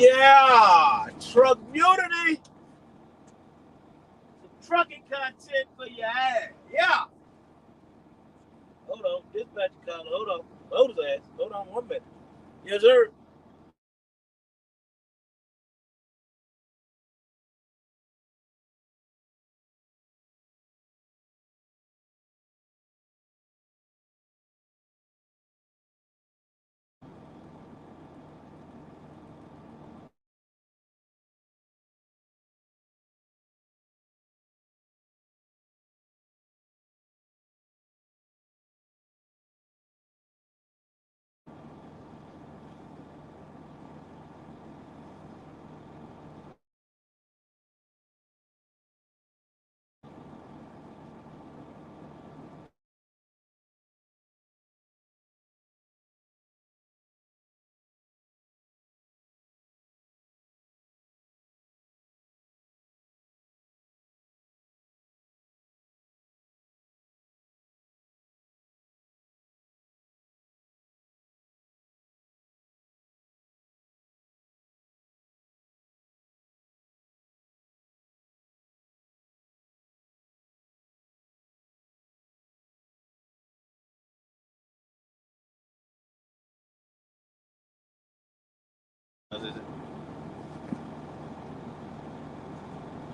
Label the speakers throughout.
Speaker 1: Yeah, Truckmunity. Some trucking content for your ass. Yeah. Hold on, dispatch caller. Hold on, hold his ass. Hold on 1 minute. Yes, sir.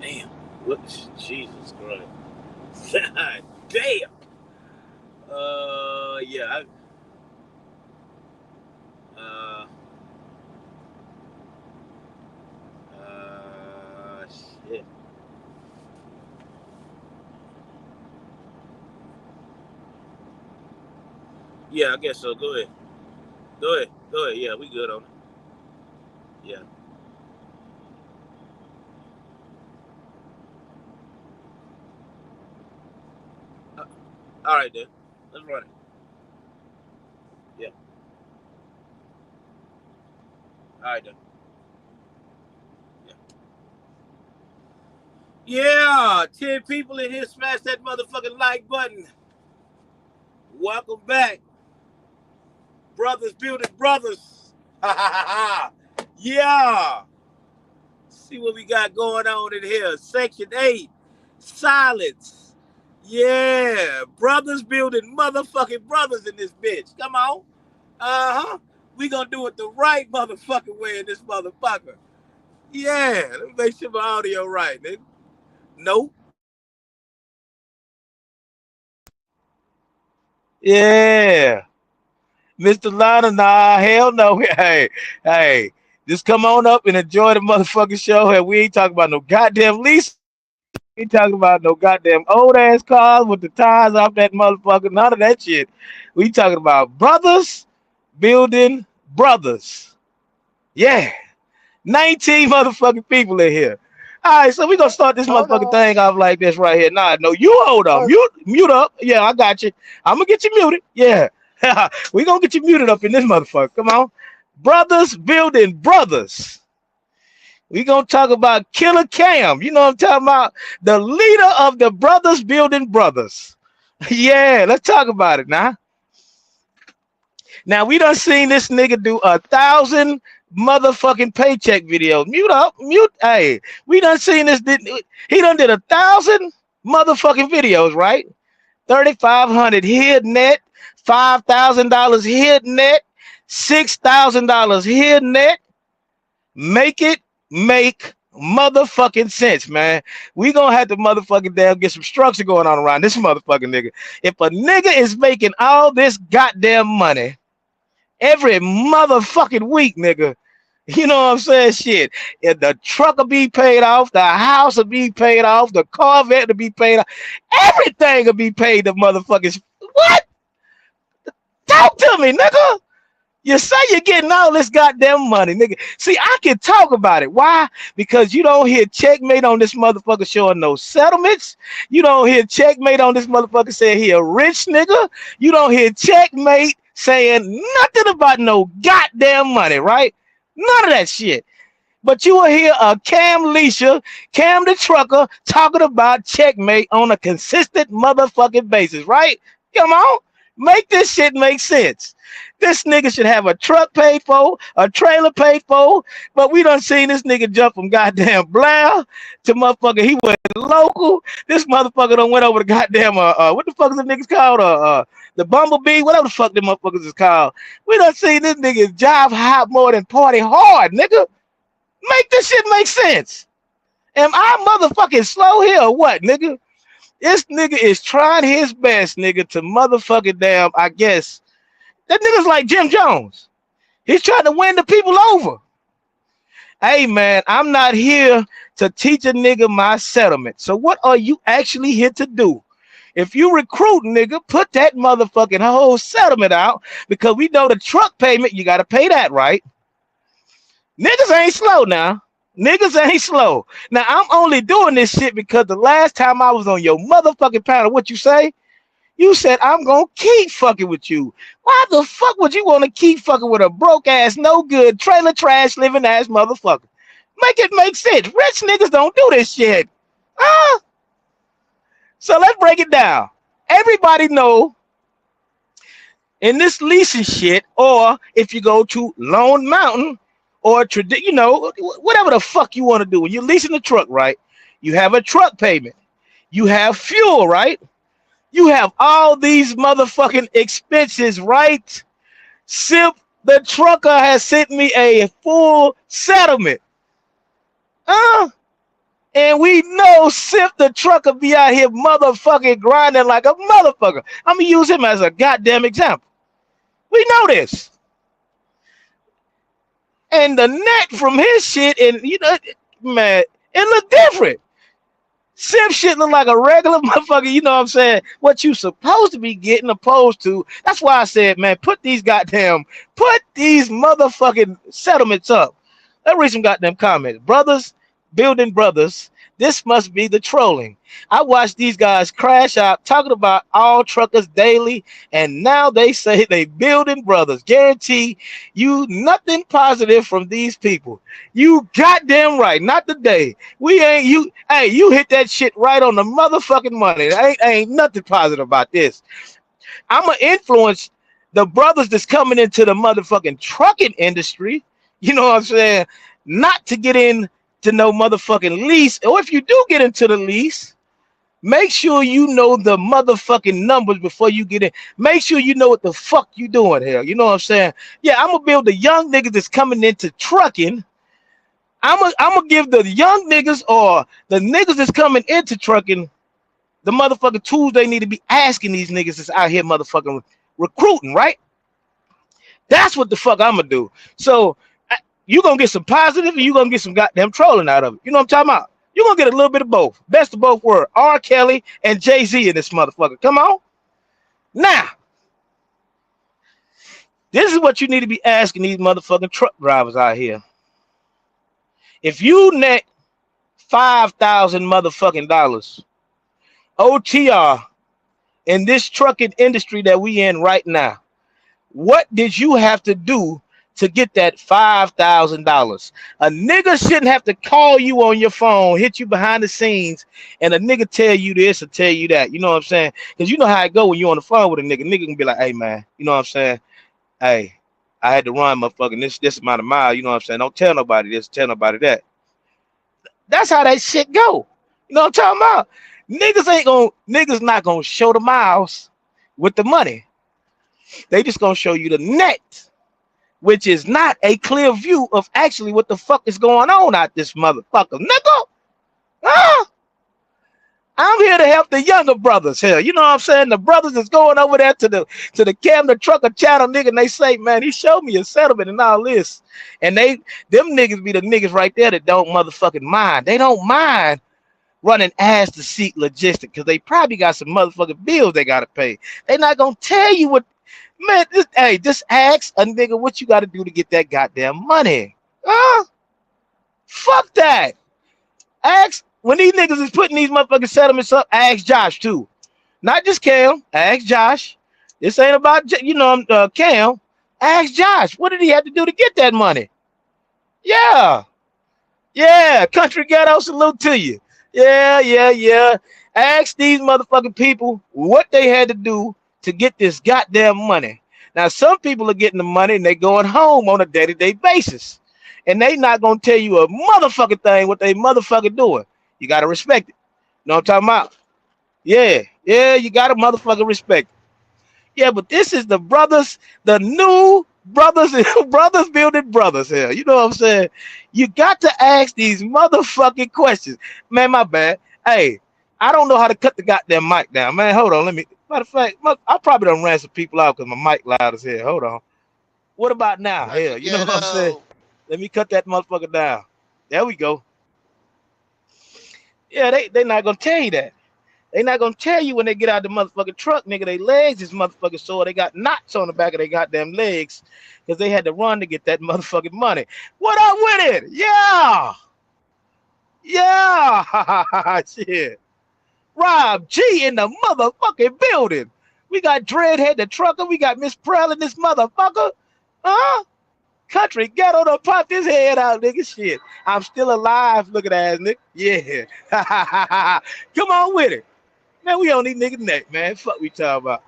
Speaker 1: Damn. What? Jesus Christ. God damn. Yeah. Uh, shit. Yeah, I guess so. Go ahead. Go ahead. Go ahead. Yeah, we good on it. Yeah. Uh, all right, then. Let's run it. Yeah. All right, then. Yeah. Yeah. 10 people in here. Smash that motherfucking like button. Welcome back. Brothers building brothers. Ha ha ha ha. Yeah. See what we got going on in here. Section 8. Silence. Yeah. Brothers building motherfucking brothers in this bitch. Come on. Uh-huh. We gonna do it the right motherfucking way in this motherfucker. Yeah. Let me make sure my audio right, nigga. Nope. Yeah. Mr. Lana, nah, hell no. Hey, hey. Just come on up and enjoy the motherfucking show. And we ain't talking about no goddamn lease. We ain't talking about no goddamn old ass cars with the tires off that motherfucker. None of that shit. We talking about brothers building brothers. Yeah. 19 motherfucking people in here. All right, so we gonna start this
Speaker 2: Hold
Speaker 1: motherfucking
Speaker 2: on.
Speaker 1: thing off like this right here. Nah, no, you hold on.
Speaker 2: Hold,
Speaker 1: Mute up. Yeah, I got you. I'm gonna get you muted. Yeah. We gonna get you muted up in this motherfucker. Come on. Brothers building brothers. We gonna talk about Killer Cam. You know what I'm talking about? The leader of the brothers building brothers. Yeah, let's talk about it now. Now we done seen this nigga do 1,000 motherfucking paycheck videos. Mute up, mute. Hey, we done seen this. He done did 1,000 motherfucking videos, right? 3,500 hid net, $5,000 hid net, $6,000 hid net. Make it make motherfucking sense, man. We gonna have to motherfucking damn get some structure going on around this motherfucking nigga. If a nigga is making all this goddamn money every motherfucking week, nigga. You know what I'm saying? Shit. If the truck will be paid off, the house will be paid off, the Corvette will be paid off, everything will be paid to motherfuckers. What? Talk to me, nigga. You say you're getting all this goddamn money, nigga. See, I can talk about it. Why? Because you don't hear Checkmate on this motherfucker showing no settlements. You don't hear Checkmate on this motherfucker saying he a rich nigga. You don't hear Checkmate saying nothing about no goddamn money, right? None of that shit. But you will hear a Cam Leisha, Cam the trucker, talking about Checkmate on a consistent motherfucking basis, right? Come on. Make this shit make sense. This nigga should have a truck paid for, a trailer paid for, but we done seen this nigga jump from goddamn Blair to motherfucker. He went local. This motherfucker done went over to goddamn what the fuck is the niggas called? The Bumblebee, whatever the fuck them motherfuckers is called. We done seen this nigga jive hot more than party hard, nigga. Make this shit make sense. Am I motherfucking slow here or what, nigga? This nigga is trying his best, nigga, to motherfucking damn, I guess. That nigga's like Jim Jones. He's trying to win the people over. Hey, man, I'm not here to teach a nigga my settlement. So what are you actually here to do? If you recruit, nigga, put that motherfucking whole settlement out, because we know the truck payment, you got to pay that, right? Niggas ain't slow now. Niggas ain't slow. Now, I'm only doing this shit because the last time I was on your motherfucking panel, what you say? You said, I'm going to keep fucking with you. Why the fuck would you want to keep fucking with a broke-ass, no-good, trailer trash living-ass motherfucker? Make it make sense. Rich niggas don't do this shit. Huh? So let's break it down. Everybody know in this leasing shit, or if you go to Lone Mountain, or, you know, whatever the fuck you want to do. When you're leasing a truck, right? You have a truck payment. You have fuel, right? You have all these motherfucking expenses, right? SIP, the trucker, has sent me a full settlement. And we know SIP, the trucker, be out here motherfucking grinding like a motherfucker. I'm going to use him as a goddamn example. We know this. And the net from his shit, and you know, man, it look different. SIP shit look like a regular motherfucker, you know what I'm saying? What you supposed to be getting opposed to. That's why I said, man, put these motherfucking settlements up. Let's read some goddamn comments. Brothers building brothers, this must be the trolling. I watched these guys crash out talking about all truckers daily, and now they say they building brothers. Guarantee you nothing positive from these people. You goddamn right, not today. We ain't you. Hey, you hit that shit right on the motherfucking money. Ain't nothing positive about this. I'm gonna influence the brothers that's coming into the motherfucking trucking industry. You know what I'm saying? Not to get in to no motherfucking lease, or if you do get into the lease, make sure you know the motherfucking numbers before you get in. Make sure you know what the fuck you doing here. You know what I'm saying? Yeah, I'm gonna build the young niggas that's coming into trucking. I'm gonna give the young niggas, or the niggas that's coming into trucking, the motherfucking tools they need to be asking these niggas that's out here motherfucking recruiting, right? That's what the fuck I'm gonna do. So you gonna get some positive, and you gonna get some goddamn trolling out of it. You know what I'm talking about? You're gonna get a little bit of both. Best of both worlds. R. Kelly and Jay-Z in this motherfucker. Come on. Now, this is what you need to be asking these motherfucking truck drivers out here. If you net $5,000 motherfucking dollars OTR in this trucking industry that we in right now, what did you have to do to get that $5,000? A nigga shouldn't have to call you on your phone, hit you behind the scenes, and a nigga tell you this or tell you that. You know what I'm saying? Because you know how it go when you on the phone with a nigga. Nigga can be like, hey, man, you know what I'm saying? Hey, I had to run motherfucking this amount of miles. You know what I'm saying? Don't tell nobody this, tell nobody that. That's how that shit go. You know what I'm talking about? Niggas not gonna show the miles with the money. They just gonna show you the net, which is not a clear view of actually what the fuck is going on out this motherfucker, nigga. Huh? I'm here to help the younger brothers here. You know what I'm saying? The brothers that's going over there to the Camden Trucker channel, nigga, and they say, man, he showed me a settlement and all this. And them niggas be the niggas right there that don't motherfucking mind. They don't mind running ass to seat logistics because they probably got some motherfucking bills they gotta pay. They not gonna tell you what. Man, just ask a nigga what you got to do to get that goddamn money. Huh? Fuck that. Ask, when these niggas is putting these motherfucking settlements up, ask Josh too. Not just Cam. Ask Josh. This ain't about, Cam. Ask Josh. What did he have to do to get that money? Yeah. Yeah. Country Ghetto, salute to you. Yeah. Ask these motherfucking people what they had to do to get this goddamn money. Now, some people are getting the money and they going home on a day-to-day basis. And they not gonna tell you a motherfucking thing what they motherfucking doing. You gotta respect it. You know what I'm talking about? Yeah, yeah, you gotta motherfucking respect it. Yeah, but this is the brothers, the new brothers, brothers building brothers here. You know what I'm saying? You got to ask these motherfucking questions. Man, my bad. Hey, I don't know how to cut the goddamn mic down. Man, hold on. Let me, matter of fact, I probably done ran some people out because my mic loud as hell. Hold on. What about now?
Speaker 2: Cut the
Speaker 1: Hell, you know what I'm saying?
Speaker 2: ghetto.
Speaker 1: Let me cut that motherfucker down. There we go. Yeah, they not gonna tell you that. They not gonna tell you when they get out the motherfucking truck, nigga. They legs is motherfucking sore. They got knots on the back of their goddamn legs because they had to run to get that motherfucking money. What up with it? Yeah, yeah, shit. Rob G in the motherfucking building. We got Dreadhead the trucker. We got Miss Pearl in this motherfucker. Huh? Country ghetto done popped his head out, nigga. Shit. I'm still alive, looking ass nigga. Yeah. Come on with it. Man, we on these niggas neck, man. Fuck we talking about.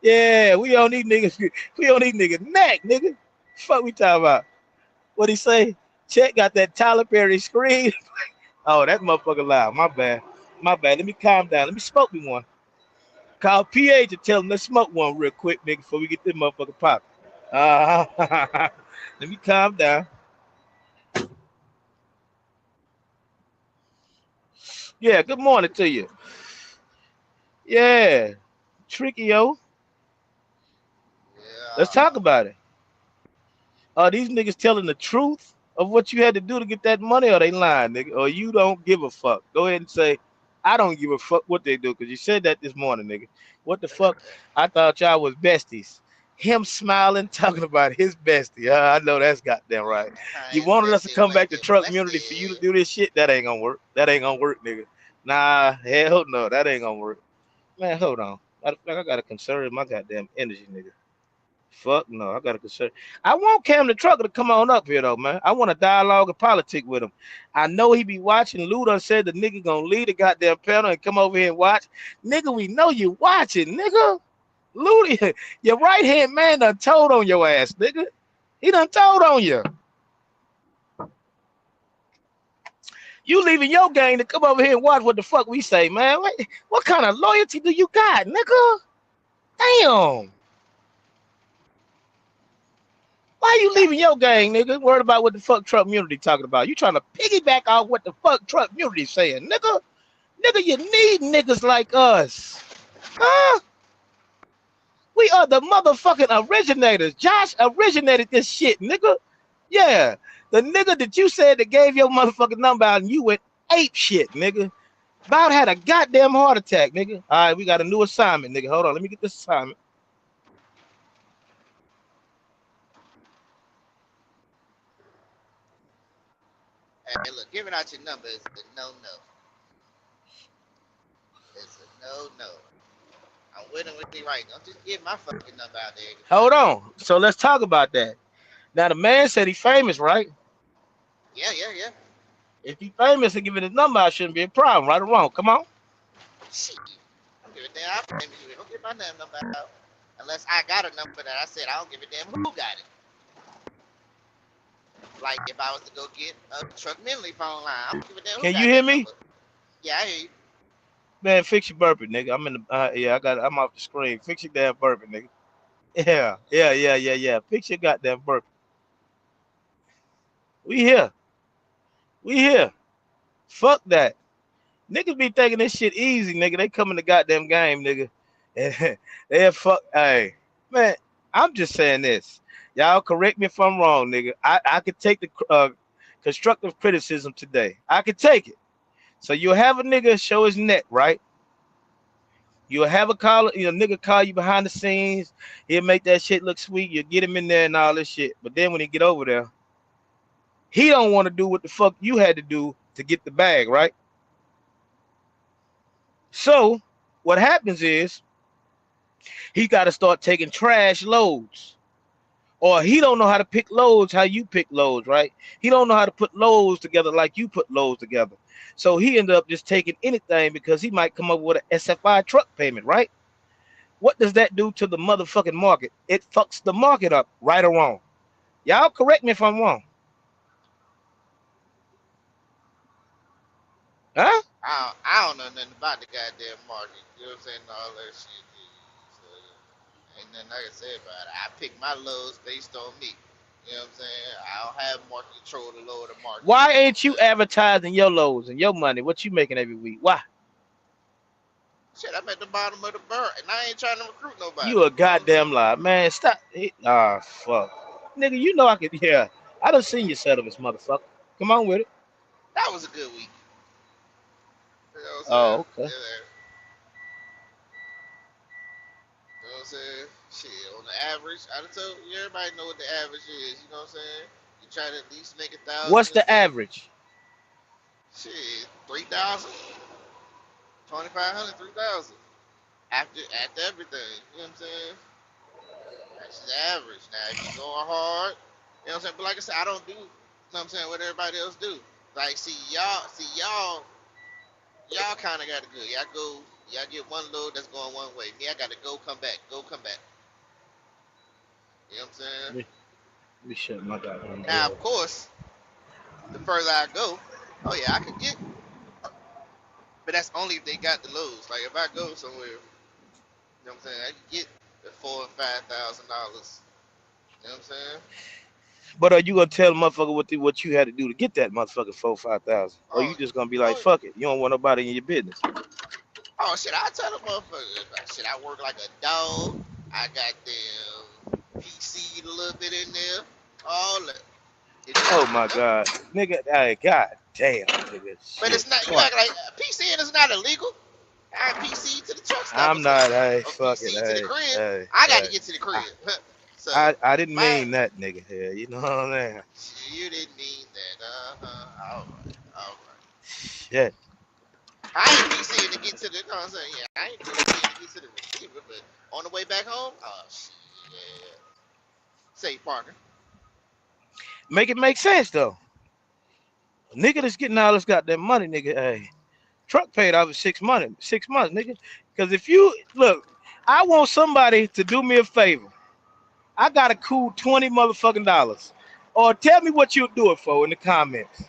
Speaker 1: Yeah, we on these niggas. We on these niggas neck, nigga. Fuck we talking about. What he say? Chet got that Tyler Perry scream. Oh, that motherfucker loud. My bad. My bad. Let me calm down. Let me smoke me one. Call PH and tell him let's smoke one real quick, nigga, before we get this motherfucker popping. Let me calm down. Yeah, good morning to you. Yeah, Tricky, yo. Let's talk
Speaker 2: Yeah.
Speaker 1: about it. Are these niggas telling the truth of what you had to do to get that money, or they lying, nigga? Or you don't give a fuck? Go ahead and say, I don't give a fuck what they do, because you said that this morning, nigga. What the fuck? I thought y'all was besties. Him smiling, talking about his bestie. I know that's goddamn right.
Speaker 2: I
Speaker 1: You
Speaker 2: ain't
Speaker 1: wanted us to
Speaker 2: bestie
Speaker 1: come
Speaker 2: like
Speaker 1: back to
Speaker 2: this.
Speaker 1: truck community for you to
Speaker 2: Blessed.
Speaker 1: do this shit? That ain't gonna work. That ain't gonna work, nigga. Nah, hell no, that ain't gonna work. Man, hold on. Matter of fact, I gotta conserve my goddamn energy, nigga. Fuck no, I gotta consider. I want Cam the trucker to come on up here though, man. I want to dialogue and politic with him. I know he be watching. Lou done said the nigga gonna leave the goddamn panel and come over here and watch. Nigga, we know you watching, nigga. Lou, your right hand man done told on your ass, nigga. He done told on you. You leaving your gang to come over here and watch what the fuck we say, man. What kind of loyalty do you got, nigga? Damn. Why you
Speaker 2: Got
Speaker 1: leaving your gang, nigga? Worried about what the fuck Trump community talking about? You trying to piggyback off what the fuck Trump community saying, nigga? Nigga, you need niggas like us. Huh? We are the motherfucking originators. Josh originated this shit, nigga. Yeah. The nigga that you said that gave your motherfucking number out and you went ape shit, nigga. About had a goddamn heart attack, nigga. All right, we got a new assignment, nigga. Hold on, let me get this assignment.
Speaker 2: Hey, look, giving out your number is a no. It's a no. I'm with you right. Don't just give my fucking number out there every
Speaker 1: Hold
Speaker 2: time.
Speaker 1: on. So let's talk about that. Now the man said he famous, right?
Speaker 2: Yeah.
Speaker 1: If he famous and giving his number out shouldn't be a problem, right or wrong. Come on.
Speaker 2: Shit. I don't give a damn. I'm famous. Don't give my damn number out. Unless I got a number that I said I don't give a damn who got it. Like if I was to go get a Truck Minley phone line, I don't give a damn who
Speaker 1: Can you
Speaker 2: got
Speaker 1: hear
Speaker 2: that
Speaker 1: me?
Speaker 2: number. Yeah, I hear you.
Speaker 1: Man, fix your burpee, nigga. I'm in the yeah, I'm off the screen. Fix your damn burpee, nigga. Yeah. Fix your goddamn burpee. We here. We here. Fuck that. Niggas be taking this shit easy, nigga. They come in the goddamn game, nigga. They fuck. Hey, man, I'm just saying this. Y'all correct me if I'm wrong, nigga. I could take the constructive criticism today. I could take it. So you'll have a nigga show his neck, right? You'll have a call, nigga call you behind the scenes. He'll make that shit look sweet. You'll get him in there and all this shit. But then when he get over there, he don't want to do what the fuck you had to do to get the bag, right? So what happens is he got to start taking trash loads. Or he don't know how to pick loads how you pick loads, right? He don't know how to put loads together like you put loads together. So he ended up just taking anything because he might come up with an SFI truck payment, right? What does that do to the motherfucking market? It fucks the market up, right or wrong. Y'all correct me if I'm wrong. Huh?
Speaker 2: I don't know nothing about the goddamn market. You know what I'm saying? All that shit. So, ain't nothing I can say about it. I pick my lows based on me. You know what I'm saying? I don't have market control to lower the market.
Speaker 1: Why
Speaker 2: You know what
Speaker 1: ain't
Speaker 2: I'm
Speaker 1: you
Speaker 2: saying?
Speaker 1: advertising your lows and your money? What you making every week? Why?
Speaker 2: Shit, I'm at the bottom of the barrel, and I ain't trying to recruit nobody.
Speaker 1: You a
Speaker 2: You know what I'm saying?
Speaker 1: goddamn lie, man. Stop. Ah, fuck, nigga. You know I could. Yeah, I done seen your settlements, motherfucker. Come on with it.
Speaker 2: That was a good week. You know what I'm saying?
Speaker 1: Oh, okay.
Speaker 2: Yeah. You know what I'm saying? Shit, on the average, I done told you, everybody know what the average is. You know what I'm saying? You try to at least make 1,000
Speaker 1: What's
Speaker 2: a
Speaker 1: the
Speaker 2: day.
Speaker 1: average?
Speaker 2: Shit, 3,000, 2,500, 3,000. After everything. You know what I'm saying? That's the average. Now, if you going hard, you know what I'm saying? But like I said, I don't do, you know what I'm saying, what everybody else do. Like, y'all kind of got to go. Y'all get one load that's going one way. Me, I got to go, come back, go, come back. You know what I'm saying?
Speaker 1: Let me shut my goddamn
Speaker 2: Now,
Speaker 1: door.
Speaker 2: of course, the further I go, oh yeah, I could get, but that's only if they got the loads. Like if I go somewhere, you know what I'm saying, I can get the $4,000 and $5,000. You know what I'm saying?
Speaker 1: But are you gonna tell the motherfucker what you had to do to get that motherfucking 4,000 5,000? Or you
Speaker 2: Oh,
Speaker 1: just gonna be like,
Speaker 2: oh,
Speaker 1: fuck it, you don't want nobody in your business?
Speaker 2: oh shit! I tell the motherfucker, shit, I work like a dog. I got them PC a little bit in there, all that. If you
Speaker 1: Oh
Speaker 2: need
Speaker 1: my
Speaker 2: to know,
Speaker 1: god, nigga, hey, god damn, nigga,
Speaker 2: but
Speaker 1: shit,
Speaker 2: it's not. You
Speaker 1: fuck.
Speaker 2: act like PCing is not illegal. I PC to the truck stop or
Speaker 1: I'm
Speaker 2: something,
Speaker 1: not, hey,
Speaker 2: or
Speaker 1: fuck it,
Speaker 2: PC to the
Speaker 1: hey,
Speaker 2: crib.
Speaker 1: hey,
Speaker 2: I got to
Speaker 1: hey.
Speaker 2: get to the
Speaker 1: I,
Speaker 2: crib, so
Speaker 1: I didn't
Speaker 2: my
Speaker 1: mean that, nigga. Here, you know what I'm saying?
Speaker 2: you didn't mean that. All right. All right.
Speaker 1: Shit.
Speaker 2: I ain't PCing to get to the. You know what I'm saying? Yeah, I ain't PCing to get to the receiver, but on the way back home, oh shit. Say, partner.
Speaker 1: Make it make sense though. Nigga that's getting all this goddamn money, nigga. Hey, truck paid off in 6 months. 6 months, nigga. Because if you look, I want somebody to do me a favor. I got a cool 20 motherfucking dollars. Or tell me what you'll do it for in the comments.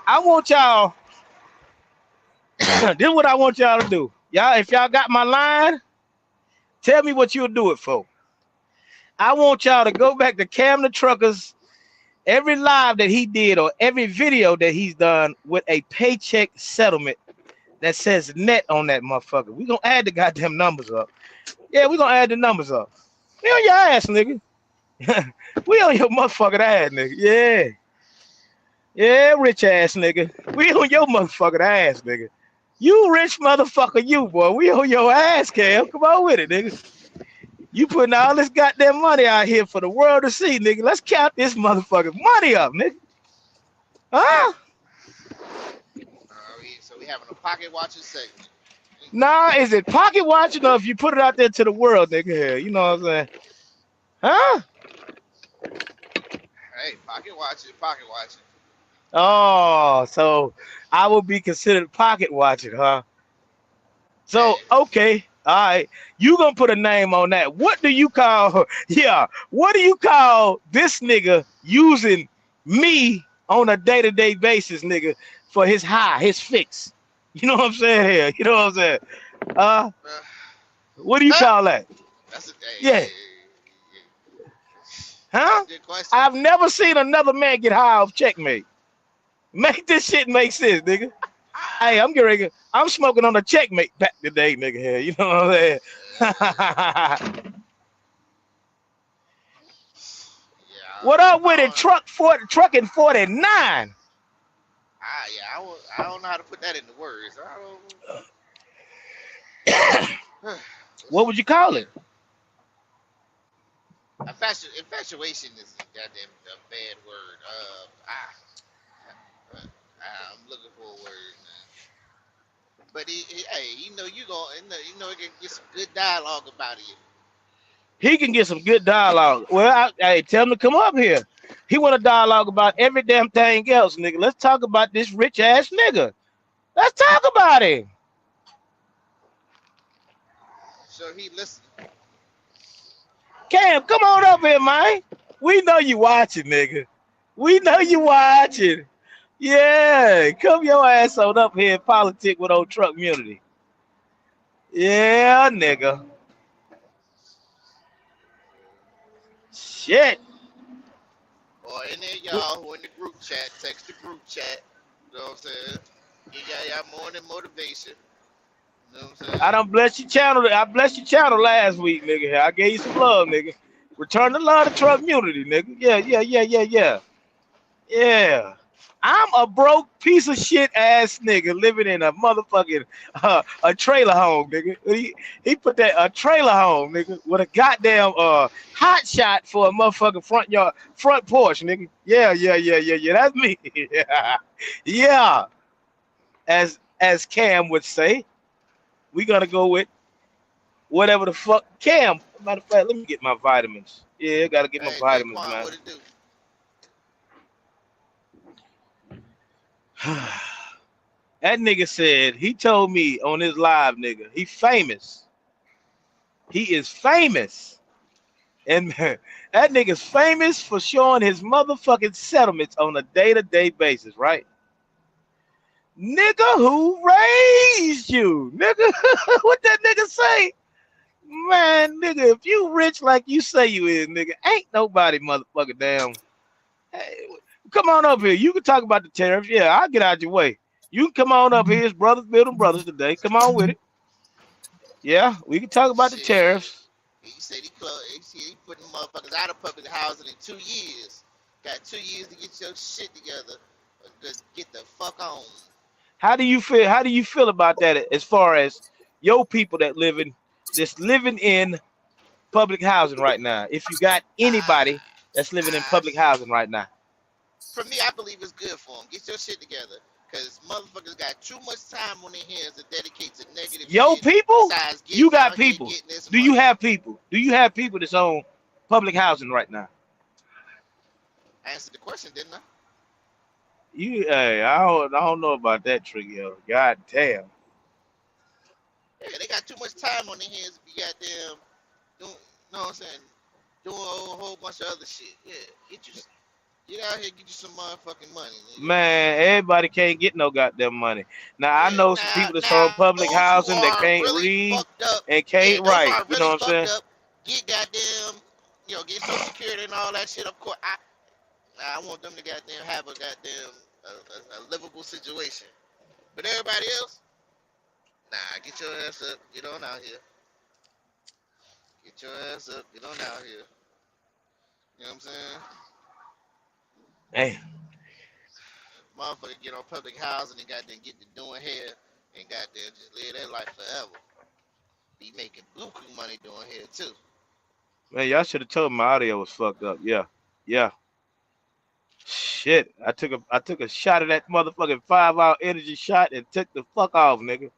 Speaker 1: I want y'all. This is what I want y'all to do. Y'all, if y'all got my line, tell me what you'll do it for. I want y'all to go back to Cam the Truckers, every live that he did or every video that he's done with a paycheck settlement that says net on that motherfucker. We gonna add the goddamn numbers up. Yeah, we gonna add the numbers up. We on your ass, nigga. We on your motherfucking ass, nigga. Yeah. Yeah, rich ass nigga. We on your motherfucking ass, nigga. You rich motherfucker, you boy. We on your ass, Cam. Come on with it, nigga. You putting all this goddamn money out here for the world to see, nigga. Let's count this motherfucking money up, nigga. Huh?
Speaker 2: So we having a pocket watching segment.
Speaker 1: Nah, is it pocket watching or if you put it out there to the world, nigga? You know what I'm saying? Huh?
Speaker 2: Hey, pocket watching, pocket watching.
Speaker 1: Oh, so I will be considered pocket watching, huh? So,
Speaker 2: Hey,
Speaker 1: okay. All right. You gonna put a name on that. What do you call, yeah, what do you call this nigga using me on a day-to-day basis, nigga, for his high, his fix? You know what I'm saying here? You know what I'm saying? Uh,
Speaker 2: uh,
Speaker 1: what do you call that?
Speaker 2: that's a
Speaker 1: Yeah.
Speaker 2: that's
Speaker 1: Huh?
Speaker 2: a good question.
Speaker 1: I've never seen another man get high off checkmate. Make this shit make sense, nigga. Hey, I'm getting ready. I'm smoking on a checkmate back today, nigga. Here, you know what I'm saying?
Speaker 2: Yeah,
Speaker 1: What up with
Speaker 2: I
Speaker 1: it?
Speaker 2: don't.
Speaker 1: Trucking 49.
Speaker 2: I don't know how to put that into words. I don't.
Speaker 1: What would you call it?
Speaker 2: Infatuation is a goddamn a bad word. I'm looking for a word, man. But hey, you know, he can get some good dialogue about it.
Speaker 1: He can get some good dialogue. Well, hey, tell him to come up here. He want to dialogue about every damn thing else, nigga. Let's talk about this rich ass nigga. Let's talk about it.
Speaker 2: sure he listened.
Speaker 1: Cam, come on up here, man. We know you watching, nigga. We know you watching. Yeah, come your ass on up here and politic with old Truck Community. Yeah, nigga. Shit.
Speaker 2: Or any of y'all who in the group chat, text the group chat. You know what I'm saying? You got y'all morning motivation. You know what I'm
Speaker 1: I
Speaker 2: saying?
Speaker 1: done blessed your channel. I blessed your channel last week, nigga. I gave you some love, nigga. Return the love to Truck Community, nigga. Yeah. Yeah. I'm a broke piece of shit ass nigga living in a motherfucking a trailer home, nigga. He put that a trailer home, nigga, with a goddamn hot shot for a motherfucking front porch, nigga. Yeah. That's me. Yeah. As Cam would say, we gonna go with whatever the fuck Cam. Matter of fact, let me get my vitamins. Yeah, I gotta get my
Speaker 2: Hey,
Speaker 1: vitamins,
Speaker 2: Daquan,
Speaker 1: man.
Speaker 2: what it do?
Speaker 1: That nigga said he told me on his live, nigga. He famous. He is famous, and that nigga's famous for showing his motherfucking settlements on a day-to-day basis, right? Nigga, who raised you, nigga? What that nigga say? Man, nigga, if you rich like you say you is, nigga, ain't nobody motherfucking damn. Hey, come on up here. You can talk about the tariffs. Yeah, I'll get out your way. You can come on up here. It's brothers building brothers today. Come on with it. Yeah, we can talk about the
Speaker 2: Shit.
Speaker 1: tariffs.
Speaker 2: He said he closed. He putting motherfuckers out of public housing in 2 years. Got 2 years to get your shit together. Just get the fuck on.
Speaker 1: How do you feel? How do you feel about that as far as your people that's living in public housing right now? If you got anybody that's living in
Speaker 2: I,
Speaker 1: public housing right now,
Speaker 2: for me, I believe it's good for them. Get your shit together. Because motherfuckers got too much time on their hands to dedicate to negative
Speaker 1: your
Speaker 2: shit
Speaker 1: people,
Speaker 2: besides
Speaker 1: you
Speaker 2: getting
Speaker 1: got
Speaker 2: out here
Speaker 1: people.
Speaker 2: getting this
Speaker 1: Do you
Speaker 2: money.
Speaker 1: have people? Do you have people that's on public housing right now?
Speaker 2: I answered the question, didn't I?
Speaker 1: Hey, I don't know about that trick, yo. God damn.
Speaker 2: Yeah, they got too much time on their hands to be goddamn doing, you know what I'm saying? Doing a whole bunch of other shit. Yeah, get out here, get you some motherfucking money, nigga.
Speaker 1: Man, everybody can't get no goddamn money. Now I
Speaker 2: Yeah,
Speaker 1: know some people that's on
Speaker 2: now
Speaker 1: public
Speaker 2: those who
Speaker 1: housing that
Speaker 2: are
Speaker 1: can't
Speaker 2: really
Speaker 1: read
Speaker 2: fucked up,
Speaker 1: and
Speaker 2: yeah,
Speaker 1: can't
Speaker 2: those who
Speaker 1: write.
Speaker 2: are
Speaker 1: You know
Speaker 2: really
Speaker 1: what I'm
Speaker 2: fucked
Speaker 1: saying?
Speaker 2: up, get goddamn, get Social Security and all that shit. Of course, I want them to goddamn have a goddamn a livable situation. But everybody else, nah, get your ass up, get on out here. Get your ass up, get on out here. You know what I'm saying?
Speaker 1: Hey,
Speaker 2: Motherfucker get on public housing and goddamn get to doing hair and goddamn just live their life forever. Be making buku money doing hair too.
Speaker 1: man, y'all should have told me my audio was fucked up. Yeah. Shit, I took a shot of that motherfucking 5-hour energy shot and took the fuck off, nigga.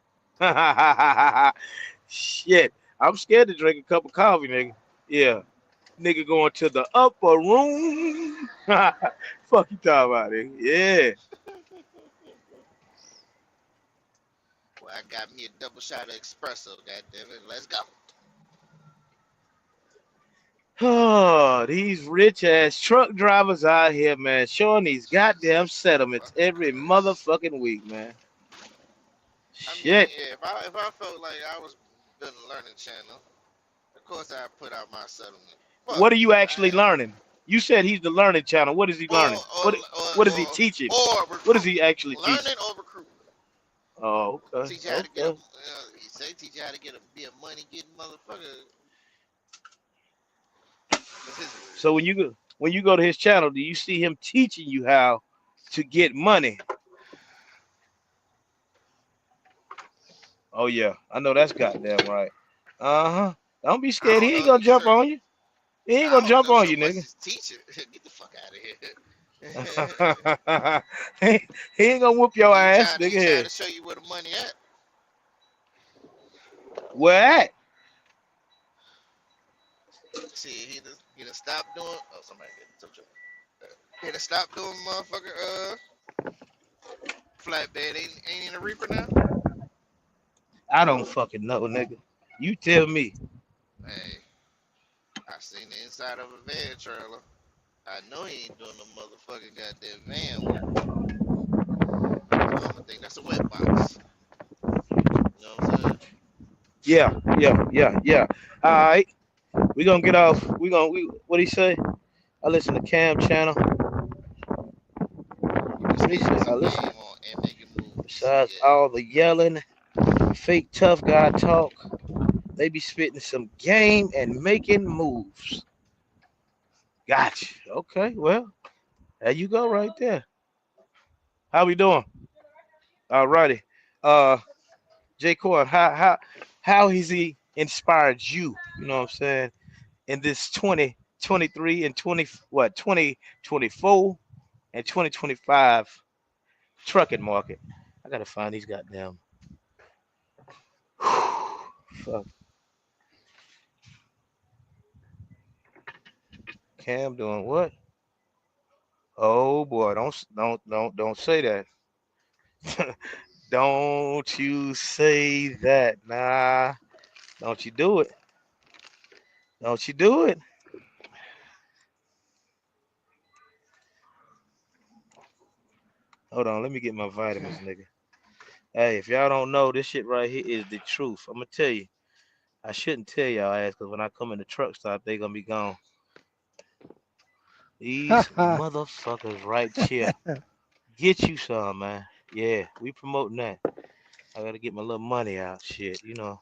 Speaker 1: Shit, I'm scared to drink a cup of coffee, nigga. Yeah, nigga going to the upper room. Fuck you talking about, nigga? Yeah.
Speaker 2: Well, I got me a double shot of espresso, goddamn it. Let's go.
Speaker 1: Oh, these rich ass truck drivers out here, man, showing these goddamn
Speaker 2: Jesus
Speaker 1: settlements
Speaker 2: fucking
Speaker 1: every
Speaker 2: Christ.
Speaker 1: motherfucking week, man.
Speaker 2: I mean,
Speaker 1: Shit.
Speaker 2: yeah, if I felt like I was building a learning channel, of course I'd put out my settlement. Fuck
Speaker 1: What are
Speaker 2: it.
Speaker 1: you actually learning? You said he's the learning channel. What is he
Speaker 2: Or
Speaker 1: learning?
Speaker 2: or
Speaker 1: What is he teaching? What is
Speaker 2: recruiting.
Speaker 1: he actually teaching?
Speaker 2: Learning or recruiting.
Speaker 1: Oh, okay.
Speaker 2: Teach you how to get a.
Speaker 1: Okay.
Speaker 2: He say teach you how to be a money getting motherfucker. That's his word.
Speaker 1: So when you go to his channel, do you see him teaching you how to get money? Oh yeah, I know that's goddamn right. Uh-huh. Don't be
Speaker 2: I
Speaker 1: scared.
Speaker 2: don't
Speaker 1: He ain't
Speaker 2: know
Speaker 1: gonna
Speaker 2: if he's
Speaker 1: jump
Speaker 2: certain.
Speaker 1: on you. He ain't
Speaker 2: I
Speaker 1: gonna
Speaker 2: don't
Speaker 1: jump
Speaker 2: know
Speaker 1: on
Speaker 2: so
Speaker 1: you,
Speaker 2: much
Speaker 1: nigga.
Speaker 2: as teacher. Get the fuck out of here.
Speaker 1: he ain't gonna whoop your ass,
Speaker 2: He
Speaker 1: nigga.
Speaker 2: trying
Speaker 1: Here.
Speaker 2: to show you where the money at.
Speaker 1: Where at?
Speaker 2: See, he done stopped doing. Oh, somebody get some trouble. He done stopped doing motherfucker flatbed. Ain't in a reaper now.
Speaker 1: I don't fucking know, nigga. You tell me.
Speaker 2: Hey, I seen the inside of a van trailer. I know he ain't doing no motherfucking goddamn van work. So I'm gonna think that's a wet box. You know what I'm saying?
Speaker 1: Yeah, yeah. All right, we gonna get off. We what he say? I listen to Cam channel.
Speaker 2: You be
Speaker 1: What he
Speaker 2: spitting
Speaker 1: say? I
Speaker 2: some
Speaker 1: listen.
Speaker 2: game on and making moves.
Speaker 1: Besides
Speaker 2: Yeah.
Speaker 1: all the yelling, fake tough guy talk, they be spitting some game and making moves. Gotcha. Okay, well, there you go right there. How we doing? All righty. Uh, J. Core, how has he inspired you? You know what I'm saying? In this 2023 and 2024 and 2025 trucking market. I gotta find these goddamn. Fuck. Cam doing what? Oh boy, don't say that. Don't you say that. Nah. Don't you do it. Don't you do it. Hold on, let me get my vitamins, nigga. Hey, if y'all don't know, this shit right here is the truth. I'm gonna tell you. I shouldn't tell y'all ass because when I come in the truck stop, they gonna be gone. These motherfuckers right here. Get you some, man. Yeah, we promoting that. I gotta get my little money out. Shit, you know.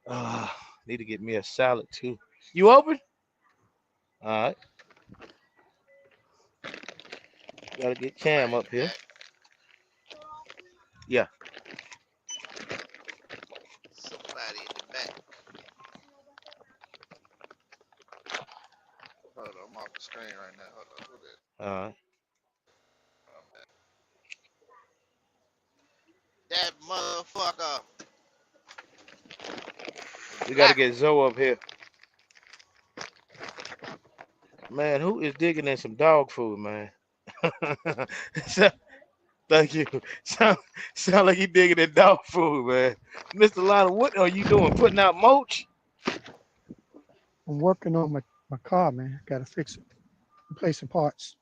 Speaker 1: Uh, need to get me a salad too. You open? All right. Gotta get Cam
Speaker 2: Somebody in
Speaker 1: up
Speaker 2: the
Speaker 1: here.
Speaker 2: back.
Speaker 1: Yeah.
Speaker 2: Somebody in the back. Hold on, I'm off the screen right now. Hold on, who that?
Speaker 1: All right.
Speaker 2: Oh, man. That motherfucker.
Speaker 1: We gotta
Speaker 2: Black.
Speaker 1: get Zoe up here. Man, who is digging in some dog food, man? So- Thank you. Sound like you digging in dog food, man. Mr. Lana, what are you doing? Putting out mulch?
Speaker 3: I'm working on my car, man. Gotta fix it. Replace some parts.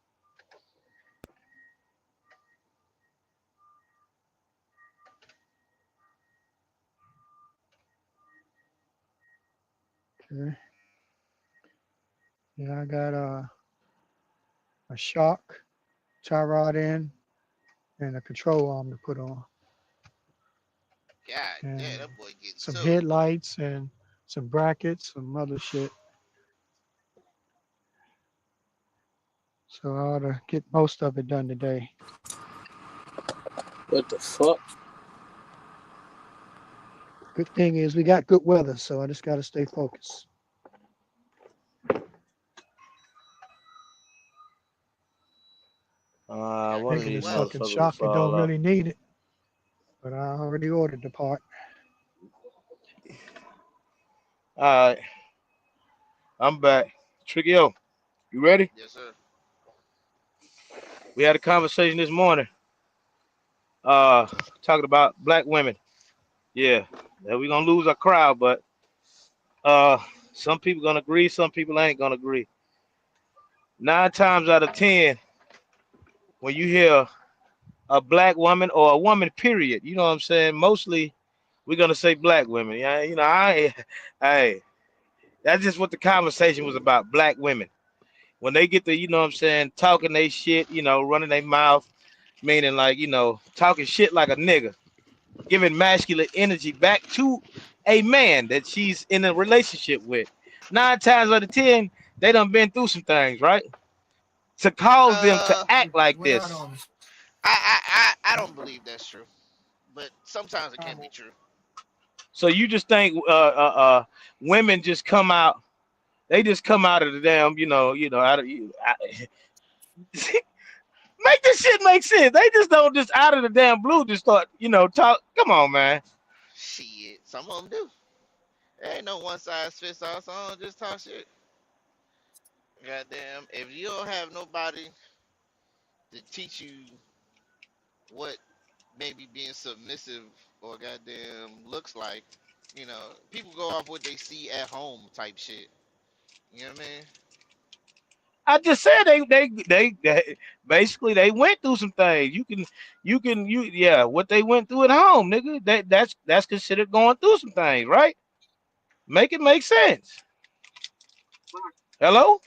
Speaker 3: Okay. Yeah, I got a shock, tie rod in, and a control arm to put on,
Speaker 2: God damn,
Speaker 3: and
Speaker 2: that boy getting
Speaker 3: some
Speaker 2: to it.
Speaker 3: headlights and some brackets, some other shit. So I ought to get most of it done today.
Speaker 1: What the fuck?
Speaker 3: Good thing is we got good weather, so I just gotta stay focused.
Speaker 1: One of
Speaker 2: Good
Speaker 3: Thinking
Speaker 1: these
Speaker 3: this
Speaker 2: weather.
Speaker 3: fucking
Speaker 1: motherfuckers will
Speaker 3: shock, it
Speaker 1: fall
Speaker 3: don't
Speaker 1: off.
Speaker 3: really need it, but I already ordered the part.
Speaker 1: All right, I'm back. Tricky O, you ready?
Speaker 2: Yes, sir.
Speaker 1: We had a conversation this morning. Uh, talking about black women. Yeah, we gonna lose our crowd, but uh, some people gonna agree, some people ain't gonna agree. 9 times out of 10, when you hear a black woman or a woman, period, you know what I'm saying? Mostly, we're gonna say black women. Yeah, you know, hey, that's just what the conversation was about. Black women. When they get to, you know what I'm saying, talking they shit, you know, running their mouth, meaning like, you know, talking shit like a nigga, giving masculine energy back to a man that she's in a relationship with. 9 times out of 10, they done been through some things, right? To cause them to
Speaker 2: Uh,
Speaker 1: act like
Speaker 3: Went out
Speaker 1: this.
Speaker 3: on us.
Speaker 2: I don't believe that's true, but sometimes it can be true.
Speaker 1: So you just think women just come out, they just come out of the damn, out of you. Make this shit make sense. They just don't just out of the damn blue just start, talk. Come on, man.
Speaker 2: Shit, some of them do. There ain't no one size fits all. So I don't just talk shit. Goddamn, if you don't have nobody to teach you what maybe being submissive or goddamn looks like, You know, people go off what they see at home type shit. You know what I mean?
Speaker 1: I just said they basically they went through some things. You yeah, what they went through at home, nigga. That's considered going through some things, right? Make it make sense. Hello?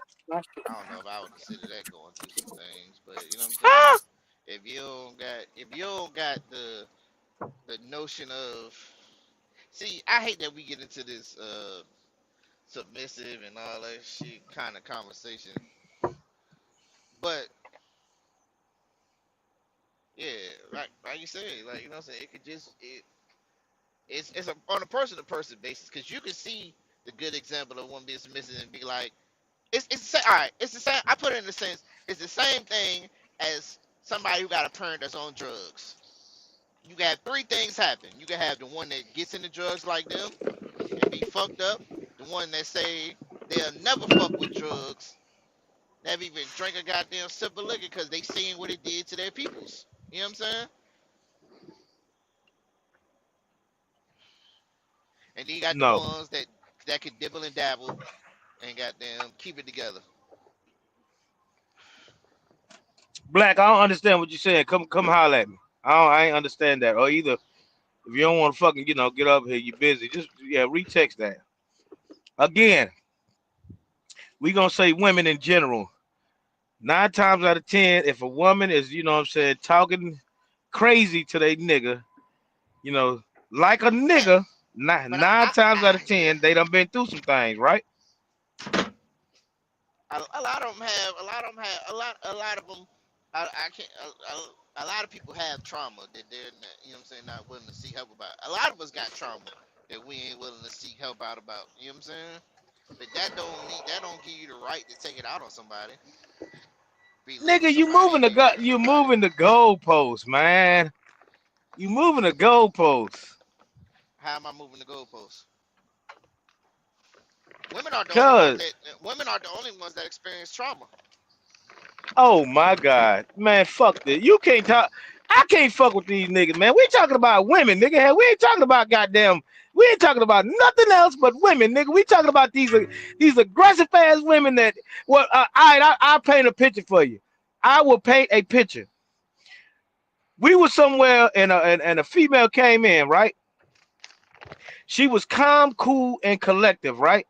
Speaker 2: I don't know if I would consider that going through some things, but you know what I'm saying?
Speaker 1: Huh?
Speaker 2: If you don't got the notion of, see, I hate that we get into this submissive and all that shit kind of conversation. But yeah, like you said, like you know what I'm saying, it could just it's on a person to person basis because you can see the good example of one being submissive and be like, all right, it's the same. I put it in the sense it's the same thing as somebody who got a parent that's on drugs. You got three things happen. You can have the one that gets into drugs like them and be fucked up. The one that say they'll never fuck with drugs, never even drink a goddamn sip of liquor because they seen what it did to their peoples. You know what I'm saying? And then you got the
Speaker 1: No.
Speaker 2: ones that could dibble and dabble and goddamn keep it together.
Speaker 1: Black, I don't understand what you're saying. Come holler at me. I ain't understand that. Or either if you don't want to fucking, get up here, you busy. Just retext that. Again, we gonna say women in general. 9 times out of 10, if a woman is, talking crazy to they nigga, like a nigga,
Speaker 2: But
Speaker 1: nine times out of
Speaker 2: yeah,
Speaker 1: 10, they done been through some things, right?
Speaker 2: a lot of them have a lot of them. I can't. A lot of people have trauma that they're not, you know what I'm saying, not willing to seek help about. A lot of us got trauma that we ain't willing to seek help out about. You know what I'm saying? But that don't give you the right to take it out on somebody. Belittle
Speaker 1: Nigga,
Speaker 2: somebody and then
Speaker 1: you
Speaker 2: somebody.
Speaker 1: moving the goalposts, man. You moving the goalposts.
Speaker 2: How am I moving the goalposts? Women are the only ones
Speaker 1: Cause,
Speaker 2: that women are the only ones that experience trauma.
Speaker 1: oh my God, man, fuck this. You can't talk. I can't fuck with these niggas, man. We talking about women, nigga. We ain't talking about goddamn. We ain't talking about nothing else but women, nigga. We talking about these aggressive ass women that. Well, I'll paint a picture for you. I will paint a picture. We were somewhere and a female came in, right? She was calm, cool, and collective, right?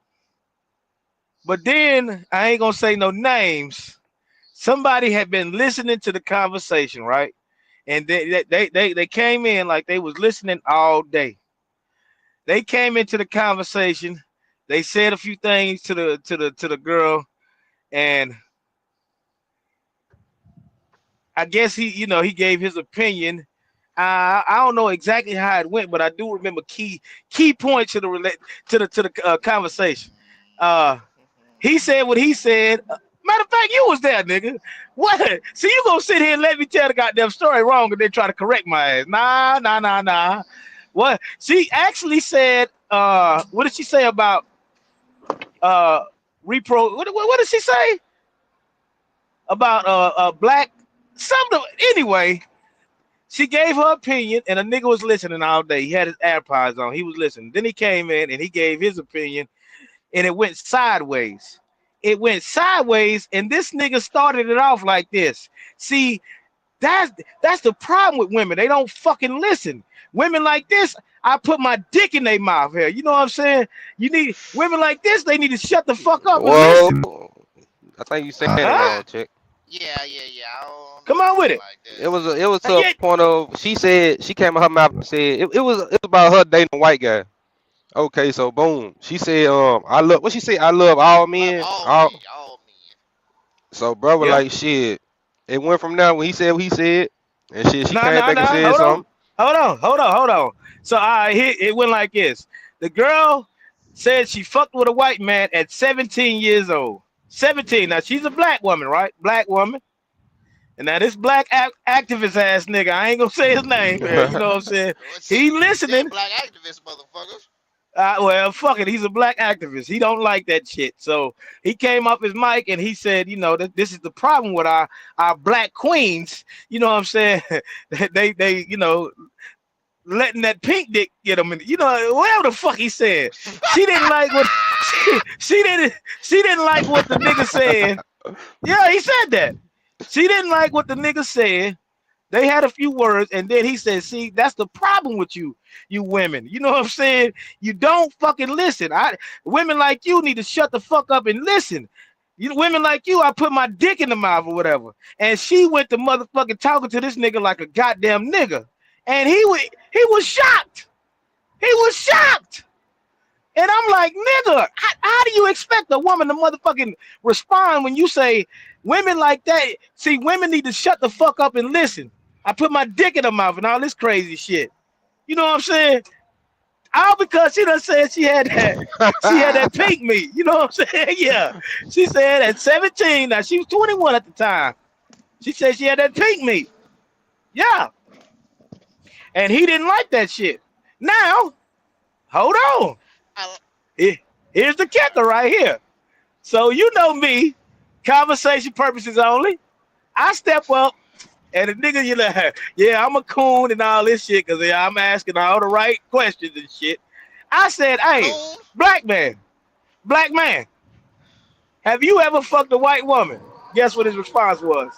Speaker 1: But then I ain't gonna say no names. Somebody had been listening to the conversation, right? And they came in like they was listening all day. They came into the conversation. They said a few things to the girl, and I guess he gave his opinion. I don't know exactly how it went, but I do remember key points to the conversation. He said what he said. Matter of fact, you was there, nigga. What? So you gonna sit here and let me tell the goddamn story wrong and then try to correct my ass? Nah. What? She actually said. What did she say about repro? What did she say about black? Something. Anyway, she gave her opinion, and a nigga was listening all day. He had his AirPods on. He was listening. Then he came in and he gave his opinion, and it went sideways. It went sideways, and this nigga started it off like this. See, that's the problem with women. They don't fucking listen. Women like this, I put my dick in their mouth here. You know what I'm saying? You need women like this. They need to shut the fuck up and
Speaker 4: Whoa,
Speaker 1: listen.
Speaker 4: I think you saying it
Speaker 2: Uh,
Speaker 1: Huh?
Speaker 4: wrong, chick.
Speaker 2: yeah. I don't
Speaker 1: Come
Speaker 2: know
Speaker 1: on with
Speaker 2: women
Speaker 1: it.
Speaker 2: like
Speaker 4: It
Speaker 2: that.
Speaker 4: was to a
Speaker 1: Yeah.
Speaker 4: point of she said she came in her mouth and said it was about her dating a white guy. Okay, so boom, she said I love what she said, I love all
Speaker 2: Love
Speaker 4: men.
Speaker 2: all
Speaker 4: All
Speaker 2: men, all men.
Speaker 4: so brother
Speaker 1: Yeah.
Speaker 4: like shit. It went from there when he said what he said, and shit. She came back and
Speaker 1: Nah.
Speaker 4: said something.
Speaker 1: Hold on. So it went like this. The girl said she fucked with a white man at 17 years old. 17. Now she's a black woman, right? Black woman. And now this black activist ass nigga, I ain't gonna say his name here. You know what I'm saying?
Speaker 2: Well,
Speaker 1: He
Speaker 2: shit, you said
Speaker 1: listening.
Speaker 2: black activist, motherfuckers.
Speaker 1: Well, fuck it. He's a black activist. He don't like that shit. So he came up his mic and he said, that this is the problem with our black queens. You know what I'm saying? they letting that pink dick get him in, whatever the fuck he said. She didn't like what she didn't like what the nigga said. Yeah, he said that. She didn't like what the nigga said. They had a few words, and then he said, see, that's the problem with you women. You know what I'm saying? You don't fucking listen. Women like you need to shut the fuck up and listen. Women like you, I put my dick in the mouth or whatever. And she went to motherfucking talking to this nigga like a goddamn nigga. And he was shocked. He was shocked. And I'm like, nigga, how do you expect a woman to motherfucking respond when you say women like that? See, women need to shut the fuck up and listen. I put my dick in her mouth and all this crazy shit. You know what I'm saying? All because she done said she had that pink meat. You know what I'm saying? Yeah. She said at 17, now she was 21 at the time. She said she had that pink meat. Yeah. And he didn't like that shit. Now, hold on. Here's the kicker right here. So you know me, conversation purposes only. I step up and the nigga, yeah, I'm a coon and all this shit because I'm asking all the right questions and shit. I said, hey, black man, have you ever fucked a white woman? Guess what his response was?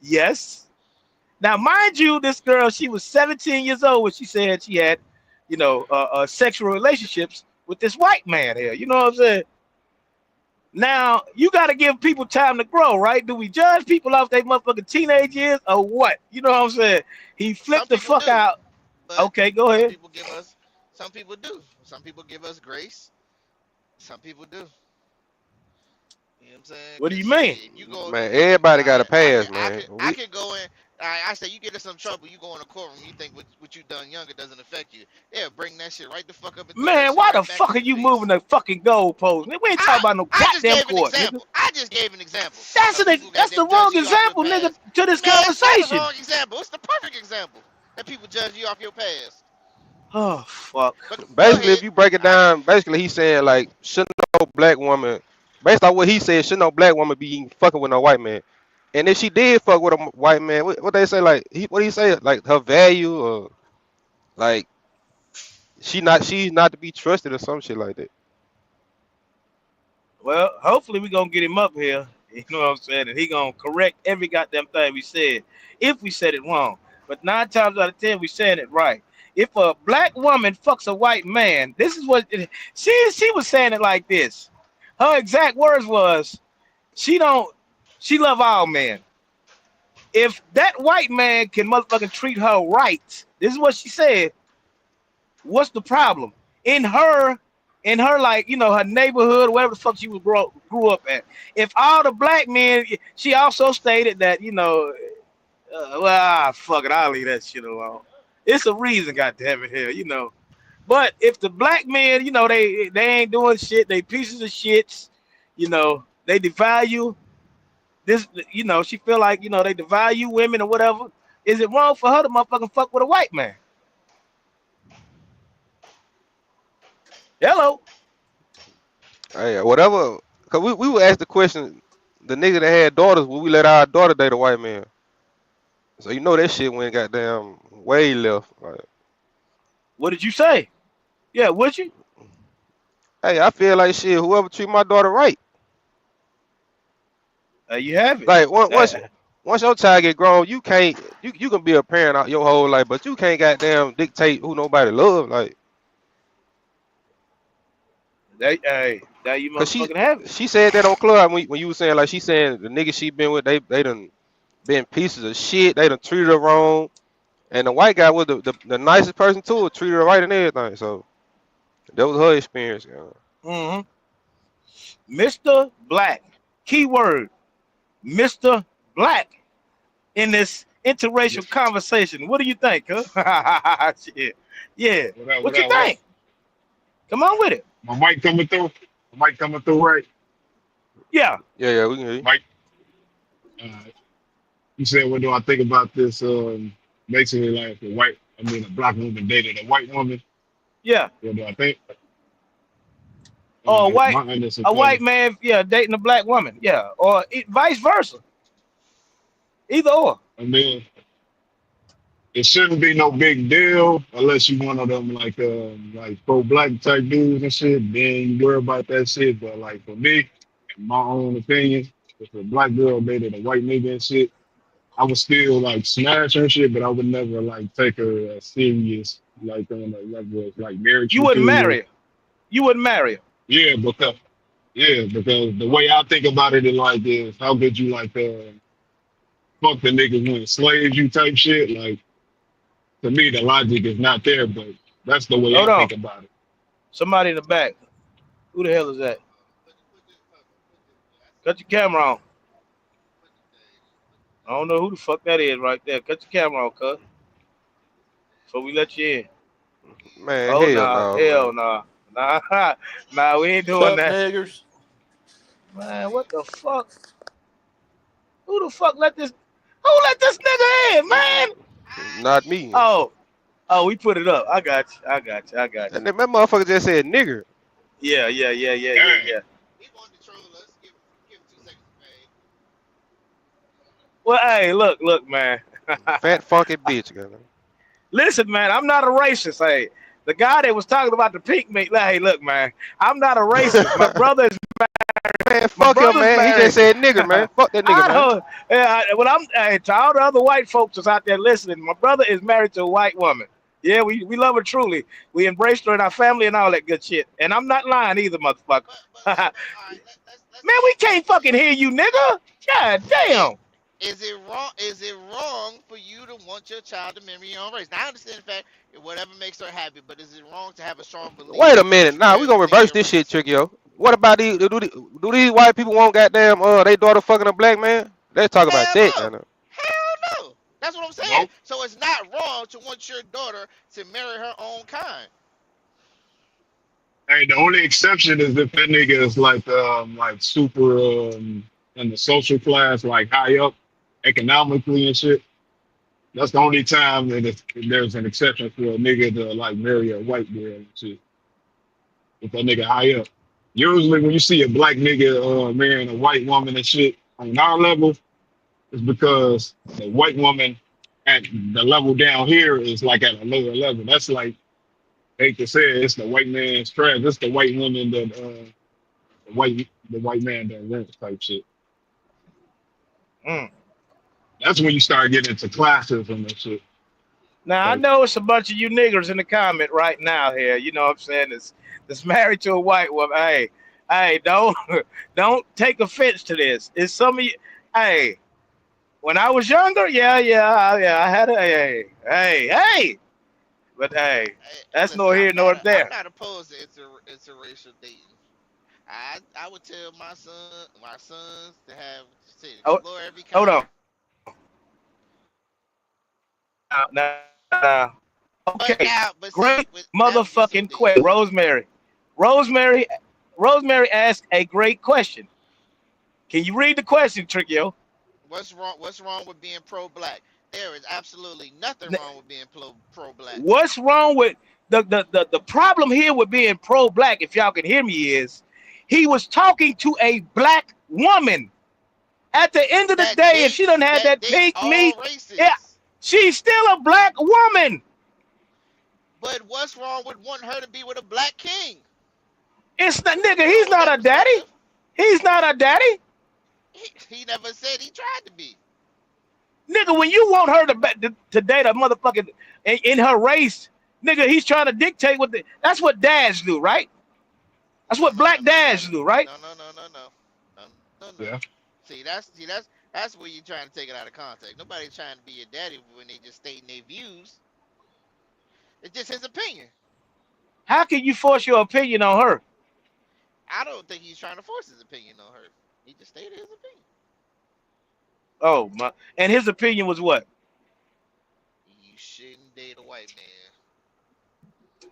Speaker 1: Yes. Now, mind you, this girl, she was 17 years old when she said she had, sexual relationships with this white man here. You know what I'm saying? Now, you got to give people time to grow, right? Do we judge people off their motherfucking teenage years or what? You know what I'm saying? He flipped the fuck out. Okay, go ahead.
Speaker 2: Some people do. Some people give us grace. Some people do. You know what I'm saying?
Speaker 1: What do you mean?
Speaker 4: Man, everybody got a pass, man.
Speaker 2: I can go in. I say you get in some trouble, you go in the courtroom, you think what you done younger doesn't affect you. Yeah, bring that shit right the fuck up.
Speaker 1: Man, why the fuck are you moving the fucking goalpost? We ain't talking about no goddamn court.
Speaker 2: I just gave an example.
Speaker 1: That's the wrong example, nigga, to this conversation.
Speaker 2: That's the wrong example. It's the perfect example that people judge you off your past.
Speaker 1: Oh fuck.
Speaker 4: Basically, if you break it down, basically he's saying like, should no black woman, based on what he said, should no black woman be fucking with no white man. And if she did fuck with a white man, what they say, like, what do you say, like her value, or like she's not to be trusted or some shit like that.
Speaker 1: Well, hopefully we gonna get him up here. You know what I'm saying? And he gonna correct every goddamn thing we said, if we said it wrong. But 9 times out of 10, we saying it right. If a black woman fucks a white man, this is what she was saying it like this. Her exact words was, she love all men. If that white man can motherfucking treat her right, this is what she said. What's the problem? In her like, her neighborhood, whatever the fuck she was grew up at. If all the black men, she also stated that, fuck it, I'll leave that shit alone. It's a reason, goddamn it, here, But if the black men, they ain't doing shit, they pieces of shits, they devalue this, she feel like, they devalue women or whatever. Is it wrong for her to motherfucking fuck with a white man? Hello.
Speaker 4: Hey, whatever. Cause we would ask the question, the nigga that had daughters, would we let our daughter date a white man? So that shit went goddamn way left. Like,
Speaker 1: what did you say? Yeah, would you?
Speaker 4: Hey, I feel like shit. Whoever treat my daughter right.
Speaker 1: You have it.
Speaker 4: Like once your child get grown, you can't. You can be a parent out your whole life, but you can't goddamn dictate who nobody love. Like,
Speaker 1: that you motherfucking have it.
Speaker 4: She said that on Club when you were saying, like, she saying the niggas she been with, they done been pieces of shit. They done treated her wrong, and the white guy was the nicest person too, treated her right and everything. So that was her experience.
Speaker 1: Mr. Black, keyword, Mr. Black, in this interracial conversation. What do you think, huh? Shit. Yeah. What you think? Come on with it.
Speaker 5: My mic coming through? My mic coming through right?
Speaker 1: Yeah.
Speaker 4: Yeah, we can hear you.
Speaker 5: Mike, you said, what do I think about this? Basically, like a black woman dated a white woman.
Speaker 1: Yeah.
Speaker 5: What do I think?
Speaker 1: Or a white man, dating a black woman, or vice versa. Either or.
Speaker 5: I mean, it shouldn't be no big deal unless you one of them like pro-black type dudes and shit. Then you worry about that shit. But like for me, in my own opinion, if a black girl dated a white nigga and shit, I would still like smash her shit, but I would never like take her as serious like on a level of like marriage.
Speaker 1: You wouldn't marry her. You wouldn't marry her.
Speaker 5: Yeah, because the way I think about it is like this: how could you like fuck the niggas when slaves you type shit? Like to me, the logic is not there, but that's the way
Speaker 1: Hold
Speaker 5: I
Speaker 1: on.
Speaker 5: think about it.
Speaker 1: Somebody in the back. Who the hell is that? Cut your camera on. I don't know who the fuck that is right there. Cut your camera on, cuz. So we let you in.
Speaker 4: Man,
Speaker 1: Oh,
Speaker 4: hell
Speaker 1: hell
Speaker 4: no.
Speaker 1: no. Nah, we ain't doing
Speaker 6: Sup,
Speaker 1: that.
Speaker 6: niggers?
Speaker 1: Man, what the fuck? Who the fuck let this nigga in, man?
Speaker 4: Not me.
Speaker 1: Oh, we put it up. I got you.
Speaker 4: And that motherfucker just said nigger.
Speaker 1: Yeah.
Speaker 2: He wanted to troll us. Give him 2 seconds, man.
Speaker 1: Well, hey, look, man.
Speaker 4: Fat funky bitch, girl.
Speaker 1: Listen, man, I'm not a racist. Hey, the guy that was talking about the pink meat. Hey, look, man, I'm not a racist. My brother is
Speaker 4: Man, fuck him, man.
Speaker 1: married.
Speaker 4: He just said nigger, man. Fuck that nigga, man.
Speaker 1: To all the other white folks that's out there listening, my brother is married to a white woman. Yeah, we love her truly. We embraced her in our family and all that good shit. And I'm not lying either, motherfucker.
Speaker 2: But all right, let's
Speaker 1: Man, we can't fucking hear you, nigga. God damn.
Speaker 2: Is it wrong for you to want your child to marry your own race? Now I understand the fact that whatever makes her happy, but is it wrong to have a strong belief?
Speaker 4: Wait a minute. Nah, we gonna reverse this shit, Trick, yo. What about these? Do these white people want goddamn they daughter fucking a black man? Let's talk about
Speaker 2: Hell
Speaker 4: that,
Speaker 2: no.
Speaker 4: man.
Speaker 2: Hell no. That's what I'm saying.
Speaker 5: Nope.
Speaker 2: So it's not wrong to want your daughter to marry her own kind.
Speaker 5: Hey, the only exception is if that nigga is like super in the social class, like high up economically and shit. That's the only time that there's an exception for a nigga to like marry a white girl and shit. If that nigga high up. Usually when you see a black nigga marrying a white woman and shit on our level, it's because the white woman at the level down here is like at a lower level. That's like, hate to say it, it's the white man's trash. It's the white woman that the white man that rents type shit.
Speaker 1: Mm.
Speaker 5: That's when you start getting into classes and that shit.
Speaker 1: Now I know it's a bunch of you niggers in the comment right now here. You know what I'm saying? It's married to a white woman. Hey, don't take offense to this. It's some of you. Hey, when I was younger, yeah, I had a hey. But hey, that's
Speaker 2: Listen,
Speaker 1: nor here nor there.
Speaker 2: I'm not opposed to interracial dating. I would tell my sons to have explore every kind.
Speaker 1: Hold on. Now. Okay, great motherfucking question, Rosemary. Rosemary asked a great question. Can you read the question, Trickio?
Speaker 2: What's wrong with being pro-black? There is absolutely nothing wrong with being pro-black.
Speaker 1: What's wrong with the problem here with being pro-black, if y'all can hear me, is he was talking to a black woman. At the end of the day, if she doesn't have that pink meat, yeah, she's still a black woman.
Speaker 2: But what's wrong with wanting her to be with a black king?
Speaker 1: It's the nigga. He's not a daddy. He's not a daddy.
Speaker 2: He never said he tried to be.
Speaker 1: Nigga, when you want her to date a motherfucking in her race, nigga, he's trying to dictate what that's what dads do, right? That's what black dads do, right?
Speaker 2: No.
Speaker 5: Yeah.
Speaker 2: See, that's where you're trying to take it out of context. Nobody's trying to be your daddy when they just stating their views. It's just his opinion.
Speaker 1: How can you force your opinion on her?
Speaker 2: I don't think he's trying to force his opinion on her. He just stated his opinion.
Speaker 1: Oh my! And his opinion was what?
Speaker 2: You shouldn't date a white man.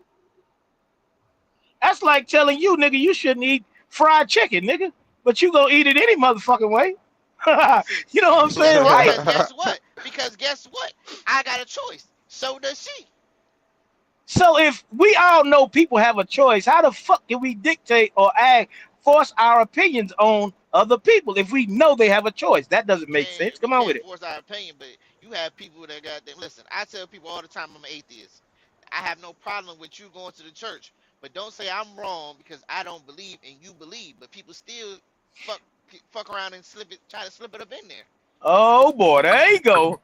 Speaker 1: That's like telling you, nigga, you shouldn't eat fried chicken, nigga, but you gonna eat it any motherfucking way. You know what I'm saying, right?
Speaker 2: Because guess what? I got a choice. So does she.
Speaker 1: So if we all know people have a choice, how the fuck can we dictate or force our opinions on other people if we know they have a choice? That doesn't make sense. Come on with it.
Speaker 2: Force our opinion, but You have people that got them. Listen, I tell people all the time I'm an atheist. I have no problem with you going to the church, but don't say I'm wrong because I don't believe and you believe. But people still fuck around and try to slip it up in there.
Speaker 1: Oh boy, there you go.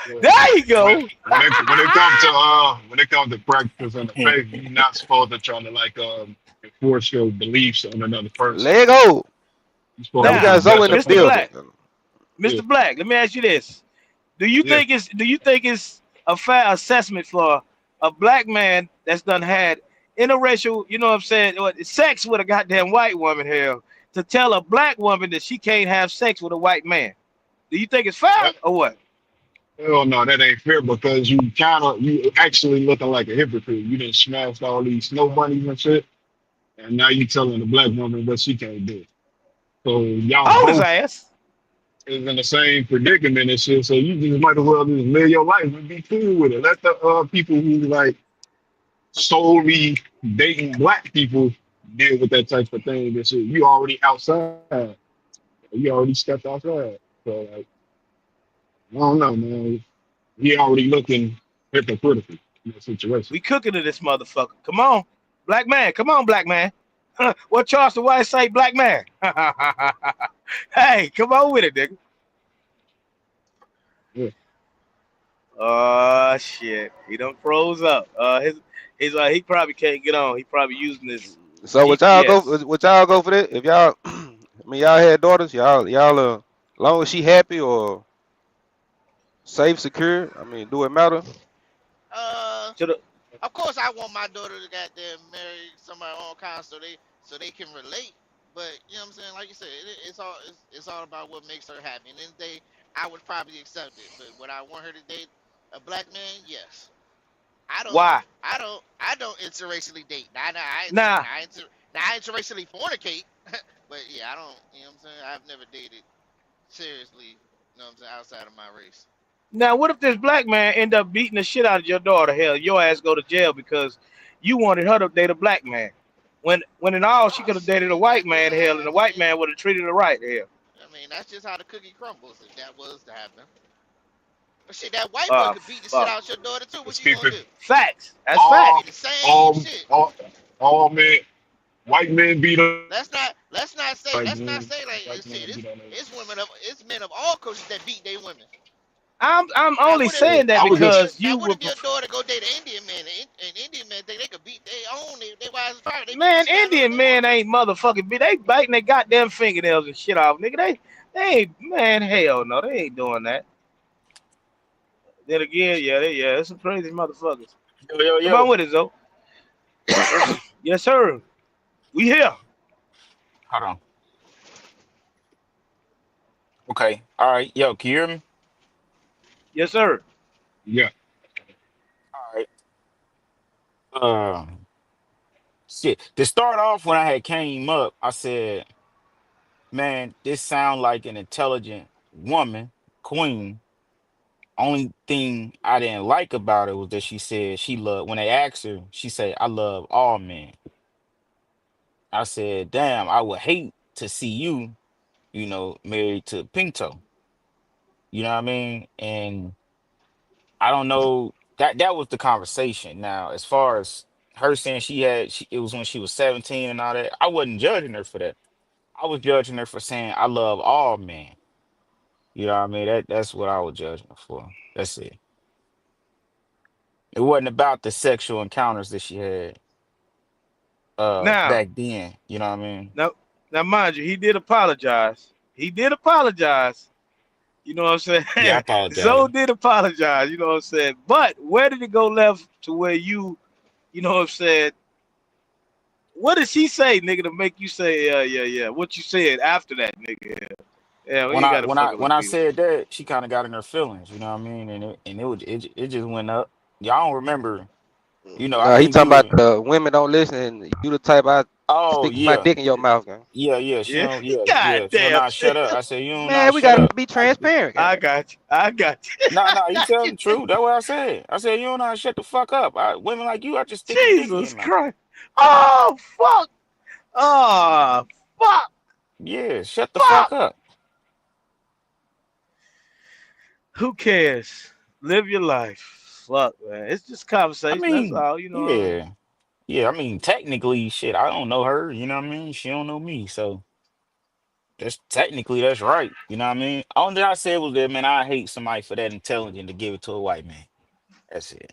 Speaker 5: Yeah.
Speaker 1: There you
Speaker 5: When
Speaker 1: go.
Speaker 5: when it comes to practice and the faith, you're not supposed to try to like enforce your beliefs on another person.
Speaker 4: Lego.
Speaker 5: You're supposed
Speaker 4: Now we
Speaker 5: to
Speaker 1: Now,
Speaker 4: got
Speaker 5: just
Speaker 4: Zoe
Speaker 5: let
Speaker 4: in the
Speaker 5: your
Speaker 1: Mr.
Speaker 5: faith.
Speaker 4: building.
Speaker 1: Black,
Speaker 5: Yeah,
Speaker 1: Mr. Black, let me ask you this: Do you
Speaker 5: yeah.
Speaker 1: think it's a fair assessment for a black man that's done had interracial, you know what I'm saying, sex with a goddamn white woman here, to tell a black woman that she can't have sex with a white man? Do you think it's fair
Speaker 5: That,
Speaker 1: or what?
Speaker 5: hell no, that ain't fair because you actually looking like a hypocrite. You done smashed all these snow bunnies and shit, and now you telling the black woman what she can't do. So y'all
Speaker 1: Hold his
Speaker 5: both
Speaker 1: ass.
Speaker 5: is in the same predicament and shit. So you just might as well just live your life and be cool with it. Let the people who like solely dating black people deal with that type of thing. And shit. You already outside. You already stepped outside. So like, I don't know, man. He already looking hypocritical in that situation.
Speaker 1: We cooking to this motherfucker. Come on, black man. Come on, black man. What Charles the White say, black man? Hey, come on with it, nigga.
Speaker 5: Yeah.
Speaker 1: Oh shit, he done froze up. His he probably can't get on. He probably using his
Speaker 4: So would y'all go?
Speaker 1: GPS.
Speaker 4: Would y'all go for that? If y'all, I mean, y'all had daughters. Y'all, as long as she happy or safe, secure. I mean, do it matter?
Speaker 2: Uh,
Speaker 1: To the
Speaker 2: of course I want my daughter to goddamn marry somebody on kind so they can relate. But you know what I'm saying? Like you said, it's all about what makes her happy. And then I would probably accept it. But would I want her to date a black man? Yes. I don't
Speaker 1: why?
Speaker 2: I don't interracially date.
Speaker 1: Nah,
Speaker 2: I interracially fornicate. But yeah, I don't. You know what I'm saying? I've never dated seriously. You know what I'm saying? Outside of my race.
Speaker 1: now what if this black man end up beating the shit out of your daughter? Hell, your ass go to jail because you wanted her to date a black man. When in all she
Speaker 2: Oh
Speaker 1: could have dated a
Speaker 2: shit!
Speaker 1: white man, hell, and the white man would have treated her right. Hell,
Speaker 2: I mean, that's just how the cookie crumbles. If that was to happen. But shit, that white boy
Speaker 1: uh,
Speaker 2: could beat the shit
Speaker 1: fuck.
Speaker 2: out your daughter too. What
Speaker 5: Let's
Speaker 2: you
Speaker 5: keep
Speaker 2: gonna
Speaker 5: it
Speaker 2: do?
Speaker 1: Facts. That's
Speaker 2: That'd be
Speaker 5: all
Speaker 1: facts.
Speaker 2: the same
Speaker 5: all
Speaker 2: shit.
Speaker 5: all men white men beat up
Speaker 2: Let's not
Speaker 5: men.
Speaker 2: say like
Speaker 5: Black men
Speaker 2: shit.
Speaker 5: beat on them.
Speaker 2: It's men of all cultures that beat their women.
Speaker 1: I'm
Speaker 2: Now
Speaker 1: only
Speaker 2: what if
Speaker 5: Yeah.
Speaker 1: saying that
Speaker 5: I was just
Speaker 1: because you
Speaker 2: what
Speaker 1: would
Speaker 2: if your daughter go date an Indian man and Indian man think they could beat they wives and fire, they beat the
Speaker 1: man,
Speaker 2: shit out of them if
Speaker 1: Indian
Speaker 2: they want
Speaker 1: men
Speaker 2: to.
Speaker 1: ain't motherfucking be they biting their goddamn fingernails and shit off, nigga. They ain't man, hell no, they ain't doing that. Then again, yeah, it's some crazy motherfuckers.
Speaker 6: Yo, yo,
Speaker 1: Come on
Speaker 6: yo.
Speaker 1: with it, Zo. Yes, sir. We here.
Speaker 6: Hold on. Okay. All right. Yo, can you hear me?
Speaker 1: Yes, sir.
Speaker 5: yeah.
Speaker 6: All right. Shit. To start off, when I had came up, I said, "Man, this sound like an intelligent woman, queen." Only thing I didn't like about it was that she said she loved. When they asked her, she said, "I love all men." I said, "Damn, I would hate to see you, married to Pinto." You know what I mean? And I don't know that was the conversation. Now, as far as her saying it was when she was 17 and all that, I wasn't judging her for that. I was judging her for saying I love all men. You know what I mean? That's what I was judging her for. That's it. It wasn't about the sexual encounters that she had
Speaker 1: Now,
Speaker 6: back then. You know what I mean?
Speaker 1: now, now, mind you, he did apologize. He did apologize. You know what I'm
Speaker 6: Yeah, I
Speaker 1: saying?
Speaker 6: apologize.
Speaker 1: Zoe did apologize. You know what I'm saying? But where did it go left to where you know what I'm saying? What did she say, nigga, to make you say, yeah? What you said after that, nigga? Yeah, we
Speaker 6: When
Speaker 1: ain't
Speaker 6: I
Speaker 1: got to
Speaker 6: when I
Speaker 1: fucking
Speaker 6: when I
Speaker 1: repeat it.
Speaker 6: said that, she kind of got in her feelings. You know what I mean? And it just went up. Y'all don't remember. I
Speaker 4: He
Speaker 6: think
Speaker 4: talking
Speaker 6: you
Speaker 4: about
Speaker 6: were.
Speaker 4: the women don't listen, and you the type I
Speaker 6: Oh
Speaker 4: stick my
Speaker 6: yeah,
Speaker 4: dick in your mouth, gang.
Speaker 6: yeah. She
Speaker 1: Yeah,
Speaker 6: don't. Yeah,
Speaker 1: god
Speaker 6: yeah. She don't
Speaker 1: damn.
Speaker 6: not shut up. I said you don't
Speaker 4: Man,
Speaker 6: not
Speaker 4: we
Speaker 6: shut
Speaker 4: gotta
Speaker 6: up.
Speaker 4: be transparent,
Speaker 1: I
Speaker 4: gang.
Speaker 1: got you. I got you.
Speaker 6: No, no, you
Speaker 1: I got
Speaker 6: telling
Speaker 1: you.
Speaker 6: the truth. That's what I said. I said you don't not shut the fuck up. Women like you, I just stick a dick in your
Speaker 1: Jesus
Speaker 6: mouth.
Speaker 1: Christ. Oh fuck. Oh fuck.
Speaker 6: Yeah, shut the fuck
Speaker 1: Fuck.
Speaker 6: up.
Speaker 1: Who cares? Live your life. Fuck, man. It's just
Speaker 6: I
Speaker 1: conversation. That's
Speaker 6: mean,
Speaker 1: all. You know what I mean?
Speaker 6: yeah. Yeah, I mean, technically, shit, I don't know her, you know what I mean? She don't know me, so that's technically that's right. You know what I mean? Only thing I said was that, man, I hate somebody for that intelligent to give it to a white man. That's it.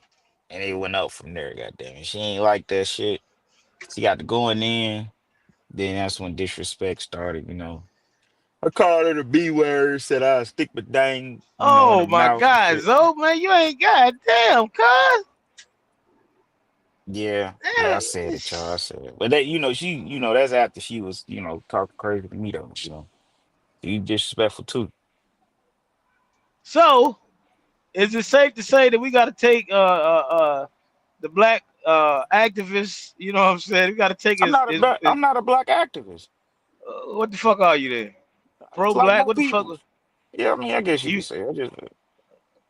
Speaker 6: And it went up from there, goddamn it. She ain't like that shit. She got to going in. Then that's when disrespect started, you know. I called her the B word, said I stick my dang, in
Speaker 1: Oh
Speaker 6: her
Speaker 1: my
Speaker 6: mouth and
Speaker 1: God,
Speaker 6: shit.
Speaker 1: Zoe, man, you ain't goddamn, cuz.
Speaker 6: Yeah, yeah, I said
Speaker 1: Damn.
Speaker 6: it, y'all. I said it. But that, that's after she was, talking crazy to me though. You disrespectful too.
Speaker 1: So, is it safe to say that we got to take the black activists? You know what I'm saying? We got to take his
Speaker 6: I'm not a black activist.
Speaker 1: what the fuck are you then?
Speaker 6: It's
Speaker 1: Pro
Speaker 6: like
Speaker 1: black?
Speaker 6: my
Speaker 1: What the fuck?
Speaker 6: people. Yeah, I mean, I guess you
Speaker 1: You
Speaker 6: could say. I just,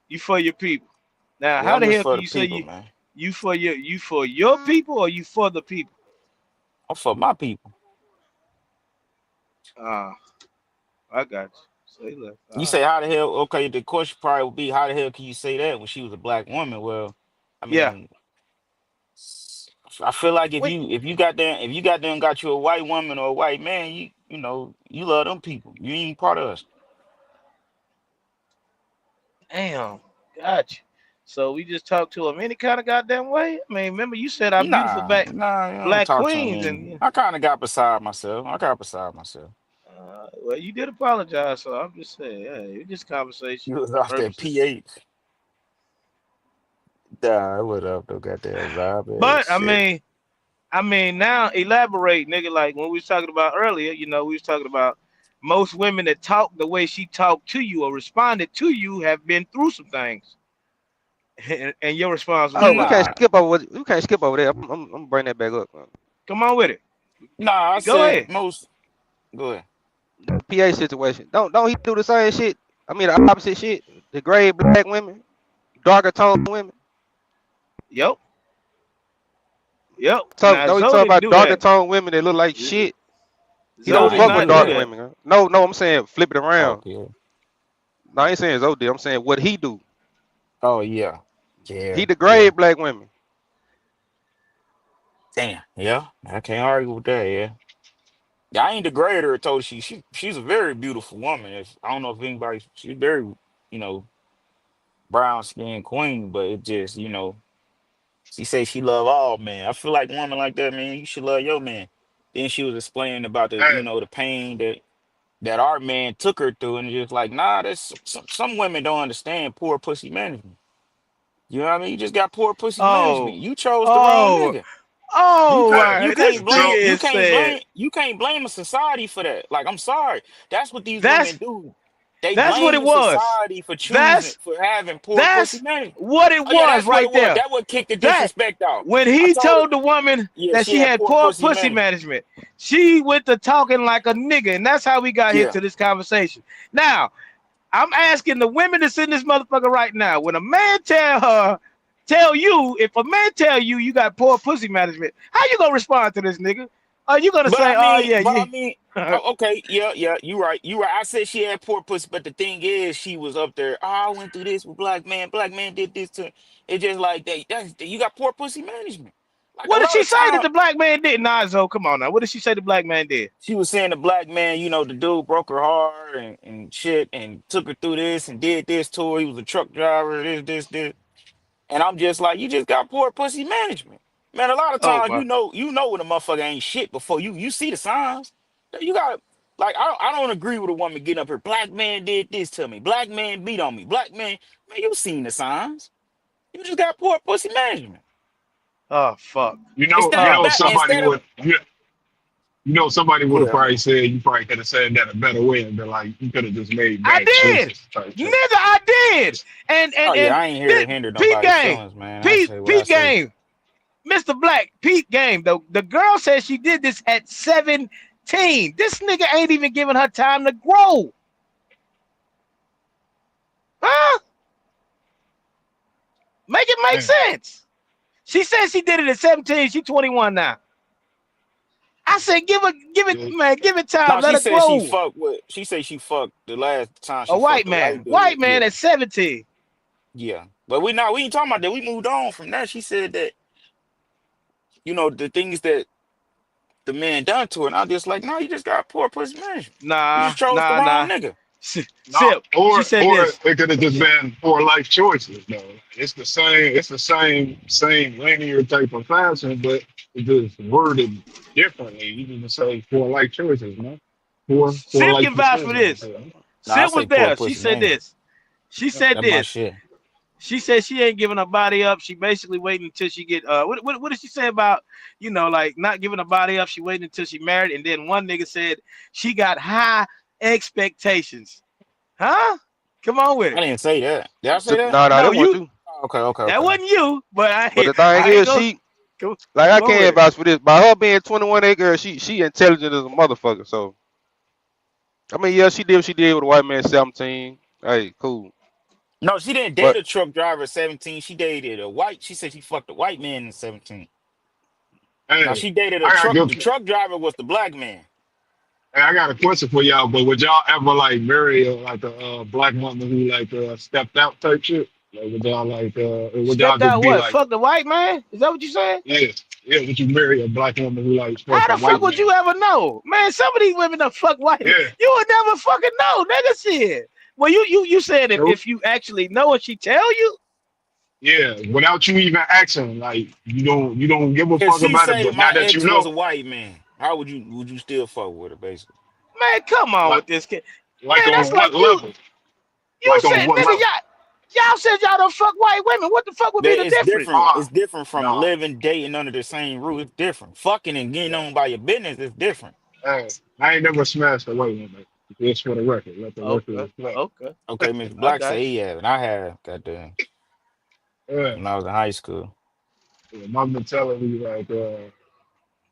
Speaker 1: you for your people? Now,
Speaker 6: yeah,
Speaker 1: how
Speaker 6: I'm
Speaker 1: the
Speaker 6: just
Speaker 1: hell
Speaker 6: for
Speaker 1: can
Speaker 6: the
Speaker 1: you say
Speaker 6: people, man.
Speaker 1: you for your people or you for the people?
Speaker 6: I'm for my people.
Speaker 1: Ah, I got you. Say less.
Speaker 6: You
Speaker 1: All
Speaker 6: say
Speaker 1: right.
Speaker 6: how the hell? Okay, the question probably would be how the hell can you say that when she was a black woman? Well, I
Speaker 1: Yeah.
Speaker 6: mean, I feel like if
Speaker 1: Wait.
Speaker 6: you got them got you a white woman or a white man, you love them people. You ain't part of us.
Speaker 1: Damn. Got you. So we just talked to him any kind of goddamn way. I mean, remember you said our beautiful
Speaker 6: Nah,
Speaker 1: back
Speaker 6: nah, you don't
Speaker 1: black
Speaker 6: talk to
Speaker 1: queens
Speaker 6: me.
Speaker 1: and
Speaker 6: I kind of got beside myself.
Speaker 1: well, you did apologize, so I'm just saying, yeah, it's just conversation
Speaker 6: You was off that
Speaker 1: purposes.
Speaker 6: pH. Nah, what up, though? Goddamn vibe ass
Speaker 1: But
Speaker 6: shit.
Speaker 1: I mean, now elaborate, nigga. Like when we was talking about earlier, we was talking about most women that talk the way she talked to you or responded to you have been through some things, and your response was
Speaker 4: Oh, we
Speaker 1: what?
Speaker 4: can't
Speaker 6: Nah,
Speaker 4: skip over. We can't skip over there. I'm bring that back up.
Speaker 1: Come on with it.
Speaker 6: nah. I
Speaker 1: Go
Speaker 6: said
Speaker 1: ahead.
Speaker 6: most. Go ahead.
Speaker 4: The PA situation. Don't he do the same shit? I mean, the opposite shit. The gray black women, darker tone women.
Speaker 1: Yep. Yep.
Speaker 4: Talk.
Speaker 1: Now
Speaker 4: Don't he
Speaker 1: Zoe
Speaker 4: talk
Speaker 1: didn't
Speaker 4: about
Speaker 1: do
Speaker 4: darker
Speaker 1: that.
Speaker 4: tone women that look like shit? He
Speaker 1: Zoe
Speaker 4: don't
Speaker 6: Nah, I
Speaker 1: did
Speaker 6: ain't
Speaker 4: fuck
Speaker 6: do
Speaker 4: with
Speaker 1: not do
Speaker 6: that.
Speaker 4: dark
Speaker 1: that.
Speaker 4: women. Huh? No, I'm saying flip it around.
Speaker 6: Okay.
Speaker 4: No, I ain't saying Zoe did. I'm saying what he do.
Speaker 6: Oh yeah,
Speaker 4: He
Speaker 6: yeah,
Speaker 4: degrade
Speaker 6: yeah.
Speaker 4: black women.
Speaker 6: Damn. Yeah, I can't argue with that. Yeah. Yeah, I ain't degrade her. Told she's a very beautiful woman. If I don't know if anybody, she's very, you know, brown skinned queen, but it just, she say she love all men. I feel like a woman like that, man, you should love your man. Then she was explaining about the,
Speaker 5: Hey,
Speaker 6: the pain that our man took her through, and just like, nah, that's some women don't understand poor pussy management. You know what I mean? You just got poor pussy management.
Speaker 1: Oh,
Speaker 6: You chose the wrong
Speaker 1: oh,
Speaker 6: nigga. You
Speaker 1: oh
Speaker 6: can't
Speaker 5: hey,
Speaker 6: you
Speaker 1: my! This
Speaker 6: can't
Speaker 1: nigga
Speaker 6: blame
Speaker 5: so
Speaker 6: you
Speaker 1: is
Speaker 6: can't
Speaker 1: said
Speaker 6: blame you can't blame a society for that. Like, I'm sorry. That's what these women
Speaker 1: that's
Speaker 6: do. They
Speaker 1: that's what
Speaker 6: blame
Speaker 1: it
Speaker 6: the
Speaker 1: was.
Speaker 6: society for choosing
Speaker 1: That's
Speaker 6: for having poor pussy
Speaker 1: that's
Speaker 6: management.
Speaker 1: what it
Speaker 6: Oh yeah,
Speaker 1: was
Speaker 6: that's what
Speaker 1: right
Speaker 6: it was.
Speaker 1: there.
Speaker 6: That would kick the
Speaker 1: That
Speaker 6: disrespect out.
Speaker 1: when
Speaker 6: I
Speaker 1: he
Speaker 6: told her,
Speaker 1: told the woman
Speaker 6: yeah,
Speaker 1: that
Speaker 6: she
Speaker 1: she
Speaker 6: had
Speaker 1: had
Speaker 6: poor
Speaker 1: poor
Speaker 6: pussy
Speaker 1: pussy
Speaker 6: management.
Speaker 1: management, she went to talking like a nigga, and that's how we got here
Speaker 6: Yeah.
Speaker 1: to this conversation. Now, I'm asking the women that's in this motherfucker right now. When a man tell you, if a man tell you you got poor pussy management, how you gonna respond to this nigga? Are you gonna
Speaker 6: But
Speaker 1: say,
Speaker 6: I
Speaker 1: oh
Speaker 6: mean,
Speaker 1: yeah,
Speaker 6: but I
Speaker 1: you?
Speaker 6: mean, okay, yeah, you right. You right. I said she had poor pussy, but the thing is, she was up there. Oh, I went through this with black man. Black man did this to. It's just like that. You got poor pussy management. Like a
Speaker 1: What did
Speaker 6: lot
Speaker 1: she
Speaker 6: of
Speaker 1: say that
Speaker 6: time,
Speaker 1: the black man did? Nah, Zoe, come on now. What did she say the black man did?
Speaker 6: she was saying the black man, the dude broke her heart and shit, and took her through this and did this to her. He was a truck driver. This. And I'm just like, you just got poor pussy management. Man, a lot of
Speaker 1: Oh
Speaker 6: times
Speaker 1: my.
Speaker 6: you know when a motherfucker ain't shit before you see the signs. You got like I don't agree with a woman getting up here. Black man did this to me. Black man beat on me. Black man, you seen the signs. You just got poor pussy management.
Speaker 1: Oh fuck.
Speaker 6: Instead of back
Speaker 5: somebody
Speaker 6: instead of
Speaker 5: would somebody would
Speaker 6: Go
Speaker 5: have
Speaker 6: ahead,
Speaker 5: probably
Speaker 6: man.
Speaker 5: said you probably could have said that a better way and been like you could have just made
Speaker 1: I
Speaker 5: bad
Speaker 1: did.
Speaker 5: choices type
Speaker 1: Nigga,
Speaker 5: shit.
Speaker 1: I did. And
Speaker 6: Oh
Speaker 1: and
Speaker 6: yeah,
Speaker 1: and
Speaker 6: I ain't here
Speaker 1: this
Speaker 6: to hinder
Speaker 1: Pete
Speaker 6: nobody's
Speaker 1: game.
Speaker 6: feelings, man. I
Speaker 1: Pete
Speaker 6: say what I
Speaker 1: Pete
Speaker 6: say.
Speaker 1: game. Mr. Black, Pete game. The girl said she did this at 17. This nigga ain't even giving her time to grow. Huh? Make it make
Speaker 5: Damn.
Speaker 1: sense. She said she did it at 17. She 21 now. I said, give
Speaker 5: Yeah.
Speaker 1: it, man, give it time.
Speaker 6: No,
Speaker 1: Let
Speaker 6: she
Speaker 1: her
Speaker 6: said she
Speaker 1: grow.
Speaker 6: fucked with. She said she fucked the last time
Speaker 1: A
Speaker 6: she fucked
Speaker 1: white
Speaker 6: a white
Speaker 1: man.
Speaker 6: dude.
Speaker 1: White man
Speaker 6: Yeah,
Speaker 1: at 17.
Speaker 6: yeah. But we ain't talking about that. We moved on from that. She said that the things that the man done to her, and I was just like, no, you just got poor pussy management. You
Speaker 1: Nah,
Speaker 6: just chose the
Speaker 1: nah,
Speaker 6: wrong
Speaker 1: nah.
Speaker 6: nigga.
Speaker 5: No,
Speaker 1: Sip. She said
Speaker 5: or
Speaker 1: this.
Speaker 5: it could have just been poor life choices. No, it's the same. It's the same linear type of fashion, but it's just worded differently. You can just say poor life choices, man. Poor
Speaker 1: Sip
Speaker 5: life
Speaker 1: can vouch for
Speaker 5: decisions.
Speaker 1: this.
Speaker 6: Nah, I
Speaker 1: Sip was
Speaker 6: say poor
Speaker 1: there. She
Speaker 6: pussy
Speaker 1: said
Speaker 6: management.
Speaker 1: this. She said
Speaker 6: That's my
Speaker 1: this.
Speaker 6: shit.
Speaker 1: She said she ain't giving her body up. She basically waiting until she get what did she say about like not giving her body up? She waiting until she married, and then one nigga said she got high expectations. Huh? Come on with
Speaker 6: I
Speaker 1: it.
Speaker 6: didn't say that. Did I say that?
Speaker 4: Nah,
Speaker 1: No,
Speaker 4: that wasn't
Speaker 1: you
Speaker 4: you.
Speaker 6: Oh, okay,
Speaker 1: that
Speaker 6: okay.
Speaker 1: wasn't you, but
Speaker 4: But the thing
Speaker 1: I ain't
Speaker 4: is,
Speaker 1: go
Speaker 4: she
Speaker 1: come,
Speaker 4: like I
Speaker 1: come on with
Speaker 4: can't
Speaker 1: it.
Speaker 4: vouch for this. By her being 21, that girl, she intelligent as a motherfucker. So I mean, yeah, she did what she did with a white man 17. Hey, cool.
Speaker 6: No, she didn't date
Speaker 4: But
Speaker 6: a truck driver at 17. She dated a white. She said she fucked a white man at 17. Now
Speaker 5: Hey,
Speaker 6: she dated a
Speaker 5: I got
Speaker 6: truck.
Speaker 5: good.
Speaker 6: The truck driver was the black man.
Speaker 5: Hey, I got a question for y'all. But would y'all ever like marry like a black woman who like stepped out type shit? Like would y'all or would y'all
Speaker 1: Stepped
Speaker 5: just
Speaker 1: out
Speaker 5: be
Speaker 1: what?
Speaker 5: like,
Speaker 1: Fuck the white man? Is that what you saying?
Speaker 5: yeah, yeah? Would you marry a black woman who like
Speaker 1: How
Speaker 5: fucked a
Speaker 1: the fuck
Speaker 5: white
Speaker 1: would
Speaker 5: man?
Speaker 1: you ever know? Man, some of these women done fuck white.
Speaker 5: Yeah.
Speaker 1: You would never fucking know, nigga shit. Well, you said
Speaker 5: So
Speaker 1: if you actually know and she tell you,
Speaker 5: yeah, without you even asking, like you don't give a
Speaker 6: If
Speaker 5: fuck
Speaker 6: she
Speaker 5: about it.
Speaker 6: say
Speaker 5: But
Speaker 6: my
Speaker 5: now that you
Speaker 6: ex was
Speaker 5: know,
Speaker 6: a white man, how would you still fuck with her, basically?
Speaker 1: man, come on
Speaker 5: like
Speaker 1: with this kid.
Speaker 5: like
Speaker 1: Man, that's
Speaker 5: on what
Speaker 1: like you
Speaker 5: level?
Speaker 1: you
Speaker 5: Like on
Speaker 1: said,
Speaker 5: what
Speaker 1: nigga,
Speaker 5: level?
Speaker 1: y'all said y'all don't fuck white women. What the fuck would be
Speaker 6: That
Speaker 1: the
Speaker 6: it's
Speaker 1: difference?
Speaker 6: different. It's
Speaker 5: Ah,
Speaker 6: different from
Speaker 5: no.
Speaker 6: living, dating under the same roof. It's different. Fucking and getting
Speaker 5: Yeah.
Speaker 6: on by your business is different.
Speaker 5: Hey, I ain't never smashed a white woman. Just for the record, let the record
Speaker 1: Okay,
Speaker 5: reflect.
Speaker 1: okay,
Speaker 6: Okay, Mr.
Speaker 1: I
Speaker 6: Black
Speaker 1: got
Speaker 6: say
Speaker 1: you.
Speaker 6: he have, and I have. Goddamn,
Speaker 5: Yeah,
Speaker 6: when I was in high school.
Speaker 5: yeah, my mentality,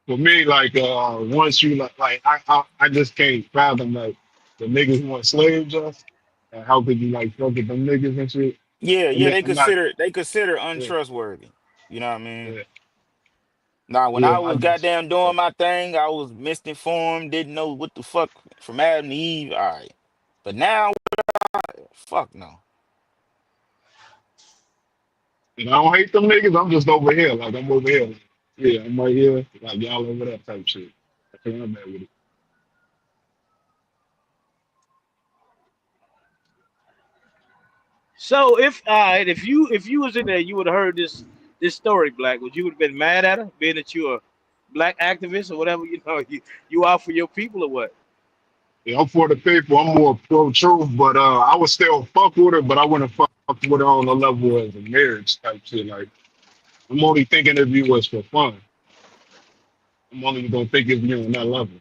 Speaker 5: for me, once you I just can't fathom the niggas who want slave just, and how could you fuck with them niggas and shit?
Speaker 6: Yeah,
Speaker 5: And
Speaker 6: yeah.
Speaker 5: then
Speaker 6: They
Speaker 5: I'm not,
Speaker 6: consider
Speaker 5: yeah,
Speaker 6: untrustworthy. You know what I mean?
Speaker 5: yeah,
Speaker 6: Now, when I
Speaker 5: yeah. I
Speaker 6: was
Speaker 5: just,
Speaker 6: goddamn doing my thing, I was misinformed, didn't know what the fuck from Adam to Eve. All right, but now, fuck no.
Speaker 5: and I don't hate them niggas. I'm just over here, I'm over here. Yeah, I'm right here, like y'all over there type shit. I think I'm mad with it.
Speaker 1: So if you was in there, you would have heard this story, Black. Would you would have been mad at her, being that you're a black activist or whatever? You out for your people or what?
Speaker 5: Yeah, I'm for the people. I'm more pro truth, but I would still fuck with her, but I wouldn't fuck with her on the level as a marriage type shit. Like I'm only thinking of you as for fun. I'm only gonna think of you on that level.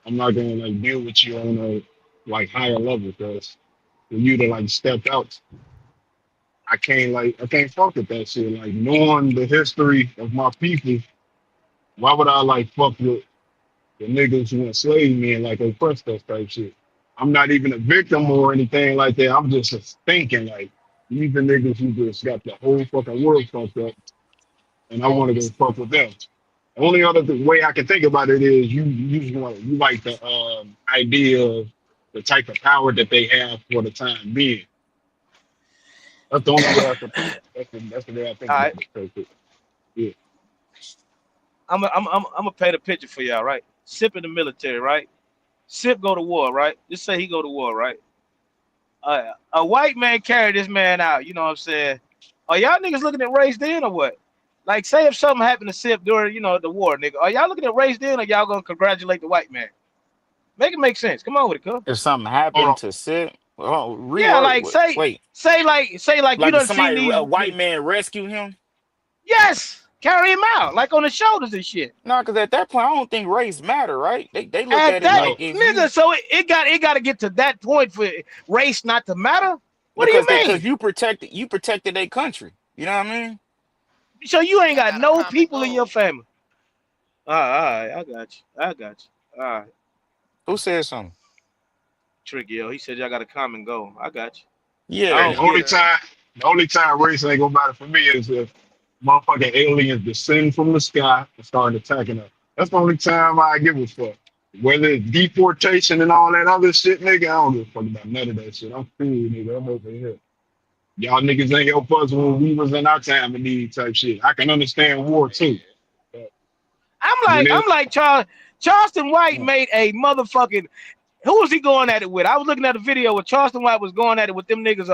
Speaker 5: I'm not gonna deal with you on a higher level because for you to step out, I can't fuck with that shit. Like knowing the history of my people, why would I fuck with the niggas who enslaved me and oppressed us type shit? I'm not even a victim or anything like that. I'm just thinking these the niggas who just got the whole fucking world fucked up, and I want to go fuck with them. The only other way I can think about it is you like the idea of the type of power that they have for the time being. That's the only way I can. That's the way I think
Speaker 1: All
Speaker 5: about
Speaker 1: right,
Speaker 5: it. Yeah.
Speaker 1: I'm gonna paint a picture for y'all, right? Sip in the military, right? Sip go to war, right? Just say he go to war, right? A white man carry this man out. You know what I'm saying? Are y'all niggas looking at race then or what? Like, say if something happened to Sip during the war, nigga, are y'all looking at race then or y'all gonna congratulate the white man? Make it make sense. Come on with it, cuz.
Speaker 6: If something
Speaker 5: Hold
Speaker 6: happened
Speaker 5: on.
Speaker 6: to Sid, oh,
Speaker 1: Yeah,
Speaker 6: rework.
Speaker 1: like say
Speaker 6: Wait,
Speaker 1: say like you
Speaker 6: like if
Speaker 1: done seen
Speaker 6: somebody, a
Speaker 1: these.
Speaker 6: white man rescue him?
Speaker 1: Yes, carry him out like on the shoulders and shit.
Speaker 6: No, because at that point, I don't think race matter, right? They look
Speaker 1: At
Speaker 6: at it
Speaker 1: that
Speaker 5: No.
Speaker 6: like if
Speaker 1: nigga,
Speaker 6: you
Speaker 1: so it got to get to that point for race not to matter. What do you
Speaker 6: because
Speaker 1: mean?
Speaker 6: you protected their country. You know what I mean?
Speaker 1: So you ain't
Speaker 2: Y'all
Speaker 1: got
Speaker 2: got a
Speaker 1: no
Speaker 2: common
Speaker 1: people in your
Speaker 2: goal.
Speaker 1: family. All right, I got you. All right,
Speaker 6: Who said something?
Speaker 1: Tricky, yo. He said y'all got a common goal. I got you. I
Speaker 5: Hey,
Speaker 6: Yeah,
Speaker 1: don't
Speaker 5: the
Speaker 1: get
Speaker 5: only
Speaker 1: it.
Speaker 2: Okay.
Speaker 5: time the only time race ain't gonna matter for me is if motherfucking aliens descend from the sky and start attacking us. That's the only time I give a fuck. Whether it's deportation and all that other shit, nigga, I don't give a fuck about none of that shit. I'm cool, nigga. I'm over here. Y'all niggas ain't help us when we was in our time of need type shit. I can understand war too.
Speaker 2: Man.
Speaker 5: But
Speaker 1: I'm
Speaker 5: when
Speaker 1: like Charleston White made a motherfucking. Who was he going at it with? I was looking at a video where Charleston White was going at it with them niggas.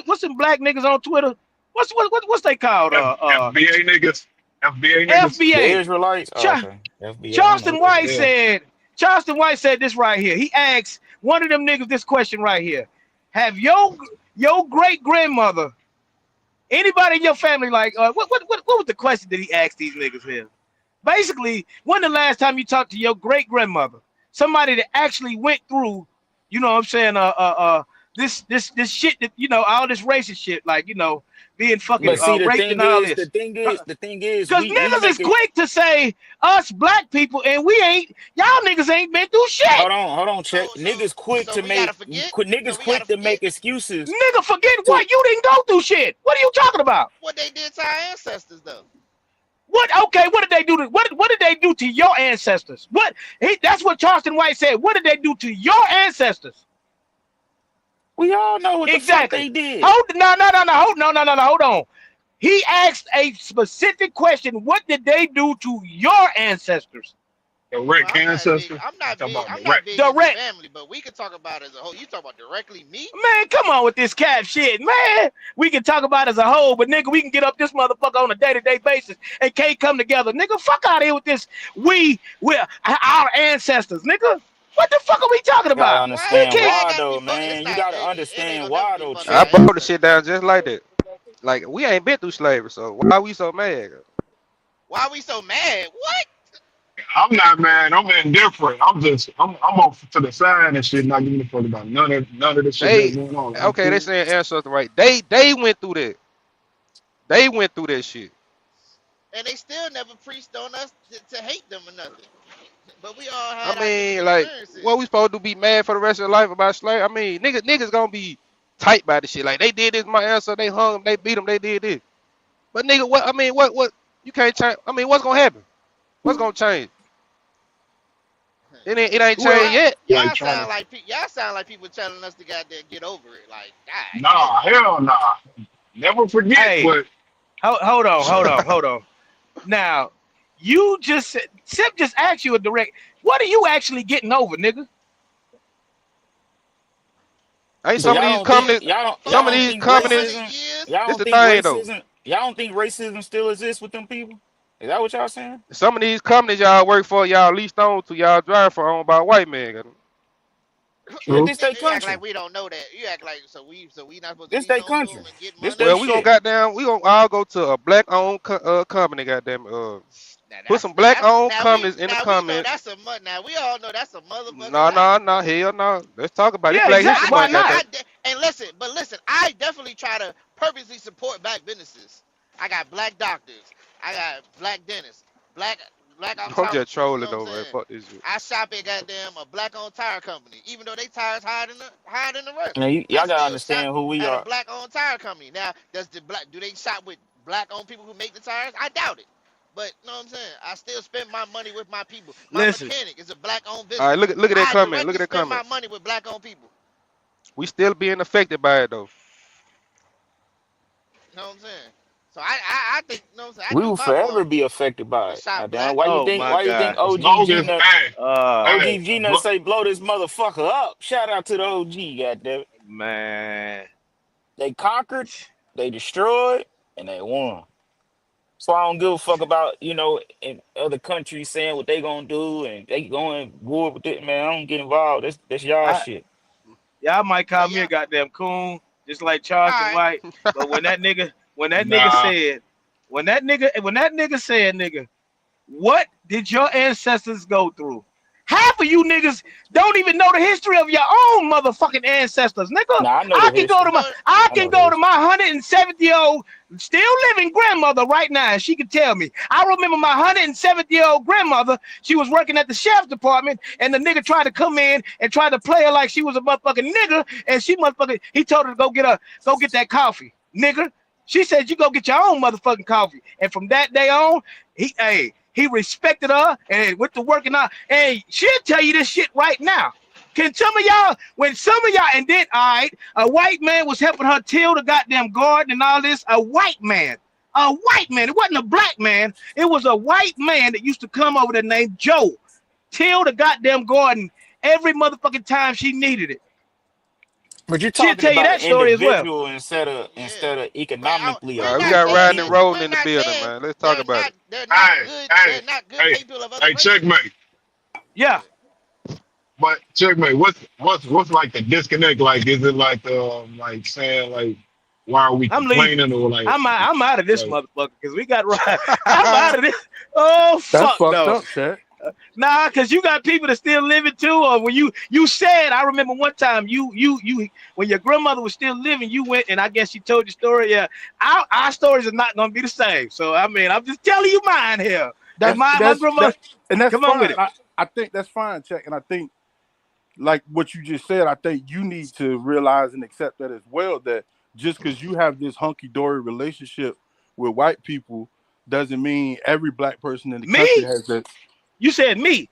Speaker 1: What's them black niggas on Twitter? What's they called?
Speaker 5: FBA niggas, FBA niggas,
Speaker 6: The
Speaker 1: FBA.
Speaker 6: Israelites? Oh,
Speaker 1: Cha-
Speaker 6: okay. FBA. I don't know
Speaker 1: Charleston
Speaker 6: what that
Speaker 1: White
Speaker 6: is.
Speaker 5: yeah.
Speaker 1: said this right here. He asked one of them niggas this question right here. Have your great grandmother, anybody in your family, like what was the question that he asked these niggas here? Basically, when the last time you talked to your great grandmother, somebody that actually went through, you know what I'm saying, this shit that, you know, all this racist shit, like, you know, being fucking
Speaker 6: But see,
Speaker 1: raped and all this.
Speaker 6: the thing is,
Speaker 1: Because
Speaker 6: we
Speaker 1: niggas
Speaker 6: make
Speaker 1: is
Speaker 6: it.
Speaker 1: quick to say us black people, and we ain't, y'all niggas ain't been through shit.
Speaker 6: Hold on, check.
Speaker 2: So
Speaker 6: Niggas quick
Speaker 2: so
Speaker 6: to
Speaker 2: we gotta
Speaker 6: make
Speaker 2: forget.
Speaker 6: niggas
Speaker 2: So we
Speaker 6: quick
Speaker 2: gotta
Speaker 6: to make
Speaker 2: forget
Speaker 6: excuses
Speaker 1: Nigga, forget
Speaker 6: to.
Speaker 1: what? You didn't go through shit. What are you talking about?
Speaker 2: what they did to our ancestors, though.
Speaker 1: What? Okay, what did they do to what did they do to your ancestors? That's what Charleston White said. What did they do to your ancestors?
Speaker 6: We all know what the fuck
Speaker 1: Exactly.
Speaker 6: they did.
Speaker 1: Hold on. He asked a specific question. What did they do to your ancestors?
Speaker 5: Direct ancestor.
Speaker 2: I'm not
Speaker 5: Talking
Speaker 2: big.
Speaker 5: about
Speaker 2: I'm not
Speaker 5: direct.
Speaker 2: big into
Speaker 1: Direct.
Speaker 2: family, but we can talk about it as a whole. You talk about directly me?
Speaker 1: Man, come on with this cap shit, man. We can talk about it as a whole, but nigga, we can get up this motherfucker on a day-to-day basis and can't come together. Nigga, fuck out of here with this. We're our ancestors, nigga. What the fuck are we talking
Speaker 6: You gotta
Speaker 1: about?
Speaker 2: Why?
Speaker 1: We
Speaker 6: understand
Speaker 1: can't.
Speaker 2: Why it
Speaker 6: why
Speaker 2: gotta be
Speaker 6: though,
Speaker 2: fuck? It's
Speaker 6: man. You
Speaker 2: not.
Speaker 6: gotta
Speaker 2: It ain't
Speaker 6: understand
Speaker 2: gonna never
Speaker 6: why
Speaker 2: be
Speaker 6: though,
Speaker 2: fucking
Speaker 4: I
Speaker 2: our
Speaker 6: check.
Speaker 4: broke the shit
Speaker 2: ancestors.
Speaker 4: down just like that. Like we ain't been through slavery, so why we so mad?
Speaker 2: Why are we so mad? What?
Speaker 5: I'm not mad. I'm indifferent. I'm off to the side and shit, not giving a fuck about none of the shit that's
Speaker 4: They
Speaker 5: going on. I'm
Speaker 4: okay, they
Speaker 5: cool.
Speaker 4: saying ancestor right. They went through that. They went through that shit.
Speaker 2: And they still never preached on us to hate them or nothing. But we all
Speaker 4: I
Speaker 2: had our different
Speaker 4: mean, like, what
Speaker 2: experiences.
Speaker 4: we supposed to be mad for the rest of our life about slavery? I mean, niggas gonna be tight by the shit. Like they did this, my ancestor, they hung him, they beat him, they did this. But nigga, what? I mean, what? You can't change. I mean, what's gonna happen? What's gonna change? It ain't
Speaker 1: Well,
Speaker 4: changed yet.
Speaker 5: Like
Speaker 2: Y'all
Speaker 5: trying
Speaker 2: sound
Speaker 5: to.
Speaker 2: like people telling us to goddamn get over it. Like, god damn.
Speaker 5: Nah, hell nah. Never forget,
Speaker 1: hey,
Speaker 5: but
Speaker 1: hold on. Now, you just said, Sip just asked you a direct. What are you actually getting over, nigga?
Speaker 4: Ain't
Speaker 6: So
Speaker 4: some of
Speaker 6: y'all
Speaker 4: these
Speaker 6: don't think
Speaker 4: companies,
Speaker 2: For
Speaker 6: y'all
Speaker 4: some of
Speaker 6: don't
Speaker 4: these
Speaker 6: think
Speaker 2: 400
Speaker 4: companies,
Speaker 6: racism
Speaker 2: years,
Speaker 6: y'all
Speaker 4: this
Speaker 6: don't
Speaker 4: the
Speaker 6: think
Speaker 4: thing though.
Speaker 6: racism still exists with them people? Is that what y'all saying?
Speaker 4: Some of these companies y'all work for, y'all leased on to, y'all drive for, owned by white men.
Speaker 6: Yeah,
Speaker 5: true.
Speaker 6: this they
Speaker 2: you act like
Speaker 6: country.
Speaker 2: we don't know that. You act like so we not supposed to
Speaker 6: This
Speaker 2: lease
Speaker 6: they
Speaker 2: on to them
Speaker 6: country.
Speaker 2: and get
Speaker 6: This
Speaker 2: money.
Speaker 6: they
Speaker 4: Well, we gonna
Speaker 6: shit.
Speaker 4: all go to a black owned company, goddamn. Put some black owned companies in the
Speaker 2: we know
Speaker 4: comments.
Speaker 2: that's a now we all know that's a motherfucking
Speaker 4: No,
Speaker 2: lie.
Speaker 4: no, no, hell no. Let's talk about it. It's
Speaker 1: Yeah,
Speaker 4: Black
Speaker 1: exactly.
Speaker 4: History
Speaker 1: Why
Speaker 4: Month,
Speaker 1: not?
Speaker 4: goddamn.
Speaker 2: And listen, I definitely try to purposely support black businesses. I got black doctors, I got black dentists, black
Speaker 4: I'm just
Speaker 2: optometrists. You know
Speaker 4: trolling
Speaker 2: what I'm
Speaker 4: though, man.
Speaker 2: saying?
Speaker 4: Fuck this shit.
Speaker 2: I shop at goddamn a black-owned tire company, even though they tires higher than the rest.
Speaker 6: Man,
Speaker 2: I
Speaker 6: y'all gotta
Speaker 2: still shop
Speaker 6: understand who we
Speaker 2: at a
Speaker 6: are.
Speaker 2: black-owned tire company. Now, do they shop with black-owned people who make the tires? I doubt it. But you know what I'm saying? I still spend my money with my people. My
Speaker 1: Listen,
Speaker 2: mechanic is a black-owned
Speaker 4: All right,
Speaker 2: business.
Speaker 4: look at that
Speaker 2: I
Speaker 4: comment. Look
Speaker 2: directly
Speaker 4: at that
Speaker 2: spend my
Speaker 4: comment.
Speaker 2: money with black-owned people.
Speaker 4: We still being affected by it though.
Speaker 2: You know what I'm saying? So I think, you know what I'm saying? I
Speaker 6: We
Speaker 2: do
Speaker 6: will
Speaker 2: my
Speaker 6: forever
Speaker 2: part
Speaker 6: be affected by
Speaker 2: to
Speaker 6: it.
Speaker 2: shop
Speaker 6: Goddamn,
Speaker 2: black.
Speaker 6: why you
Speaker 1: oh
Speaker 6: think
Speaker 1: my
Speaker 6: why you think
Speaker 1: God.
Speaker 5: As long as,
Speaker 1: Uh,
Speaker 5: hey,
Speaker 6: OG Gina say blow this motherfucker up? Shout out to the OG, goddamn it.
Speaker 1: man.
Speaker 6: They conquered, they destroyed, and they won. So I don't give a fuck about, in other countries saying what they gonna do and they going war with it, man. I don't get involved. That's y'all
Speaker 1: I,
Speaker 6: shit.
Speaker 1: y'all might call
Speaker 2: But
Speaker 1: me a
Speaker 2: yeah,
Speaker 1: goddamn coon, just like
Speaker 2: all
Speaker 1: Charleston
Speaker 2: right.
Speaker 1: White. But when that nigga
Speaker 5: nah.
Speaker 1: said, nigga, what did your ancestors go through? Half of you niggas don't even know the history of your own motherfucking ancestors, nigga.
Speaker 6: Now I know the
Speaker 1: I can go to
Speaker 6: history.
Speaker 1: my
Speaker 2: So
Speaker 1: I
Speaker 6: I
Speaker 1: can
Speaker 6: know the
Speaker 1: go to
Speaker 6: history.
Speaker 1: my 170-year-old still living grandmother right now, and she can tell me. I remember my 170-year-old grandmother. She was working at the sheriff's department, and the nigga tried to come in and try to play her like she was a motherfucking nigga, and he told her to go get that coffee, nigga. She said, you go get your own motherfucking coffee. And from that day on, he He respected her and went to working out. And she'll tell you this shit right now. Can some of y'all, when some of y'all, and then, all right, a white man was helping her till the goddamn garden and all this, a white man. It wasn't a black man. It was a white man that used to come over there named Joe, till the goddamn garden every motherfucking time she needed it.
Speaker 6: But you're
Speaker 1: She'll
Speaker 6: talking
Speaker 1: tell you
Speaker 6: about
Speaker 1: that
Speaker 6: an
Speaker 1: story as well.
Speaker 6: individual instead of economically
Speaker 2: we're
Speaker 6: a
Speaker 4: All right, we
Speaker 2: not
Speaker 4: got
Speaker 6: group of
Speaker 2: saying
Speaker 4: Riding and
Speaker 6: people.
Speaker 4: Rolling
Speaker 2: we're
Speaker 4: in the
Speaker 2: not
Speaker 4: building,
Speaker 2: saying
Speaker 4: man. Let's talk
Speaker 2: they're
Speaker 4: about
Speaker 2: not
Speaker 4: it.
Speaker 2: they're not
Speaker 5: Hey,
Speaker 2: good
Speaker 5: hey,
Speaker 2: they're not good
Speaker 5: hey,
Speaker 2: people of other
Speaker 5: hey,
Speaker 2: races.
Speaker 5: checkmate.
Speaker 1: Yeah.
Speaker 5: But checkmate. What's like the disconnect? Like, is it like saying like, why are we
Speaker 1: I'm leaving.
Speaker 5: complaining or
Speaker 1: I'm out of this
Speaker 5: like
Speaker 1: motherfucker because we got right. I'm out of this. Oh
Speaker 7: That's
Speaker 1: fuck
Speaker 7: fucked
Speaker 1: no.
Speaker 7: up, Chet.
Speaker 1: Nah, because you got people that still living too. Or when you said, I remember one time you when your grandmother was still living, you went and I guess she told your story. Yeah, our stories are not gonna be the same. So I mean, I'm just telling you mine here. And
Speaker 7: That's
Speaker 1: my
Speaker 7: that's
Speaker 1: grandmother,
Speaker 7: that, and that's
Speaker 1: come on with
Speaker 7: fine.
Speaker 1: it.
Speaker 7: I think that's fine, Check. And I think, like what you just said, I think you need to realize and accept that as well. That just because you have this hunky dory relationship with white people doesn't mean every black person in the country
Speaker 1: Me?
Speaker 7: has that.
Speaker 1: You said me.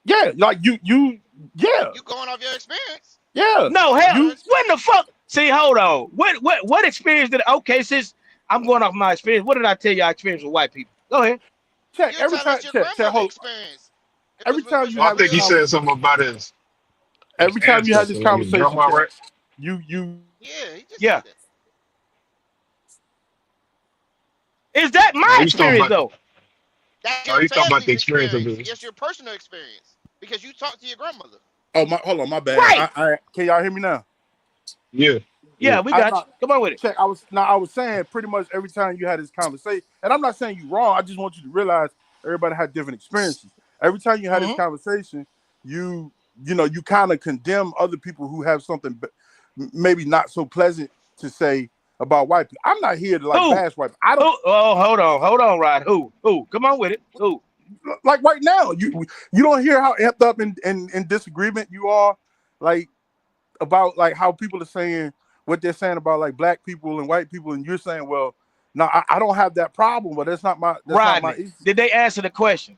Speaker 7: Yeah, like yeah,
Speaker 2: You going off your experience.
Speaker 7: yeah.
Speaker 1: No,
Speaker 2: Going
Speaker 1: hell,
Speaker 2: off your
Speaker 7: You
Speaker 1: when the
Speaker 2: experience.
Speaker 1: fuck? See, hold on. What experience did? Okay, since I'm going off my experience, what did I tell you? I experienced with white people. Go ahead.
Speaker 7: Check
Speaker 2: You
Speaker 7: every
Speaker 2: tell
Speaker 7: time.
Speaker 2: us your
Speaker 7: Check.
Speaker 2: grandmother
Speaker 7: Hold.
Speaker 2: experience.
Speaker 7: Every time
Speaker 2: Which
Speaker 7: you
Speaker 5: I
Speaker 2: was
Speaker 7: have
Speaker 5: think
Speaker 7: this
Speaker 5: he
Speaker 2: real.
Speaker 5: said
Speaker 7: conversation,
Speaker 5: something about his
Speaker 7: every time you have this
Speaker 5: ancestor, like his
Speaker 7: conversation,
Speaker 5: grandma,
Speaker 7: Check,
Speaker 5: right?
Speaker 7: you
Speaker 2: Yeah, he just
Speaker 1: Yeah.
Speaker 2: said that.
Speaker 1: Is that
Speaker 5: No,
Speaker 1: my experience though?
Speaker 2: That's
Speaker 5: he's talking about
Speaker 2: family's
Speaker 5: the experience of
Speaker 2: experience.
Speaker 5: his.
Speaker 2: It's your personal experience. Because you talked to your grandmother.
Speaker 7: Oh my, hold on, my bad.
Speaker 1: Right.
Speaker 7: I can y'all hear me now?
Speaker 5: Yeah,
Speaker 1: Yeah, we
Speaker 7: I
Speaker 1: got you.
Speaker 7: thought,
Speaker 1: Come on with it.
Speaker 7: Check. I was saying pretty much every time you had this conversation, and I'm not saying you wrong. I just want you to realize everybody had different experiences. Every time you had this
Speaker 1: Mm-hmm.
Speaker 7: conversation, you you kind of condemn other people who have something maybe not so pleasant to say about white people. I'm not here to like
Speaker 1: Who?
Speaker 7: bash white people. I don't
Speaker 1: Who? Oh, hold on, Rod. Who? Come on with it. Who?
Speaker 7: like right now. You don't hear how amped up in disagreement you are, like about like how people are saying what they're saying about like black people and white people, and you're saying, well, no, I don't have that problem, but that's not my
Speaker 1: Rodney,
Speaker 7: issue.
Speaker 1: did they answer the question?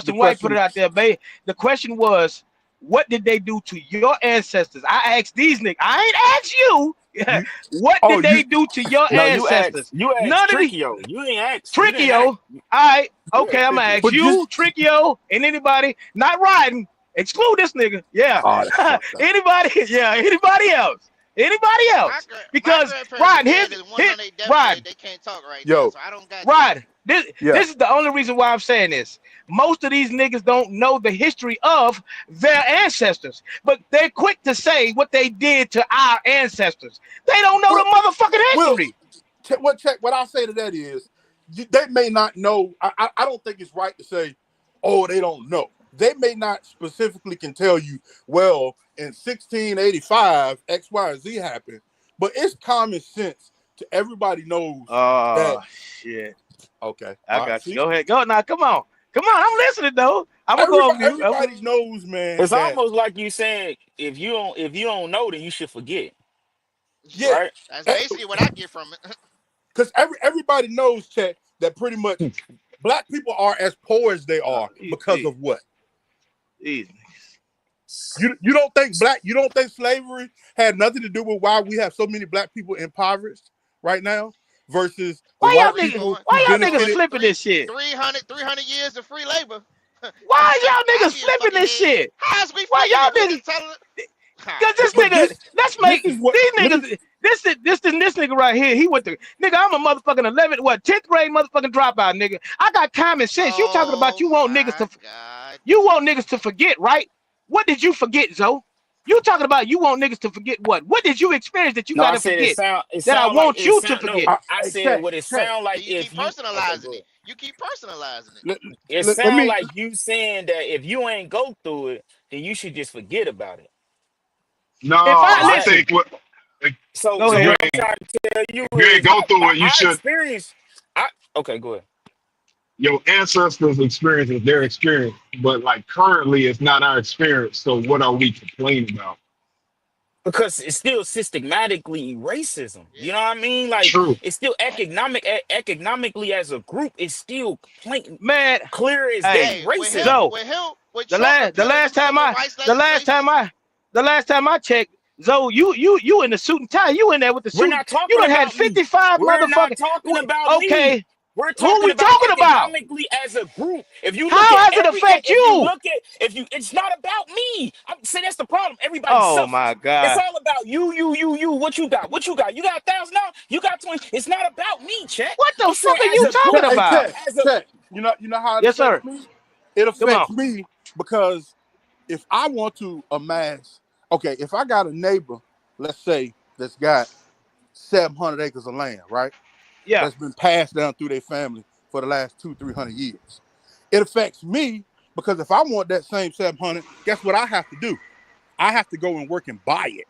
Speaker 7: The
Speaker 1: Charleston White put
Speaker 7: question,
Speaker 1: it out there, babe. The question was, what did they do to your ancestors? I asked these niggas. I ain't asked you.
Speaker 7: you,
Speaker 1: What
Speaker 7: oh,
Speaker 1: did they do to your
Speaker 6: No,
Speaker 1: ancestors?
Speaker 6: you asked
Speaker 1: None of the
Speaker 6: Trickio. You didn't
Speaker 1: Trickio.
Speaker 6: ask.
Speaker 1: All right.
Speaker 6: Yeah,
Speaker 1: Okay, I'm gonna
Speaker 6: Trickio.
Speaker 1: ask
Speaker 7: but just
Speaker 1: you, Trickio, and anybody not riding. Exclude this nigga. Yeah.
Speaker 7: oh, that's fucked up.
Speaker 1: Anybody? Yeah. Anybody else? Anybody else?
Speaker 2: My
Speaker 1: Because
Speaker 2: grandparents
Speaker 1: Rod,
Speaker 2: are dead. There's one
Speaker 1: here,
Speaker 2: on their deathbed.
Speaker 1: Rod,
Speaker 2: They can't talk right now,
Speaker 7: Yo,
Speaker 2: so I don't got that.
Speaker 1: Rod. This
Speaker 7: yeah,
Speaker 1: is the only reason why I'm saying this. Most of these niggas don't know the history of their ancestors, but they're quick to say what they did to our ancestors. They don't know
Speaker 7: well,
Speaker 1: the motherfucking
Speaker 7: well,
Speaker 1: history.
Speaker 7: what I'll say to that is, they may not know. I don't think it's right to say, oh, they don't know. They may not specifically can tell you, well, in 1685, X, Y, and Z happened, but it's common sense to everybody knows that.
Speaker 1: Oh shit.
Speaker 7: Okay,
Speaker 1: I
Speaker 7: all right,
Speaker 1: got you.
Speaker 7: see,
Speaker 1: Go ahead. Go now. Come on. Come on. I'm listening though. I'm gonna go over to you.
Speaker 7: everybody knows, man,
Speaker 6: It's
Speaker 7: that
Speaker 6: almost like you saying if you don't know, then you should forget,
Speaker 7: yeah,
Speaker 6: right?
Speaker 2: That's basically what I get from it.
Speaker 7: because everybody knows, Chet, that pretty much black people are as poor as they are because of what?
Speaker 1: Easy.
Speaker 7: You don't think slavery had nothing to do with why we have so many black people impoverished right now versus the
Speaker 1: Why y'all
Speaker 7: white
Speaker 1: niggas?
Speaker 7: people who
Speaker 1: Why y'all niggas
Speaker 7: benefited?
Speaker 1: slipping this shit?
Speaker 2: 300 years of free labor.
Speaker 1: Why
Speaker 2: Shit,
Speaker 1: y'all
Speaker 2: I
Speaker 1: niggas
Speaker 2: be a
Speaker 1: slipping
Speaker 2: fucking
Speaker 1: this
Speaker 2: head.
Speaker 1: shit?
Speaker 2: How's we
Speaker 1: Why
Speaker 2: flipping
Speaker 1: y'all
Speaker 2: it? We
Speaker 1: niggas?
Speaker 2: just telling
Speaker 1: Cause this
Speaker 7: But
Speaker 1: nigga, let's make
Speaker 7: this is what
Speaker 1: these
Speaker 7: let me,
Speaker 1: niggas. This nigga right here. He went to nigga. I'm a motherfucking 10th grade motherfucking dropout, nigga. I got common sense. You talking about
Speaker 2: oh
Speaker 1: you want niggas
Speaker 2: my
Speaker 1: to
Speaker 2: god.
Speaker 1: forget, right? What did you forget, Zoe? You talking about you want niggas to forget what? What did you experience that you
Speaker 6: No, I
Speaker 1: gotta
Speaker 6: said
Speaker 1: forget?
Speaker 6: it
Speaker 1: That I
Speaker 6: sound like
Speaker 1: want
Speaker 6: it
Speaker 1: you to
Speaker 6: sound
Speaker 1: forget.
Speaker 6: no. I said
Speaker 7: check,
Speaker 6: what it
Speaker 7: check.
Speaker 6: sound
Speaker 2: See,
Speaker 6: like
Speaker 2: you keep
Speaker 6: if you okay,
Speaker 2: personalizing
Speaker 6: go
Speaker 2: it.
Speaker 6: ahead.
Speaker 2: You keep personalizing it.
Speaker 7: Let,
Speaker 6: It
Speaker 7: let
Speaker 6: sound
Speaker 7: me
Speaker 6: like you saying that if you ain't go through it, then you should just forget about it.
Speaker 5: no,
Speaker 1: If I
Speaker 6: Is
Speaker 5: I
Speaker 6: that
Speaker 1: listen,
Speaker 5: think what
Speaker 6: so?
Speaker 1: go
Speaker 5: if
Speaker 6: So
Speaker 5: you
Speaker 1: ahead.
Speaker 6: what I'm trying to tell you
Speaker 5: ain't
Speaker 6: is,
Speaker 5: go through it, you
Speaker 6: I
Speaker 5: should.
Speaker 6: experienced. I okay, go ahead.
Speaker 5: Your ancestors' experience is their experience, but like currently, it's not our experience. So what are we complaining about?
Speaker 6: because it's still systematically racism.
Speaker 2: Yeah.
Speaker 6: You know what I mean? Like
Speaker 5: True.
Speaker 6: it's still economically as a group, it's still plain
Speaker 1: Man,
Speaker 6: clear as
Speaker 1: hey,
Speaker 6: day
Speaker 2: Hey,
Speaker 6: racism.
Speaker 2: with
Speaker 1: the
Speaker 2: Trump
Speaker 1: last the
Speaker 2: repealing the
Speaker 1: last time
Speaker 2: civil
Speaker 1: I
Speaker 2: rights
Speaker 1: the last
Speaker 2: legislation,
Speaker 1: time I checked, Zoe, you in the suit and tie, you in there with the
Speaker 6: We're
Speaker 1: suit.
Speaker 6: not
Speaker 1: You
Speaker 6: talking
Speaker 1: done had
Speaker 6: about me.
Speaker 1: 55
Speaker 6: We're not
Speaker 1: motherfucking.
Speaker 6: talking about me.
Speaker 1: Okay,
Speaker 6: We're
Speaker 1: who
Speaker 6: talking
Speaker 1: we
Speaker 6: about
Speaker 1: talking about?
Speaker 6: economically as a group. If you look
Speaker 1: How
Speaker 6: at
Speaker 1: has it affect
Speaker 6: if you
Speaker 1: you?
Speaker 6: look at, if you, it's not about me. I'm saying that's the problem. Everybody
Speaker 1: Oh my
Speaker 6: suffers. It's
Speaker 1: God.
Speaker 6: all about you. What you got? What you got? You got 1,000 now. You got 20. It's not about me, Chet.
Speaker 1: What the
Speaker 6: I'm saying
Speaker 1: fuck are
Speaker 6: as
Speaker 1: you
Speaker 6: a
Speaker 1: talking
Speaker 6: group,
Speaker 7: Hey,
Speaker 1: about?
Speaker 6: as a
Speaker 7: Ted, you know how it
Speaker 1: Yes,
Speaker 7: affects
Speaker 1: sir.
Speaker 7: me? It
Speaker 1: Come on.
Speaker 7: affects me because if I want to amass, okay, if I got a neighbor, let's say, that's got 700 acres of land, right?
Speaker 1: Yeah.
Speaker 7: That's been passed down through their family for the last 200-300 years. It affects me because if I want that same 700, guess what I have to do? I have to go and work and buy it.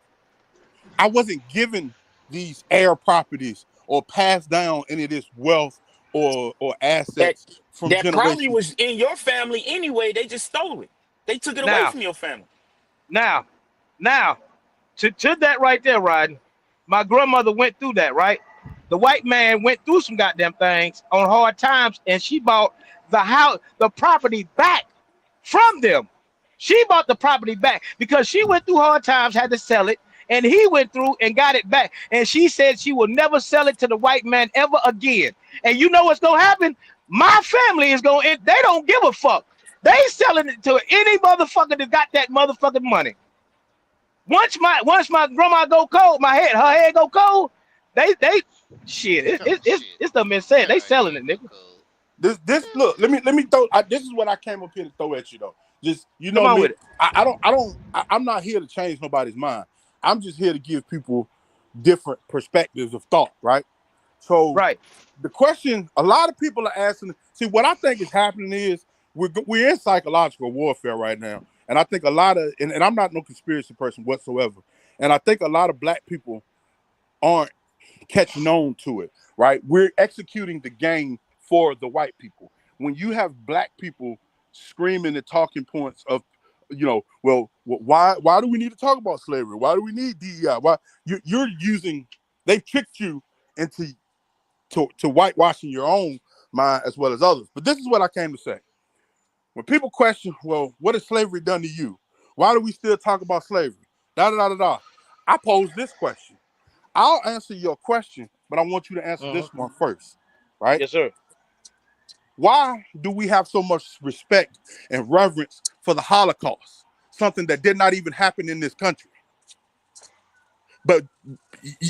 Speaker 7: I wasn't given these heir properties or passed down any of this wealth or
Speaker 6: that
Speaker 7: assets from
Speaker 6: that probably
Speaker 7: generation.
Speaker 6: was in your family anyway. They just stole it. They took it away
Speaker 1: Now,
Speaker 6: from your family.
Speaker 1: now, now, to that right there, Rod. My grandmother went through that, right? The white man went through some goddamn things on hard times, and she bought the house, the property back from them. She bought the property back because she went through hard times, had to sell it, and he went through and got it back. And she said she will never sell it to the white man ever again. And you know what's gonna happen? My family is going. They don't give a fuck. They selling it to any motherfucker that got that motherfucking money. Once my grandma go cold, her head go cold. They shit.
Speaker 2: oh shit,
Speaker 1: It's done been said.
Speaker 2: her
Speaker 1: They selling
Speaker 2: head
Speaker 1: it,
Speaker 2: go
Speaker 1: nigga.
Speaker 2: cold.
Speaker 7: This look. Let me throw. This is what I came up here to throw at you though. Just you
Speaker 1: Come
Speaker 7: know
Speaker 1: on
Speaker 7: me.
Speaker 1: with it.
Speaker 7: I'm not here to change nobody's mind. I'm just here to give people different perspectives of thought, right? So
Speaker 1: Right.
Speaker 7: the question a lot of people are asking. See, what I think is happening is we're in psychological warfare right now, and I think a lot of and I'm not no conspiracy person whatsoever, and I think a lot of black people aren't catching on to it, right? We're executing the game for the white people. When you have black people screaming the talking points of, well, why do we need to talk about slavery? Why do we need DEI? Why you're using? They've tricked you into to whitewashing your own mind as well as others. But this is what I came to say. When people question, well, what has slavery done to you? Why do we still talk about slavery? Da da da da da. I pose this question. I'll answer your question, but I want you to answer
Speaker 1: Mhm.
Speaker 7: this one first, right?
Speaker 1: Yes, sir.
Speaker 7: Why do we have so much respect and reverence for the Holocaust, something that did not even happen in this country? But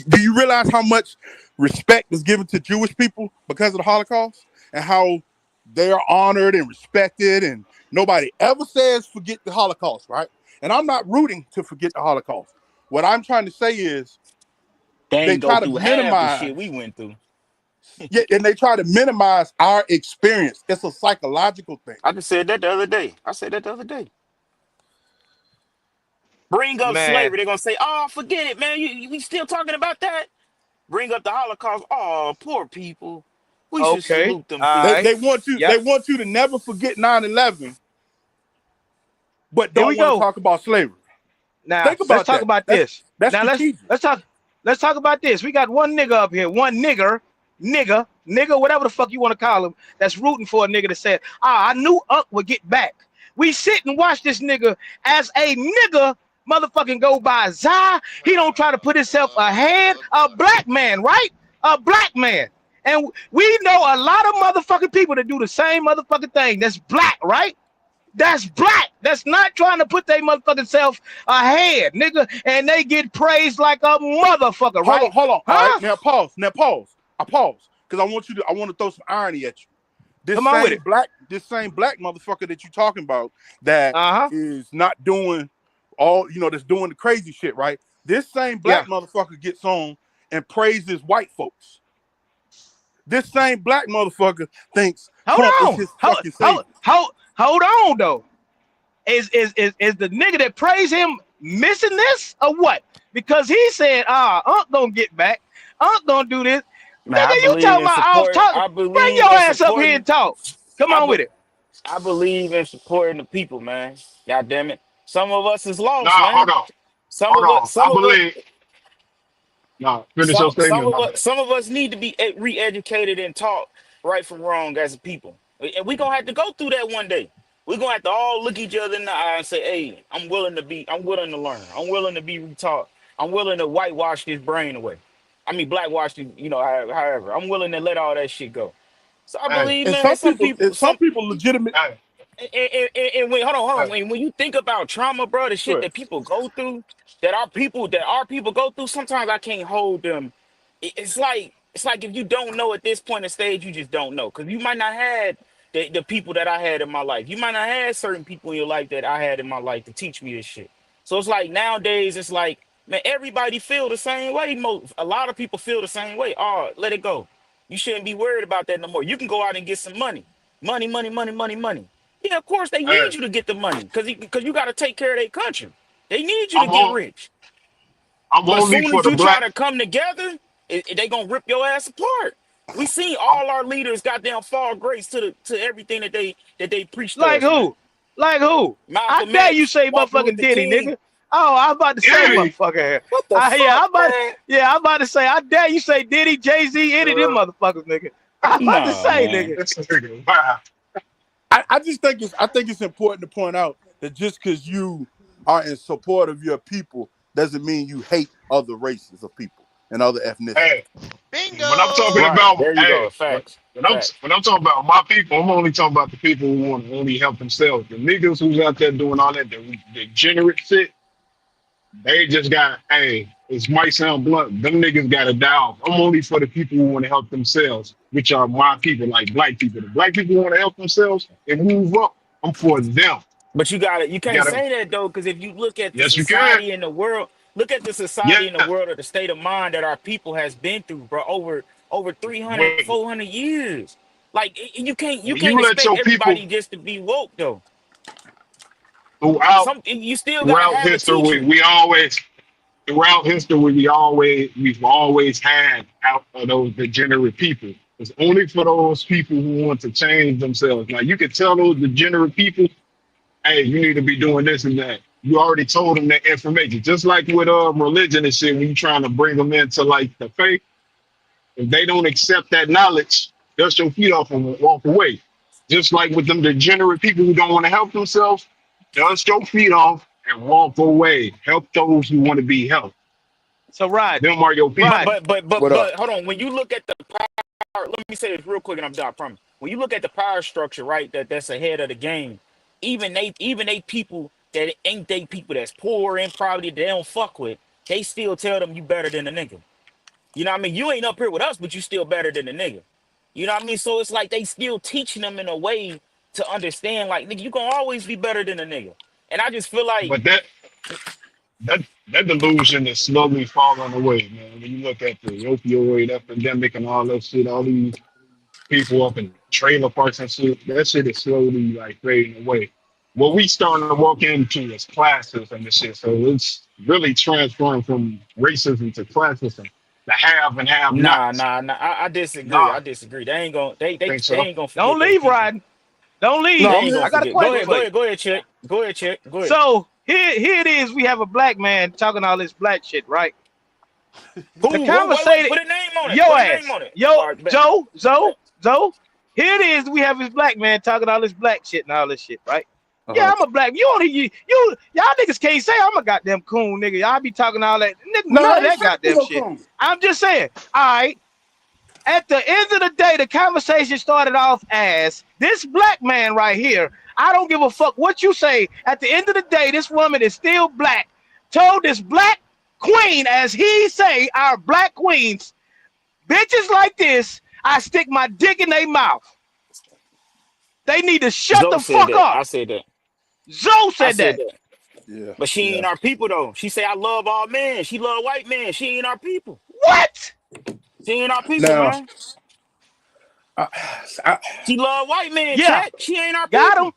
Speaker 7: do you realize how much respect is given to Jewish people because of the Holocaust and how they are honored and respected, and nobody ever says forget the Holocaust, right? And I'm not rooting to forget the Holocaust. What I'm trying to say is
Speaker 6: They
Speaker 7: they
Speaker 6: ain't go
Speaker 7: try to
Speaker 6: through half the shit we
Speaker 7: minimize.
Speaker 6: went through.
Speaker 7: Yeah, and they try to minimize our experience. It's a psychological thing.
Speaker 6: I just said that the other day. I said that the other day. Bring up
Speaker 1: Man.
Speaker 6: slavery, they're gonna say, "Oh, forget it, man. We still talking about that." Bring up the Holocaust. Oh, poor people. We should
Speaker 1: Okay.
Speaker 6: salute them
Speaker 1: All
Speaker 7: They,
Speaker 1: right.
Speaker 6: people.
Speaker 7: they want you. They
Speaker 1: Yep.
Speaker 7: want you to never forget 9/11, but
Speaker 1: Here
Speaker 7: don't
Speaker 1: we
Speaker 7: want to
Speaker 1: go.
Speaker 7: talk about slavery.
Speaker 1: Now
Speaker 7: Think
Speaker 1: let's
Speaker 7: about
Speaker 1: talk
Speaker 7: that.
Speaker 1: about
Speaker 7: That's
Speaker 1: this.
Speaker 7: that's
Speaker 1: Now
Speaker 7: strategic.
Speaker 1: let's talk about this. We got one nigga up here, one nigga, whatever the fuck you want to call him, that's rooting for a nigga that said, I knew Unc would get back. We sit and watch this nigga as a nigga motherfucking go by Zai. He don't try to put himself ahead.
Speaker 2: Oh
Speaker 1: A
Speaker 2: boy.
Speaker 1: black man, right? A black man. And we know a lot of motherfucking people that do the same motherfucking thing. That's black, right? That's black. That's not trying to put their motherfucking self ahead, nigga. And they get praised like a motherfucker,
Speaker 7: Hold on,
Speaker 1: right?
Speaker 7: hold on. All right,
Speaker 1: Huh?
Speaker 7: now pause. Now pause. I pause because I want to throw some irony at you.
Speaker 1: Come on with it.
Speaker 7: This same black motherfucker that you're talking about that
Speaker 1: Uh-huh.
Speaker 7: is not doing all, that's doing the crazy shit, right? This same
Speaker 1: Yeah.
Speaker 7: black motherfucker gets on and praises white folks. This same black motherfucker thinks
Speaker 1: Hold
Speaker 7: Trump is
Speaker 1: on.
Speaker 7: his fucking savior.
Speaker 1: Hold on though. Is the nigga that praised him missing this or what? Because he said, Unc gonna get back. Unc gonna do this.
Speaker 6: Man,
Speaker 1: Nigga,
Speaker 6: I
Speaker 1: you
Speaker 6: believe
Speaker 1: talking
Speaker 6: in
Speaker 1: about off
Speaker 6: support.
Speaker 1: talk.
Speaker 6: I
Speaker 1: Bring
Speaker 6: believe
Speaker 1: your
Speaker 6: in
Speaker 1: ass up here
Speaker 6: supporting.
Speaker 1: and talk. Come
Speaker 6: I
Speaker 1: on
Speaker 6: be,
Speaker 1: with it.
Speaker 6: I believe in supporting the people, man. God damn it. Some of us is
Speaker 5: Nah,
Speaker 6: lost,
Speaker 5: hold
Speaker 6: man.
Speaker 5: on.
Speaker 6: Some
Speaker 5: Hold
Speaker 6: of us,
Speaker 5: on.
Speaker 6: some
Speaker 5: I
Speaker 6: of us,
Speaker 5: believe. No, finish your statement. My bad.
Speaker 6: some of us need to be re-educated and taught right from wrong as a people, and we gonna have to go through that one day. We're gonna have to all look each other in the eye and say, "Hey, I'm willing to learn. I'm willing to be retaught. I'm willing to whitewash this brain away. I mean, blackwash it, however. I'm willing to let all that shit go." So I
Speaker 5: Hey,
Speaker 6: believe,
Speaker 7: And
Speaker 6: man,
Speaker 7: and some people legitimate.
Speaker 5: hey,
Speaker 6: and wait, hold on, hold on.
Speaker 5: hey.
Speaker 6: When you think about trauma, bro, the shit
Speaker 7: Good.
Speaker 6: that people go through, that our people go through, sometimes I can't hold them. It's like if you don't know at this point of stage, you just don't know. Because you might not had the people that I had in my life. You might not had certain people in your life that I had in my life to teach me this shit. So it's like nowadays, it's like, man, everybody feel the same way. A lot of people feel the same way. Oh, let it go. You shouldn't be worried about that no more. You can go out and get some money. Money, money, money, money, money. Yeah, of course they
Speaker 5: Hey,
Speaker 6: need you to get the money because you got to take care of their country. They need you to
Speaker 5: I'm
Speaker 6: get
Speaker 5: on.
Speaker 6: rich.
Speaker 5: I'm
Speaker 6: But as
Speaker 5: only
Speaker 6: soon
Speaker 5: for
Speaker 6: as
Speaker 5: the
Speaker 6: you try
Speaker 5: black.
Speaker 6: to come together, they gonna rip your ass apart. We seen all our leaders goddamn fall grace to everything that they preached to
Speaker 1: Like
Speaker 6: us, man.
Speaker 1: who? Like who? I
Speaker 6: Malcolm
Speaker 1: dare you
Speaker 6: X,
Speaker 1: say
Speaker 6: Martin
Speaker 1: motherfucking
Speaker 6: Luther
Speaker 1: Diddy,
Speaker 6: King.
Speaker 1: nigga. Oh, I was about to say
Speaker 5: Diddy.
Speaker 1: motherfucker here.
Speaker 6: What the
Speaker 1: Yeah,
Speaker 6: fuck, man?
Speaker 1: I'm about to say, I dare you say Diddy, Jay-Z, any of them
Speaker 5: Uh,
Speaker 1: motherfuckers, nigga. I'm about to
Speaker 6: Nah,
Speaker 1: say,
Speaker 6: man.
Speaker 1: nigga.
Speaker 5: this nigga, wow.
Speaker 7: I just think it's important to point out that just because you are in support of your people doesn't mean you hate other races of people and other ethnicities.
Speaker 5: Hey, when I'm talking
Speaker 2: Bingo.
Speaker 6: Right
Speaker 5: about,
Speaker 6: there, you go.
Speaker 5: hey,
Speaker 6: Facts,
Speaker 5: when I'm
Speaker 6: facts.
Speaker 5: when I'm talking about my people, I'm only talking about the people who want to only help themselves. The niggas who's out there doing all that degenerate shit, they just got. Hey, it might sound blunt. Them niggas got to die off. I'm only for the people who want to help themselves, which are my people, like black people. The black people who want to help themselves and move up. I'm for them.
Speaker 6: But you
Speaker 5: You
Speaker 6: can't
Speaker 5: gotta.
Speaker 6: say that though, because if you look at the
Speaker 5: Yes, you can.
Speaker 6: society in the world, look at the
Speaker 5: Yeah.
Speaker 6: society in the world or the state of mind that our people has been through, bro, over 300,
Speaker 5: When
Speaker 6: 400 years. Like you
Speaker 5: when
Speaker 6: can't
Speaker 5: you let
Speaker 6: expect
Speaker 5: your people
Speaker 6: everybody just to be woke though.
Speaker 5: throughout
Speaker 6: You still gotta
Speaker 5: throughout
Speaker 6: have a
Speaker 5: history,
Speaker 6: teacher.
Speaker 5: we always throughout history we've always had out of those degenerate people. It's only for those people who want to change themselves. Now you can tell those degenerate people, hey, you need to be doing this and that. You already told them that information. Just like with religion and shit, when you trying to bring them into like the faith, if they don't accept that knowledge, dust your feet off and walk away. Just like with them degenerate people who don't want to help themselves, dust your feet off and walk away. Help those who want to be helped.
Speaker 1: So Rod,
Speaker 5: Them are your
Speaker 6: But
Speaker 5: people.
Speaker 1: Rod,
Speaker 6: but but but
Speaker 7: What up?
Speaker 6: but hold on. When you look at the power, let me say this real quick, and I'm done. I promise. When you look at the power structure, right, that's ahead of the game, even they people that ain't they people that's poor in poverty, they don't fuck with, they still tell them you better than a nigga. You know what I mean? You ain't up here with us, but you still better than the nigga. You know what I mean? So it's like they still teaching them in a way to understand, like, nigga, you gonna always be better than a nigga. And I just feel like,
Speaker 5: But that delusion is slowly falling away, man. When you look at the opioid epidemic and all that shit, all these people up in trailer parks and shit, that shit is slowly like fading away. What we starting to walk into is classism and shit. So it's really transferring from racism to classism. The have and have
Speaker 6: nah,
Speaker 5: nots.
Speaker 6: nah, nah. I disagree.
Speaker 5: Nah,
Speaker 6: I disagree. They ain't gonna they they
Speaker 5: think
Speaker 6: they
Speaker 5: so.
Speaker 6: ain't gonna
Speaker 1: don't
Speaker 6: forget their
Speaker 1: leave,
Speaker 6: people.
Speaker 1: Rod. Don't
Speaker 7: No,
Speaker 6: They
Speaker 1: leave.
Speaker 7: I'm
Speaker 6: ain't
Speaker 7: here.
Speaker 6: gonna
Speaker 1: I got a
Speaker 6: forget. Go
Speaker 1: question
Speaker 6: ahead,
Speaker 1: for
Speaker 6: go
Speaker 1: you.
Speaker 6: ahead, go ahead, Chick. Go ahead, Chick. Go ahead.
Speaker 1: So here it is. We have a black man talking all this black shit, right? The
Speaker 6: Who? Wait,
Speaker 1: conversation,
Speaker 6: put a name on it.
Speaker 1: yo
Speaker 6: Put a name
Speaker 1: ass,
Speaker 6: on it.
Speaker 1: yo,
Speaker 6: All right, bet.
Speaker 1: Zoe. Here it is. We have this black man talking all this black shit and all this shit, right? Yeah,
Speaker 7: Uh-huh.
Speaker 1: I'm a black. Y'all niggas can't say I'm a goddamn coon nigga. Y'all be talking all that. Nigga,
Speaker 7: No,
Speaker 1: none
Speaker 7: I
Speaker 1: of
Speaker 7: ain't
Speaker 1: that
Speaker 7: saying you
Speaker 1: goddamn
Speaker 7: no
Speaker 1: shit.
Speaker 7: coon.
Speaker 1: I'm just saying. All right. At the end of the day, the conversation started off as this black man right here. I don't give a fuck what you say. At the end of the day, this woman is still black. Told this black queen, as he say, our black queens, bitches like this, I stick my dick in their mouth. They need to shut
Speaker 6: Zoe
Speaker 1: the
Speaker 6: said
Speaker 1: fuck
Speaker 6: that.
Speaker 1: up.
Speaker 6: I said that.
Speaker 1: Zoe
Speaker 6: I
Speaker 1: said
Speaker 6: said
Speaker 1: that.
Speaker 6: that.
Speaker 7: Yeah,
Speaker 6: But she
Speaker 7: yeah.
Speaker 6: ain't our people though. She say I love all men. She love white men. She ain't our people.
Speaker 1: What?
Speaker 6: She ain't our people,
Speaker 7: Now,
Speaker 6: man.
Speaker 7: I, I,
Speaker 6: She love white men,
Speaker 1: Yeah.
Speaker 6: chat. She ain't our
Speaker 1: Got
Speaker 6: people.
Speaker 1: him.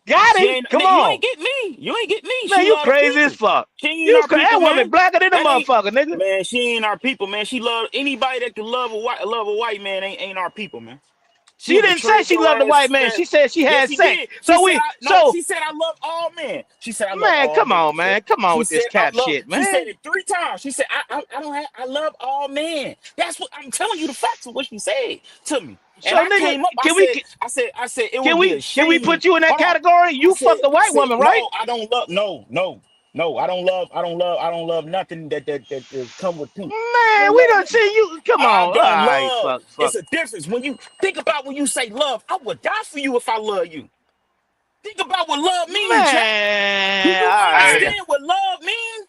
Speaker 1: Got
Speaker 6: She
Speaker 1: him.
Speaker 6: ain't.
Speaker 1: Come
Speaker 6: You
Speaker 1: on.
Speaker 6: ain't get me. You ain't get me.
Speaker 1: Man,
Speaker 6: She
Speaker 1: you
Speaker 6: love the
Speaker 1: crazy as
Speaker 6: people.
Speaker 1: fuck.
Speaker 6: She ain't our
Speaker 1: That
Speaker 6: people,
Speaker 1: woman
Speaker 6: man.
Speaker 1: blacker than a
Speaker 6: That ain't
Speaker 1: motherfucker, nigga.
Speaker 6: man. She ain't our people, man. She love anybody that can love a white man. Ain't our people, man.
Speaker 1: She
Speaker 6: would
Speaker 1: didn't
Speaker 6: betray
Speaker 1: say she
Speaker 6: your
Speaker 1: loved the white
Speaker 6: ass.
Speaker 1: man. She said she
Speaker 6: Yes,
Speaker 1: had
Speaker 6: she
Speaker 1: sex.
Speaker 6: did.
Speaker 1: So
Speaker 6: She said I love all men. She said I love
Speaker 1: man,
Speaker 6: all
Speaker 1: come
Speaker 6: men.
Speaker 1: on, man. Come on
Speaker 6: She
Speaker 1: with this
Speaker 6: said I
Speaker 1: cap
Speaker 6: love.
Speaker 1: shit,
Speaker 6: She said
Speaker 1: man.
Speaker 6: it 3 times. She said I love all men. That's what I'm telling you. The facts of what she said to me. And
Speaker 1: So
Speaker 6: I
Speaker 1: nigga,
Speaker 6: came up.
Speaker 1: can we
Speaker 6: I said it
Speaker 1: can
Speaker 6: would be
Speaker 1: we
Speaker 6: a
Speaker 1: can we
Speaker 6: shame.
Speaker 1: put you in that
Speaker 6: Hold on.
Speaker 1: category? You fucked the
Speaker 6: I
Speaker 1: white
Speaker 6: said
Speaker 1: woman, right?
Speaker 6: no. I don't love no. I don't love nothing that come with pink. I
Speaker 1: Man,
Speaker 6: don't
Speaker 1: we
Speaker 6: love
Speaker 1: done
Speaker 6: nothing.
Speaker 1: seen you. Come on.
Speaker 6: I
Speaker 1: All
Speaker 6: don't
Speaker 1: right,
Speaker 6: love.
Speaker 1: fuck.
Speaker 6: It's a difference when you think about when you say love. I would die for you if I love you. Think about what love means, Jack. Do
Speaker 1: Man,
Speaker 6: you
Speaker 1: all right.
Speaker 6: understand what love means?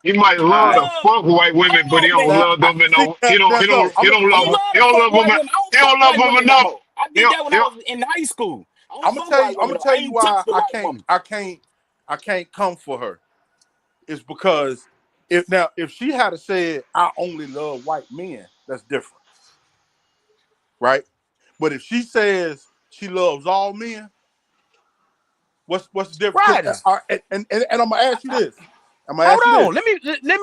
Speaker 5: He might
Speaker 1: All
Speaker 5: love
Speaker 1: right.
Speaker 5: to
Speaker 6: Love
Speaker 5: fuck white women, but he
Speaker 6: all
Speaker 5: don't
Speaker 6: men.
Speaker 7: Now,
Speaker 5: love them. And
Speaker 7: see,
Speaker 5: he don't
Speaker 6: I
Speaker 5: love them.
Speaker 6: love
Speaker 5: He
Speaker 6: to
Speaker 5: don't
Speaker 6: fuck
Speaker 5: love them.
Speaker 6: white women. I don't
Speaker 5: He don't
Speaker 6: fuck
Speaker 5: love
Speaker 6: white
Speaker 5: them
Speaker 6: women no
Speaker 5: enough.
Speaker 6: more. I
Speaker 5: He
Speaker 6: did
Speaker 5: don't,
Speaker 6: that when
Speaker 5: he
Speaker 6: I
Speaker 5: don't,
Speaker 6: was in high school. I don't
Speaker 7: I'm gonna
Speaker 6: fuck
Speaker 7: tell
Speaker 6: white
Speaker 7: you. I'm
Speaker 6: women
Speaker 7: gonna
Speaker 6: though. I
Speaker 7: tell you
Speaker 6: ain't
Speaker 7: why
Speaker 6: touched a white woman.
Speaker 7: I can't come for her. It's because if she had said I only love white men, that's different, right? But if she says she loves all men, what's the difference?
Speaker 1: Ryder,
Speaker 7: And I'm gonna ask you this. I'm gonna
Speaker 1: hold
Speaker 7: ask you
Speaker 1: on.
Speaker 7: this.
Speaker 1: Let me
Speaker 7: Let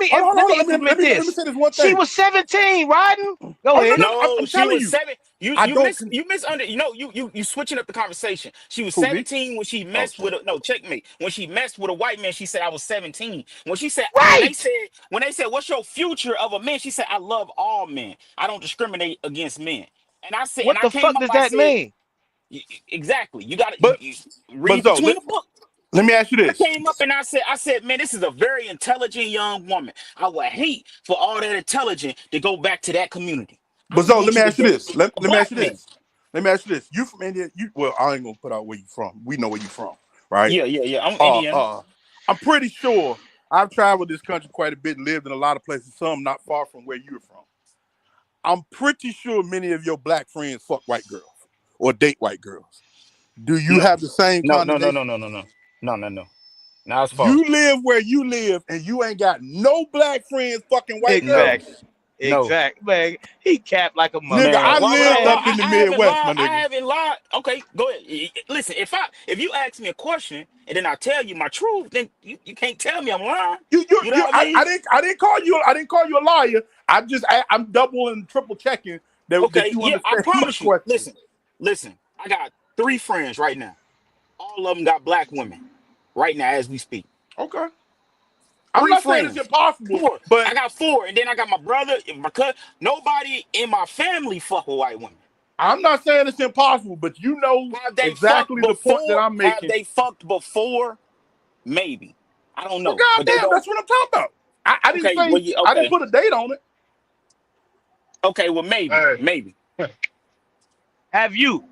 Speaker 1: implement
Speaker 7: me
Speaker 1: this.
Speaker 7: say this one
Speaker 1: She
Speaker 7: thing.
Speaker 1: was 17, Ryden. Go
Speaker 7: Oh no,
Speaker 1: ahead.
Speaker 7: no, no.
Speaker 6: No,
Speaker 7: I'm
Speaker 6: she
Speaker 7: telling
Speaker 6: was
Speaker 7: you.
Speaker 6: 7. You
Speaker 7: I
Speaker 6: you
Speaker 7: don't.
Speaker 6: miss you miss under you know you switching up the conversation. She was
Speaker 7: Who me?
Speaker 6: 17 when she
Speaker 7: Oh,
Speaker 6: messed with a no check me. When she messed with a white man, she said I was 17. When she said
Speaker 1: Right.
Speaker 6: when they said what's your future of a man, she said I love all men. I don't discriminate against men. And I said and
Speaker 1: What
Speaker 6: I
Speaker 1: the
Speaker 6: came
Speaker 1: fuck
Speaker 6: up.
Speaker 1: does
Speaker 6: I
Speaker 1: that
Speaker 6: said
Speaker 1: mean?
Speaker 6: exactly. You got to
Speaker 7: but
Speaker 6: you
Speaker 7: but
Speaker 6: read
Speaker 7: so
Speaker 6: between the book.
Speaker 7: let me ask you
Speaker 6: I
Speaker 7: this.
Speaker 6: came up and I said, man, this is a very intelligent young woman. I would hate for all that intelligence to go back to that community. I
Speaker 7: But so let
Speaker 6: want
Speaker 7: me
Speaker 6: you to
Speaker 7: ask you
Speaker 6: date
Speaker 7: this.
Speaker 6: a
Speaker 7: Let me ask
Speaker 6: black
Speaker 7: you
Speaker 6: man.
Speaker 7: this. Let me ask you this. You from India? Well, I ain't gonna put out where you from. We know where you from, right?
Speaker 6: Yeah. I'm
Speaker 7: Uh,
Speaker 6: Indiana.
Speaker 7: uh, I'm pretty sure I've traveled this country quite a bit and lived in a lot of places, some not far from where you're from. I'm pretty sure many of your black friends fuck white girls or date white girls. Do you
Speaker 6: No,
Speaker 7: have the same
Speaker 6: no, no, no,
Speaker 7: condemnation?
Speaker 6: no, no, no, no, no, no, no. Now it's false.
Speaker 7: You live where you live and you ain't got no black friends fucking white
Speaker 6: No,
Speaker 7: girls?
Speaker 1: Exactly.
Speaker 6: no.
Speaker 1: Exactly. Man, he capped like a
Speaker 7: Nigga,
Speaker 6: Man,
Speaker 7: I
Speaker 1: motherfucker.
Speaker 6: why would
Speaker 7: lived
Speaker 6: I lie?
Speaker 7: up
Speaker 1: Man,
Speaker 7: in the
Speaker 6: I haven't
Speaker 7: Midwest,
Speaker 6: lied.
Speaker 7: my
Speaker 6: I
Speaker 7: nigga.
Speaker 6: haven't lied. Okay, go ahead. Listen, if you ask me a question and then I tell you my truth, then you can't tell me I'm lying. You know what I mean?
Speaker 7: I didn't call you a liar. I'm double and triple checking that
Speaker 6: Okay,
Speaker 7: you
Speaker 6: yeah, I
Speaker 7: understand my
Speaker 6: promise you.
Speaker 7: question.
Speaker 6: Listen. I got 3 friends right now. All of them got black women right now as we speak.
Speaker 7: Okay. I'm
Speaker 6: 3
Speaker 7: not saying it's
Speaker 6: friends.
Speaker 7: impossible,
Speaker 6: 4.
Speaker 7: but
Speaker 6: I got 4, and then I got my brother, my cousin. Nobody in my family fuck with white women.
Speaker 7: I'm not saying it's impossible, but you know
Speaker 6: Have they fucked
Speaker 7: exactly the point that
Speaker 6: before?
Speaker 7: I'm
Speaker 6: Have
Speaker 7: making.
Speaker 6: they fucked before? Maybe. I don't
Speaker 7: Well,
Speaker 6: know, but they
Speaker 7: goddamn,
Speaker 6: don't.
Speaker 7: that's what I'm talking about. I didn't
Speaker 6: Okay, well,
Speaker 7: say I didn't put a date on it.
Speaker 6: okay, well, maybe,
Speaker 5: hey,
Speaker 6: maybe.
Speaker 1: have you?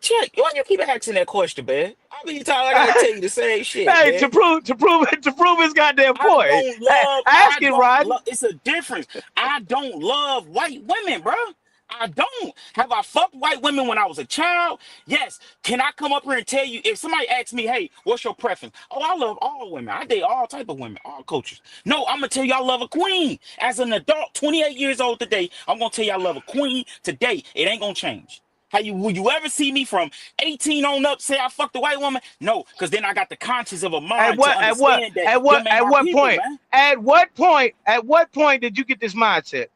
Speaker 6: Check. Why you keep asking that question, man? How many times I gotta tell you the same shit,
Speaker 1: Hey,
Speaker 6: man?
Speaker 1: to prove his goddamn
Speaker 6: I
Speaker 1: point.
Speaker 6: don't love. I
Speaker 1: Ask it,
Speaker 6: don't
Speaker 1: Ryden.
Speaker 6: love. It's a difference. I don't love white women, bro. I don't. Have I fucked white women when I was a child? Yes. Can I come up here and tell you if somebody asks me, hey, what's your preference? Oh, I love all women. I date all type of women, all cultures. No, I'm gonna tell you I love a queen. As an adult, 28 years old today, I'm gonna tell you I love a queen today. It ain't gonna change. Will you ever see me from 18 on up say I fucked a white woman? No, because then I got the conscience of a mind to understand that them ain't
Speaker 1: At
Speaker 6: my
Speaker 1: what
Speaker 6: people,
Speaker 1: point?
Speaker 6: man.
Speaker 1: At what point did you get this mindset?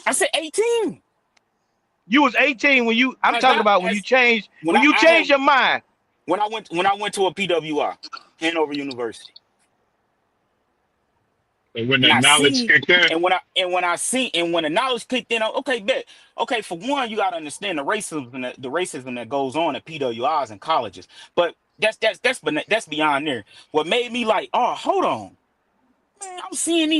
Speaker 6: I said 18.
Speaker 1: You was 18 when you. I'm
Speaker 6: I
Speaker 1: talking
Speaker 6: got
Speaker 1: about
Speaker 6: as when
Speaker 1: when you
Speaker 6: I have
Speaker 1: changed your mind.
Speaker 6: when I went to a PWI, Hanover University,
Speaker 5: and when
Speaker 6: and
Speaker 5: that
Speaker 6: I
Speaker 5: knowledge
Speaker 6: see
Speaker 5: kicked in,
Speaker 6: and when the knowledge kicked in, okay, bet. Okay, for one, you gotta understand the racism that goes on at PWIs and colleges. But that's beyond there. What made me like, oh, hold on. Man, I'm seeing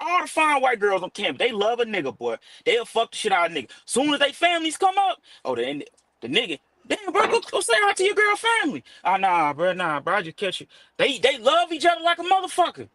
Speaker 6: all the fine white girls on campus, they love a nigga, boy. They'll fuck the shit out of a nigga. Soon as they families come up, oh, the nigga, damn, bro, go say hi to your girl family. Oh, nah, bro, I just catch you. They love each other like a motherfucker.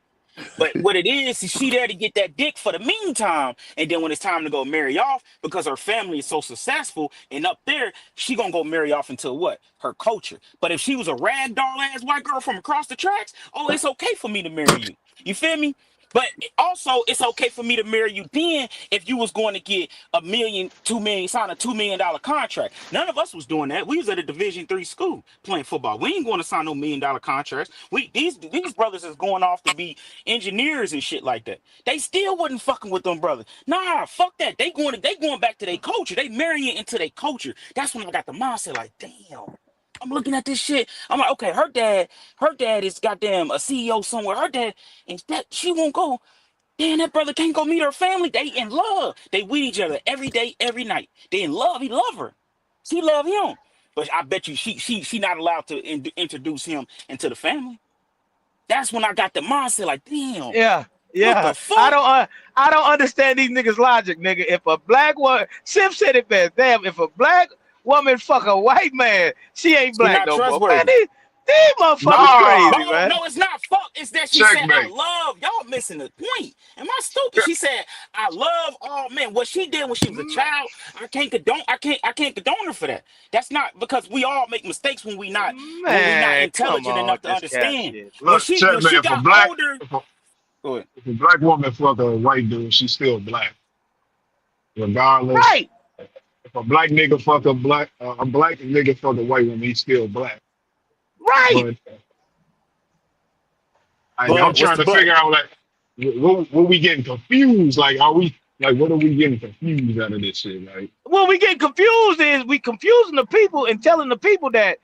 Speaker 6: But what it is she there to get that dick for the meantime. And then when it's time to go marry off, because her family is so successful and up there, she gonna go marry off into what? Her culture. But if she was a ragdoll ass white girl from across the tracks, oh, it's okay for me to marry you. You feel me? But also, it's okay for me to marry you then if you was going to get $1 million, $2 million, sign a $2 million contract. None of us was doing that. We was at a Division III school playing football. We ain't going to sign no $1 million contracts. These brothers is going off to be engineers and shit like that. They still wasn't fucking with them brothers. Nah, fuck that. They going back to their culture. They marrying into their culture. That's when I got the mindset like, damn. I'm looking at this shit. I'm like, okay, her dad is goddamn a CEO somewhere. Her dad, and that she won't go. Damn, that brother can't go meet her family. They in love. They with each other every day, every night. They in love. He love her. She love him. But I bet you she not allowed to introduce him into the family. That's when I got the mindset like, damn.
Speaker 1: Yeah.
Speaker 6: What the fuck?
Speaker 1: I don't understand these niggas' logic, nigga. If a black woman, Sif said it best. Damn, if a black woman fuck a white man, she ain't black no more. Man, these motherfuckers crazy, man.
Speaker 6: No, it's not fuck. It's that she said I
Speaker 5: Checkmate.
Speaker 6: love. Y'all missing the point. Am I stupid? She said I love all men. What she did when she was a child, I can't condone her for that. That's not because we all make mistakes when we not intelligent enough to understand.
Speaker 5: Look,
Speaker 6: When she got older. Go ahead.
Speaker 5: If a black woman fuck a white dude, she's still black, regardless.
Speaker 1: Right.
Speaker 5: If a black nigga fuck a black nigga fuck a white woman, he's still black.
Speaker 1: Right.
Speaker 5: But I'm trying to figure out like what we getting confused. Like, what are we getting confused out of this shit? Like,
Speaker 1: what we get confused is we confusing the people and telling the people that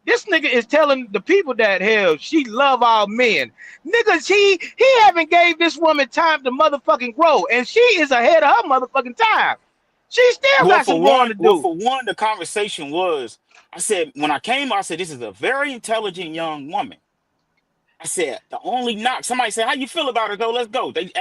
Speaker 1: this nigga is telling the people that hell she love all men. Niggas, he haven't gave this woman time to motherfucking grow, and she is ahead of her motherfucking time. She still got some growing to do.
Speaker 6: Well, for one, the conversation was, I said, when I came, I said, this is a very intelligent young woman. I said, the only knock, somebody said, how you feel about her though? Let's go. They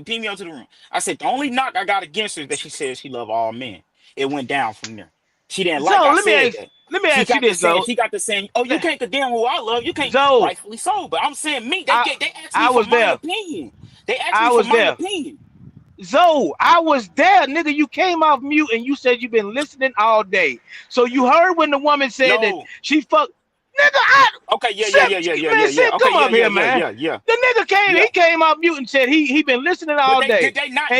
Speaker 6: ping me out to the room. I said, the only knock I got against her is that she said she love all men. It went down from there. She didn't like that.
Speaker 1: Let me ask you this, though.
Speaker 6: She got to saying, oh, you can't condemn who I love. You can't, rightfully so. But I'm saying me, they asked me for my opinion. They asked me for my opinion.
Speaker 1: Zoe, I was there, nigga. You came off mute and you said you've been listening all day. So you heard when the woman said that she fucked. Nigga,
Speaker 6: okay, yeah.
Speaker 1: Come up here, man.
Speaker 6: Yeah.
Speaker 1: The nigga came, he came off mute and said he been listening all day.
Speaker 6: Did they not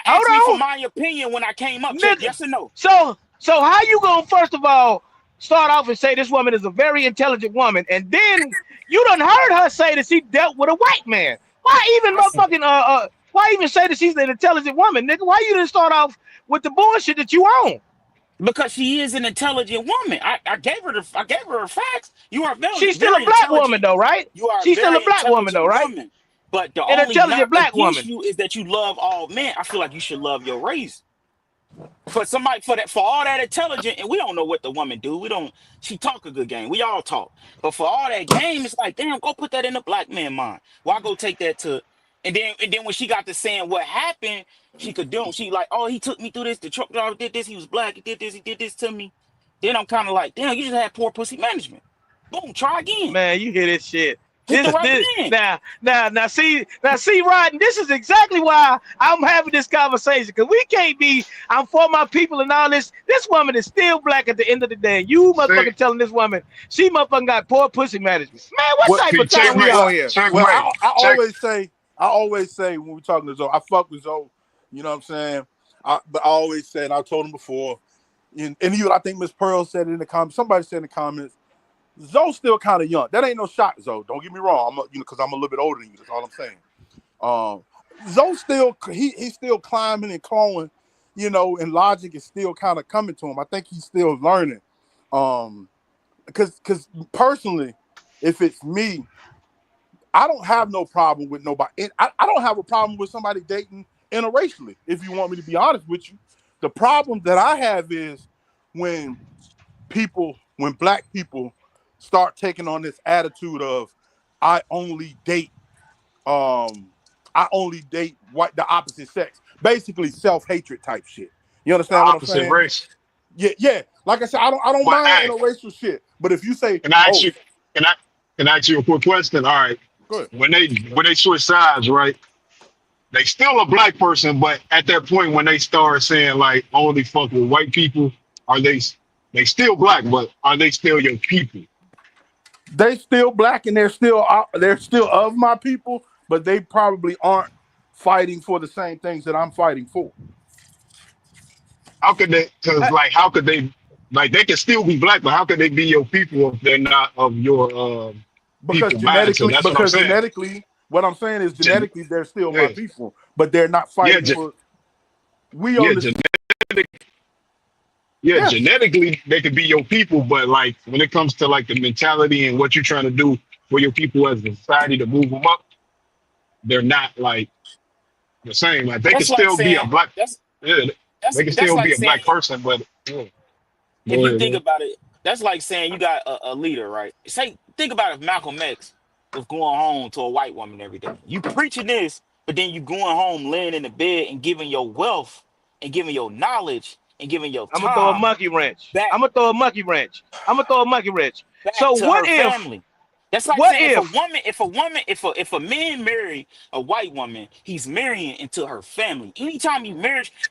Speaker 6: ask me for my opinion when I came up? Nigga, yes or no?
Speaker 1: So how you gonna first of all start off and say this woman is a very intelligent woman, and then you done heard her say that she dealt with a white man? Why even motherfucking why even say that she's an intelligent woman, nigga? Why you didn't start off with the bullshit that you own?
Speaker 6: Because she is an intelligent woman. I gave her her facts. You are very.
Speaker 1: She's still a black woman though, right? She's still a black woman though, right?
Speaker 6: Woman. But the
Speaker 1: an
Speaker 6: only
Speaker 1: intelligent black woman
Speaker 6: you is that you love all men. I feel like you should love your race. For all that intelligent, and we don't know what the woman do. She talk a good game. We all talk. But for all that game, it's like, damn, go put that in the black man mind. Why go take that to? And then when she got to saying what happened, she like, oh, he took me through this. The truck driver did this. He was black. He did this to me. Then I'm kind of like, damn, you just had poor pussy management. Boom, try again.
Speaker 1: Man, you hear this shit.
Speaker 6: Now,
Speaker 1: see, Rodden, this is exactly why I'm having this conversation, because we can't be, I'm for my people and all this. This woman is still black at the end of the day. You motherfucking telling this woman she motherfucking got poor pussy management. Man, what type of time we on here?
Speaker 7: Well, I always say when we're talking to Zoe, I fuck with Zoe. You know what I'm saying? But I always said, I told him before, and even I think Miss Pearl said it in the comments. Somebody said in the comments, Zoe's still kind of young. That ain't no shot, Zoe. Don't get me wrong. Because I'm a little bit older than you. That's all I'm saying. Zoe's still he's still climbing and clawing, and logic is still kind of coming to him. I think he's still learning. Because personally, if it's me, I don't have no problem with nobody. I don't have a problem with somebody dating interracially, if you want me to be honest with you. The problem that I have is when black people start taking on this attitude of I only date the opposite sex. Basically self-hatred type shit. You understand what I'm saying?
Speaker 5: Opposite race.
Speaker 7: Yeah. Like I said, I don't mind interracial shit. But if you say
Speaker 5: Can I ask you a quick question? All right.
Speaker 7: Good.
Speaker 5: When they switch sides, right? They still a black person, but at that point when they start saying like only fuck with white people, are they still black, but are they still your people?
Speaker 7: They still black and they're still of my people, but they probably aren't fighting for the same things that I'm fighting for.
Speaker 5: How could they? Because like, how could they? Like, they can still be black, but how could they be your people if they're not of your
Speaker 7: Because
Speaker 5: people mindset? That's what I'm saying.
Speaker 7: genetically, what I'm saying is
Speaker 5: Gen-
Speaker 7: genetically they're still my
Speaker 5: yeah,
Speaker 7: people, but they're not
Speaker 5: yeah,
Speaker 7: fighting for. We
Speaker 5: yeah,
Speaker 7: on the
Speaker 5: yeah.
Speaker 7: yeah.
Speaker 5: Genetically, they could be your people, but like when it comes to like the mentality and what you're trying to do for your people as a society to move them up, they're not like the same. Like they can
Speaker 6: That's like
Speaker 5: still be
Speaker 6: saying
Speaker 5: a black.
Speaker 6: that's
Speaker 5: Yeah,
Speaker 6: that's
Speaker 5: they can
Speaker 6: that's
Speaker 5: still be
Speaker 6: like
Speaker 5: a
Speaker 6: saying
Speaker 5: black person, but yeah.
Speaker 6: if
Speaker 5: Go
Speaker 6: you
Speaker 5: ahead,
Speaker 6: think
Speaker 5: man.
Speaker 6: about it, that's like saying you got a leader, right? Say think about if Malcolm X was going home to a white woman every day. You preaching this, but then you going home laying in the bed and giving your wealth and giving your knowledge and giving your
Speaker 1: I'm gonna throw a
Speaker 6: time
Speaker 1: monkey wrench.
Speaker 6: back
Speaker 1: I'm gonna throw a monkey wrench. I'm gonna throw a monkey wrench.
Speaker 6: back
Speaker 1: So
Speaker 6: to
Speaker 1: what
Speaker 6: her
Speaker 1: if?
Speaker 6: family. That's like
Speaker 1: What
Speaker 6: saying
Speaker 1: if?
Speaker 6: if a man marry a white woman, he's marrying into her family. Anytime you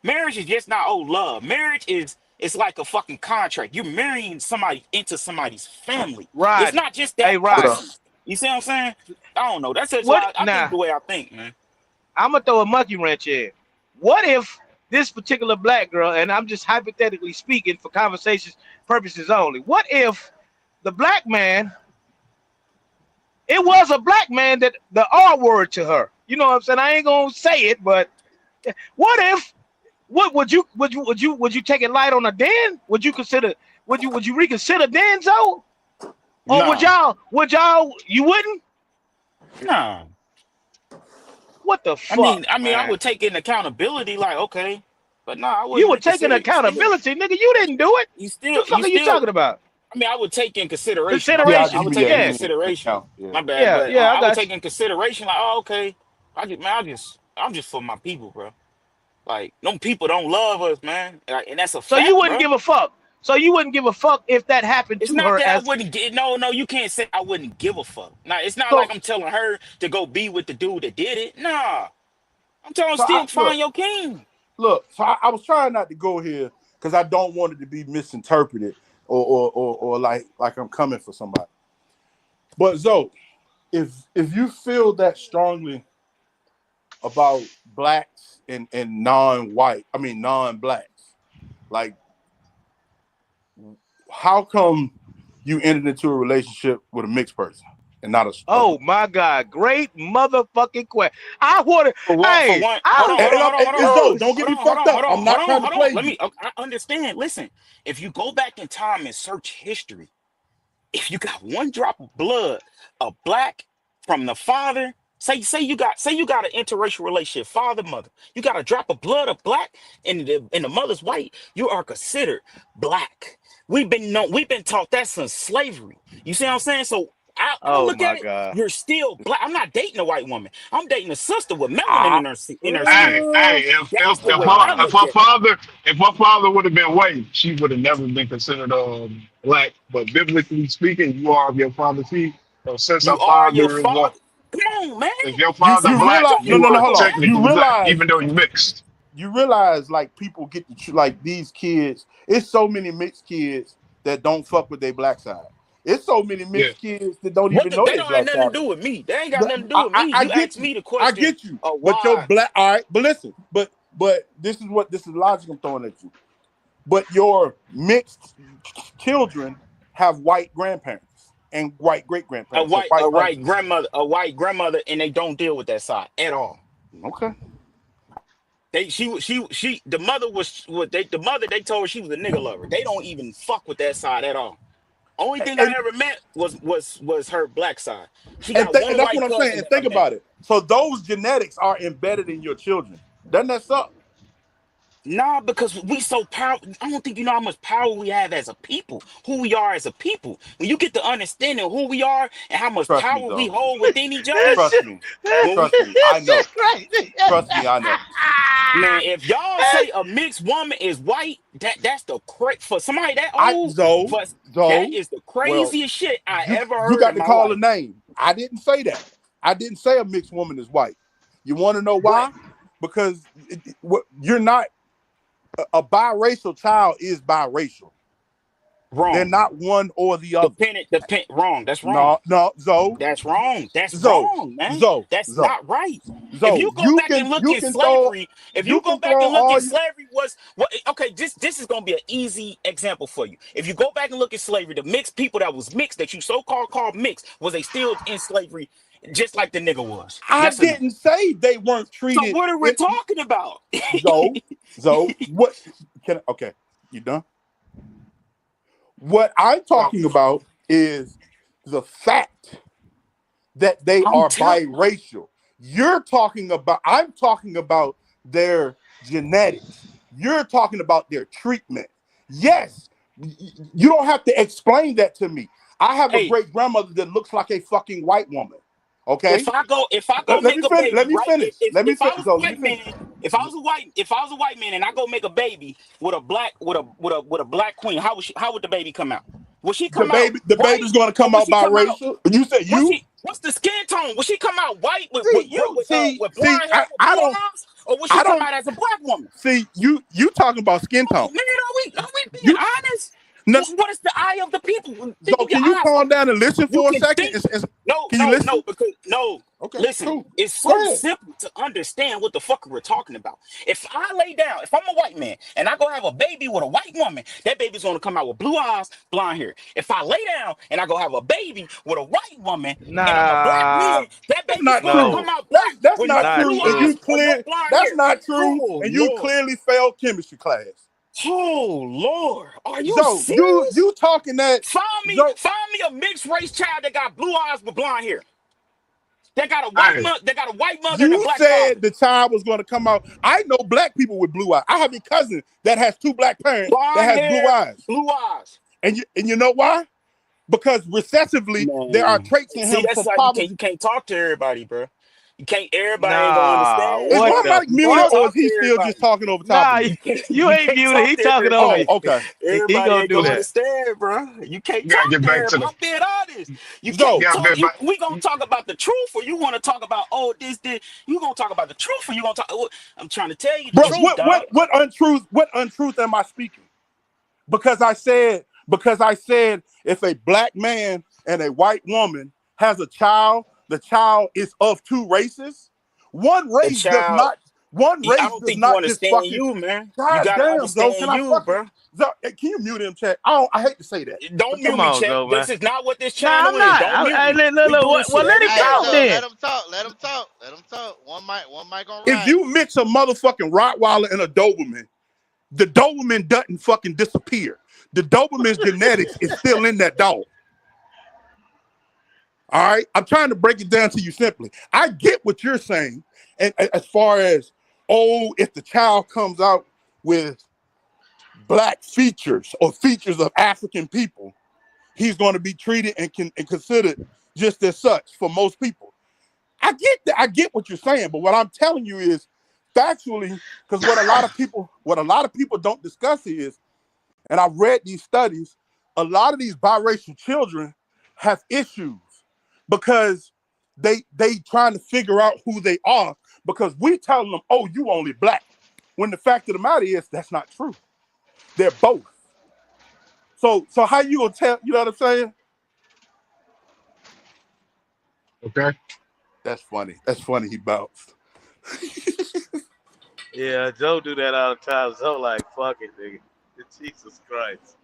Speaker 6: marriage is just not love. Marriage is it's like a fucking contract. You're marrying somebody into somebody's family. It's
Speaker 1: Rodney?
Speaker 6: not just
Speaker 1: Hey,
Speaker 6: that
Speaker 7: What up?
Speaker 1: Rodney.
Speaker 6: person. You see what I'm saying? I don't know. That's just
Speaker 1: What
Speaker 6: I think
Speaker 1: now?
Speaker 6: the way I think, man.
Speaker 1: I'm gonna throw a monkey wrench in. What if this particular black girl, and I'm just hypothetically speaking for conversations purposes only, what if the black man, it was a black man that the R word to her? You know what I'm saying? I ain't gonna say it, but what if? What would you take it light on a Den? Would you consider? Would you reconsider Denzo? Or
Speaker 7: Nah.
Speaker 1: you wouldn't?
Speaker 6: Nah.
Speaker 1: What the fuck,
Speaker 6: I mean, I
Speaker 1: man?
Speaker 6: would take in accountability, like, okay. But no, I
Speaker 1: You
Speaker 6: wouldn't
Speaker 1: were taking
Speaker 6: reconsider.
Speaker 1: accountability, nigga. You didn't do it. The fuck
Speaker 6: You
Speaker 1: are you
Speaker 6: still
Speaker 1: talking about?
Speaker 6: I mean, I would take in consideration. My
Speaker 7: Yeah,
Speaker 6: bad.
Speaker 7: I
Speaker 6: I
Speaker 1: Consideration.
Speaker 7: give
Speaker 6: would
Speaker 7: you.
Speaker 6: take
Speaker 7: Yeah,
Speaker 6: in
Speaker 7: give
Speaker 1: Yeah,
Speaker 7: me an
Speaker 6: consideration.
Speaker 7: account. Yeah.
Speaker 6: My bad,
Speaker 1: yeah,
Speaker 6: but
Speaker 1: yeah. I
Speaker 6: I would
Speaker 1: got
Speaker 6: take
Speaker 1: you.
Speaker 6: in consideration. Like, oh, okay. I'm just for my people, bro. Like, them people don't love us, man. Like, and that's a
Speaker 1: So you
Speaker 6: fact,
Speaker 1: wouldn't
Speaker 6: bro.
Speaker 1: give a fuck. So you wouldn't give a fuck if that happened
Speaker 6: It's
Speaker 1: to
Speaker 6: not
Speaker 1: her
Speaker 6: that I
Speaker 1: as
Speaker 6: wouldn't get. No, you can't say I wouldn't give a fuck. Nah, it's not
Speaker 7: So
Speaker 6: like I'm telling her to go be with the dude that did it. Nah, I'm telling her
Speaker 7: so I
Speaker 6: still find
Speaker 7: look.
Speaker 6: your king.
Speaker 7: Look, so I was trying not to go here because I don't want it to be misinterpreted or like I'm coming for somebody. But Zoe, if you feel that strongly about blacks and non-white, I mean non-blacks, like how come you entered into a relationship with a mixed person and not a
Speaker 1: oh my god, great motherfucking question. I wanna
Speaker 6: For
Speaker 1: hey,
Speaker 6: one, hold
Speaker 1: I
Speaker 6: on, hold on, hold on, hold on, hold on,
Speaker 7: Zoe,
Speaker 1: oh
Speaker 7: don't
Speaker 1: shit.
Speaker 7: get me fucked up. I'm not trying to
Speaker 6: hold on.
Speaker 7: play
Speaker 6: Let
Speaker 7: you.
Speaker 6: me. I understand. Listen, if you go back in time and search history, if you got one drop of blood, a black from the father, say you got an interracial relationship, father mother, you got a drop of blood of black, and the mother's white, you are considered black. We've been taught that since slavery. You see what I'm saying? So I
Speaker 1: Oh
Speaker 6: look at
Speaker 1: my
Speaker 6: it.
Speaker 1: god.
Speaker 6: You're still black. I'm not dating a white woman. I'm dating a sister with melanin
Speaker 7: I,
Speaker 6: in her
Speaker 5: Hey,
Speaker 6: skin.
Speaker 5: hey,
Speaker 6: That's the
Speaker 5: if
Speaker 6: way I
Speaker 5: her
Speaker 6: look at it.
Speaker 5: if her father would have been white, she would have never been considered black. But biblically speaking, you are of your father's seed. So since her
Speaker 6: You are your
Speaker 5: father is
Speaker 6: father. Come on, man.
Speaker 5: if your
Speaker 7: you
Speaker 5: father
Speaker 6: Stop
Speaker 7: you
Speaker 5: black,
Speaker 7: realize
Speaker 6: talking
Speaker 5: you
Speaker 7: no,
Speaker 5: are
Speaker 6: about
Speaker 7: hold on.
Speaker 6: us.
Speaker 7: You
Speaker 5: technically black,
Speaker 7: realize
Speaker 5: even though you mixed.
Speaker 7: like people get the like these kids. It's so many mixed kids that don't fuck with their black side. It's so many
Speaker 5: Yeah.
Speaker 7: mixed kids that don't
Speaker 6: What
Speaker 7: even
Speaker 6: the,
Speaker 7: know
Speaker 6: they
Speaker 7: their
Speaker 6: don't have
Speaker 7: black
Speaker 6: nothing to
Speaker 7: side.
Speaker 6: do with me. They ain't got nothing to do with me.
Speaker 7: I
Speaker 6: You
Speaker 7: get
Speaker 6: asked
Speaker 7: you.
Speaker 6: me the
Speaker 7: I
Speaker 6: question
Speaker 7: get you.
Speaker 6: of
Speaker 7: But your
Speaker 6: why.
Speaker 7: black all right, but listen, but this is logic I'm throwing at you. But your mixed children have white grandparents and white great grandparents. So white uncles.
Speaker 6: A white grandmother, and they don't deal with that side at all.
Speaker 7: Okay.
Speaker 6: The mother was what the mother they told her she was a nigga lover. They don't even fuck with that side at all. Only thing I
Speaker 7: And
Speaker 6: ever met was her black side. She got
Speaker 7: and
Speaker 6: one
Speaker 7: that's
Speaker 6: white
Speaker 7: what I'm saying.
Speaker 6: cousin
Speaker 7: And
Speaker 6: that I
Speaker 7: think
Speaker 6: met.
Speaker 7: about it. So those genetics are embedded in your children. Doesn't that suck?
Speaker 6: Nah, because we so powerful. I don't think you know how much power we have as a people, who we are as a people. When you get to understanding who we are and how much
Speaker 7: Trust me,
Speaker 6: power we
Speaker 7: though.
Speaker 6: hold within each other,
Speaker 1: This
Speaker 7: Trust
Speaker 1: shit,
Speaker 7: me.
Speaker 6: when we,
Speaker 7: Trust me. I
Speaker 1: this
Speaker 7: know.
Speaker 1: shit crazy.
Speaker 7: Trust me, I know.
Speaker 6: man, if y'all say a mixed woman is white, that's the for somebody that old, for that
Speaker 7: Zoe.
Speaker 6: is the
Speaker 7: Well,
Speaker 6: craziest shit I ever
Speaker 7: you
Speaker 6: heard
Speaker 7: got
Speaker 6: in
Speaker 7: to
Speaker 6: my
Speaker 7: call a
Speaker 6: life.
Speaker 7: name. I didn't say that. I didn't say a mixed woman is white. You want to know
Speaker 6: But
Speaker 7: why? Because you're not a biracial child is biracial.
Speaker 6: Wrong.
Speaker 7: They're not one or the other.
Speaker 6: Wrong. That's wrong.
Speaker 7: No, Zoe.
Speaker 6: That's wrong. That's
Speaker 7: Zoe.
Speaker 6: wrong, man.
Speaker 7: Zoe.
Speaker 6: That's
Speaker 7: Zoe.
Speaker 6: not right.
Speaker 7: Zoe,
Speaker 6: If you go back and look at slavery, slavery was what? Okay, this is gonna be an easy example for you. If you go back and look at slavery, the mixed people that was mixed, that you called mixed, was they still in slavery, just like the nigga was?
Speaker 7: I didn't say they weren't treated.
Speaker 6: So what are we talking about?
Speaker 7: Zoe, what? Okay, you done? What I'm talking about is the fact that they are biracial. I'm talking about their genetics. You're talking about their treatment. Yes, you don't have to explain that to me. I have a great grandmother that looks like a fucking white woman. Okay.
Speaker 6: If I go make a baby, let me finish. If I was a white man and I go make a baby with a black queen, how would the baby come out? Will she come out?
Speaker 7: The baby's going to come out biracial. You said you.
Speaker 6: What's the skin tone? Will she come out white with blonde hair, or will she come out as a black woman?
Speaker 7: See, you talking about skin tone?
Speaker 6: Man, are we being honest? No. What is the eye of the people?
Speaker 7: So can you calm down and listen for a second?
Speaker 6: No. Okay, listen, cool. It's so simple to understand what the fuck we're talking about. If I lay down, if I'm a white man and I go have a baby with a white woman, that baby's gonna come out with blue eyes, blonde hair. If I lay down and I go have a baby with a white woman and I'm a black man, that baby's gonna come out black.
Speaker 7: That's not true. That's not true. And you clearly failed chemistry class.
Speaker 6: Oh Lord, are you
Speaker 7: serious? You talking that?
Speaker 6: Find me a mixed race child that got blue eyes with blonde hair. They got a white mother.
Speaker 7: You
Speaker 6: and a black
Speaker 7: said
Speaker 6: father.
Speaker 7: the child was going to come out. I know black people with blue eyes. I have a cousin that has two black parents that has blue eyes.
Speaker 6: Blue eyes.
Speaker 7: And you know why? Because recessively, there are traits in him.
Speaker 6: That's why you can't talk to everybody, bro. You can't. Everybody ain't gonna understand.
Speaker 7: Is my mic muted or is he still just talking over top of me?
Speaker 1: You ain't muted. He talking over me.
Speaker 7: Okay.
Speaker 6: Everybody
Speaker 1: he gonna
Speaker 6: ain't
Speaker 1: do
Speaker 6: gonna
Speaker 1: that.
Speaker 6: understand, bro. You can't talk to everybody. I'm being honest. We gonna talk about the truth, or you want to talk about this? You gonna talk about the truth, or you gonna talk? I'm trying to tell you the truth, dog.
Speaker 7: What untruth am I speaking? Because I said if a black man and a white woman has a child, the child is of two races. One race does not. One race
Speaker 6: I don't
Speaker 7: does
Speaker 6: think
Speaker 7: not
Speaker 6: you understand you, man.
Speaker 7: God
Speaker 6: you gotta
Speaker 7: damn,
Speaker 6: understand you, bro.
Speaker 7: Can you mute him, chat? I hate to say that.
Speaker 6: Don't mute me, chat. This is not what this channel is. Don't mute me.
Speaker 1: Well, let him talk then.
Speaker 2: Let him talk. One mic on.
Speaker 7: If you mix a motherfucking Rottweiler and a Doberman, the Doberman doesn't fucking disappear. The Doberman's genetics is still in that dog. All right, I'm trying to break it down to you simply. I get what you're saying, and as far as if the child comes out with black features or features of African people, he's going to be treated and considered just as such for most people. I get that. I get what you're saying, but what I'm telling you is factually, because what a lot of people don't discuss is, and I've read these studies, a lot of these biracial children have issues. Because they trying to figure out who they are, because we telling them, oh, you only black. When the fact of the matter is that's not true. They're both. So how you gonna tell? You know what I'm saying?
Speaker 5: Okay.
Speaker 7: That's funny. He bounced.
Speaker 1: Yeah, Joe do that all the time. Joe like, fuck it, nigga. Jesus Christ,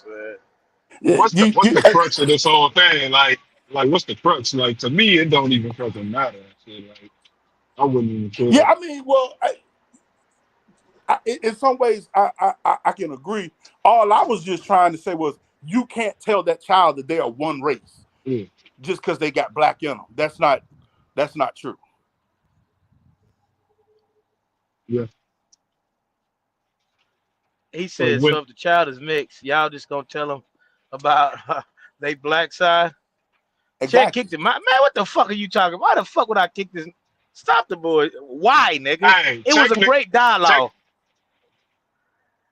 Speaker 1: man.
Speaker 5: What's the crux of this whole thing? Like what's the crux? Like, to me, it don't even fucking matter. Like, I wouldn't even care.
Speaker 7: Yeah, I mean, well, in some ways, I can agree. All I was just trying to say was, you can't tell that child that they are one race just because they got black in them. That's not true.
Speaker 5: Yeah.
Speaker 1: He said, so if the child is mixed, y'all just gonna tell them about they black side?
Speaker 7: Exactly.
Speaker 1: Chet kicked him. Man, what the fuck are you talking about? Why the fuck would I kick this? Stop the boy. Why, nigga?
Speaker 5: Hey,
Speaker 1: it was a great dialogue.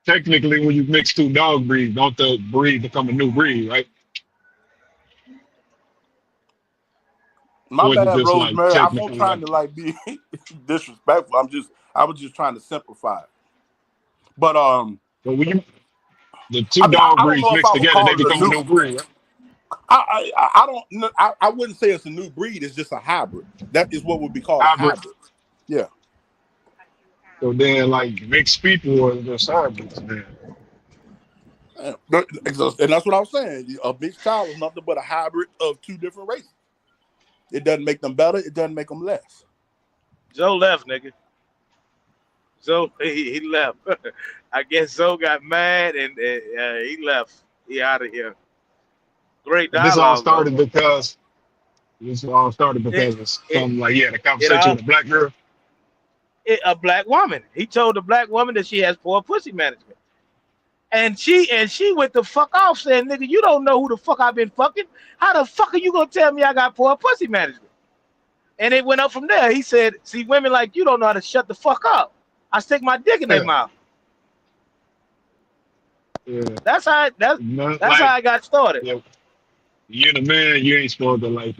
Speaker 5: Technically, when you mix two dog breeds, don't the breed become a new breed, right?
Speaker 7: My bad, Rosemary. I'm not trying to be disrespectful. I was just trying to simplify it. But
Speaker 5: when The two
Speaker 7: I mean,
Speaker 5: dog
Speaker 7: I don't
Speaker 5: breeds
Speaker 7: know if
Speaker 5: mixed
Speaker 7: I would
Speaker 5: together,
Speaker 7: call
Speaker 5: they
Speaker 7: it a
Speaker 5: become a
Speaker 7: new.
Speaker 5: new breed. Right?
Speaker 7: I don't know. I wouldn't say it's a new breed. It's just a hybrid. That is what would be called a
Speaker 5: Hybrid.
Speaker 7: hybrid. Yeah.
Speaker 5: So then, like mixed people are just hybrids. Man.
Speaker 7: And that's what I was saying. A mixed child is nothing but a hybrid of two different races. It doesn't make them better. It doesn't make them less.
Speaker 1: Zoe left, nigga. Zoe, he left. I guess Zoe got mad and he left. He out of here. Great
Speaker 5: But this all
Speaker 1: dialogue, though.
Speaker 5: started because of something like he had a conversation with a black girl.
Speaker 1: A black woman. He told the black woman that she has poor pussy management. And she went the fuck off saying, nigga, you don't know who the fuck I've been fucking. How the fuck are you gonna tell me I got poor pussy management? And it went up from there. He said, see, women like you don't know how to shut the fuck up. I stick my dick in their mouth.
Speaker 5: Yeah.
Speaker 1: That's how I got started.
Speaker 5: Yeah, you're the man, you ain't supposed to like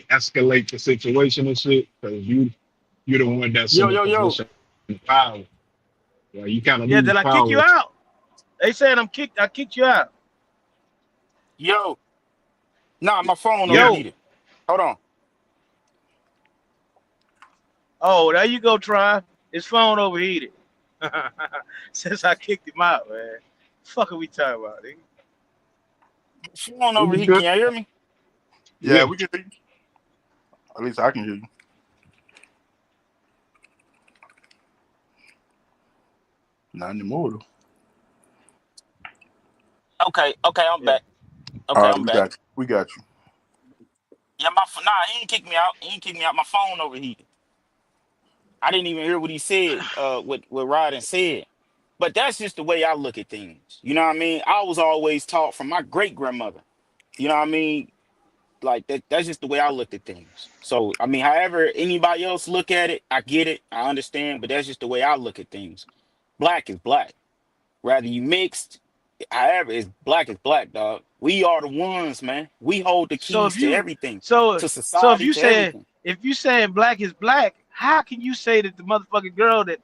Speaker 5: escalate the situation and shit, because you're the one that's in the position of power. Yeah, you kind of
Speaker 1: Yeah, did I kick you out? They saying I kicked you out.
Speaker 6: Yo. Nah, my phone
Speaker 1: Yo.
Speaker 6: overheated. Hold on.
Speaker 1: Oh, there you go, Try. His phone overheated. Since I kicked him out, man. Fuck are we talking about, nigga?
Speaker 6: Phone overheated. Can you hear me?
Speaker 7: Yeah, we can hear you. At least I can hear you. Not anymore, though.
Speaker 6: Okay, I'm back. Okay,
Speaker 7: All right,
Speaker 6: I'm back.
Speaker 7: We got you.
Speaker 6: Yeah, he didn't kick me out. My phone overheated. I didn't even hear what he said, what Ryden said. But that's just the way I look at things. You know what I mean? I was always taught from my great grandmother. You know what I mean? Like that's just the way I looked at things. So I mean, however anybody else look at it, I get it, I understand, but that's just the way I look at things. Black is black. Rather you mixed, however, it's black is black, dog. We are the ones, man. We hold the keys to everything. To society,
Speaker 1: if you saying black is black, how can you say that the motherfucking girl that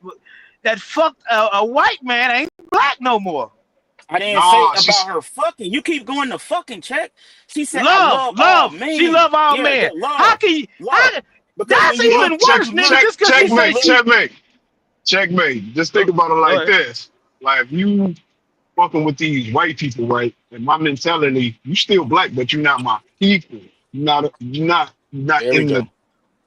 Speaker 1: fucked a white man ain't black no more?
Speaker 6: I didn't say about her fucking. You keep going to fucking check. She said,
Speaker 1: love.
Speaker 6: All men.
Speaker 1: She love all men. How can you? That's even worse, nigga.
Speaker 5: Checkmate. Just think about it like this. Like, if you fucking with these white people, right? And my mentality, you still black, but you're not my people. You're not in the.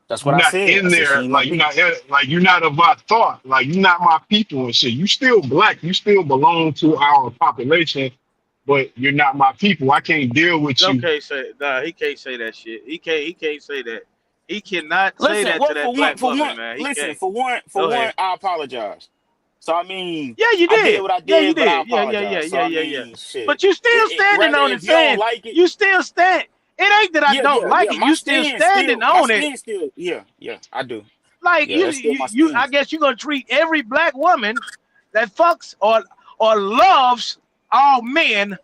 Speaker 6: That's what I said.
Speaker 5: In there, like you're not of our thought. Like, you're not my people and shit. You still black. You still belong to our population, but you're not my people. I can't deal with you.
Speaker 1: He can't say that shit. He can't say that. He cannot say that to that black woman, man.
Speaker 6: For one, I apologize. So I mean,
Speaker 1: yeah, you did.
Speaker 6: I did what I did, but I apologize.
Speaker 1: Yeah. Shit. But you still standing on it, saying you still stand. It ain't that I don't like it. You still standing on it.
Speaker 6: Yeah, I do.
Speaker 1: Like you I guess you're gonna treat every black woman that fucks or loves all men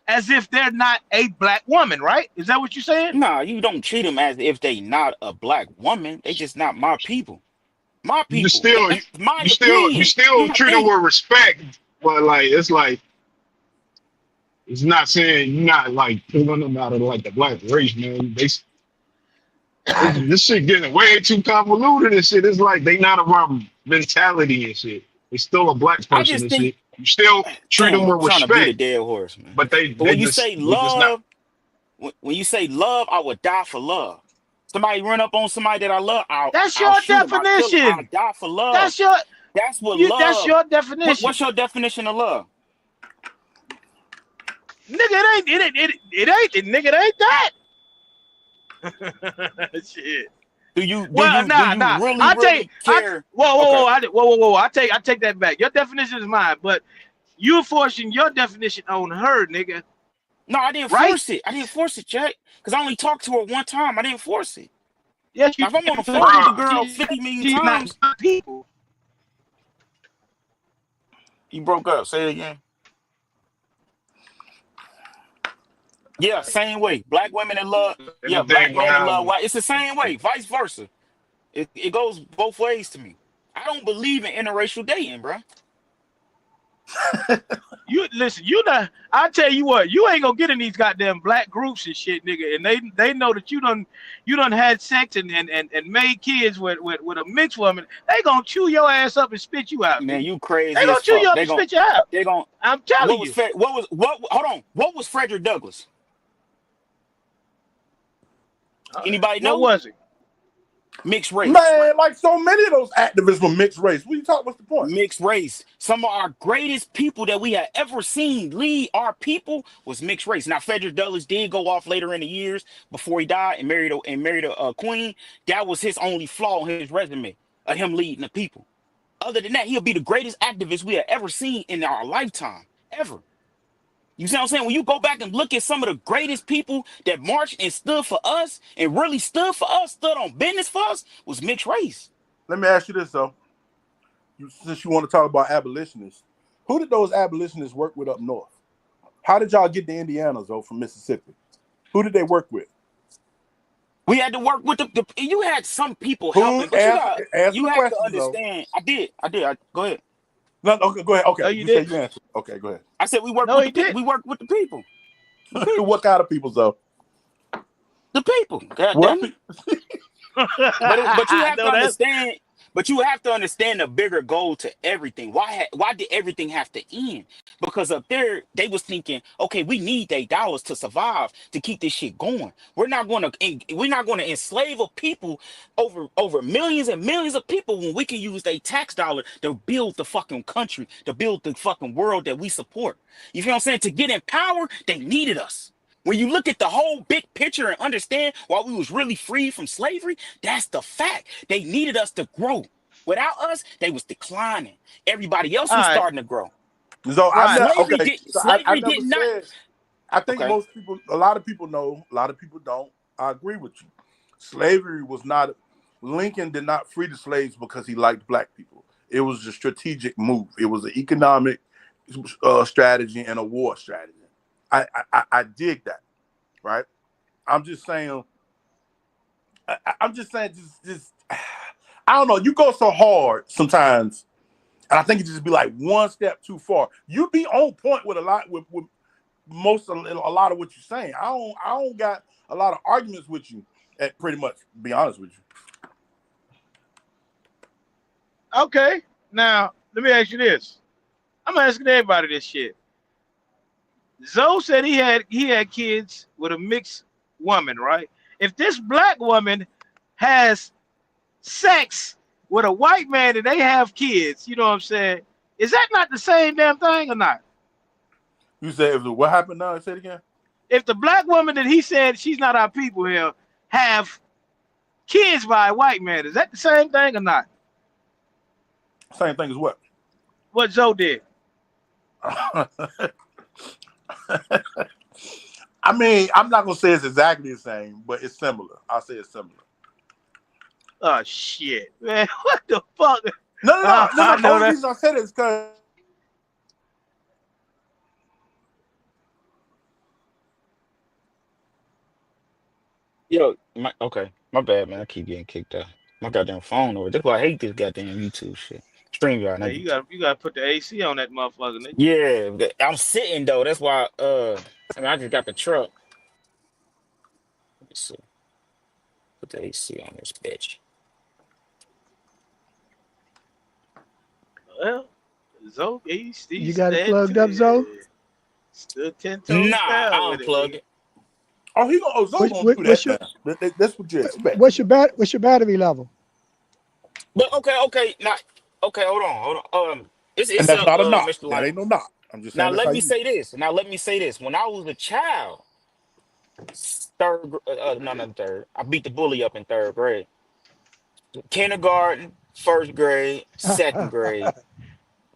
Speaker 1: as if they're not a black woman, right? Is that what you're saying?
Speaker 6: Nah, you don't treat them as if they not a black woman. They just not my people. My people.
Speaker 5: You still treat them with respect, but it's not saying you're not like pulling them out of like the black race, man. This shit getting way too convoluted and shit. It's like they not of our mentality and shit. They still a black person and shit. You still treat them with respect.
Speaker 6: Trying to beat a dead horse, man.
Speaker 5: But
Speaker 6: when you say love, I would die for love. Somebody run up on somebody that I love.
Speaker 1: That's your definition.
Speaker 6: I'll die for love. That's what love.
Speaker 1: That's your definition.
Speaker 6: What's your definition of love?
Speaker 1: Nigga, it ain't that. Shit.
Speaker 6: Do you really care?
Speaker 1: Whoa. I take that back. Your definition is mine, but you're forcing your definition on her, nigga.
Speaker 6: No, I didn't force it. I didn't force it, Jack. Because I only talked to her one time. I didn't force it.
Speaker 1: Yes,
Speaker 6: if I'm on the phone with the girl 50 million times.
Speaker 1: People.
Speaker 6: You broke up. Say it again. Yeah, same way. Black women in love. Yeah, black men in love white. It's the same way. Vice versa. It goes both ways to me. I don't believe in interracial dating, bro.
Speaker 1: You listen, you not. I tell you what, you ain't gonna get in these goddamn black groups and shit, nigga. And they know that you done had sex and made kids with a mixed woman. They gonna chew your ass up and spit you out,
Speaker 6: Man,
Speaker 1: nigga.
Speaker 6: you
Speaker 1: They
Speaker 6: crazy
Speaker 1: gonna
Speaker 6: as
Speaker 1: chew you
Speaker 6: fuck.
Speaker 1: up and spit you out.
Speaker 6: They gon'
Speaker 1: I'm telling you.
Speaker 6: Hold on. What was Frederick Douglass? Anybody
Speaker 1: What
Speaker 6: know?
Speaker 1: was it?
Speaker 6: Mixed race.
Speaker 7: Man, like so many of those activists were mixed race. What you talk? What's the point?
Speaker 6: Mixed race. Some of our greatest people that we had ever seen lead our people was mixed race. Now, Frederick Douglass did go off later in the years before he died and married a queen. That was his only flaw in his resume of him leading the people. Other than that, he'll be the greatest activist we have ever seen in our lifetime, ever. You see what I'm saying? When you go back and look at some of the greatest people that marched and stood for us and really stood for us, stood on business for us, was mixed race.
Speaker 7: Let me ask you this though. Since you want to talk about abolitionists, who did those abolitionists work with up north? How did y'all get the Indianas though from Mississippi? Who did they work with?
Speaker 6: We had to work with you had some people
Speaker 7: Who
Speaker 6: helping, but
Speaker 7: answer
Speaker 6: you
Speaker 7: the
Speaker 6: have to
Speaker 7: question though?
Speaker 6: understand. I did. Go ahead.
Speaker 7: No, okay, go ahead. Okay,
Speaker 1: No, you
Speaker 7: you
Speaker 1: didn't.
Speaker 7: said you answered. Okay, go ahead.
Speaker 6: I said we worked
Speaker 1: No,
Speaker 6: with
Speaker 1: he
Speaker 6: the people.
Speaker 1: didn't.
Speaker 6: We worked with the people.
Speaker 7: What kind of people though?
Speaker 6: The people. God
Speaker 7: What?
Speaker 6: damn it. But you have to
Speaker 1: No, that's
Speaker 6: understand. But you have to understand the bigger goal to everything. Why did everything have to end? Because up there they was thinking, okay, we need $8 to survive to keep this shit going. We're not going to enslave a people over millions and millions of people when we can use their tax dollar to build the fucking country, to build the fucking world that we support. You feel what I'm saying? To get in power, they needed us. When you look at the whole big picture and understand why we was really free from slavery, that's the fact. They needed us to grow. Without us, they was declining. Everybody else
Speaker 1: all
Speaker 6: was
Speaker 1: right.
Speaker 6: starting to grow.
Speaker 7: So
Speaker 1: Right.
Speaker 7: I
Speaker 6: Slavery
Speaker 7: never
Speaker 6: did not.
Speaker 7: said. I think
Speaker 6: Okay.
Speaker 7: most people, a lot of people know, a lot of people don't. I agree with you. Slavery was not. Lincoln did not free the slaves because he liked black people. It was a strategic move. It was an economic strategy and a war strategy. I dig that, right? I'm just saying. I'm just saying. Just I don't know. You go so hard sometimes, and I think it just be like one step too far. You be on point with a lot with a lot of what you're saying. I don't got a lot of arguments with you. At pretty much, be honest with you.
Speaker 1: Okay. Now let me ask you this. I'm asking everybody this shit. Zoe said he had kids with a mixed woman, right? If this black woman has sex with a white man and they have kids, you know what I'm saying? Is that not the same damn thing or not?
Speaker 7: You said what happened now? Say it again.
Speaker 1: If the black woman that he said she's not our people here have kids by a white man, is that the same thing or not?
Speaker 7: Same thing as what?
Speaker 1: What Zoe did.
Speaker 7: I mean, I'm not gonna say it's exactly the same, but it's similar. I'll say it's similar.
Speaker 1: Oh shit, man! What the fuck?
Speaker 7: No. The
Speaker 1: know
Speaker 7: only
Speaker 1: that.
Speaker 7: reason I said it is because
Speaker 6: Yo, my bad, man. I keep getting kicked out. My goddamn phone over. That's why I hate this goddamn YouTube shit. StreamYard.
Speaker 1: Hey, you gotta put the AC on that motherfucker, nigga.
Speaker 6: Yeah, I'm sitting though. That's why. I just got the truck. Let me see. Put the AC on this bitch.
Speaker 1: Well, Zoe, he's
Speaker 3: You got it
Speaker 1: dead
Speaker 3: plugged up, Zoe?
Speaker 1: Stood 10 toes
Speaker 6: Nah,
Speaker 1: down
Speaker 6: I
Speaker 1: with it,
Speaker 6: unplugged
Speaker 1: nigga.
Speaker 6: it.
Speaker 7: Zoe's gonna do
Speaker 3: What's
Speaker 7: that now. That's what you expect.
Speaker 3: what's your battery level?
Speaker 6: But okay, now, okay, hold on. It's
Speaker 7: And that's not a knock.
Speaker 6: Mr.
Speaker 7: That
Speaker 6: Lang.
Speaker 7: ain't no knock. I'm just
Speaker 6: Now
Speaker 7: saying that's
Speaker 6: let
Speaker 7: how
Speaker 6: me
Speaker 7: you.
Speaker 6: say this. When I was a child, not third. I beat the bully up in third grade. Kindergarten, first grade, second grade.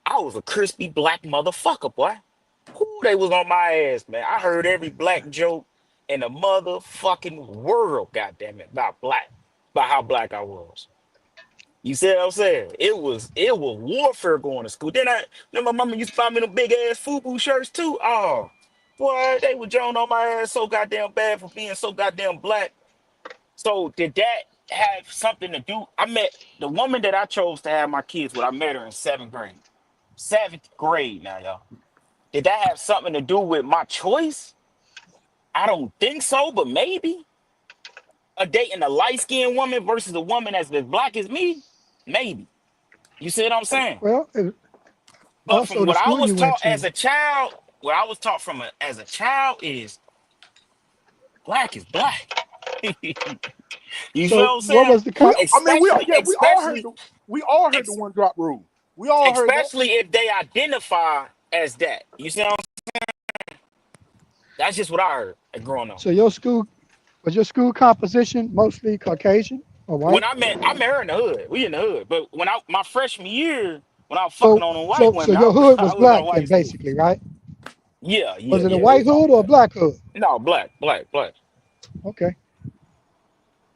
Speaker 6: I was a crispy black motherfucker, boy. Who they was on my ass, man. I heard every black joke in the motherfucking world, goddamn it, about how black I was. You see what I'm saying? It was warfare going to school. Then my mama used to buy me them big ass FUBU shirts too. Oh, boy, they were joning on my ass so goddamn bad for being so goddamn black. So did that have something to do? I met the woman that I chose to have my kids with. I met her in seventh grade. 7th grade now, y'all. Did that have something to do with my choice? I don't think so, but maybe. Dating a light-skinned woman versus a woman that's as black as me? Maybe. You see what I'm saying?
Speaker 3: Well,
Speaker 6: But from
Speaker 3: also the
Speaker 6: what I
Speaker 3: school
Speaker 6: was
Speaker 3: you went
Speaker 6: taught as
Speaker 3: to.
Speaker 6: a child, what I was taught as a child is black is black. You feel
Speaker 3: So
Speaker 6: what I'm
Speaker 3: what
Speaker 6: saying?
Speaker 3: was the con?
Speaker 7: I mean,
Speaker 6: Especially, especially,
Speaker 7: we all heard the
Speaker 6: ex,
Speaker 7: one drop rule. We all heard that.
Speaker 6: especially if they identify as that. You see what I'm That's just what I heard growing up.
Speaker 3: So your school was your school composition mostly Caucasian or
Speaker 6: When
Speaker 3: white?
Speaker 6: I met her in the hood. We in the hood. But when my freshman year, when I was fucking
Speaker 3: So
Speaker 6: on the white
Speaker 3: so
Speaker 6: women,
Speaker 3: your hood was
Speaker 6: I was in a
Speaker 3: black
Speaker 6: white
Speaker 3: then,
Speaker 6: school.
Speaker 3: basically, right?
Speaker 6: Yeah,
Speaker 3: Was it a
Speaker 6: It
Speaker 3: white
Speaker 6: was all
Speaker 3: hood or a
Speaker 6: black.
Speaker 3: black hood?
Speaker 6: No, black, black, black.
Speaker 3: Okay,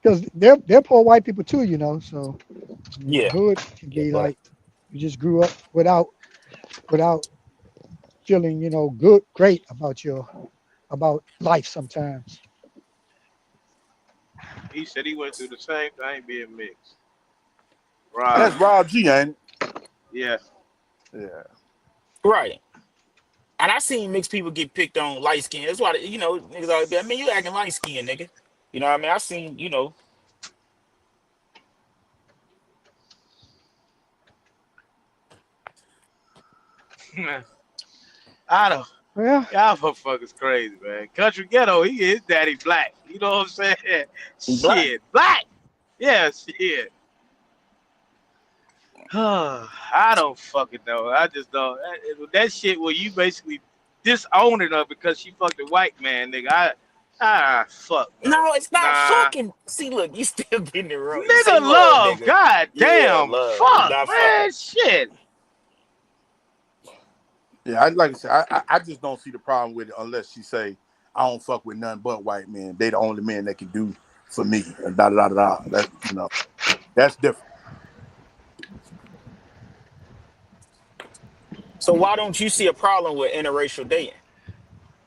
Speaker 3: because they're poor white people too, you know. So I mean, the
Speaker 6: Yeah,
Speaker 3: hood can
Speaker 6: yeah,
Speaker 3: be
Speaker 6: black.
Speaker 3: like you just grew up without feeling, good, great about life sometimes.
Speaker 1: He said he went through the same thing being mixed.
Speaker 7: That's
Speaker 1: Right.
Speaker 7: Rob G, ain't
Speaker 1: Yeah.
Speaker 7: it? Yeah.
Speaker 6: Right. And I seen mixed people get picked on light skin. That's why niggas always be, I mean, you acting light skin, nigga. You know what I mean? I seen,
Speaker 1: I don't.
Speaker 3: Well,
Speaker 1: Y'all motherfuckers crazy, man. Country ghetto, his daddy black. You know what I'm saying?
Speaker 6: black.
Speaker 1: Shit, black. Yeah, shit. I don't fucking know. I just don't. That shit where you basically disowning her because she fucked a white man, nigga. Fuck no.
Speaker 6: No, it's not
Speaker 1: Nah.
Speaker 6: fucking. See, look, you still getting it wrong. You say
Speaker 1: Nigga
Speaker 6: love,
Speaker 1: love.
Speaker 6: nigga.
Speaker 1: God
Speaker 6: Yeah,
Speaker 1: damn.
Speaker 6: love. It's
Speaker 1: Fuck,
Speaker 6: not fucking.
Speaker 1: man. Shit.
Speaker 7: Yeah, like I said, I just don't see the problem with it unless she say, I don't fuck with none but white men. They the only men that can do for me. And da da da da. That that's different.
Speaker 6: So why don't you see a problem with interracial dating?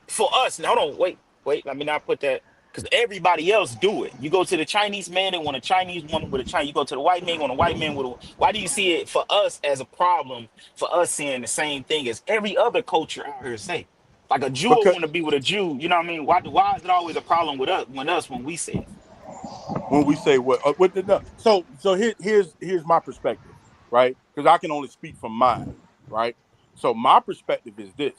Speaker 6: For us, now hold on, wait. Let me not put that because everybody else do it. You go to the Chinese man and want a Chinese woman with a Chinese. You go to the white man, want a white man with a. Why do you see it for us as a problem? For us seeing the same thing as every other culture out here say, like a Jew will
Speaker 7: Because
Speaker 6: want to be with a Jew. You know what I mean? Why is it always a problem with us when we say it?
Speaker 7: when we say what the no. So here's my perspective, right? Because I can only speak from mine, right? So my perspective is this: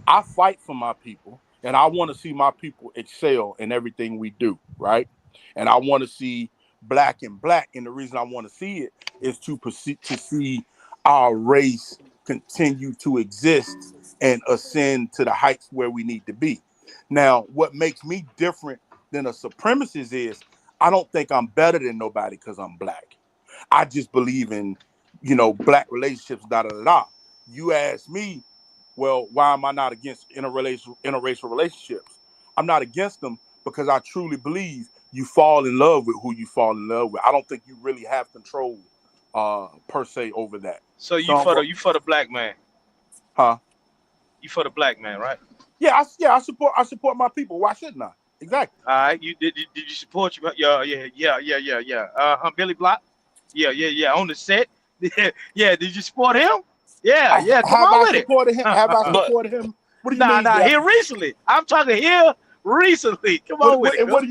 Speaker 7: I fight for my people, and I want to see my people excel in everything we do, right? And I want to see black and black, and the reason I want to see it is to see our race continue to exist and ascend to the heights where we need to be. Now, what makes me different than a supremacist is I don't think I'm better than nobody because I'm black. I just believe in, black relationships, da da da da. You ask me, well, why am I not against interracial relationships? I'm not against them because I truly believe you fall in love with who you fall in love with. I don't think you really have control per se over that.
Speaker 1: So
Speaker 7: So,
Speaker 1: you for the black man.
Speaker 7: huh?
Speaker 1: You for the black man, right?
Speaker 7: Yeah, I support my people. Why shouldn't I? Exactly.
Speaker 1: All right. Did you support you? Yeah. Billy Block. Yeah. On the set. Yeah. Did you support him? Yeah. Come
Speaker 7: Have
Speaker 1: on
Speaker 7: I
Speaker 1: with it.
Speaker 7: supported him? Have I
Speaker 6: But
Speaker 7: supported him? What do you
Speaker 1: Nah.
Speaker 7: mean?
Speaker 1: Here recently. I'm talking here recently. Come on with it.
Speaker 7: What
Speaker 1: Cuz.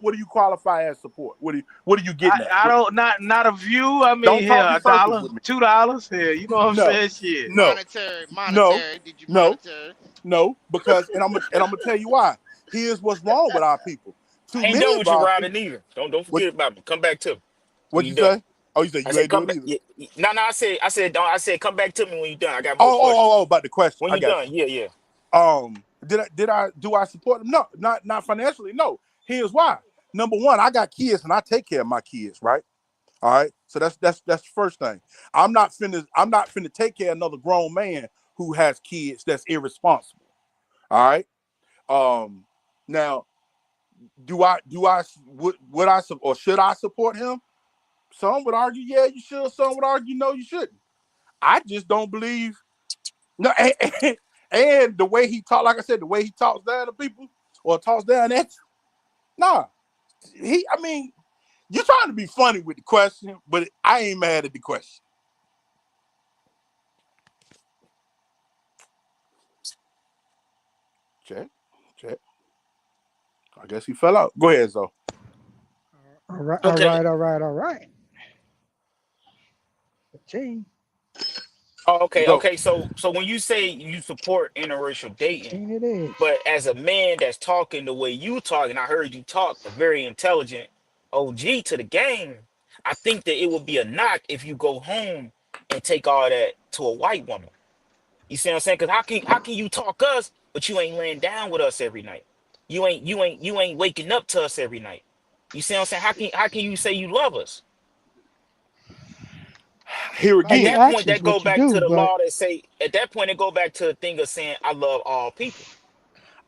Speaker 7: do you qualify as support? What are you getting at?
Speaker 1: I don't not a view. I mean
Speaker 7: Don't
Speaker 1: here
Speaker 7: talk in circles
Speaker 1: $1,
Speaker 7: with me.
Speaker 1: $2 here. You know what I'm
Speaker 7: No,
Speaker 1: saying? Shit.
Speaker 7: no,
Speaker 2: Monetary,
Speaker 7: no,
Speaker 2: monetary. Did you
Speaker 7: no,
Speaker 2: monetary?
Speaker 7: no. Because and I'm gonna tell you why. Here's what's wrong with our people. Too
Speaker 6: I ain't
Speaker 7: many
Speaker 6: done
Speaker 7: of
Speaker 6: with you,
Speaker 7: our
Speaker 6: Robin,
Speaker 7: people.
Speaker 6: either. Don't
Speaker 7: What
Speaker 6: forget about me. Come back to me when
Speaker 7: what
Speaker 6: you
Speaker 7: you
Speaker 6: done.
Speaker 7: say? Oh, you said
Speaker 6: I
Speaker 7: you
Speaker 6: said
Speaker 7: ain't do
Speaker 6: come
Speaker 7: it
Speaker 6: back.
Speaker 7: either.
Speaker 6: No. Don't. I said come back to me when you done. I got more questions.
Speaker 7: Oh, about the question.
Speaker 6: When
Speaker 7: I
Speaker 6: you
Speaker 7: got
Speaker 6: done, yeah.
Speaker 7: you. Do I support them? No, not financially. No. Here's why. Number one, I got kids and I take care of my kids, right? All right. So that's the first thing. I'm not finna take care of another grown man who has kids that's irresponsible. All right. Now, would I or should I support him? Some would argue, yeah, you should. Some would argue, no, you shouldn't. I just don't believe. No, and the way he talk, like I said, the way he talks down to people or talks down at you, nah. I mean, you're trying to be funny with the question, but I ain't mad at the question. Check. I guess he fell out. Go ahead, Zoe.
Speaker 3: All right,
Speaker 6: Okay.
Speaker 3: all right. 15,
Speaker 6: Oh, okay.
Speaker 7: Go.
Speaker 6: Okay. So when you say you support interracial dating,
Speaker 3: 15 it is.
Speaker 6: but as a man that's talking the way you talk, and I heard you talk a very intelligent OG to the game, I think that it would be a knock if you go home and take all that to a white woman. You see what I'm saying? Because how can you talk us, but you ain't laying down with us every night? You ain't waking up to us every night. You see what I'm saying? How can you say you love us?
Speaker 7: Here
Speaker 3: By
Speaker 6: At
Speaker 3: your
Speaker 7: again.
Speaker 6: that point,
Speaker 3: actions,
Speaker 6: that go
Speaker 3: what you
Speaker 6: back to
Speaker 3: do,
Speaker 6: the
Speaker 3: but
Speaker 6: law that say. At that point, it go back to the thing of saying I love all people.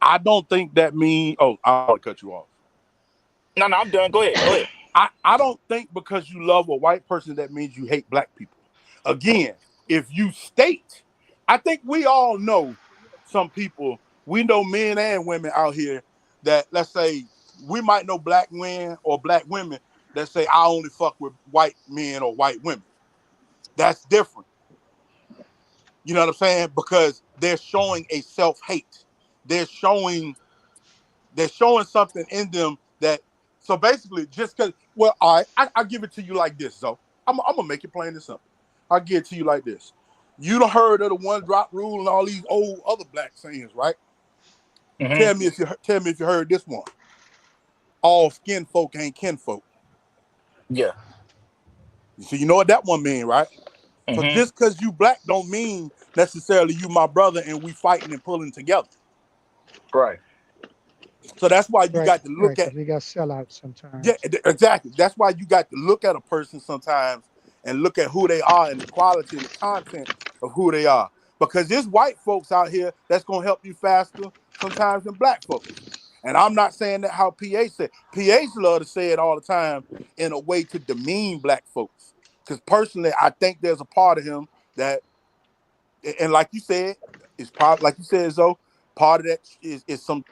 Speaker 7: I don't think that means. Oh, I don't want to cut you off.
Speaker 6: No, I'm done. Go ahead. Go ahead.
Speaker 7: I don't think because you love a white person that means you hate black people. Again, if you state, I think we all know some people, we know men and women out here that, let's say, we might know black men or black women that say, I only fuck with white men or white women. That's different. You know what I'm saying? Because they're showing a self-hate. They're showing something in them that, so basically just because, well, all right, I'll give it to you like this, so I'm gonna make it plain and simple. I'll give it to you like this. You done heard of the one drop rule and all these old other black sayings, right?
Speaker 6: Hmm.
Speaker 7: Tell me if you heard this one. All skin folk ain't kinfolk.
Speaker 6: Yeah.
Speaker 7: So you know what that one mean, right? So
Speaker 6: Hmm.
Speaker 7: just because you black don't mean necessarily you my brother and we fighting and pulling together.
Speaker 6: Right.
Speaker 7: So that's why you got to
Speaker 3: right,
Speaker 7: look at.
Speaker 3: because we got sellouts
Speaker 7: Yeah,
Speaker 3: sometimes.
Speaker 7: exactly. That's why you got to look at a person sometimes and look at who they are and the quality and the content of who they are. Because there's white folks out here that's gonna help you faster sometimes than black folks. And I'm not saying that how PA said. PA's love to say it all the time in a way to demean black folks. Because personally, I think there's a part of him that, and like you said, it's part like you said, Zoe, part of that is some.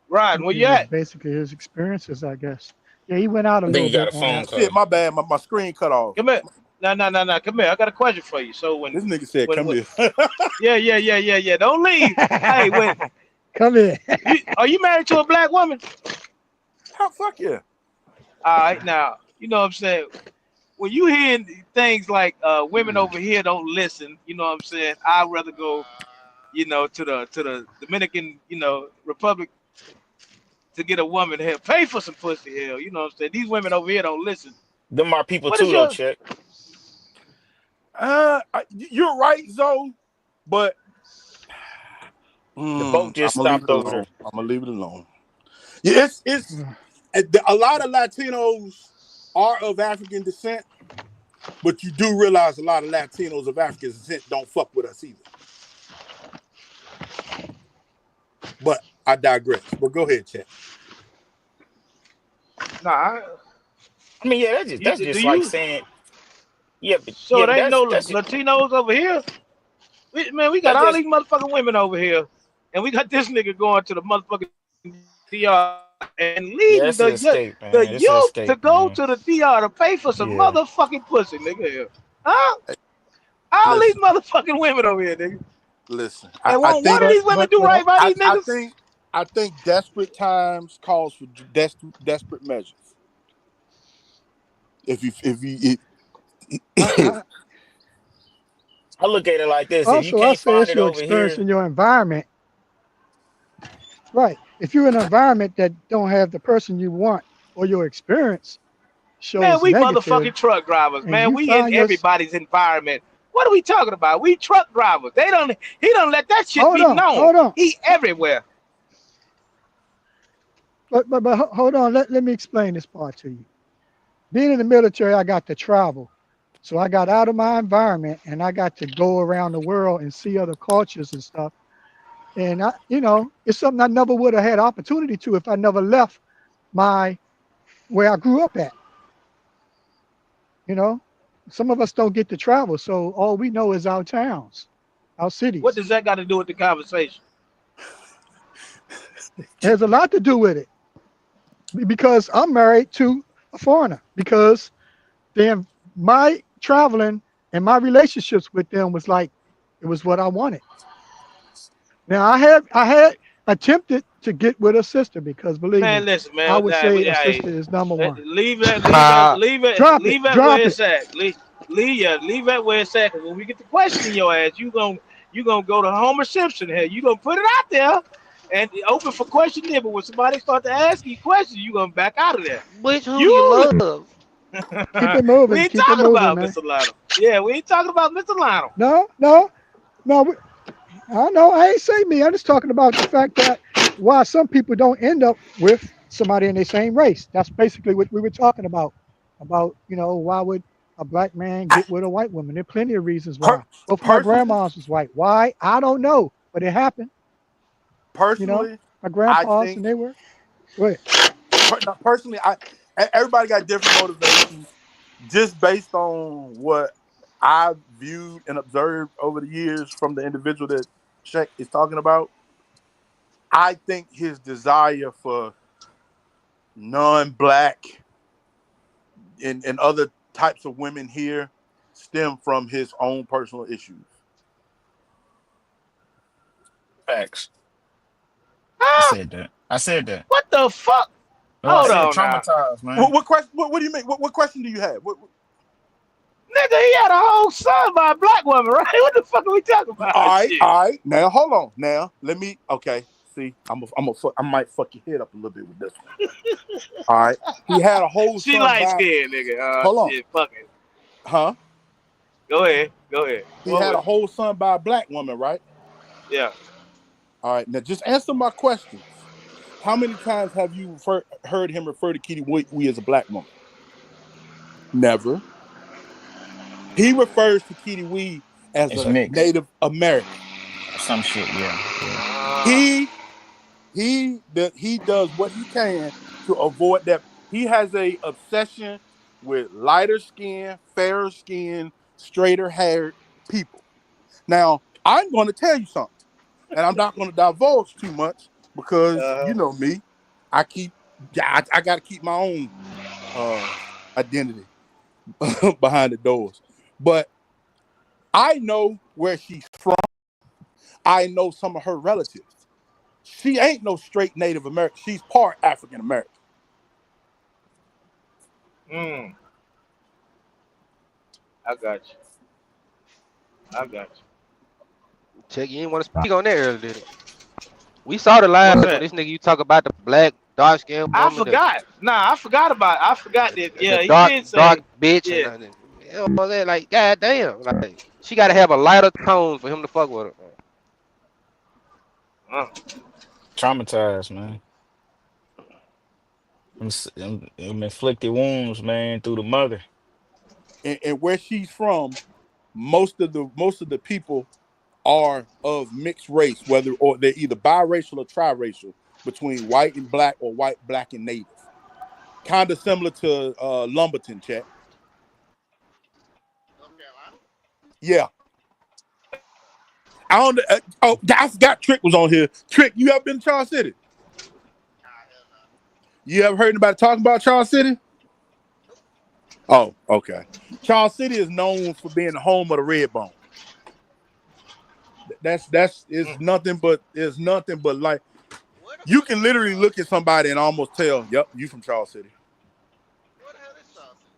Speaker 1: Rod, where you
Speaker 3: It was
Speaker 1: at?
Speaker 3: basically his experiences, I guess. Yeah, he went out a
Speaker 6: I think
Speaker 3: little
Speaker 6: you got
Speaker 3: bit
Speaker 6: a
Speaker 3: on
Speaker 6: phone
Speaker 3: that.
Speaker 7: Shit,
Speaker 6: call.
Speaker 7: my bad. My screen cut off.
Speaker 1: Come here. No. Come here. I got a question for you. So
Speaker 7: This nigga said, "Come
Speaker 1: when
Speaker 7: here."
Speaker 1: yeah. Don't leave. Hey, when
Speaker 3: Come in.
Speaker 1: are you married to a black woman?
Speaker 7: How fuck yeah?
Speaker 1: All right, now you know what I'm saying. When you hearing things like women over here don't listen, you know what I'm saying. I'd rather go, to the Dominican, Republic to get a woman hell, pay for some pussy hell. You know what I'm saying. These women over here don't listen.
Speaker 6: Them are people
Speaker 1: What is
Speaker 6: too, though.
Speaker 1: your
Speaker 6: Check.
Speaker 7: You're right, Zoe, but
Speaker 6: The boat
Speaker 7: I'm
Speaker 6: just
Speaker 7: gonna leave
Speaker 6: stopped
Speaker 7: it
Speaker 6: over
Speaker 7: alone.
Speaker 6: there.
Speaker 7: I'm gonna leave it alone. Yeah, it's a lot of Latinos are of African descent, but you do realize a lot of Latinos of African descent don't fuck with us either. But I digress. But go ahead, Chet.
Speaker 1: nah?
Speaker 6: I mean, yeah, that's
Speaker 1: Do
Speaker 6: just like
Speaker 1: you?
Speaker 6: saying,
Speaker 1: So it
Speaker 6: but
Speaker 1: ain't no
Speaker 6: that's
Speaker 1: Latinos over here. We got
Speaker 6: that's
Speaker 1: all
Speaker 6: just
Speaker 1: these motherfucking women over here, and we got this nigga going to the motherfucking DR and
Speaker 6: yeah,
Speaker 1: leading
Speaker 6: it's an escape,
Speaker 1: the
Speaker 6: man. It's an
Speaker 1: youth to
Speaker 6: escape,
Speaker 1: go
Speaker 6: man.
Speaker 1: to the DR to pay for some
Speaker 6: Yeah.
Speaker 1: motherfucking pussy, nigga. Here, huh? All these
Speaker 7: Listen,
Speaker 1: motherfucking women over here, nigga.
Speaker 7: listen.
Speaker 1: And
Speaker 7: I
Speaker 1: won't one
Speaker 7: think
Speaker 1: of these women do right by
Speaker 7: I,
Speaker 1: these
Speaker 7: I
Speaker 1: niggas?
Speaker 7: think I think desperate times calls for desperate measures. If
Speaker 3: I,
Speaker 6: I look at it like this: if you
Speaker 3: also, I
Speaker 6: can't
Speaker 3: say
Speaker 6: find
Speaker 3: it's
Speaker 6: it
Speaker 3: your
Speaker 6: over
Speaker 3: experience
Speaker 6: here,
Speaker 3: in your environment. Right. If you're in an environment that don't have the person you want or your experience
Speaker 1: Man,
Speaker 3: shows
Speaker 1: we
Speaker 3: negative
Speaker 1: motherfucking truck drivers,
Speaker 3: and
Speaker 1: man.
Speaker 3: you
Speaker 1: We in
Speaker 3: find your
Speaker 1: everybody's environment. What are we talking about? We truck drivers. He don't let that shit be known.
Speaker 3: hold on.
Speaker 1: He everywhere.
Speaker 3: But hold on, let me explain this part to you. Being in the military, I got to travel. So I got out of my environment and I got to go around the world and see other cultures and stuff. And it's something I never would have had opportunity to if I never left my where I grew up at. You know, some of us don't get to travel, so all we know is our towns, our
Speaker 1: What
Speaker 3: cities.
Speaker 1: does that got to do with the conversation?
Speaker 3: It has a lot to do with it because I'm married to a foreigner. Because then my traveling and my relationships with them was like It was what I wanted. Now I had attempted to get with a sister because believe
Speaker 1: Man,
Speaker 3: me,
Speaker 1: listen,
Speaker 3: I
Speaker 1: man.
Speaker 3: would say a sister is number one.
Speaker 1: Leave it,
Speaker 4: Ha.
Speaker 3: Drop
Speaker 1: leave
Speaker 3: it,
Speaker 1: it where
Speaker 3: drop it.
Speaker 1: it's at. Leave it where it's at. Cause when we get the question in your ass, you gonna go to Homer Simpson here. You gonna put it out there and open for question there. But when somebody start to ask you questions, you gonna back out of there.
Speaker 4: Which who do you
Speaker 1: You
Speaker 4: love?
Speaker 3: Keep it
Speaker 1: we
Speaker 3: moving,
Speaker 1: ain't
Speaker 3: keep it
Speaker 1: talking
Speaker 3: moving,
Speaker 1: about
Speaker 3: man.
Speaker 1: Mr. Lionel. Yeah, we ain't talking about Mr. Lionel.
Speaker 3: No. I know I ain't say me. I'm just talking about the fact that why some people don't end up with somebody in the same race. That's basically what we were talking about. About why would a black man get with a white woman? There are plenty of reasons why.
Speaker 7: Per-
Speaker 3: Both of my
Speaker 7: personally,
Speaker 3: grandmas was white. Why? I don't know, but it happened.
Speaker 7: personally,
Speaker 3: My
Speaker 7: I
Speaker 3: grandpas
Speaker 7: think
Speaker 3: and they were. Go ahead.
Speaker 7: personally, everybody got different motivations just based on what I've viewed and observed over the years from the individual that Sheck is talking about. I think his desire for non-black and other types of women here stem from his own personal issues.
Speaker 6: Facts. I
Speaker 1: Huh?
Speaker 6: said that. I said that.
Speaker 1: What the fuck?
Speaker 6: Oh, I
Speaker 1: Hold
Speaker 6: said
Speaker 1: on now.
Speaker 6: traumatized, man.
Speaker 7: What question? What do you mean? What question do you have?
Speaker 1: Nigga, he had a whole son by a black woman, right? What the fuck are we talking about? Shit.
Speaker 7: All right. Now hold on. Now let me. Okay. See, I might fuck your head up a little bit with this one. All right. He had a whole
Speaker 1: She
Speaker 7: son
Speaker 1: light
Speaker 7: by.
Speaker 1: skinned, nigga.
Speaker 7: Hold on.
Speaker 1: Shit, fuck it.
Speaker 7: Huh?
Speaker 1: Go ahead.
Speaker 7: He had a whole son by a black woman, right?
Speaker 1: Yeah.
Speaker 7: All right. Now just answer my questions. How many times have you heard him refer to Kitty Wee as a black woman? Never. He refers to Kitty Wee as
Speaker 6: It's
Speaker 7: a
Speaker 6: mixed.
Speaker 7: Native American.
Speaker 6: Some shit, yeah.
Speaker 7: He does what he can to avoid that. He has a obsession with lighter skin, fairer skin, straighter haired people. Now, I'm going to tell you something, and I'm not going to divulge too much because you know me. I got to keep my own identity behind the doors. But I know where she's from. I know some of her relatives. She ain't no straight Native American. She's part African American.
Speaker 1: I got you.
Speaker 4: Check, you didn't want to speak on that earlier, did it? We saw the live
Speaker 1: What's
Speaker 4: on
Speaker 1: that?
Speaker 4: this nigga. You talk about the black dark skinned
Speaker 1: I
Speaker 4: woman,
Speaker 1: forgot. Nah, I forgot about it. I forgot that.
Speaker 4: the
Speaker 1: Yeah, he
Speaker 4: dark
Speaker 1: did say.
Speaker 4: bitch,
Speaker 1: Yeah.
Speaker 4: and you know what I'm saying? Like, goddamn, like she got to have a lighter tone for him to fuck with her.
Speaker 6: Traumatized, man. Them inflicted wounds, man, through the mother.
Speaker 7: And where she's from, most of the people are of mixed race, or they're either biracial or triracial, between white and black or white, black, and native. Kind of similar to Lumberton, chat. Yeah. I forgot Trick was on here. Trick, you ever been to Charles City? You ever heard anybody talking about Charles City? Oh, okay. Charles City is known for being the home of the red bone. It's nothing but like you can literally look at somebody and almost tell, yep, you from Charles City.
Speaker 2: What the hell is Charles City?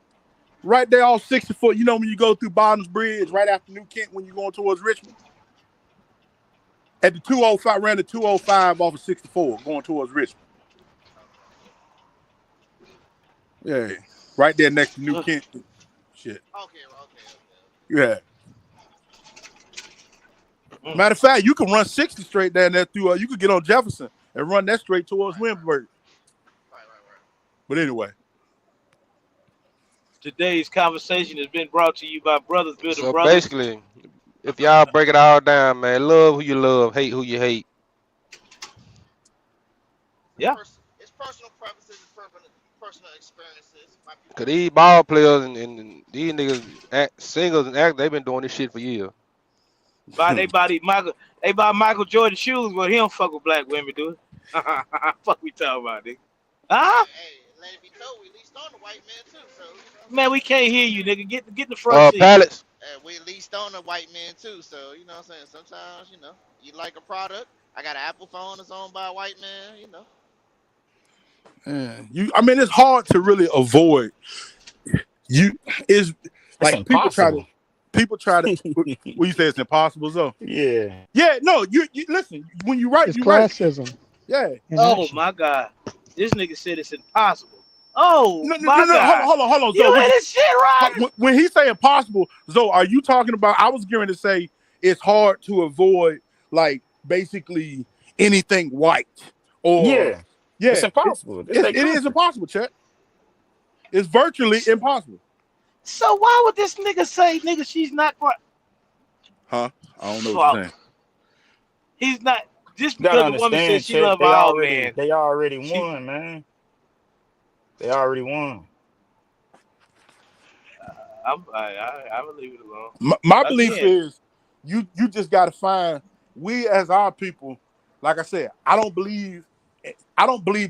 Speaker 7: Right there, all 60 foot. You know when you go through Bottoms Bridge, right after New Kent, when you're going towards Richmond. At the 205, ran the 205 off of 64, going towards Richmond. Yeah, right there next to New Kent. Shit.
Speaker 2: Okay.
Speaker 7: Yeah. Matter of fact, you can run 60 straight down there through. You could get on Jefferson and run that straight towards Wimberg.
Speaker 2: Right.
Speaker 7: But anyway.
Speaker 1: Today's conversation has been brought to you by Brothers Building
Speaker 4: So
Speaker 1: Brothers.
Speaker 4: basically, if y'all break it all down, man, love who you love, hate who you hate.
Speaker 1: Yeah.
Speaker 2: It's personal preferences, personal experiences.
Speaker 4: Cause these ball players and these niggas singers and actors, they've been doing this shit for years.
Speaker 1: They buy Michael Jordan shoes, but he don't fuck with black women, do it? Fuck we talking about, nigga. Huh?
Speaker 2: Hey, let it be told, we leased on the white man too. So
Speaker 1: Man, we can't hear you, nigga. Get in the front seat.
Speaker 4: Pallets.
Speaker 2: hey, we at least on the white men too. So you know what I'm saying. Sometimes you like a product. I got an Apple phone that's owned by a white man.
Speaker 7: I mean, it's hard to really avoid. Is
Speaker 6: It's
Speaker 7: like people try to.
Speaker 6: impossible.
Speaker 7: What you say? It's impossible, so.
Speaker 6: Yeah.
Speaker 7: Yeah, no. You listen. When you write,
Speaker 3: It's
Speaker 7: you write.
Speaker 3: classism.
Speaker 7: Yeah.
Speaker 3: in
Speaker 1: Oh
Speaker 3: action.
Speaker 1: my God, this nigga said it's impossible. Oh
Speaker 7: No,
Speaker 1: my God,
Speaker 7: hold on.
Speaker 1: you
Speaker 7: So
Speaker 1: hear this shit, right?
Speaker 7: when he say impossible, Zoe, are you talking about? I was going to say it's hard to avoid, like basically anything white, or
Speaker 6: Yeah.
Speaker 7: yeah,
Speaker 6: It's impossible. It's their
Speaker 7: it is
Speaker 6: country.
Speaker 7: impossible, Chet. It's virtually impossible.
Speaker 1: So why would this nigga say, nigga, she's not?
Speaker 7: Huh? I don't know what you're saying.
Speaker 1: He's not. Just
Speaker 6: You gotta
Speaker 1: because the woman
Speaker 6: understand,
Speaker 1: said she
Speaker 6: Chet,
Speaker 1: love all men.
Speaker 6: they already
Speaker 1: She-
Speaker 6: won, man. They already won.
Speaker 1: I will leave it alone.
Speaker 7: My belief
Speaker 1: Again.
Speaker 7: is you just got to find, we as our people, like I said, I don't believe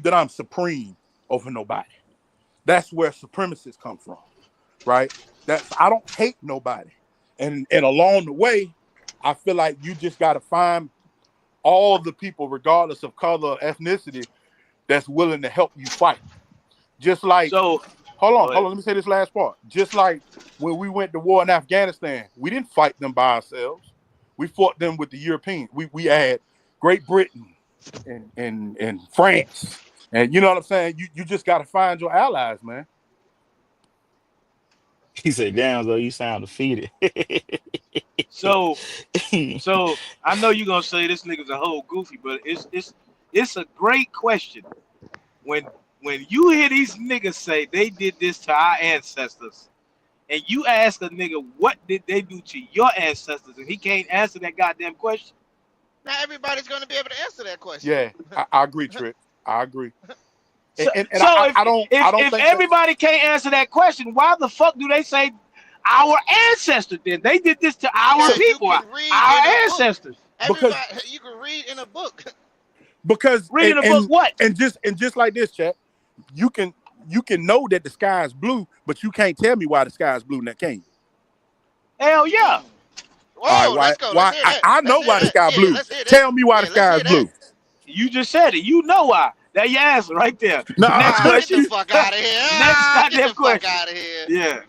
Speaker 7: that I'm supreme over nobody. That's where supremacists come from, right? I don't hate nobody, and along the way, I feel like you just got to find all the people, regardless of color or ethnicity, that's willing to help you fight. Just like,
Speaker 1: So
Speaker 7: hold on, let me say this last part. Just like when we went to war in Afghanistan, we didn't fight them by ourselves. We fought them with the Europeans. We had Great Britain and France. And you know what I'm saying? You just got to find your allies, man.
Speaker 6: He said, damn, though, you sound defeated.
Speaker 1: so I know you're gonna say this nigga's a whole goofy, but it's a great question. When you hear these niggas say they did this to our ancestors, and you ask a nigga what did they do to your ancestors, and he can't answer that goddamn question.
Speaker 2: Not everybody's going to be able to answer that question.
Speaker 7: Yeah, I agree, Trick. I agree.
Speaker 1: So,
Speaker 7: And
Speaker 1: so
Speaker 7: I don't
Speaker 1: if
Speaker 7: think
Speaker 1: everybody can't answer that question, why the fuck do they say our ancestors did? They did this to our
Speaker 2: Because you
Speaker 1: people,
Speaker 2: can read
Speaker 1: our
Speaker 2: in a book.
Speaker 1: ancestors.
Speaker 7: Because-
Speaker 2: You can read in a book.
Speaker 7: because
Speaker 1: Read in a book what?
Speaker 7: and just like this, chat, you can know that the sky is blue, but you can't tell me why the sky is blue, now can you?
Speaker 1: Hell yeah.
Speaker 2: Whoa,
Speaker 7: All right,
Speaker 2: let's go.
Speaker 7: why
Speaker 2: Let's hear that.
Speaker 7: I know
Speaker 2: Let's
Speaker 7: why
Speaker 2: hear
Speaker 7: the
Speaker 2: that.
Speaker 7: sky
Speaker 2: Yeah,
Speaker 7: blue.
Speaker 2: let's hear that.
Speaker 7: Tell me why
Speaker 2: Yeah,
Speaker 7: the sky
Speaker 2: let's
Speaker 7: is
Speaker 2: hear
Speaker 7: blue.
Speaker 2: that.
Speaker 1: You just said it. You know why. That your answer right there.
Speaker 7: No,
Speaker 1: Next
Speaker 2: Get
Speaker 1: question.
Speaker 2: the fuck out of here.
Speaker 1: Next goddamn
Speaker 2: Get the
Speaker 1: question.
Speaker 2: fuck out of here.
Speaker 1: Yeah.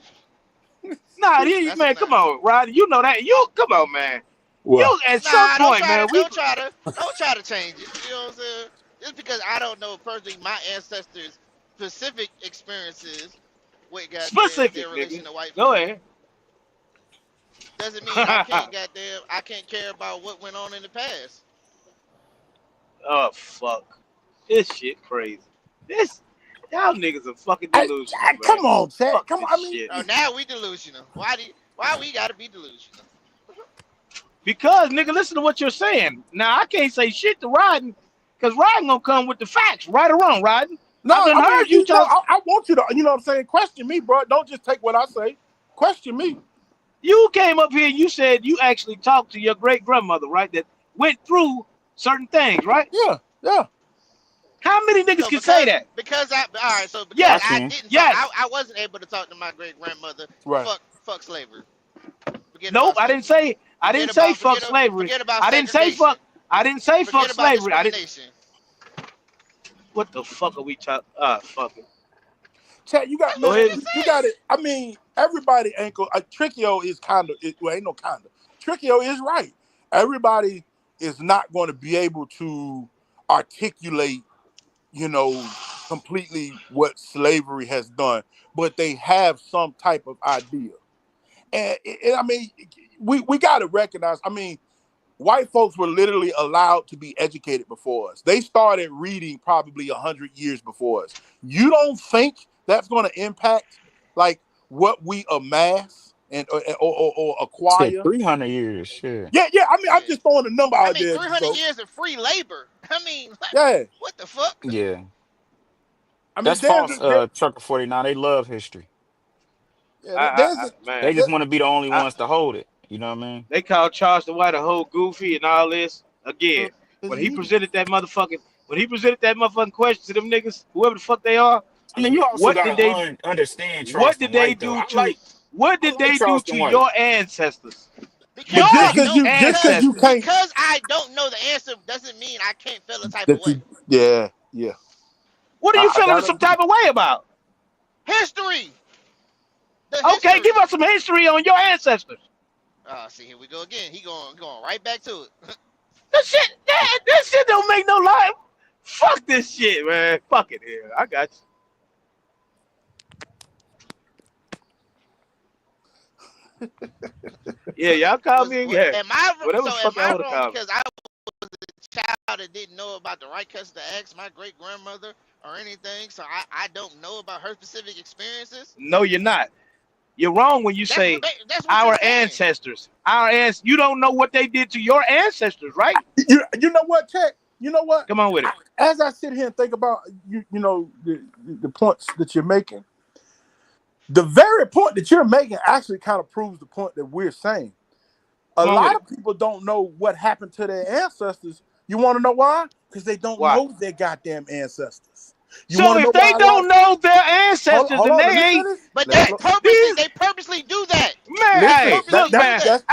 Speaker 1: Nah,
Speaker 2: That's
Speaker 1: man,
Speaker 2: a
Speaker 1: come
Speaker 2: fact.
Speaker 1: on, Rod. You know that. You come on, man.
Speaker 7: Well,
Speaker 1: You at some point, man.
Speaker 2: Don't try to change it. You know what I'm saying? Just because I don't know personally my ancestors' specific experiences with
Speaker 1: Specific,
Speaker 2: their relation
Speaker 1: nigga.
Speaker 2: to white
Speaker 1: Go
Speaker 2: people
Speaker 1: ahead.
Speaker 2: doesn't mean I can't care about what went on in the past.
Speaker 1: Oh fuck. This shit crazy. Y'all niggas are fucking delusional. man.
Speaker 7: come on, chat.
Speaker 1: Fuck
Speaker 7: Come on.
Speaker 1: this
Speaker 7: I mean,
Speaker 1: shit.
Speaker 2: Oh, now we delusional. Why we gotta be delusional?
Speaker 1: Because nigga, listen to what you're saying. Now I can't say shit to Rodden, because Rodden gonna come with the facts, right or wrong, Rodden.
Speaker 7: no,
Speaker 1: I done heard you talk.
Speaker 7: I want you to, you know what I'm saying? Question me, bro. Don't just take what I say. Question me.
Speaker 1: You came up here and you said you actually talked to your great grandmother, right? That went through certain things, right?
Speaker 7: Yeah.
Speaker 1: How many niggas
Speaker 2: So
Speaker 1: can say that?
Speaker 2: Because all right, so because
Speaker 1: Yes.
Speaker 2: I
Speaker 6: I can.
Speaker 2: didn't
Speaker 1: Yes.
Speaker 2: I wasn't able to talk to my great grandmother.
Speaker 7: Right.
Speaker 2: Fuck slavery. Forget
Speaker 1: Nope,
Speaker 2: about
Speaker 1: I didn't
Speaker 2: slavery.
Speaker 1: say fuck
Speaker 2: Forget
Speaker 1: slavery.
Speaker 2: about
Speaker 1: I didn't say fuck. I didn't say fuck
Speaker 2: Forget about
Speaker 1: slavery. I didn't.
Speaker 2: discrimination.
Speaker 1: What the fuck are we talking? Fuck it.
Speaker 7: Chat, you got
Speaker 1: Go ahead.
Speaker 7: you got it. I mean, everybody ain't go. Trickio is kind of. Well, ain't no kind of. Trickio is right. Everybody is not going to be able to articulate, completely what slavery has done, but they have some type of idea. And I mean, we got to recognize. I mean, white folks were literally allowed to be educated before us. They started reading probably 100 years before us. You don't think that's going to impact like what we amass and or acquire?
Speaker 6: Said 300 years. Shit.
Speaker 7: Yeah. I mean, I'm just throwing a number
Speaker 2: I
Speaker 7: out
Speaker 2: mean,
Speaker 7: there.
Speaker 2: 300
Speaker 7: so,
Speaker 2: years of free labor. I mean,
Speaker 7: yeah.
Speaker 2: what the fuck?
Speaker 6: Yeah.
Speaker 7: I mean,
Speaker 6: That's
Speaker 7: there's
Speaker 6: false, Trucker 49. They love history.
Speaker 1: Man,
Speaker 6: They just want to be the only ones to hold it. You know what I mean?
Speaker 1: they called Charles the White a whole goofy and all this again. When he presented that motherfucking question to them niggas, whoever the fuck they are,
Speaker 6: I mean, you also
Speaker 1: What
Speaker 6: got
Speaker 1: did they-
Speaker 6: to understand.
Speaker 1: what
Speaker 6: Charleston
Speaker 1: did they
Speaker 6: White, though.
Speaker 1: do
Speaker 6: I
Speaker 1: to?
Speaker 6: like
Speaker 1: What
Speaker 6: I
Speaker 1: did
Speaker 6: like
Speaker 1: they do
Speaker 6: Charleston
Speaker 1: to
Speaker 6: White.
Speaker 1: your ancestors?
Speaker 2: Because
Speaker 1: Your
Speaker 7: But
Speaker 2: I don't
Speaker 7: just because you
Speaker 1: ancestors.
Speaker 7: can't
Speaker 2: because I don't know the answer doesn't mean I can't feel a type of
Speaker 7: that
Speaker 2: way.
Speaker 7: you yeah, yeah.
Speaker 1: What are you
Speaker 7: I
Speaker 1: feeling
Speaker 7: gotta
Speaker 1: some
Speaker 7: agree.
Speaker 1: type of way about?
Speaker 2: History. The
Speaker 1: Okay, give
Speaker 2: history.
Speaker 1: us some history on your ancestors.
Speaker 2: See, here we go again. He going right back to it.
Speaker 1: This shit don't make no life. Fuck this shit, man. Fuck it here. I got you. Yeah, y'all call me and yeah.
Speaker 2: Am I
Speaker 1: Whatever the
Speaker 2: so? Am
Speaker 1: fuck y'all
Speaker 2: I
Speaker 1: want to
Speaker 2: wrong
Speaker 1: call me.
Speaker 2: because I was a child that didn't know about the right question to ask my great grandmother or anything? So I don't know about her specific experiences.
Speaker 1: No, you're not. You're wrong when you say
Speaker 2: That's what you're
Speaker 1: our
Speaker 2: saying.
Speaker 1: ancestors. You don't know what they did to your ancestors, right?
Speaker 7: You know what, Tech? You know what?
Speaker 1: Come on with it.
Speaker 7: As I sit here and think about you know the points that you're making, the very point that you're making actually kind of proves the point that we're saying. A
Speaker 1: Come on with
Speaker 7: lot
Speaker 1: it.
Speaker 7: of people don't know what happened to their ancestors. You want to know why? Because they don't
Speaker 1: Why?
Speaker 7: know their goddamn ancestors. You
Speaker 1: So
Speaker 7: want to know
Speaker 1: if they
Speaker 7: why?
Speaker 1: don't know their ancestors
Speaker 7: Hold
Speaker 1: and
Speaker 7: on, let me
Speaker 1: they ain't
Speaker 7: finish.
Speaker 2: But
Speaker 7: Let me,
Speaker 1: these
Speaker 2: they purposely do that.
Speaker 1: man,
Speaker 2: They
Speaker 7: listen,
Speaker 1: hey,
Speaker 2: purposely
Speaker 1: look,
Speaker 2: do
Speaker 1: man,
Speaker 2: that.
Speaker 7: that's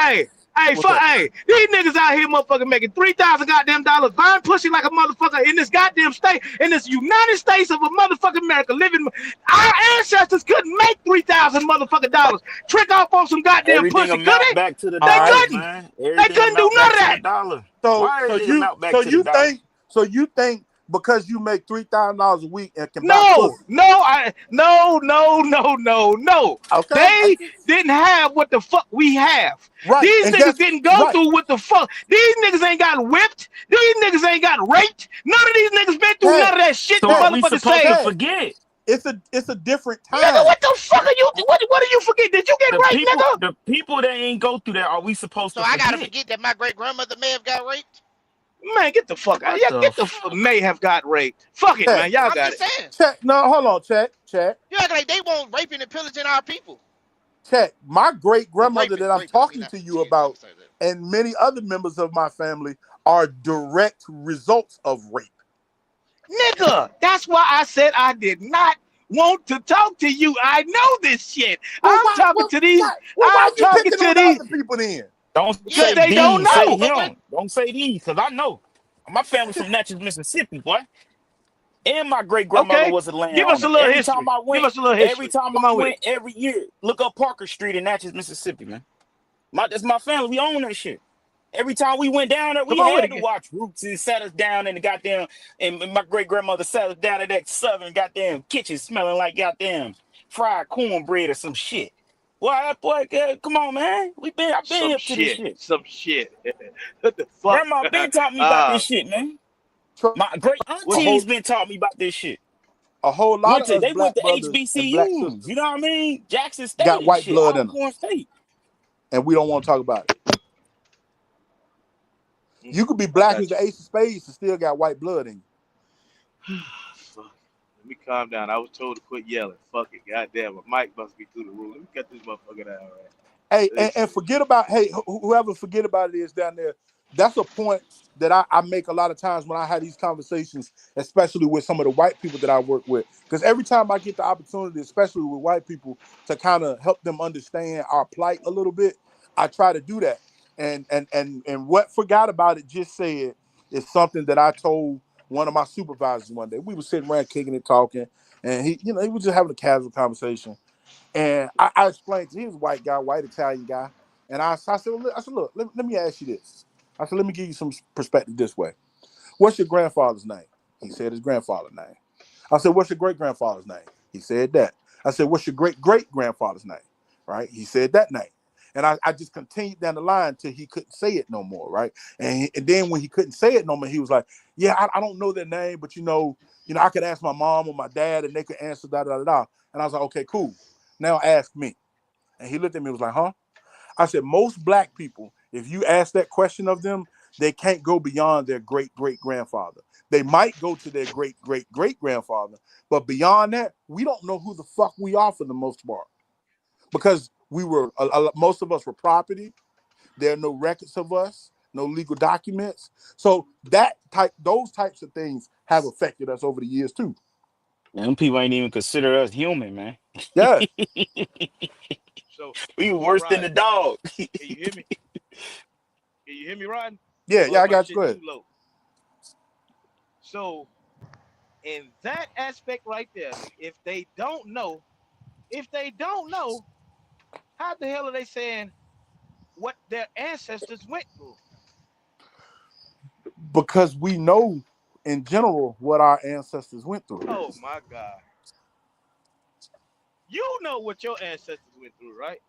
Speaker 7: what's
Speaker 1: fuck,
Speaker 7: that?
Speaker 1: hey, these niggas out here, motherfucking making $3,000 goddamn dollars, buying pussy like a motherfucker in this goddamn state, in this United States of a motherfucking America, living. Our ancestors couldn't make $3,000 dollars. Trick off on some goddamn
Speaker 6: Everything
Speaker 1: pussy, could
Speaker 6: amount
Speaker 1: they?
Speaker 6: back to the
Speaker 7: All
Speaker 1: They
Speaker 7: right.
Speaker 6: dollar,
Speaker 1: couldn't.
Speaker 6: man.
Speaker 1: They
Speaker 6: Everything
Speaker 1: couldn't do
Speaker 6: amount
Speaker 1: none
Speaker 6: back
Speaker 1: of
Speaker 6: to the
Speaker 1: that.
Speaker 6: dollar.
Speaker 7: So
Speaker 6: Why
Speaker 7: so
Speaker 6: everything
Speaker 7: you
Speaker 6: amount back to the dollar?
Speaker 7: think because you make $3,000 a week and can buy
Speaker 1: No,
Speaker 7: pussy?
Speaker 1: no.
Speaker 7: Okay,
Speaker 1: They didn't have what the fuck we have.
Speaker 7: right.
Speaker 1: These
Speaker 7: And
Speaker 1: niggas
Speaker 7: guess
Speaker 1: didn't go
Speaker 7: right.
Speaker 1: through what the fuck. These niggas ain't got whipped. These niggas ain't got raped. None of these niggas been through none
Speaker 7: Ted,
Speaker 1: of that shit
Speaker 6: So
Speaker 1: the
Speaker 6: are
Speaker 7: Ted,
Speaker 6: we
Speaker 1: motherfuckers
Speaker 6: supposed to
Speaker 1: say.
Speaker 7: Ted.
Speaker 6: forget?
Speaker 7: It's a different
Speaker 1: Nigga,
Speaker 7: time.
Speaker 1: what the fuck are you? What do you forget? Did you get raped, nigga?
Speaker 6: The people that ain't go through that, are we supposed
Speaker 2: So
Speaker 6: to
Speaker 2: I gotta
Speaker 6: forget?
Speaker 2: forget that my great grandmother may have got raped.
Speaker 1: Man, get the fuck out.
Speaker 6: What
Speaker 1: Yeah,
Speaker 6: the fuck?
Speaker 1: may have got raped. Fuck it,
Speaker 7: Ted,
Speaker 1: man. Y'all
Speaker 2: I'm
Speaker 1: got
Speaker 2: just
Speaker 1: it.
Speaker 2: saying.
Speaker 7: check. No, hold on, check.
Speaker 2: You act like they won't raping and pillaging our people.
Speaker 7: My great
Speaker 2: Well,
Speaker 7: grandmother that I'm
Speaker 2: raping. Let me
Speaker 7: talking
Speaker 2: not.
Speaker 7: to you
Speaker 2: Excuse me. Let me
Speaker 7: about,
Speaker 2: say that.
Speaker 7: and many other members of my family are direct results of rape.
Speaker 1: Nigga, that's why I said I did not want to talk to you. I know this shit.
Speaker 7: Well, why? Well, why
Speaker 1: I'm
Speaker 7: you
Speaker 1: talking
Speaker 7: picking
Speaker 1: to
Speaker 7: on
Speaker 1: these
Speaker 7: other people then?
Speaker 6: Don't
Speaker 1: because
Speaker 2: Yeah,
Speaker 6: say
Speaker 1: they don't
Speaker 6: these, say
Speaker 1: know.
Speaker 2: but what?
Speaker 6: him. Don't say these, because I know. My family's from Natchez, Mississippi, boy. And my great grandmother
Speaker 1: Okay?
Speaker 6: was a
Speaker 1: Give us a
Speaker 6: landowner.
Speaker 1: little history. Give us a little history. Come on with it.
Speaker 6: Every year, look up Parker Street in Natchez, Mississippi, man. That's my family. We own that shit. Every time we went down there, we
Speaker 1: Come on with
Speaker 6: had to
Speaker 1: it.
Speaker 6: watch Roots and sat us down in the goddamn, and my great grandmother sat us down in that southern goddamn kitchen smelling like goddamn fried cornbread or some shit. Boy, come on, man. I've been hip to this shit.
Speaker 1: Some shit. What the fuck?
Speaker 6: Grandma been taught me about
Speaker 1: uh,
Speaker 6: this shit, man.
Speaker 7: Tr-
Speaker 6: My great
Speaker 7: A
Speaker 1: what?
Speaker 6: aunties
Speaker 7: whole
Speaker 6: been taught me about this shit.
Speaker 7: a whole lot of us
Speaker 6: They went
Speaker 7: black
Speaker 6: to
Speaker 7: brothers and black
Speaker 6: HBCUs.
Speaker 7: sisters
Speaker 6: You know what I mean? Jackson
Speaker 7: got
Speaker 6: State and
Speaker 7: white
Speaker 6: shit.
Speaker 7: blood in them,
Speaker 6: Alcorn State.
Speaker 7: and we don't want to talk about it. You could be
Speaker 1: I
Speaker 7: black as
Speaker 1: got
Speaker 7: the ace of spades and still got white blood in you.
Speaker 1: you. Fuck. Let me calm down. I was told to quit yelling. Fuck it. Goddamn, my mic must be through the roof. Let me cut this motherfucker down, right?
Speaker 7: Hey,
Speaker 1: This
Speaker 7: and
Speaker 1: shit.
Speaker 7: forget about, hey, whoever forget about it is down there. That's a point that I make a lot of times when I have these conversations, especially with some of the white people that I work with. Because every time I get the opportunity, especially with white people, to kind of help them understand our plight a little bit, I try to do that. And what forgot about it just said is something that I told one of my supervisors one day. We were sitting around kicking and talking, and he was just having a casual conversation. And I explained to him, he was a white guy, white Italian guy. And I said, look, let me ask you this. I said, let me give you some perspective this way. What's your grandfather's name? He said his grandfather's name. I said, what's your great grandfather's name? He said that. I said, what's your great great grandfather's name? Right? He said that name. And I just continued down the line till he couldn't say it no more, right? And then when he couldn't say it no more, he was like, yeah, I don't know their name, but I could ask my mom or my dad and they could answer da da da da. And I was like, okay, cool. Now ask me. And he looked at me and was like, huh? I said, most black people, if you ask that question of them, they can't go beyond their great great grandfather. They might go to their great great great grandfather, but beyond that, we don't know who the fuck we are for the most part. Because most of us were property. There are no records of us, no legal documents. So those types of things have affected us over the years too.
Speaker 6: Them people ain't even consider us human, man.
Speaker 7: Yeah.
Speaker 1: So
Speaker 6: We
Speaker 1: so
Speaker 6: worse than
Speaker 1: Rod,
Speaker 6: the dog.
Speaker 1: can you hear me? Can you hear me, Rod?
Speaker 7: Yeah,
Speaker 1: Or
Speaker 7: yeah,
Speaker 1: is
Speaker 7: I
Speaker 1: my
Speaker 7: got you. Go
Speaker 1: shit
Speaker 7: ahead.
Speaker 1: too low? So in that aspect right there, if they don't know, how the hell are they saying what their ancestors went through?
Speaker 7: Because we know in general what our ancestors went through.
Speaker 1: Oh my God. You know what your ancestors went through, right?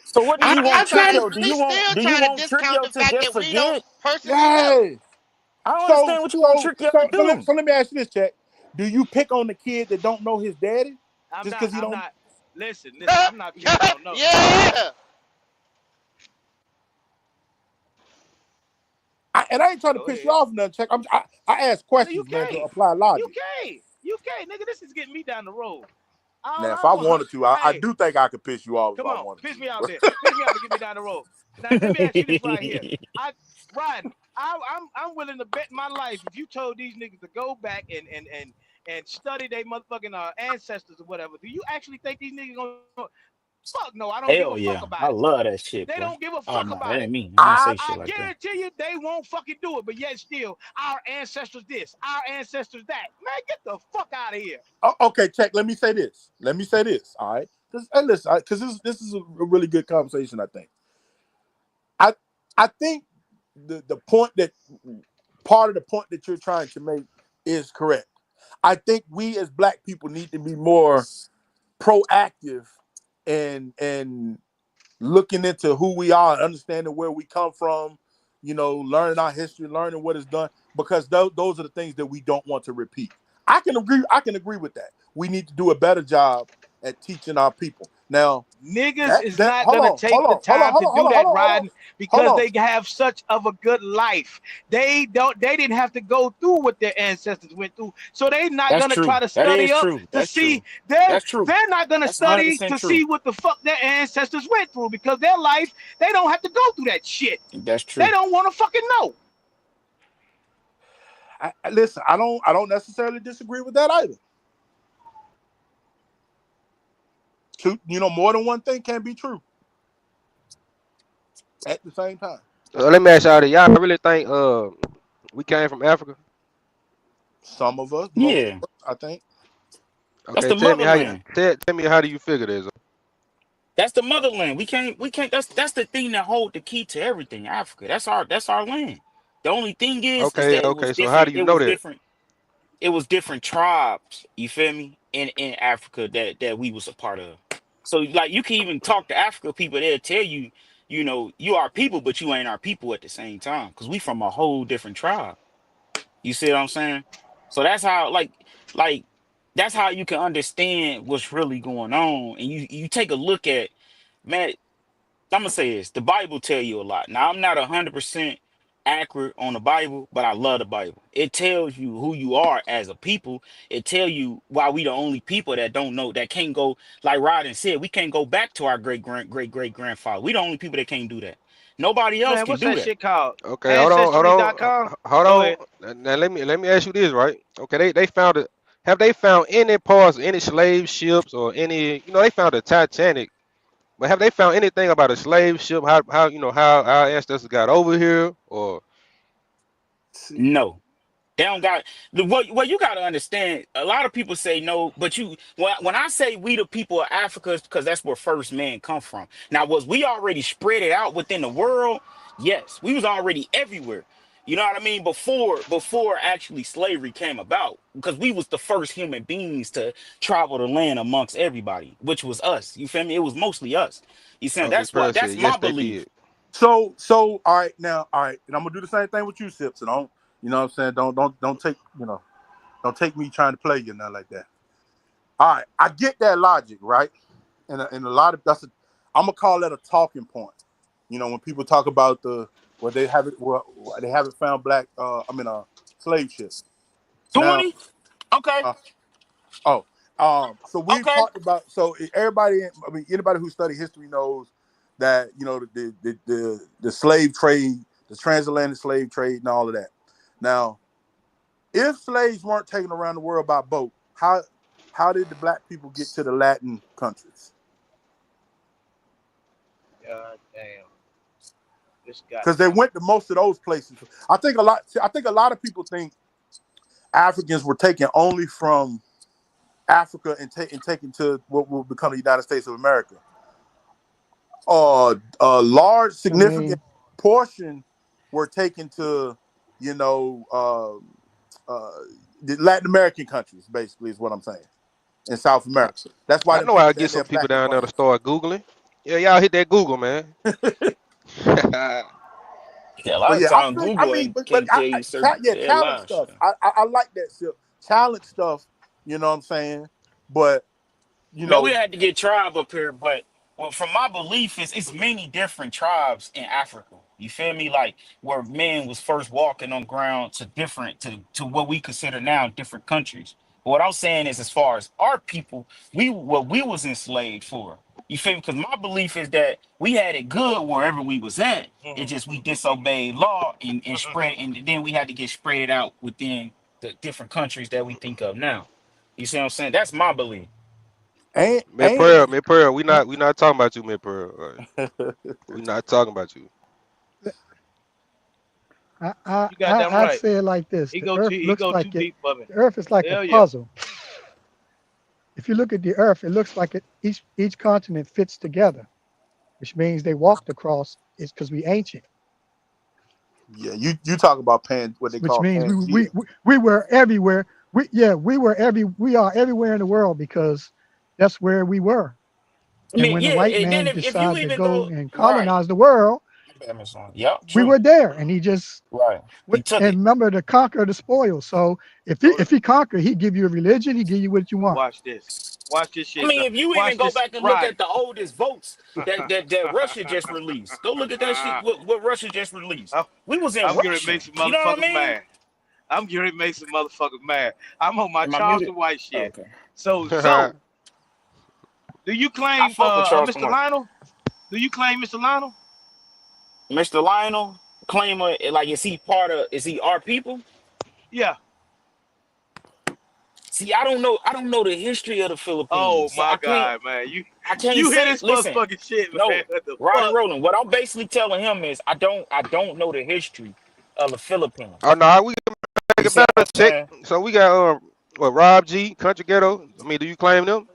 Speaker 6: So what do
Speaker 2: He
Speaker 6: you
Speaker 2: still
Speaker 6: want
Speaker 2: trying
Speaker 6: Trivio?
Speaker 2: to he still
Speaker 6: Do you
Speaker 2: trying to
Speaker 6: want
Speaker 2: discount
Speaker 6: Trivio
Speaker 2: the
Speaker 6: to
Speaker 2: fact
Speaker 6: just
Speaker 2: that we don't
Speaker 6: forget?
Speaker 2: personally know.
Speaker 7: Yeah.
Speaker 6: I don't
Speaker 7: So
Speaker 6: understand what you want
Speaker 7: so
Speaker 6: Trivio to
Speaker 7: so so let,
Speaker 6: do.
Speaker 7: so let me ask you this, Check. Do you pick on the kid that don't know his daddy
Speaker 1: I'm
Speaker 7: just
Speaker 1: not.
Speaker 7: because he
Speaker 1: I'm
Speaker 7: don't?
Speaker 1: not. Listen. I'm not picking on no.
Speaker 2: Yeah.
Speaker 7: And I ain't trying to
Speaker 1: Go
Speaker 7: piss you
Speaker 1: ahead.
Speaker 7: off, nothing. Check. I ask
Speaker 1: No, you
Speaker 7: questions, man, to
Speaker 1: can't.
Speaker 7: apply
Speaker 1: You
Speaker 7: logic.
Speaker 1: can't. You can't, nigga. This is getting me down the road. All
Speaker 7: Now, if
Speaker 1: I
Speaker 7: I
Speaker 1: want.
Speaker 7: wanted to, I
Speaker 1: Hey,
Speaker 7: do think I could piss you off if
Speaker 1: come
Speaker 7: I
Speaker 1: on,
Speaker 7: wanted
Speaker 1: piss me out
Speaker 7: to.
Speaker 1: there. Piss me out to get me down the road. Now let me ask you this right here. Ryan, I'm willing to bet my life if you told these niggas to go back and study their motherfucking ancestors or whatever. Do you actually think these niggas gonna? Fuck no, I don't give a
Speaker 6: Hell
Speaker 1: fuck
Speaker 6: yeah.
Speaker 1: about
Speaker 6: I
Speaker 1: it.
Speaker 6: love that shit,
Speaker 1: They
Speaker 6: boy.
Speaker 1: don't give a
Speaker 6: Oh
Speaker 1: fuck
Speaker 6: no, that
Speaker 1: about
Speaker 6: ain't
Speaker 1: it.
Speaker 6: me. I don't
Speaker 7: I
Speaker 6: say shit
Speaker 1: I
Speaker 6: like that.
Speaker 1: guarantee you they won't fucking do it. But yet still, our ancestors this, our ancestors that. Man, get the fuck out of here.
Speaker 7: okay, Check. Let me say this. All right, and listen, because this is a really good conversation. I think. I think the point that part of the point that you're trying to make is correct. I think we as Black people need to be more proactive and looking into who we are, understanding where we come from, learning our history, learning what is done, because those are the things that we don't want to repeat. I can agree with that. We need to do a better job at teaching our people. Now,
Speaker 1: Niggas is
Speaker 7: that
Speaker 1: not
Speaker 7: hold
Speaker 1: gonna
Speaker 7: on,
Speaker 1: take the time to do that, Riding,
Speaker 7: hold
Speaker 1: because
Speaker 7: on.
Speaker 1: they have such of a good life. They didn't have to go through what their ancestors went through. So they're not
Speaker 6: That's
Speaker 1: gonna
Speaker 6: true.
Speaker 1: try to
Speaker 6: That is
Speaker 1: study up
Speaker 6: true.
Speaker 1: to
Speaker 6: That's
Speaker 1: see
Speaker 6: true. That's true.
Speaker 1: they're not gonna
Speaker 6: That's
Speaker 1: study
Speaker 6: 100%
Speaker 1: to
Speaker 6: true.
Speaker 1: see what the fuck their ancestors went through because their life, they don't have to go through that shit.
Speaker 6: That's
Speaker 1: They
Speaker 6: true.
Speaker 1: don't want to fucking know.
Speaker 7: Listen, I don't necessarily disagree with that either. More than one thing can be true at the same time.
Speaker 4: Let me ask y'all this. Y'all really think we came from Africa?
Speaker 7: Some of us, most
Speaker 6: Yeah.
Speaker 7: of us, I think.
Speaker 6: That's
Speaker 4: Okay,
Speaker 6: the motherland.
Speaker 4: tell me how do you figure this?
Speaker 6: That's the motherland. We can't that's the thing that hold the key to everything. Africa. That's our land. The only thing is
Speaker 4: Okay,
Speaker 6: that it was
Speaker 4: okay. So how
Speaker 6: different.
Speaker 4: do you know that?
Speaker 6: It was different tribes, you feel me, in Africa that we was a part of. So like you can even talk to Africa people, they'll tell you, you are people, but you ain't our people at the same time. Cause we from a whole different tribe. You see what I'm saying? So that's how like that's how you can understand what's really going on. And you take a look at, man, I'm gonna say this. The Bible tell you a lot. Now I'm not 100% accurate on the Bible, but I love the Bible. It tells you who you are as a people. It tell you why we the only people that don't know, that can't go, like Rodden said, we can't go back to our great grandfather. We the only people that can't do that. Nobody else
Speaker 1: Man,
Speaker 6: can
Speaker 1: what's
Speaker 6: do
Speaker 1: that
Speaker 6: that.
Speaker 1: shit called?
Speaker 4: Okay,
Speaker 1: Ancestry.com?
Speaker 4: hold
Speaker 1: Go ahead.
Speaker 4: on. Now let me ask you this, right? Okay, they found it. Have they found any parts, any slave ships, or any? They found the Titanic, but have they found anything about a slave ship? How our ancestors got over here, or
Speaker 6: No. They don't got what you got to understand. A lot of people say no, but when I say we the people of Africa, because that's where first man come from. Now, was we already spread it out within the world? Yes, we was already everywhere. You know what I mean? Before actually slavery came about, because we was the first human beings to travel the land amongst everybody, which was us. You feel me? It was mostly us. You see,
Speaker 4: okay,
Speaker 6: that's
Speaker 4: said
Speaker 6: my
Speaker 4: yes, they
Speaker 6: belief.
Speaker 4: did.
Speaker 7: So all right, and I'm gonna do the same thing with you, Sips. And don't, what I'm saying, don't take, don't take me trying to play you nothing like that. All right, I get that logic, right? And a lot of I'm gonna call that a talking point. When people talk about they haven't found black, slave ships. Now,
Speaker 6: 20? Okay,
Speaker 7: uh, oh, so we've
Speaker 6: okay.
Speaker 7: talked about, so everybody, anybody who study history knows that the slave trade, the transatlantic slave trade, and all of that. Now, if slaves weren't taken around the world by boat, how did the black people get to the Latin countries?
Speaker 1: God damn. This guy.
Speaker 7: Because they went to most of those places. I think a lot of people think Africans were taken only from Africa and taken to what will become the United States of America. A large, significant portion were taken to, the Latin American countries, basically, is what I'm saying, in South America. That's why
Speaker 4: I know I'll get some people down there to start Googling. Yeah, y'all hit that Google, man.
Speaker 6: Yeah, a lot of times Google can't tell you certain
Speaker 7: challenge stuff. I like that stuff. Challenge stuff, you know what I'm saying? But
Speaker 6: we had to get tribe up here, but from my belief it's many different tribes in Africa. You feel me? Like where men was first walking on ground to what we consider now different countries. But what I'm saying is, as far as our people, what we was enslaved for. You feel me? Because my belief is that we had it good wherever we was at. It's just we disobeyed law and spread, and then we had to get spread out within the different countries that we think of now. You see what I'm saying? That's my belief.
Speaker 4: Mid-Pearl, we not talking about you, Mid-Pearl. We not talking about you.
Speaker 3: I say it like this. The Earth is like a puzzle. If you look at the Earth, it looks like each continent fits together, which means they walked across. It's because we ancient.
Speaker 7: Yeah, you talk about
Speaker 3: which means we were everywhere. We are everywhere in the world because that's where we were. And when the white man decided to go and colonize the world, we were there, and he just remember to conquer the spoils. So if he conquered, he'd give you a religion, he'd give you what you want.
Speaker 1: Watch this shit.
Speaker 6: I mean, if you even go back and look at the oldest votes that Russia just released, go look at that shit. What Russia just released. We was in Russia. You know what I mean?
Speaker 1: Mad. I'm getting ready to make some motherfuckers mad. I'm on my Charleston White shit. Okay. So do you claim Mr. Lionel? Do you claim Mr. Lionel?
Speaker 6: Mr. Lionel claim like is he our people?
Speaker 1: Yeah.
Speaker 6: See, I don't know the history of the Philippines.
Speaker 1: Oh my God, man. You hear this motherfucking shit, man.
Speaker 6: Roddy Roland, what I'm basically telling him is I don't know the history of the Philippines.
Speaker 4: Oh no, we can make a better check. So we got Rob G, Country Ghetto. I mean, do you claim them?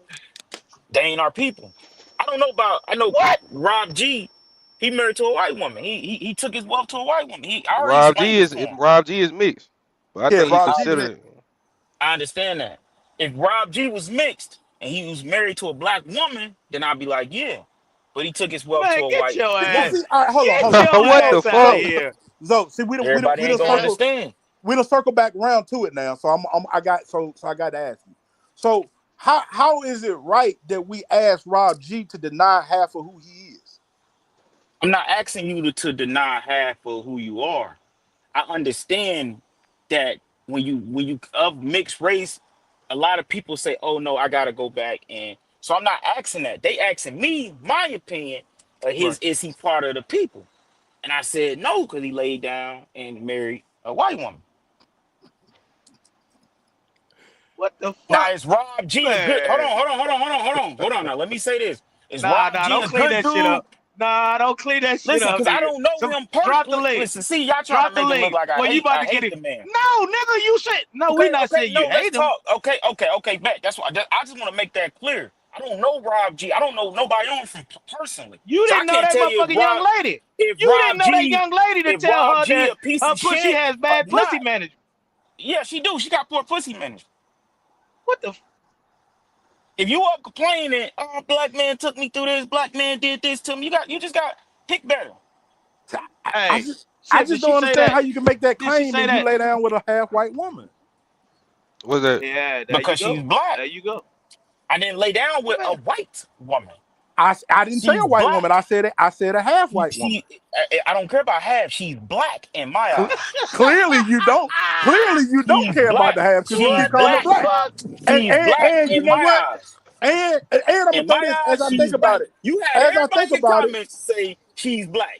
Speaker 6: They ain't our people. I know what? Rob G, he married to a white woman. He took his wealth to a white woman.
Speaker 4: Rob G is mixed. But I think he considered.
Speaker 6: I understand that. If Rob G was mixed and he was married to a black woman, then I'd be like, yeah. But he took his wealth to a white woman.
Speaker 7: Hold on.
Speaker 4: What the fuck?
Speaker 7: So see, we don't
Speaker 6: understand.
Speaker 7: We don't circle back around to it now. So I got to ask you. So how is it right that we ask Rob G to deny half of who he is?
Speaker 6: I'm not asking you to deny half of who you are. I understand that when you of mixed race, a lot of people say, "Oh no, I gotta go back." And so I'm not asking that. They asking me my opinion. Is he part of the people? And I said no, because he laid down and married a white woman.
Speaker 1: What the fuck?
Speaker 6: Now is Rob G a good? Hold on. Now let me say this: Is Rob G
Speaker 1: don't
Speaker 6: a
Speaker 1: clean
Speaker 6: good
Speaker 1: that
Speaker 6: dude?
Speaker 1: shit up. Nah, don't clean that shit up.
Speaker 6: Listen, because I don't know him personally.
Speaker 1: Drop the link.
Speaker 6: Listen, see, y'all trying to make it look like I hate the man.
Speaker 1: No, nigga, you said no. We're not saying you hate him.
Speaker 6: Okay, bet. That's why I just want to make that clear. I don't know Rob G. I don't know nobody on him personally.
Speaker 1: You didn't know that motherfucking young lady. You didn't know that young lady to tell her that her pussy has bad pussy management.
Speaker 6: Yeah, she do. She got poor pussy management.
Speaker 1: What the?
Speaker 6: If you up complaining, oh, black man took me through this, black man did this to me, you just got pick better.
Speaker 7: I just don't understand how you can make that claim when you lay down with a half white woman.
Speaker 4: What's that?
Speaker 1: Yeah,
Speaker 6: because she's black.
Speaker 1: There you go.
Speaker 6: I didn't lay down with a white woman.
Speaker 7: I didn't say a white woman. I said a half white woman.
Speaker 6: I don't care about half. She's black in my eyes.
Speaker 7: Clearly you don't care about the half because you keep calling her black. And you know what? And I'm gonna say this as I think about it.
Speaker 6: You had everybody in comments say she's black.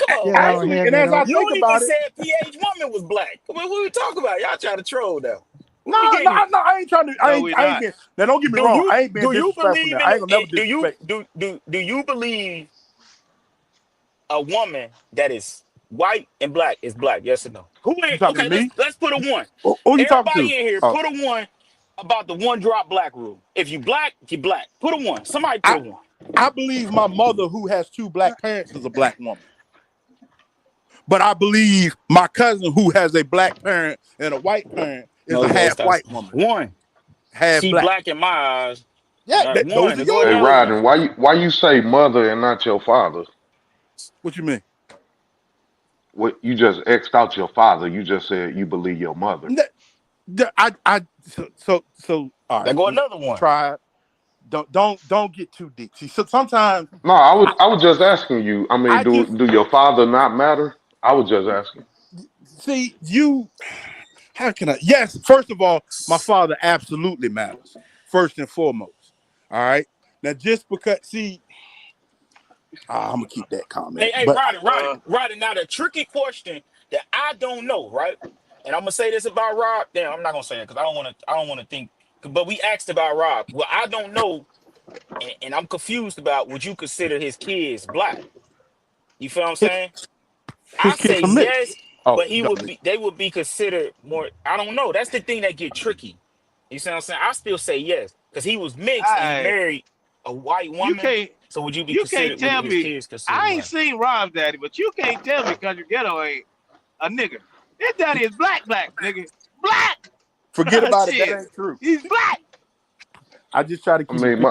Speaker 6: Come on.
Speaker 7: Actually, and as I think about it,
Speaker 6: said PH woman was black. What are we talking about? Y'all trying to troll though.
Speaker 7: No,
Speaker 6: We
Speaker 7: no,
Speaker 6: getting
Speaker 7: no. I ain't trying to.
Speaker 1: No, we're
Speaker 7: I ain't
Speaker 1: not.
Speaker 7: getting. Now, don't get me wrong. I ain't being
Speaker 6: do you
Speaker 7: disrespectful.
Speaker 6: believe
Speaker 7: Now,
Speaker 6: in
Speaker 7: I ain't gonna never
Speaker 6: do you
Speaker 7: disrespect.
Speaker 6: do you believe a woman that is white and black is black? Yes or no? Who
Speaker 7: You
Speaker 6: ain't
Speaker 7: talking to
Speaker 6: okay?
Speaker 7: me?
Speaker 6: Let's put a one.
Speaker 7: Who you talking
Speaker 6: Everybody
Speaker 7: to?
Speaker 6: in here,
Speaker 7: Oh,
Speaker 6: put a one about the one drop black rule. If you black, you black. Put a one. Somebody put
Speaker 7: I
Speaker 6: a one.
Speaker 7: I believe my mother, who has 2 black parents, is a black woman. But I believe my cousin, who has a black parent and a white parent, is a
Speaker 6: No,
Speaker 7: half
Speaker 6: that's
Speaker 7: white woman,
Speaker 6: one.
Speaker 7: half
Speaker 6: She
Speaker 7: black.
Speaker 6: black in my eyes.
Speaker 7: Yeah, those
Speaker 6: One.
Speaker 7: are
Speaker 6: To go
Speaker 8: Hey,
Speaker 6: another
Speaker 7: yours.
Speaker 6: one.
Speaker 8: Rodney, why you say mother and not your father?
Speaker 7: What you mean?
Speaker 8: What you just X'd out your father. You just said you believe your mother.
Speaker 7: So all
Speaker 6: There
Speaker 7: right,
Speaker 6: go another one.
Speaker 7: try it. Don't get too deep. See, so sometimes
Speaker 8: No, I was just asking you. I mean,
Speaker 7: I
Speaker 8: do
Speaker 7: just
Speaker 8: do your father not matter? I was just asking.
Speaker 7: see you. How can I? Yes, first of all, my father absolutely matters. First and foremost. All right. Now, just because, see, I'm gonna keep that comment.
Speaker 6: Hey,
Speaker 7: But
Speaker 6: Roddy. Now the tricky question that I don't know, right? And I'm gonna say this about Rob. Damn, I'm not gonna say it because I don't want to think. But we asked about Rob. Well, I don't know, and I'm confused about. Would you consider his kids black? You feel what I'm saying? I
Speaker 7: his
Speaker 6: say
Speaker 7: kids are mixed.
Speaker 6: yes,
Speaker 7: Oh,
Speaker 6: but they would be considered more. I don't know. That's the thing that get tricky. You see what I'm saying? I still say yes because he was mixed and he
Speaker 1: I
Speaker 6: married a white
Speaker 1: you
Speaker 6: woman.
Speaker 1: can't
Speaker 6: So would you be
Speaker 1: you can't
Speaker 6: considered? Would
Speaker 1: tell
Speaker 6: his
Speaker 1: me.
Speaker 6: kids considered
Speaker 1: I ain't
Speaker 6: black?
Speaker 1: seen Rob's daddy, but you can't tell me Country Ghetto ain't a nigga. His daddy is black, nigga. Black.
Speaker 7: Forget about it. That
Speaker 1: Shit.
Speaker 7: ain't true.
Speaker 1: He's black.
Speaker 7: I just try to
Speaker 8: I
Speaker 7: keep it
Speaker 8: mean,
Speaker 7: P.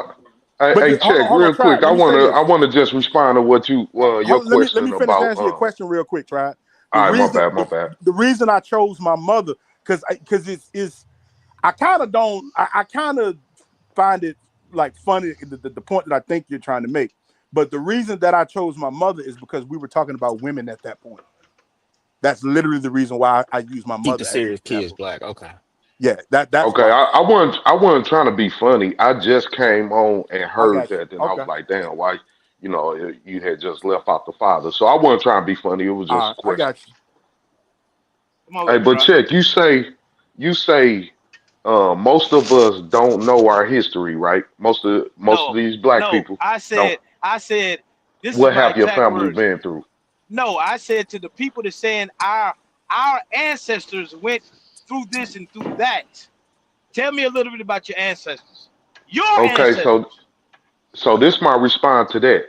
Speaker 8: hey,
Speaker 7: But
Speaker 8: hey,
Speaker 7: hold on,
Speaker 8: check
Speaker 7: hold on,
Speaker 8: real
Speaker 7: try it.
Speaker 8: quick. I
Speaker 7: Let me say
Speaker 8: wanna
Speaker 7: this.
Speaker 8: I wanna just respond to what you your
Speaker 7: Let me
Speaker 8: question
Speaker 7: finish
Speaker 8: about.
Speaker 7: answering your question real quick. Try it. The
Speaker 8: All right, my
Speaker 7: reason
Speaker 8: bad, my
Speaker 7: the,
Speaker 8: bad.
Speaker 7: the reason I chose my mother because it's I kind of don't I kind of find it like funny the point that I think you're trying to make. But the reason that I chose my mother is because we were talking about women at that point. That's literally the reason why I use my
Speaker 6: Keep the
Speaker 7: mother as an
Speaker 6: serious kids
Speaker 7: example.
Speaker 6: black. Okay.
Speaker 7: Yeah, that's
Speaker 8: Okay,
Speaker 7: why.
Speaker 8: I wasn't trying to be funny. I just came on and
Speaker 7: I
Speaker 8: heard
Speaker 7: got
Speaker 8: that, and
Speaker 7: you.
Speaker 8: I was
Speaker 7: Okay.
Speaker 8: like, damn, why? You had just left out the father. So I wasn't trying to be funny. It was
Speaker 7: All
Speaker 8: just a
Speaker 7: right, I
Speaker 8: question.
Speaker 7: got you.
Speaker 1: Come on with
Speaker 8: Hey,
Speaker 1: it,
Speaker 8: but
Speaker 1: Trump.
Speaker 8: check, you say most of us don't know our history, right? Most of
Speaker 1: No,
Speaker 8: these black
Speaker 1: no.
Speaker 8: people
Speaker 1: I
Speaker 8: don't.
Speaker 1: said, this is
Speaker 8: What
Speaker 1: my
Speaker 8: have your
Speaker 1: exact
Speaker 8: family
Speaker 1: words.
Speaker 8: been through?
Speaker 1: No, I said to the people that saying our ancestors went through this and through that. Tell me a little bit about your ancestors. Your
Speaker 8: Okay, so
Speaker 1: ancestors.
Speaker 8: so this my response to that.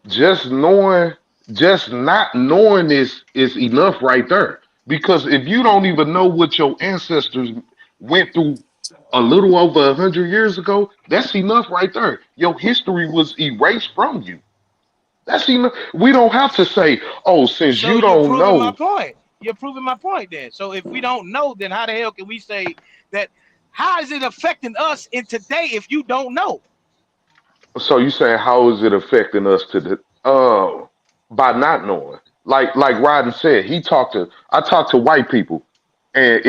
Speaker 8: Just knowing, just not knowing is enough right there. Because if you don't even know what your ancestors went through a little over 100 years ago, that's enough right there. Your history was erased from you. That's enough. We don't have to say, oh, since
Speaker 1: So
Speaker 8: you
Speaker 1: you're
Speaker 8: don't
Speaker 1: proving my
Speaker 8: know.
Speaker 1: point. You're proving my point then. So if we don't know, then how the hell can we say that? How is it affecting us in today if you don't know?
Speaker 8: So you saying how is it affecting us to the by not knowing? Like Rodden said, I talk to white people. And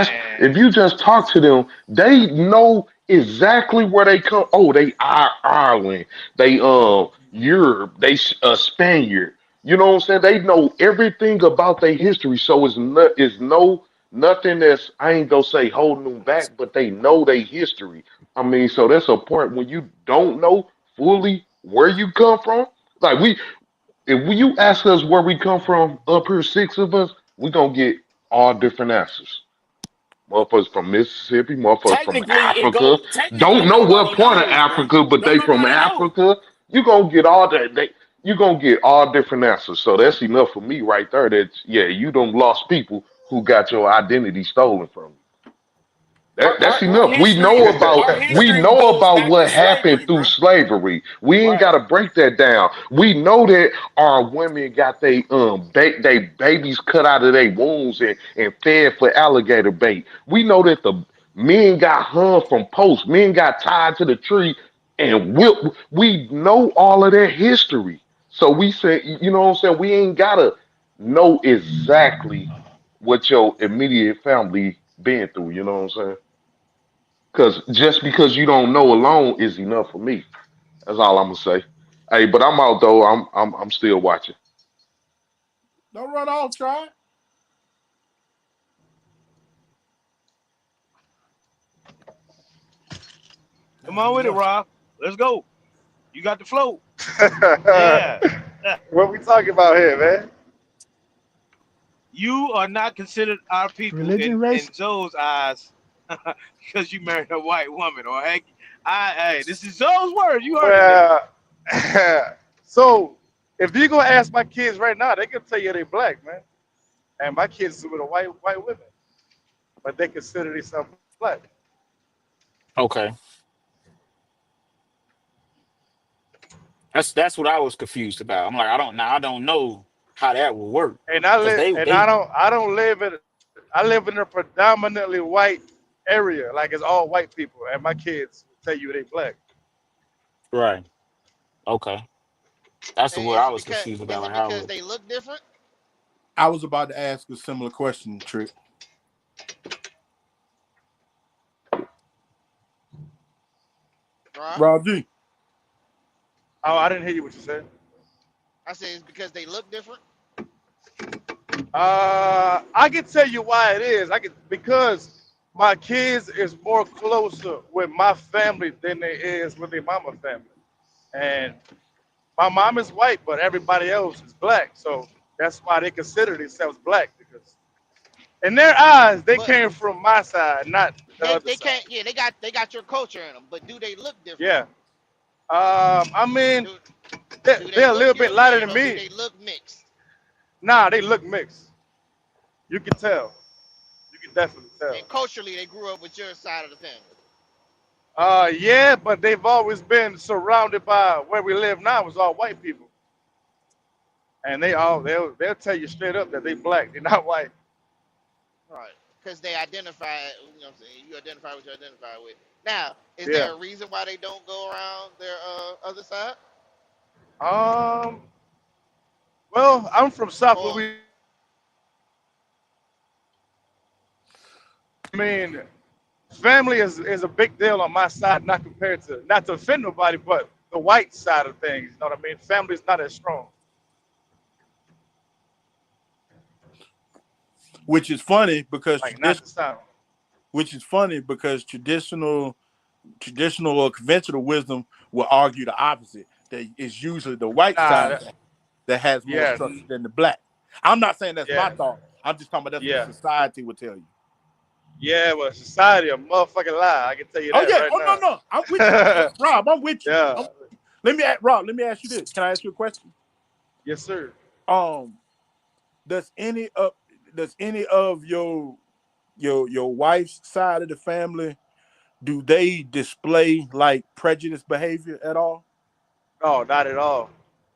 Speaker 1: Man,
Speaker 8: if you just talk to them, they know exactly where they come. Oh, they are Ireland, they Europe, Spaniard. You know what I'm saying? They know everything about their history. So nothing that's I ain't gonna say holding them back, but they know their history. I mean, so that's a part when you don't know fully where you come from. Like if you ask us where we come from, up here, 6 of us, we gonna get all different answers. Motherfuckers from Mississippi, motherfuckers from Africa.
Speaker 6: Technically
Speaker 8: Don't know what
Speaker 6: nobody
Speaker 8: part of
Speaker 6: knows, bro.
Speaker 8: Africa, but
Speaker 6: Don't
Speaker 8: they from
Speaker 6: nobody know.
Speaker 8: Africa. You gonna get all that. You gonna get all different answers. So that's enough for me right there. That yeah, you don't lost people who got your identity stolen from you. That's enough.
Speaker 6: Our
Speaker 8: We
Speaker 6: history
Speaker 8: know
Speaker 6: goes
Speaker 8: about
Speaker 6: back to
Speaker 8: what happened
Speaker 6: slavery,
Speaker 8: through
Speaker 6: bro.
Speaker 8: slavery. We ain't
Speaker 6: Right.
Speaker 8: gotta break that down. We know that our women got they babies cut out of their wombs and fed for alligator bait. We know that the men got hung from posts, men got tied to the tree and whipped. We know all of that history. So we say, you know what I'm saying? We ain't gotta know exactly what your immediate family been through, you know what I'm saying? Because just because you don't know alone is enough for me. That's all I'm gonna say. Hey, but I'm out though. I'm still watching.
Speaker 7: Don't run off, try.
Speaker 1: Come on with it,
Speaker 7: Yeah.
Speaker 1: Rob. Let's go. You got the flow. Yeah.
Speaker 9: What we talking about here, man?
Speaker 1: You are not considered our people
Speaker 3: Religion, race.
Speaker 1: in Joe's eyes because you married a white woman. Or heck, hey, this is Joe's word. You heard it, nigga.
Speaker 9: Well, so if you gonna ask my kids right now, they can tell you they black, man. And my kids is with a white women, but they consider themselves black.
Speaker 6: Okay, that's what I was confused about. I'm like, I don't know how that will work
Speaker 9: And I
Speaker 6: because
Speaker 9: live, and
Speaker 6: they
Speaker 9: I don't live in, I live in a predominantly white area, like it's all white people, and my kids tell you they black.
Speaker 6: right. Okay, that's the word I was confused about.
Speaker 2: is
Speaker 6: Like
Speaker 2: it
Speaker 6: how
Speaker 2: because
Speaker 6: would
Speaker 2: they look different?
Speaker 7: I was about to ask a similar question, Trick.
Speaker 2: Right?
Speaker 7: Rob G.
Speaker 9: Oh, I didn't hear you what you said.
Speaker 2: I say it's because they look different.
Speaker 9: I can tell you why it is. I can because my kids is more closer with my family than they is with their mama family, and my mom is white, but everybody else is black. So that's why they consider themselves black because in their eyes they
Speaker 2: But
Speaker 9: came from my side, not the other
Speaker 2: they
Speaker 9: side.
Speaker 2: can't. Yeah, they got your culture in them. But do they look different?
Speaker 9: Yeah. I mean,
Speaker 2: Do do they
Speaker 9: they're a
Speaker 2: look
Speaker 9: little bit lighter
Speaker 2: European
Speaker 9: than
Speaker 2: or do
Speaker 9: me.
Speaker 2: they look mixed?
Speaker 9: Nah, they look mixed. You can tell. You can definitely tell.
Speaker 2: And culturally, they grew up with your side of the family.
Speaker 9: Yeah, but they've always been surrounded by where we live now is all white people, and they'll tell you straight up that they black, they're not white.
Speaker 2: Right. Because they identify, you know what I'm saying? You identify what you identify with. Now, is
Speaker 9: Yeah.
Speaker 2: there a reason why they don't go around their other side?
Speaker 9: Um. Well, I'm from South
Speaker 2: Or
Speaker 9: Louisiana. I mean, family is a big deal on my side, not compared to not to offend nobody, but the white side of things. You know what I mean? Family's not as strong.
Speaker 7: Which is funny because
Speaker 9: Like not the sound.
Speaker 7: traditional or conventional wisdom will argue the opposite. That it's usually the white
Speaker 9: Nah.
Speaker 7: side that has more
Speaker 9: Yeah.
Speaker 7: structure than the black. I'm not saying that's my
Speaker 9: Yeah.
Speaker 7: thought. I'm just talking about that's what
Speaker 9: Yeah.
Speaker 7: society would tell you.
Speaker 9: Yeah. Well, society a motherfucking lie. I can tell you
Speaker 7: Oh
Speaker 9: that
Speaker 7: yeah.
Speaker 9: right
Speaker 7: Oh no,
Speaker 9: now.
Speaker 7: no. I'm with you, Rob. I'm with you.
Speaker 9: Yeah.
Speaker 7: Let me ask you this. Can I ask you a question?
Speaker 9: Yes, sir.
Speaker 7: Um, does any of your wife's side of the family do they display like prejudice behavior at all?
Speaker 9: No, not at all.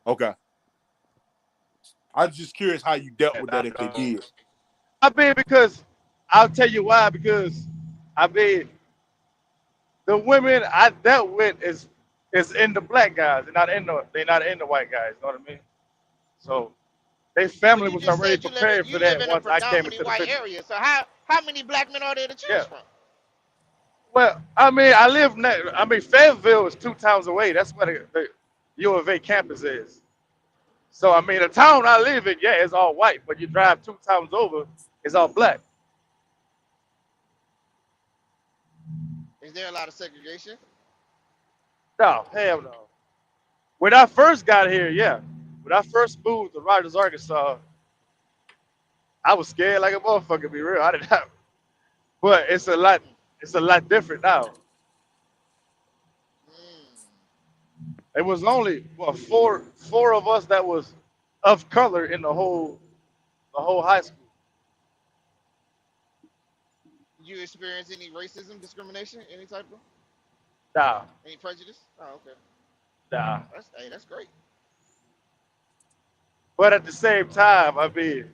Speaker 7: Okay. I'm just curious how you dealt with that
Speaker 9: Not
Speaker 7: if
Speaker 9: at
Speaker 7: they
Speaker 9: all.
Speaker 7: did.
Speaker 9: I mean, because I'll tell you why. Because I mean, the women I dealt with is in the black guys. They're not in the white guys. You know what I mean? So their
Speaker 2: but
Speaker 9: family
Speaker 2: you
Speaker 9: was
Speaker 2: just
Speaker 9: already
Speaker 2: said
Speaker 9: prepared for
Speaker 2: you live
Speaker 9: that
Speaker 2: in a
Speaker 9: once I came
Speaker 2: predominantly
Speaker 9: into the
Speaker 2: white
Speaker 9: picture.
Speaker 2: area. So how many black men are there to choose
Speaker 9: Yeah.
Speaker 2: from?
Speaker 9: Well, I mean, I mean, Fayetteville is 2 towns away. That's where the U of A campus is. So I mean, the town I live in, yeah, it's all white, but you drive 2 towns over, it's all black.
Speaker 2: Is there a lot of segregation?
Speaker 9: No, hell no. When I first got here, yeah. When I first moved to Rogers, Arkansas, I was scared like a motherfucker. To be real, I didn't have. But it's a lot different now.
Speaker 2: Mm.
Speaker 9: It was only four of us that was of color in the whole high school.
Speaker 2: Did you experience any racism, discrimination, any type of
Speaker 9: Nah,
Speaker 2: any prejudice? Oh, okay.
Speaker 9: nah.
Speaker 2: That's great.
Speaker 9: But at the same time, I mean,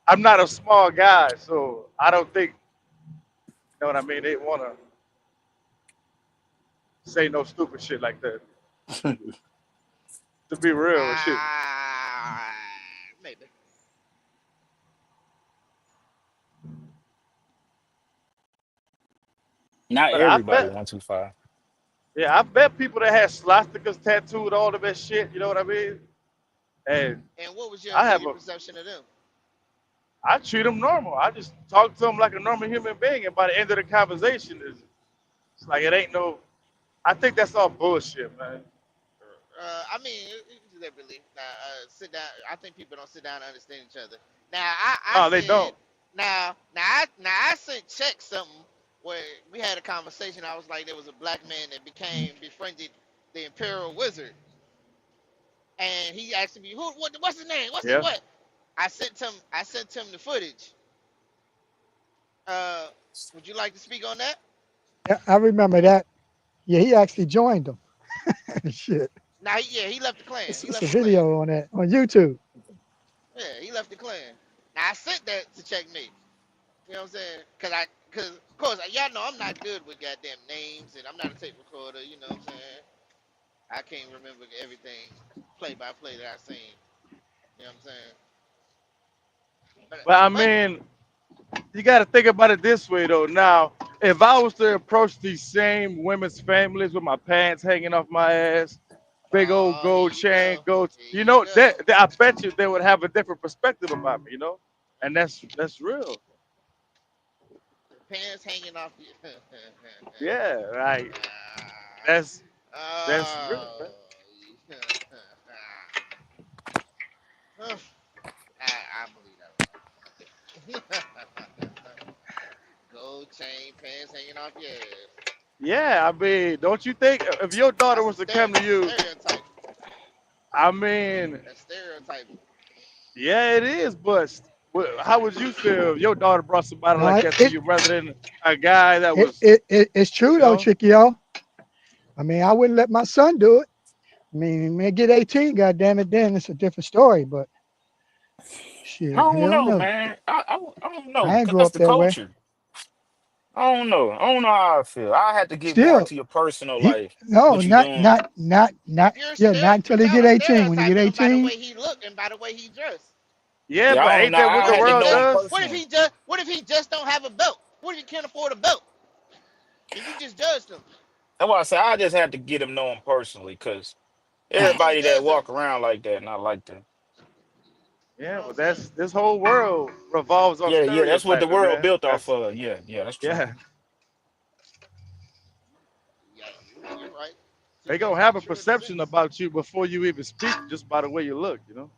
Speaker 9: I'm not a small guy, so I don't think you know what I mean. They wanna say no stupid shit like that. To be real, and shit.
Speaker 2: Ah, maybe.
Speaker 6: not
Speaker 9: But I
Speaker 6: everybody
Speaker 9: bet,
Speaker 6: 125.
Speaker 9: yeah, I bet people that had swastikas tattooed all of that shit. You know what I mean? And
Speaker 2: And what was
Speaker 9: I have
Speaker 2: your
Speaker 9: a
Speaker 2: perception of them?
Speaker 9: I treat them normal. I just talk to them like a normal human being, and by the end of the conversation, it's like it ain't no. I think that's all bullshit, man.
Speaker 2: I mean, it's their belief. Now, sit down. I think people don't sit down and understand each other. Now, I
Speaker 9: No, they
Speaker 2: said,
Speaker 9: don't.
Speaker 2: I sent check something where we had a conversation. I was like, there was a black man that befriended the Imperial Wizard, and he asked me, what's his name?
Speaker 9: Yeah.
Speaker 2: What? I sent him the footage. Uh, would you like to speak on that?
Speaker 3: Yeah, I remember that. Yeah, he actually joined them. Shit.
Speaker 2: Now, he left the clan.
Speaker 3: It's,
Speaker 2: He
Speaker 3: it's
Speaker 2: left
Speaker 3: a
Speaker 2: the clan.
Speaker 3: video on that on YouTube.
Speaker 2: Yeah, he left the clan. Now I sent that to checkmate. You know what I'm saying? Cause of course y'all know I'm not good with goddamn names, and I'm not a tape recorder. You know what I'm saying? I can't remember everything play by play that I seen. You know what I'm saying?
Speaker 9: But I
Speaker 2: But
Speaker 9: mean, you got to think about it this way though. Now, if I was to approach these same women's families with my pants hanging off my ass, big old
Speaker 2: here
Speaker 9: gold
Speaker 2: you
Speaker 9: chain,
Speaker 2: go.
Speaker 9: gold,
Speaker 2: Here
Speaker 9: you
Speaker 2: you
Speaker 9: know,
Speaker 2: go.
Speaker 9: I bet you they would have a different perspective about me, you know, and that's real.
Speaker 2: Pants hanging off you.
Speaker 9: Yeah, right. That's that's real, man.
Speaker 2: I believe that. Gold chain, pants hanging off your ass.
Speaker 9: Yeah, I mean, don't you think if your daughter
Speaker 2: That's
Speaker 9: was to come to
Speaker 2: that's a
Speaker 9: you,
Speaker 2: stereotype.
Speaker 9: I mean,
Speaker 2: That's stereotyping.
Speaker 9: yeah, it is, but how would you feel if your daughter brought somebody
Speaker 3: No,
Speaker 9: like
Speaker 3: it
Speaker 9: that to
Speaker 3: it
Speaker 9: you rather than a guy that
Speaker 3: it,
Speaker 9: was,
Speaker 3: it, it it's true
Speaker 9: you
Speaker 3: though,
Speaker 9: know?
Speaker 3: Tricky y'all. I mean, I wouldn't let my son do it. I mean, when I get 18, goddamn it, then it's a different story. But
Speaker 6: I
Speaker 3: shit,
Speaker 6: don't
Speaker 3: hell
Speaker 6: know,
Speaker 3: no.
Speaker 6: man. I don't know,
Speaker 3: I ain't
Speaker 6: because
Speaker 3: grow
Speaker 6: that's
Speaker 3: up
Speaker 6: the
Speaker 3: that way.
Speaker 6: culture. I don't know. I don't know how I feel. I had to get more
Speaker 3: Still,
Speaker 6: into your personal
Speaker 3: he
Speaker 6: life.
Speaker 3: no,
Speaker 6: What you doing?
Speaker 3: yeah, not until they
Speaker 2: Y'all
Speaker 3: get
Speaker 2: are
Speaker 3: 18. When you get
Speaker 2: stereotyping him by the
Speaker 3: 18,
Speaker 2: way he looked and by the way he dressed.
Speaker 9: Yeah,
Speaker 6: Yeah,
Speaker 9: but
Speaker 6: I don't
Speaker 9: ain't
Speaker 6: know.
Speaker 9: that what
Speaker 6: I
Speaker 9: the
Speaker 2: What if
Speaker 6: had to
Speaker 2: he
Speaker 9: world
Speaker 6: know
Speaker 2: just
Speaker 6: him
Speaker 9: does?
Speaker 6: personally.
Speaker 2: what if he just don't have a belt? What if he can't afford a belt? And you just judged him.
Speaker 6: That's why I say I just had to get him know him personally, because
Speaker 2: You just
Speaker 6: everybody that
Speaker 2: judged him.
Speaker 6: walk around like that, not like that.
Speaker 2: You
Speaker 9: Yeah,
Speaker 2: know what
Speaker 9: but
Speaker 2: I'm saying?
Speaker 9: that's this whole world revolves on
Speaker 6: Yeah, that's what the
Speaker 9: stereotyping,
Speaker 6: world
Speaker 9: man.
Speaker 6: built off
Speaker 9: That's
Speaker 6: of. Yeah, that's true.
Speaker 9: yeah.
Speaker 2: Yeah, you're right.
Speaker 9: They
Speaker 2: That's
Speaker 9: gonna
Speaker 2: how
Speaker 9: have a
Speaker 2: true it
Speaker 9: perception
Speaker 2: exists.
Speaker 9: about you before you even speak, just by the way you look, you know?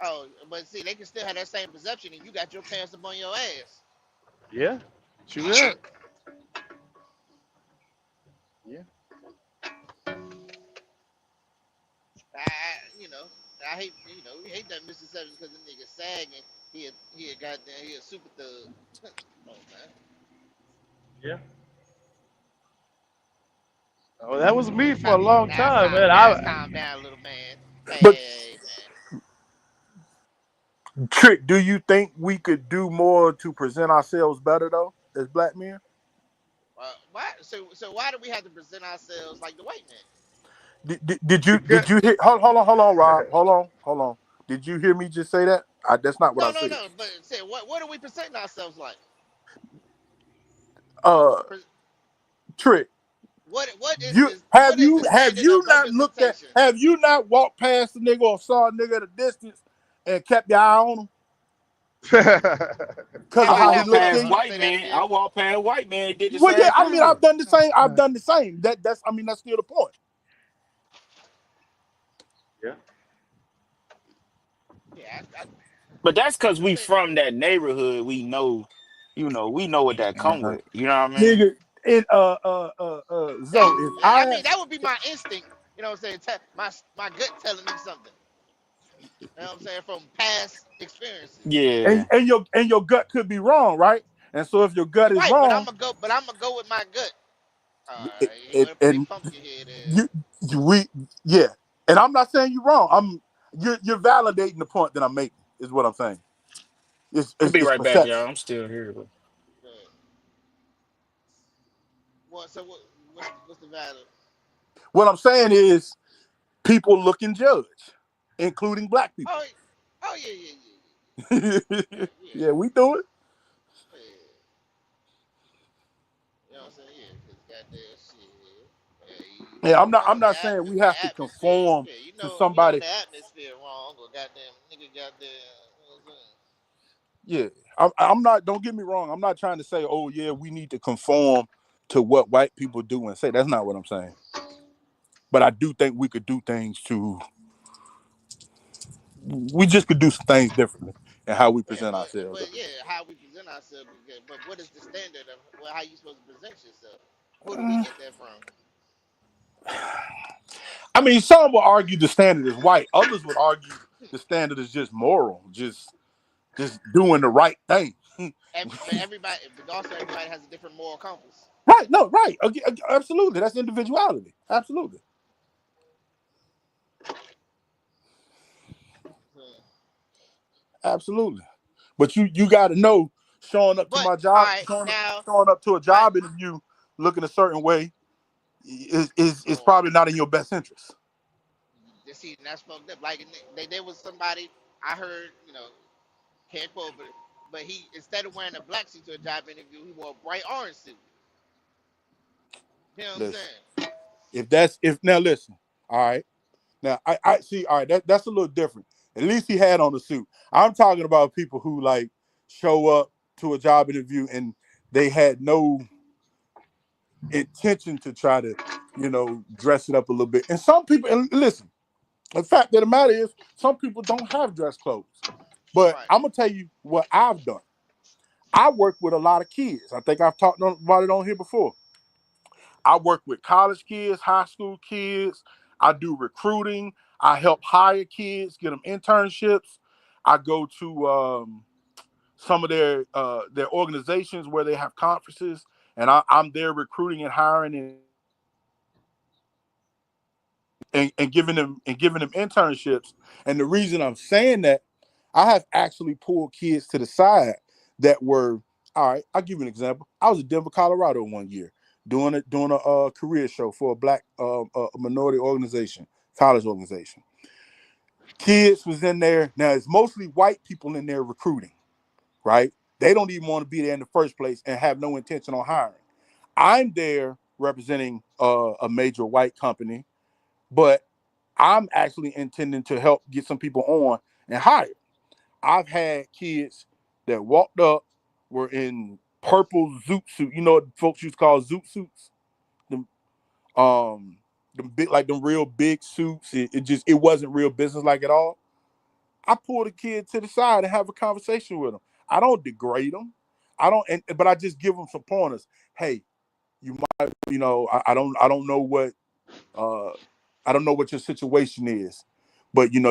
Speaker 2: Oh, but see, they can still have that same perception, and you got your pants up on your ass.
Speaker 9: Yeah, true that. Yeah.
Speaker 2: You know, I hate, we hate that Mr. Sevens because the nigga sagging. He a goddamn, he a super thug. Oh man.
Speaker 9: Yeah. Oh, that was me for a
Speaker 2: Now,
Speaker 9: long
Speaker 2: now it's
Speaker 9: time,
Speaker 2: calm,
Speaker 9: man.
Speaker 2: now it's calm down, little man.
Speaker 7: But
Speaker 2: Hey, man.
Speaker 7: Trick, do you think we could do more to present ourselves better though, as black men?
Speaker 2: Why? So why do we have to present ourselves like the white man?
Speaker 9: because
Speaker 7: Did you hear? Hold on, Rob. Hold on. Did you hear me just say that? That's not what
Speaker 2: No,
Speaker 7: I
Speaker 2: no,
Speaker 7: said.
Speaker 2: no. But say, what are we presenting ourselves like?
Speaker 7: Uh,
Speaker 2: Pre-
Speaker 7: Trick.
Speaker 2: what is
Speaker 7: You
Speaker 2: this?
Speaker 7: have
Speaker 2: What is
Speaker 7: you
Speaker 2: the
Speaker 7: have
Speaker 2: standard
Speaker 7: you
Speaker 2: of
Speaker 7: not looked at?
Speaker 2: representation?
Speaker 7: Have you not walked past the nigga or saw a nigga at a distance and kept your eye on him because
Speaker 2: Have
Speaker 6: I
Speaker 7: of how
Speaker 2: I
Speaker 7: he
Speaker 6: walk
Speaker 2: ever?
Speaker 7: looked
Speaker 6: past
Speaker 7: in you?
Speaker 6: white
Speaker 2: Say that
Speaker 6: man.
Speaker 2: again.
Speaker 6: I walk past white man. Did the
Speaker 7: Well, yeah.
Speaker 6: same
Speaker 7: I mean,
Speaker 6: thing.
Speaker 7: I've done the same. I've
Speaker 3: uh,
Speaker 7: done the same. That's. I mean, that's still the point.
Speaker 9: yeah.
Speaker 2: Yeah,
Speaker 6: But that's because
Speaker 2: I
Speaker 6: we
Speaker 2: say,
Speaker 6: from that neighborhood. We know, we know what that come with. You know what I mean?
Speaker 7: Nigga, it
Speaker 2: that.
Speaker 7: Zoe, if
Speaker 2: I
Speaker 7: I
Speaker 2: mean, that would be my instinct. You know what I'm saying? My gut telling me something. You know what I'm saying? From past experiences.
Speaker 6: Yeah.
Speaker 7: and your gut could be wrong, right? And so if your gut
Speaker 2: You're
Speaker 7: is
Speaker 2: right, but
Speaker 7: wrong,
Speaker 2: I'm gonna go with my gut.
Speaker 7: it,
Speaker 2: You want to play
Speaker 7: and
Speaker 2: pumpkinhead?
Speaker 7: you, we yeah, and I'm not saying you're wrong. You're validating the point that I'm making. Is what I'm saying.
Speaker 6: I'll be
Speaker 7: It's
Speaker 6: right back, y'all.
Speaker 7: perception.
Speaker 6: I'm still here.
Speaker 2: Uh, what? So what's the value?
Speaker 7: What I'm saying is people look and judge, including black people.
Speaker 2: Oh, oh yeah, yeah, yeah,
Speaker 7: Yeah,
Speaker 2: yeah, yeah,
Speaker 7: we do it.
Speaker 2: yeah. You know what I'm saying? Yeah, cause goddamn shit. Yeah,
Speaker 7: Yeah, I'm
Speaker 2: know
Speaker 7: not saying we have
Speaker 2: the
Speaker 7: to
Speaker 2: atmosphere.
Speaker 7: conform
Speaker 2: Yeah,
Speaker 7: to
Speaker 2: you know
Speaker 7: somebody.
Speaker 2: the atmosphere wrong, or goddamn nigga goddamn. You know what I'm saying?
Speaker 7: Yeah, I'm not. Don't get me wrong. I'm not trying to say, oh yeah, we need to conform to what white people do and say. That's not what I'm saying. but I do think we could do things to. We just could do some things differently and how we
Speaker 2: Yeah,
Speaker 7: present ourselves.
Speaker 2: but yeah, how we present ourselves is good. But what is the standard of how you supposed to present yourself? Who do we get that from?
Speaker 7: I mean, some will argue the standard is white. Others would argue the standard is just moral, just doing the right thing.
Speaker 2: But everybody, but also everybody has a different moral compass.
Speaker 7: Right? No, right? Absolutely. That's individuality. Absolutely.
Speaker 2: Hmm.
Speaker 7: Absolutely. But you got to know, showing up to
Speaker 2: But
Speaker 7: my
Speaker 2: all
Speaker 7: job,
Speaker 2: right, now,
Speaker 7: showing up to a
Speaker 2: I
Speaker 7: job interview looking a certain way is
Speaker 2: so
Speaker 7: probably not in your best interest.
Speaker 2: see, that's fucked up. Like there was somebody I heard, can't quote, but he instead of wearing a black suit to a job interview, he wore a bright orange suit. You know what I'm
Speaker 7: Listen,
Speaker 2: saying?
Speaker 7: if now listen, all right. Now I see, all right, that's a little different. At least he had on a suit. I'm talking about people who like show up to a job interview and they had no intention to try to, dress it up a little bit. And some people, and listen, the fact of the matter is, some people don't have dress clothes. But
Speaker 2: Right.
Speaker 7: I'm gonna tell you what I've done. I work with a lot of kids. I think I've talked about it on here before. I work with college kids, high school kids. I do recruiting. I help hire kids, get them internships. I go to some of their organizations where they have conferences, and I'm there recruiting and hiring and giving them internships. And the reason I'm saying that, I have actually pulled kids to the side that were, all right. I'll give you an example. I was in Denver, Colorado one year doing a career show for a black minority organization, college organization. Kids was in there. Now it's mostly white people in there recruiting, right? They don't even want to be there in the first place and have no intention on hiring. I'm there representing a major white company, but I'm actually intending to help get some people on and hired. I've had kids that walked up, were in purple zoot suit. You know what folks used to call zoot suits? Them, them big, like them real big suits. It wasn't real business like at all. I pull the kid to the side and have a conversation with them. I don't degrade them. But I just give them some pointers. Hey, you might, I don't know what, uh, I don't know what your situation is, but you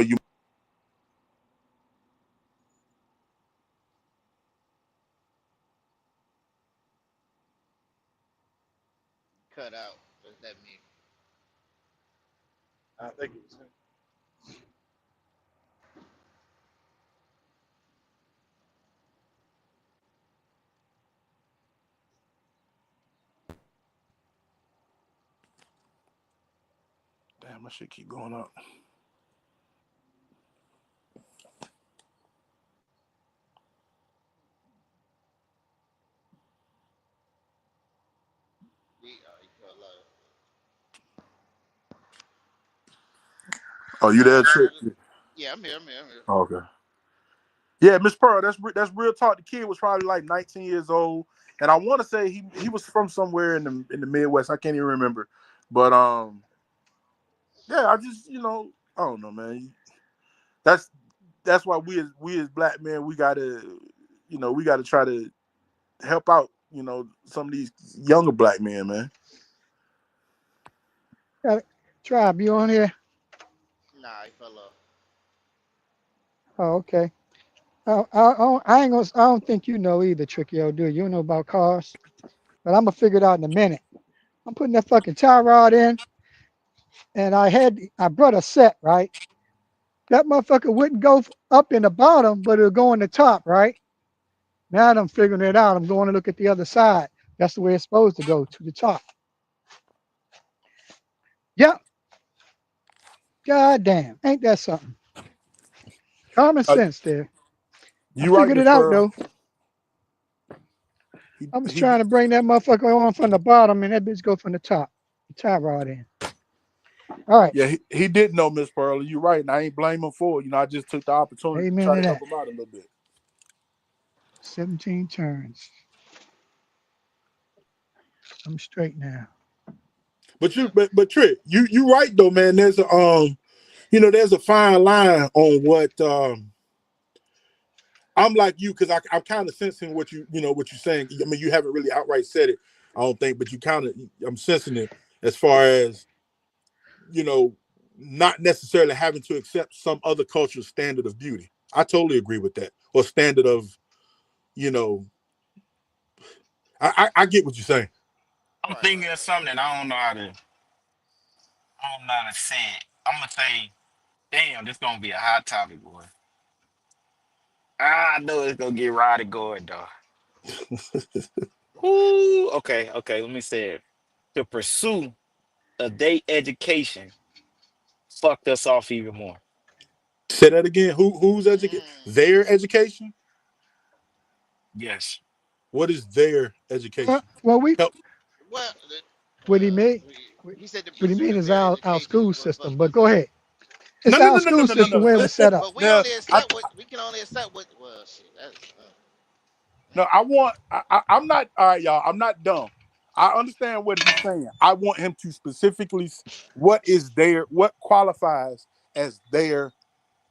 Speaker 2: Cut out. What does that mean?
Speaker 9: I think it was him.
Speaker 7: damn, my shit keep going up. Oh, you there, Trick?
Speaker 2: Yeah, I'm here. I'm here. I'm here.
Speaker 7: Oh, okay. Yeah, Miss Pearl, that's real talk. The kid was probably like 19 years old, and I want to say he was from somewhere in the Midwest. I can't even remember, but yeah, I just I don't know, man. That's why we as black men we gotta try to help out some of these younger black men, man.
Speaker 3: Tribe, you on here?
Speaker 2: Nah, he fell off.
Speaker 3: Oh, okay. I ain't gonna. I don't think you know either, Tricky old dude. You don't know about cars, but I'm gonna figure it out in a minute. I'm putting that fucking tie rod in, and I brought a set, right? That motherfucker wouldn't go up in the bottom, but it'll go in the top, right? Now that I'm figuring it out, I'm going to look at the other side. That's the way it's supposed to go, to the top. Yep. God damn. Ain't that something? Common sense there. I
Speaker 7: You right,
Speaker 3: figured
Speaker 7: Miss
Speaker 3: it out
Speaker 7: Pearl.
Speaker 3: though. I was
Speaker 7: He
Speaker 3: trying to bring that motherfucker on from the bottom and that bitch go from the top. The tie rod in. All right.
Speaker 7: Yeah, he did know, Miss Pearl. You're right, and I ain't blame him for it. I just took the opportunity to
Speaker 3: Amen
Speaker 7: try
Speaker 3: to
Speaker 7: to help
Speaker 3: that.
Speaker 7: him out a little bit.
Speaker 3: 17 turns. I'm straight now.
Speaker 7: But Trick, you right though, man. There's a there's a fine line on what I'm like you, because I'm kind of sensing what what you're saying. I mean, you haven't really outright said it, I don't think, but I'm sensing it as far as not necessarily having to accept some other culture's standard of beauty. I totally agree with that, or standard of, I get what you're saying.
Speaker 6: I'm
Speaker 2: Right,
Speaker 6: thinking
Speaker 2: right.
Speaker 6: of something. I don't know how to say it. I'm gonna say, damn, this gonna be a hot topic, boy. I know it's gonna get Roddy going though. Ooh, okay. Let me say it. To pursue a day education fucked us off even more.
Speaker 7: Say that again. Who's educated?
Speaker 2: Mm.
Speaker 7: Their education.
Speaker 6: Yes.
Speaker 7: What is their education?
Speaker 3: Well, we
Speaker 7: Help.
Speaker 2: Well,
Speaker 3: what he mean
Speaker 2: he said to
Speaker 3: what he
Speaker 2: pursue
Speaker 3: mean
Speaker 2: the
Speaker 3: is
Speaker 2: very
Speaker 3: our
Speaker 2: education.
Speaker 3: school
Speaker 2: But
Speaker 3: system. But go ahead.
Speaker 7: No,
Speaker 3: It's
Speaker 7: no,
Speaker 3: our
Speaker 7: no, no, no,
Speaker 3: school
Speaker 7: no, no,
Speaker 3: system
Speaker 7: no.
Speaker 3: where we set up.
Speaker 2: but we
Speaker 7: Now,
Speaker 2: only
Speaker 7: I,
Speaker 2: accept what we can only accept what. Well, shit. That's
Speaker 7: no, I want. I'm not. All right, y'all. I'm not dumb. I understand what he's saying. I want him to specifically what qualifies as their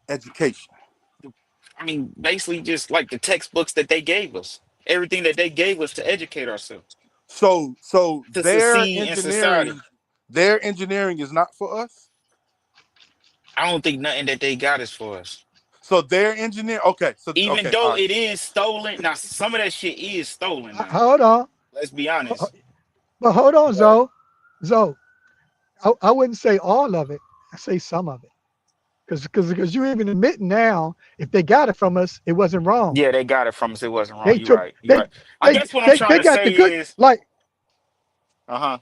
Speaker 7: education.
Speaker 6: I mean, basically just like the textbooks that they gave us. Everything that they gave us to educate ourselves,
Speaker 7: So
Speaker 6: to succeed in society.
Speaker 7: their engineering is not for us.
Speaker 6: I don't think nothing that they got is for us.
Speaker 7: So their engineer. Okay. So
Speaker 6: Even
Speaker 7: okay. All
Speaker 6: though
Speaker 7: right.
Speaker 6: it is stolen. Now, some of that shit is stolen now.
Speaker 3: Hold on.
Speaker 6: Let's be honest.
Speaker 3: But hold on,
Speaker 6: But
Speaker 3: Zoe. I wouldn't say all of it. I say some of it. Because you even admit now, if they got it from us, it wasn't wrong.
Speaker 6: yeah, they got it from us. It wasn't wrong.
Speaker 3: They
Speaker 6: You
Speaker 3: took
Speaker 6: right. You right. I guess what I'm trying
Speaker 3: they
Speaker 6: to
Speaker 3: got the
Speaker 6: say
Speaker 3: good,
Speaker 6: is,
Speaker 3: like,
Speaker 6: uh-huh.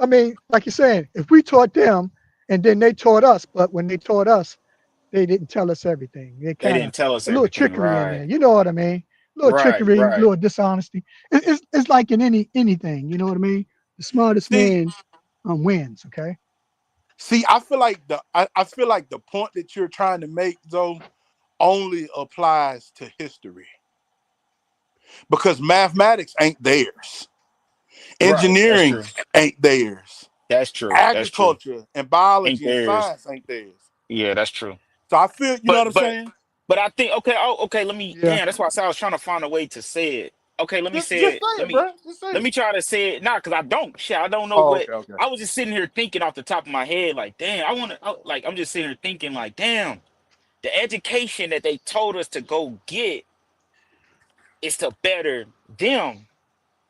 Speaker 3: I mean, like you're saying, if we taught them and then they taught us, but when they taught us, they didn't tell us everything. They
Speaker 6: They
Speaker 3: kind of
Speaker 6: didn't tell us
Speaker 3: a little
Speaker 6: everything.
Speaker 3: trickery in there.
Speaker 6: Right.
Speaker 3: You know what I mean? A little
Speaker 6: Right.
Speaker 3: trickery, a
Speaker 6: Right.
Speaker 3: little dishonesty. It's like in anything. You know what I mean? The smartest
Speaker 7: See,
Speaker 3: man wins. Okay.
Speaker 7: I feel like I feel like the point that you're trying to make, though, only applies to history, because mathematics ain't theirs,
Speaker 6: Right. That's
Speaker 7: engineering
Speaker 6: true.
Speaker 7: ain't theirs,
Speaker 6: That's true. That's true.
Speaker 7: agriculture and
Speaker 6: Ain't
Speaker 7: biology and
Speaker 6: theirs.
Speaker 7: science ain't theirs.
Speaker 6: Yeah, that's true.
Speaker 7: So I feel, you know what
Speaker 6: But
Speaker 7: I'm
Speaker 6: but
Speaker 7: saying?
Speaker 6: but I think okay. Oh, okay. Let me.
Speaker 3: Yeah.
Speaker 6: Damn. That's why I said I was trying to find a way to say it. Okay. Let me say
Speaker 7: Just
Speaker 6: it.
Speaker 7: say it, bro. Just say
Speaker 6: Let
Speaker 7: it.
Speaker 6: me try to say it. Not because I don't. Shit. I don't know
Speaker 7: Oh,
Speaker 6: what.
Speaker 7: okay, okay.
Speaker 6: I was just sitting here thinking off the top of my head. Like, damn. I want to. Like, I'm just sitting here thinking. Like, damn. The education that they told us to go get is to better them.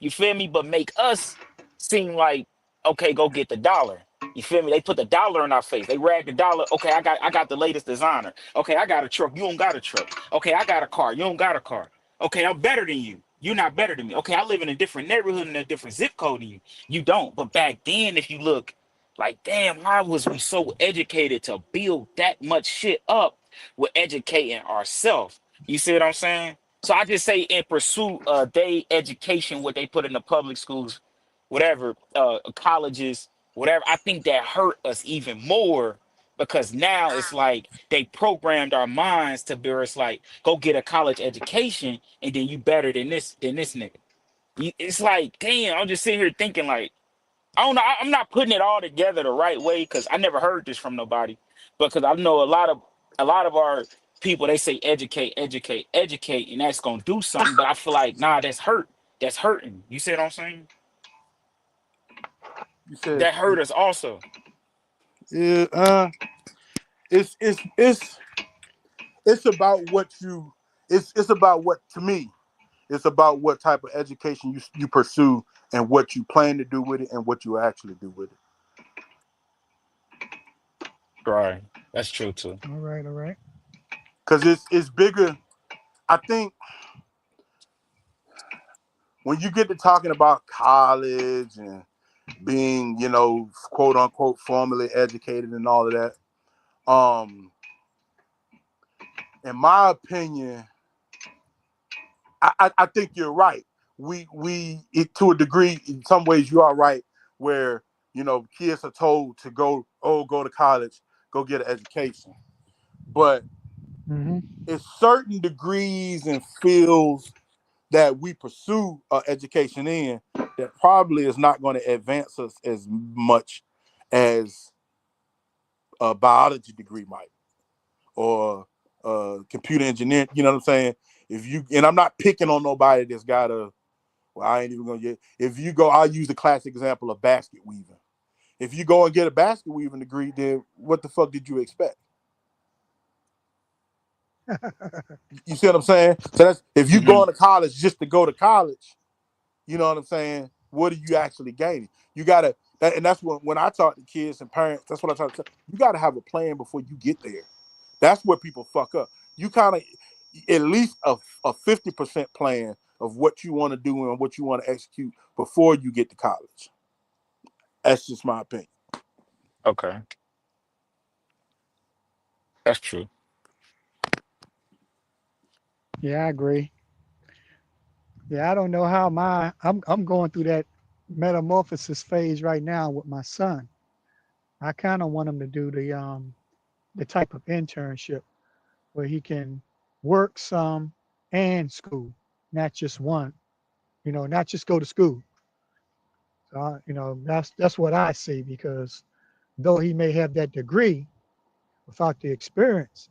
Speaker 6: You feel me? But make us seem like, okay, go get the dollar. You feel me? They put the dollar in our face. They rag the dollar. Okay, I got the latest designer. Okay, I got a truck. You don't got a truck. Okay, I got a car. You don't got a car. Okay, I'm better than you. You're not better than me. Okay, I live in a different neighborhood and a different zip code than you. You don't. But back then, if you look, like, damn, why was we so educated to build that much shit up with educating ourselves? You see what I'm saying? So I just say in pursuit of they education, what they put in the public schools, whatever, colleges, whatever. I think that hurt us even more because now it's like they programmed our minds to be where it's like go get a college education and then you better than this nigga. It's like damn. I'm just sitting here thinking like I don't know. I'm not putting it all together the right way because I never heard this from nobody. Because I know a lot of our people they say educate, educate, educate, and that's gonna do something. But I feel like nah, that's hurt. That's hurting. You see what I'm saying?
Speaker 7: You said,
Speaker 6: That hurt us also.
Speaker 7: yeah. It's about what you. It's about what, to me. It's about what type of education you pursue and what you plan to do with it and what you actually do with it.
Speaker 6: Right. That's true too.
Speaker 3: All right. All right.
Speaker 7: Because it's bigger. I think when you get to talking about college and being, quote unquote, formally educated and all of that, in my opinion, I think you're right. To a degree, in some ways, you are right. Where kids are told to go to college, go get an education, but
Speaker 3: Mm-hmm.
Speaker 7: it's certain degrees and fields that we pursue education in that probably is not going to advance us as much as a biology degree might, or computer engineering. You know what I'm saying? And I'm not picking on nobody that's got a. Well, I ain't even gonna get. If you go, I'll use the classic example of basket weaving. If you go and get a basket weaving degree, then what the fuck did you expect? You see what I'm saying? So that's if you going to college just to go to college, you know what I'm saying? What are you actually gaining? You gotta, and that's when I talk to kids and parents, that's what I try to tell. You gotta have a plan before you get there. That's where people fuck up. You kind of at least a 50% plan of what you want to do and what you want to execute before you get to college. That's just my opinion.
Speaker 6: Okay, that's true.
Speaker 3: Yeah, I agree. Yeah, I don't know how I'm going through that metamorphosis phase right now with my son. I kind of want him to do the type of internship where he can work some and school, not just one. Not just go to school. So that's what I see, because though he may have that degree, without the experience,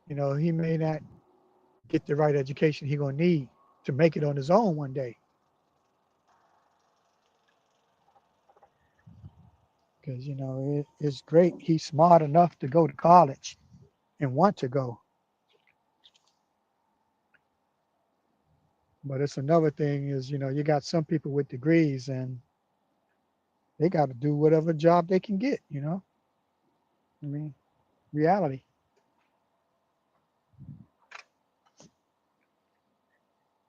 Speaker 3: he may not get the right education he gonna need to make it on his own one day. Because it's great. He's smart enough to go to college and want to go. But it's another thing is, you got some people with degrees and they got to do whatever job they can get, I mean, reality.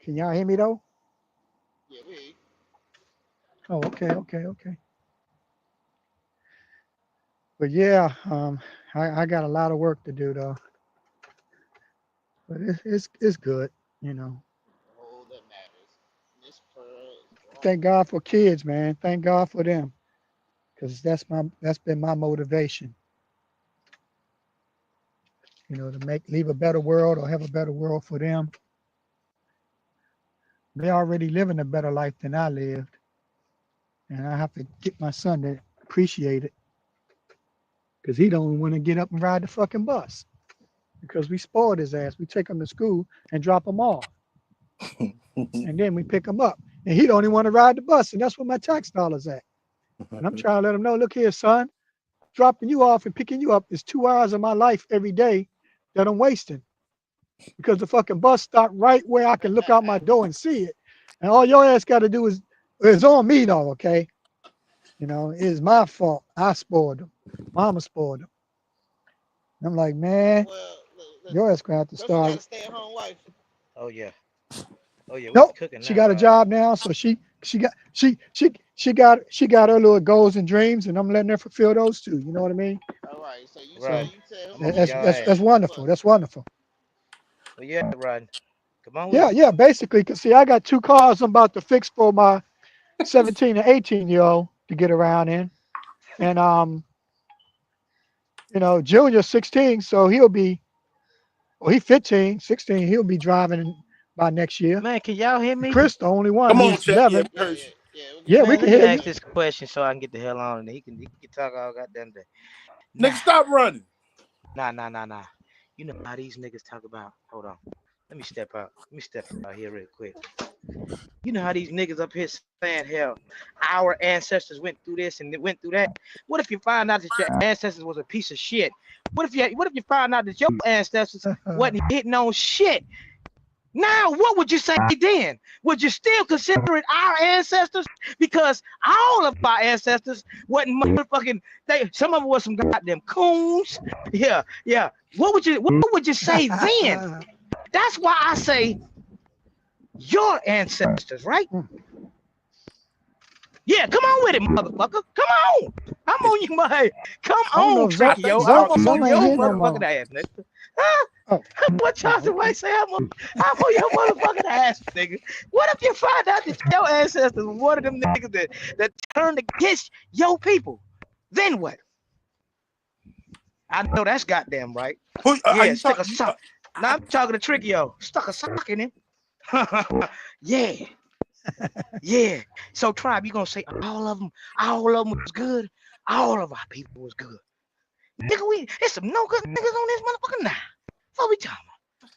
Speaker 3: Can y'all hear me though?
Speaker 2: Yeah, we.
Speaker 3: Oh, okay. But yeah, I got a lot of work to do though. But it's good,
Speaker 2: All that matters. Miss Pearl is wrong.
Speaker 3: Thank God for kids, man. Thank God for them, because that's been my motivation. To leave a better world or have a better world for them. They already living a better life than I lived, and I have to get my son to appreciate it, because he don't want to get up and ride the fucking bus, because we spoiled his ass. We take him to school and drop him off, and then we pick him up, and he don't even want to ride the bus, and that's where my tax dollars at. And I'm trying to let him know, look here, son, dropping you off and picking you up is 2 hours of my life every day that I'm wasting, because the fucking bus stopped right where I can look out my door and see it. And all your ass got to do is, it's on me though, okay? It's my fault. I spoiled them. Mama spoiled them. I'm like, man,
Speaker 2: Well,
Speaker 3: your ass gonna have to
Speaker 2: Crystal got a
Speaker 3: start.
Speaker 2: stay-at-home wife.
Speaker 1: Oh yeah. Oh yeah. We
Speaker 3: Nope,
Speaker 1: cooking
Speaker 3: she
Speaker 1: now,
Speaker 3: got a
Speaker 1: Rod.
Speaker 3: job now, so she got her little goals and dreams, and I'm letting her fulfill those too. You know what I mean?
Speaker 2: All right, so you
Speaker 3: So
Speaker 2: tell
Speaker 1: Rod,
Speaker 2: you tell
Speaker 1: I'm
Speaker 2: him
Speaker 1: gonna
Speaker 2: to
Speaker 1: whoop
Speaker 2: get
Speaker 3: that's
Speaker 2: his
Speaker 1: y'all
Speaker 3: that's
Speaker 2: ass
Speaker 3: that's
Speaker 1: ass.
Speaker 2: on the
Speaker 3: wonderful.
Speaker 2: bus.
Speaker 3: That's wonderful.
Speaker 1: Well, yeah, Rod. Come on with it.
Speaker 3: Yeah, basically, because see, I got 2 cars I'm about to fix for my 17 and 18-year-old to get around in, and Junior 16, so he's 15, 16, he'll be driving by next year.
Speaker 1: Man, can y'all hear
Speaker 3: And
Speaker 1: me?
Speaker 3: Chris, the only one
Speaker 7: Come on,
Speaker 3: who's
Speaker 7: chat. Yeah,
Speaker 3: 11.
Speaker 7: we heard you.
Speaker 2: Yeah, we can
Speaker 3: Yeah,
Speaker 2: hear
Speaker 3: we
Speaker 2: you.
Speaker 1: Man,
Speaker 3: can
Speaker 1: let me
Speaker 3: hear
Speaker 1: ask
Speaker 3: you.
Speaker 1: this question so I can get the hell on, and he can talk all goddamn day.
Speaker 7: Nigga,
Speaker 1: Nah,
Speaker 7: stop running.
Speaker 1: nah. You know how these niggas talk about? Hold on. Let me step out. Here real quick. You know how these niggas up here saying, hell, our ancestors went through this and they went through that. What if you find out that your ancestors was a piece of shit? What if you find out that your ancestors wasn't hitting on shit? Now, what would you say then? Would you still consider it our ancestors? Because all of our ancestors wasn't motherfucking. Some of them was some goddamn coons. Yeah. What would you say then? That's why I say your ancestors, right? Yeah, come on with it, motherfucker. Come on. I'm on you, my. Come
Speaker 3: I don't know
Speaker 1: on,
Speaker 3: if
Speaker 7: I
Speaker 1: Tricky,
Speaker 7: think
Speaker 1: yo.
Speaker 7: he's
Speaker 1: I'm
Speaker 7: talking to
Speaker 1: on
Speaker 3: Zom
Speaker 7: you.
Speaker 3: ain't
Speaker 1: your
Speaker 3: here no
Speaker 1: motherfucking
Speaker 3: more.
Speaker 1: ass, nigga. Huh?
Speaker 3: Oh,
Speaker 1: What Johnson White say? I'm on your motherfucking ass, nigga. What if you find out that your ancestors were one of them niggas that turned against your people? Then what? I know that's goddamn right.
Speaker 7: Are
Speaker 1: Yeah,
Speaker 7: you
Speaker 1: stick a
Speaker 7: talking?
Speaker 1: sock. Now I'm talking to Tricky, yo. Stuck a sock in him. Yeah. Yeah. So tribe, you gonna say all of them was good. All of our people was good. Nigga, it's some no good niggas on this motherfucker now. What we talking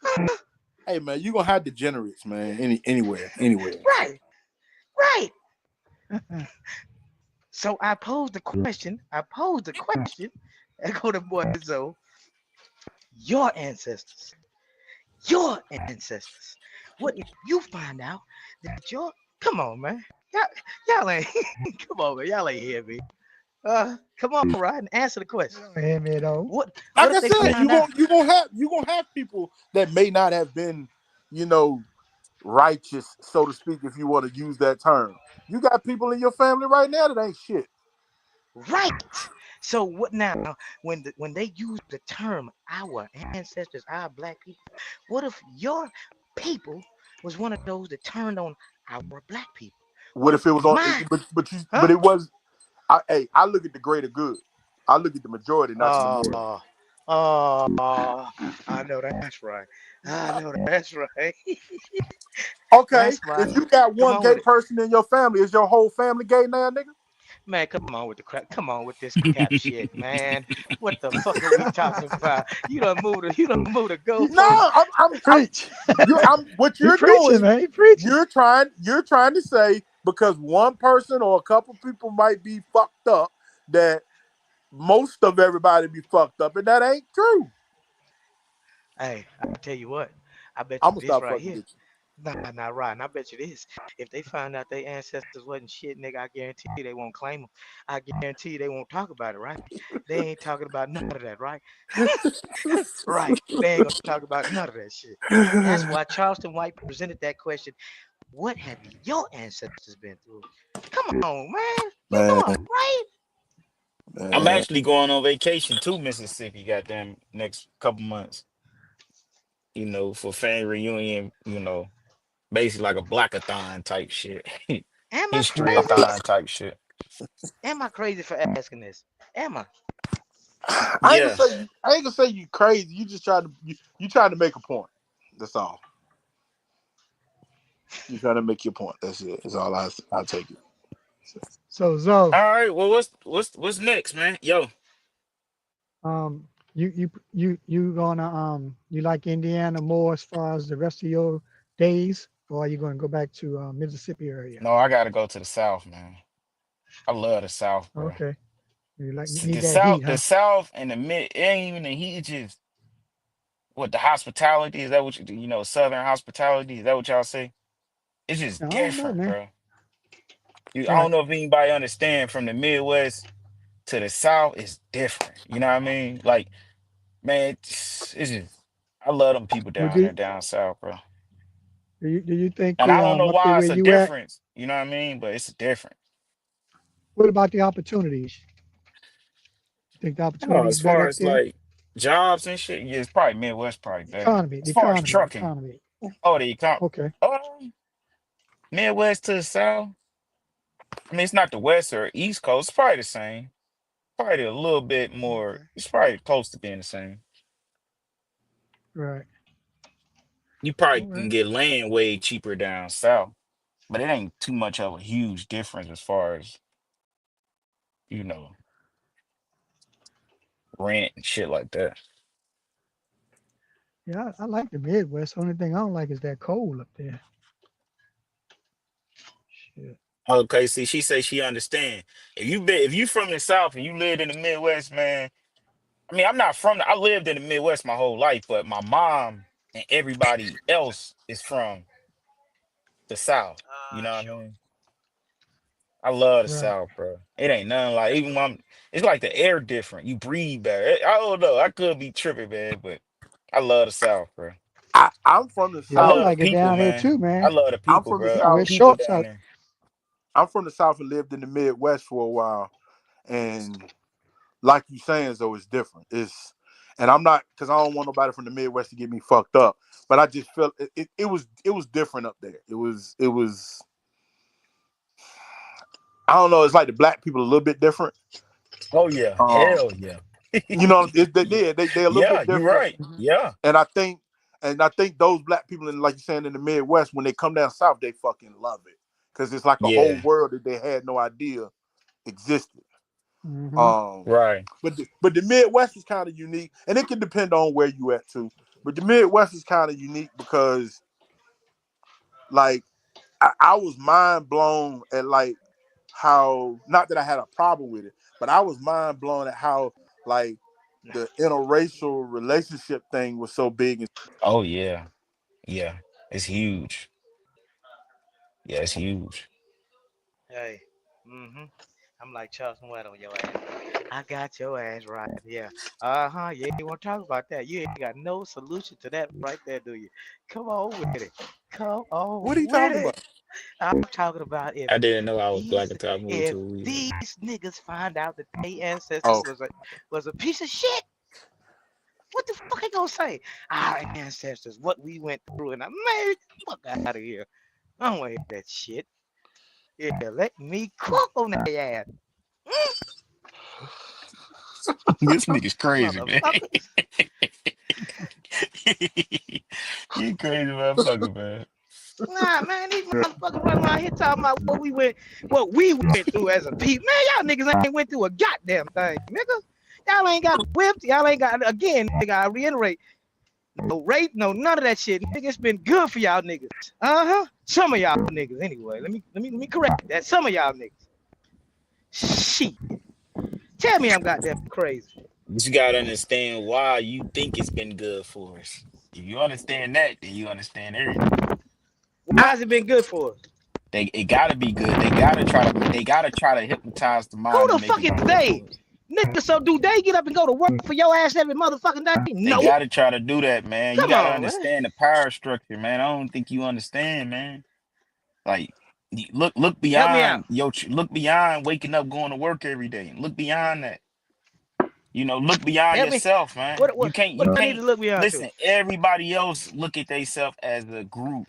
Speaker 1: about?
Speaker 7: Hey man, you gonna have degenerates, man. Anywhere.
Speaker 1: Right, right. So I posed the question. I go to boy Zo, your ancestors. What if you find out that come on, man. Y'all ain't come on, man. Y'all ain't hear me. Come on, right, and answer the question.
Speaker 3: Hear me though.
Speaker 1: What
Speaker 7: Like
Speaker 1: if
Speaker 7: I
Speaker 1: they
Speaker 7: said,
Speaker 1: find out?
Speaker 7: you gonna have people that may not have been, righteous, so to speak, if you want to use that term. You got people in your family right now that ain't shit.
Speaker 1: Right. So what now? When they use the term our ancestors, our black people, what if your people was one of those that turned on our black people?
Speaker 7: What if it was on?
Speaker 1: My
Speaker 7: But
Speaker 1: huh?
Speaker 7: it was. I look at the greater good. I look at the majority, not the minority.
Speaker 1: I know that's right. I know that's right.
Speaker 7: Okay,
Speaker 1: That's right.
Speaker 7: if you got
Speaker 1: Come
Speaker 7: one
Speaker 1: on with
Speaker 7: gay
Speaker 1: it.
Speaker 7: person in your family, is your whole family gay now, nigga?
Speaker 1: Man, come on with the crap. Come on with this cap shit, man. What the fuck are we talking about? You don't move the goalpost.
Speaker 7: No,
Speaker 3: Preach.
Speaker 7: what
Speaker 3: You
Speaker 7: you're
Speaker 3: preaching,
Speaker 7: doing,
Speaker 3: man. You preaching.
Speaker 7: you're trying to say because one person or a couple people might be fucked up, that most of everybody be fucked up, and that ain't true.
Speaker 1: Hey, I tell you what. I bet
Speaker 7: I'm
Speaker 1: you
Speaker 7: gonna
Speaker 1: this
Speaker 7: stop
Speaker 1: right
Speaker 7: fucking
Speaker 1: here.
Speaker 7: with you.
Speaker 1: Nah, not right. And I bet you this. If they find out their ancestors wasn't shit, nigga, I guarantee you they won't claim them. I guarantee you they won't talk about it, right? They ain't talking about none of that, right? Right. They ain't gonna talk about none of that shit. That's why Charleston White presented that question. What have your ancestors been through? Come on, man. You
Speaker 7: Man,
Speaker 1: know I'm right.
Speaker 6: I'm
Speaker 7: man.
Speaker 6: actually going on vacation to Mississippi, goddamn, next couple months. For family reunion. Basically like a blackathon type shit,
Speaker 1: Am I crazy?
Speaker 6: history-a-thon type shit.
Speaker 1: Am I crazy for asking this? Am I?
Speaker 6: Yeah.
Speaker 7: I ain't gonna say you crazy. You just trying to make a point. That's all. You trying to make your point. That's it. That's all I take it.
Speaker 3: So Zo,
Speaker 6: All right. Well, what's next, man? Yo,
Speaker 3: you gonna you like Indiana more as far as the rest of your days, or are you gonna go back to Mississippi area?
Speaker 6: no, I gotta go to the South, man. I love the South, bro.
Speaker 3: Okay, you
Speaker 6: The
Speaker 3: need that
Speaker 6: South,
Speaker 3: heat,
Speaker 6: the
Speaker 3: huh?
Speaker 6: South, and the mid. It ain't even the heat. It's just what the hospitality is. That what Southern hospitality is that what y'all say? It's just
Speaker 3: I don't know,
Speaker 6: different,
Speaker 3: man.
Speaker 6: bro. I
Speaker 3: Right.
Speaker 6: don't know if anybody understand from the Midwest to the South. It's different. You know what I mean? Like, man, it's just. I love them people
Speaker 3: Well,
Speaker 6: down there down south, bro.
Speaker 3: do you think
Speaker 6: And I don't know
Speaker 3: up there
Speaker 6: why
Speaker 3: where
Speaker 6: it's a
Speaker 3: you at?
Speaker 6: difference. You know what I mean? But it's different.
Speaker 3: What about the opportunities? You think the
Speaker 6: Oh,
Speaker 3: opportunities
Speaker 6: as
Speaker 3: better
Speaker 6: far
Speaker 3: up
Speaker 6: as
Speaker 3: there?
Speaker 6: like jobs and shit, yeah, it's probably Midwest, probably better.
Speaker 3: Economy,
Speaker 6: As far as
Speaker 3: the
Speaker 6: trucking,
Speaker 3: economy.
Speaker 6: oh, the econ,
Speaker 3: Okay.
Speaker 6: um, Midwest to the South. I mean, it's not the West or East Coast. It's probably the same. Probably a little bit more.
Speaker 3: Okay.
Speaker 6: It's probably close to being the same.
Speaker 3: Right.
Speaker 6: You
Speaker 3: All
Speaker 6: probably can
Speaker 3: right.
Speaker 6: get land way cheaper down south, but it ain't too much of a huge difference as far as you know rent and shit like that.
Speaker 3: Yeah, I like the Midwest. Only thing I don't like is that cold up there. Shit.
Speaker 6: Okay, see, she say she understand. If you from the South and you lived in the Midwest, man. I mean, I'm not from. I lived in the Midwest my whole life, but my mom and everybody else is from the South. You know what I
Speaker 1: Sure.
Speaker 6: mean? I love the
Speaker 3: Right.
Speaker 6: South, bro. It ain't nothing like even when it's like the air different. You breathe better. I don't know. I could be tripping, man, but I love the South, bro.
Speaker 7: I'm from the
Speaker 6: I
Speaker 3: Yeah, I
Speaker 7: South.
Speaker 6: love the
Speaker 3: like it
Speaker 6: people,
Speaker 3: down here
Speaker 6: man.
Speaker 3: too,
Speaker 6: I
Speaker 3: man.
Speaker 6: love the
Speaker 7: I'm
Speaker 6: people,
Speaker 7: from the
Speaker 6: bro.
Speaker 3: I
Speaker 6: The
Speaker 3: wear
Speaker 7: South.
Speaker 6: people
Speaker 3: shorts
Speaker 6: down
Speaker 3: out.
Speaker 6: there.
Speaker 7: I'm from the South and lived in the Midwest for a while. And like you saying, though, it's different. And I'm not, because I don't want nobody from the Midwest to get me fucked up. But I just felt it was different up there. It was I don't know. It's like the black people a little bit different.
Speaker 6: Oh yeah,
Speaker 7: Um,
Speaker 6: hell yeah.
Speaker 7: they a little
Speaker 6: Yeah,
Speaker 7: bit
Speaker 6: you
Speaker 7: different.
Speaker 6: right. Yeah.
Speaker 7: And I think those black people in, like you're saying, in the Midwest, when they come down south, they fucking love it. because it's like a whole
Speaker 6: Yeah.
Speaker 7: world that they had no idea existed.
Speaker 3: Mm-hmm.
Speaker 6: Right.
Speaker 7: But the Midwest is kind of unique, and it can depend on where you at too. But the Midwest is kind of unique because, like, I was mind blown at like how, not that I had a problem with it, but I was mind blown at how like the interracial relationship thing was so big.
Speaker 6: Oh yeah. Yeah. It's huge. Yeah, it's huge.
Speaker 1: Hey. Mm-hmm. I'm like Charleston White on your ass. I got your ass right. Yeah. Uh-huh. Yeah, you want to talk about that? You ain't got no solution to that right there, do you? Come on with it. Come on
Speaker 7: What are you
Speaker 1: with
Speaker 7: talking
Speaker 1: it.
Speaker 7: about?
Speaker 1: I'm talking about
Speaker 6: I didn't know I was black
Speaker 1: these
Speaker 6: until I moved
Speaker 1: if
Speaker 6: to Louisiana.
Speaker 1: these niggas find out that their ancestors
Speaker 7: Oh,
Speaker 1: was a piece of shit. What the fuck they gonna say? Our ancestors, what we went through, and I man, fuck out of here. I don't want to hear that shit. Yeah, let me cook on that ass.
Speaker 6: This nigga's crazy, man.
Speaker 1: Motherfuckers.
Speaker 6: You crazy motherfucker, man.
Speaker 1: Nah, man, these motherfuckers running around here talking about what we went through as a people. Man, y'all niggas ain't went through a goddamn thing, nigga. Y'all ain't got whipped. Y'all ain't got, again, nigga, I reiterate, no rape, no none of that shit. Nigga, it's been good for y'all niggas. Uh-huh. Some of y'all niggas, anyway. Let me correct that. Some of y'all niggas. Shit. Tell me I'm goddamn crazy.
Speaker 6: But you gotta understand why you think it's been good for us. If you understand that, then you understand everything.
Speaker 1: Why has it been good for us?
Speaker 6: It gotta be good. They gotta try to hypnotize the
Speaker 1: Who
Speaker 6: mind
Speaker 1: the
Speaker 6: and make
Speaker 1: fuck
Speaker 6: it
Speaker 1: is
Speaker 6: work
Speaker 1: they?
Speaker 6: for us.
Speaker 1: Nigga, so do they get up and go to work for your ass every motherfucking day?
Speaker 6: They
Speaker 1: No.
Speaker 6: gotta try to do that, man. You
Speaker 1: Come
Speaker 6: gotta
Speaker 1: on, man.
Speaker 6: understand the power structure, man. I don't think you understand, man. Like, look
Speaker 1: Help me out.
Speaker 6: beyond look beyond waking up going to work every day. Look beyond that. Look beyond
Speaker 1: Help me.
Speaker 6: yourself, man.
Speaker 1: What
Speaker 6: You
Speaker 1: what
Speaker 6: can't
Speaker 1: what
Speaker 6: you
Speaker 1: do I need
Speaker 6: can't
Speaker 1: to look beyond to?
Speaker 6: listen. Everybody else look at themselves as a group.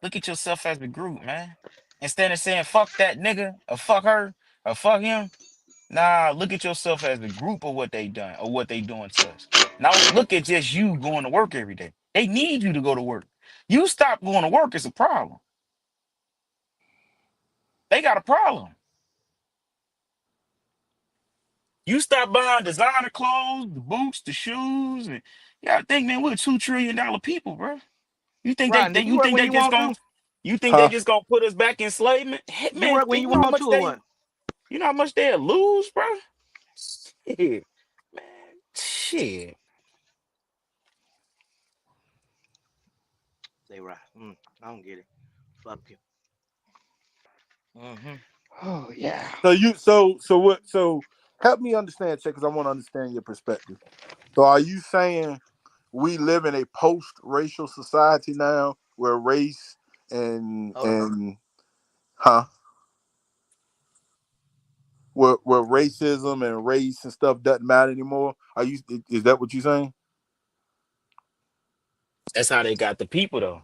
Speaker 6: Look at yourself as a group, man. Instead of saying fuck that nigga or fuck her or fuck him, nah, look at yourself as a group of what they done or what they doing to us. Now look at just you going to work every day. They need you to go to work. You stop going to work, it's a problem. They got a problem. You stop buying designer clothes, the boots, the shoes, and you gotta think, man, we're $2 trillion people, bro. You think
Speaker 1: Right, nigga, you work when you want to?
Speaker 6: they
Speaker 7: huh?
Speaker 6: just gonna put us back in enslavement? Hey,
Speaker 1: You
Speaker 6: man,
Speaker 1: work when
Speaker 6: think
Speaker 1: you want to or what?
Speaker 6: you know how much they'll lose, bro? Shit, man, shit.
Speaker 1: They right. I don't get it. Fuck you. Mm-hmm.
Speaker 3: Oh yeah.
Speaker 7: So help me understand, Check, because I want to understand your perspective. So are you saying we live in a post-racial society now where race and
Speaker 1: Hold on.
Speaker 7: and huh? Where racism and race and stuff doesn't matter anymore? Is that what you're saying?
Speaker 6: That's how they got the people, though.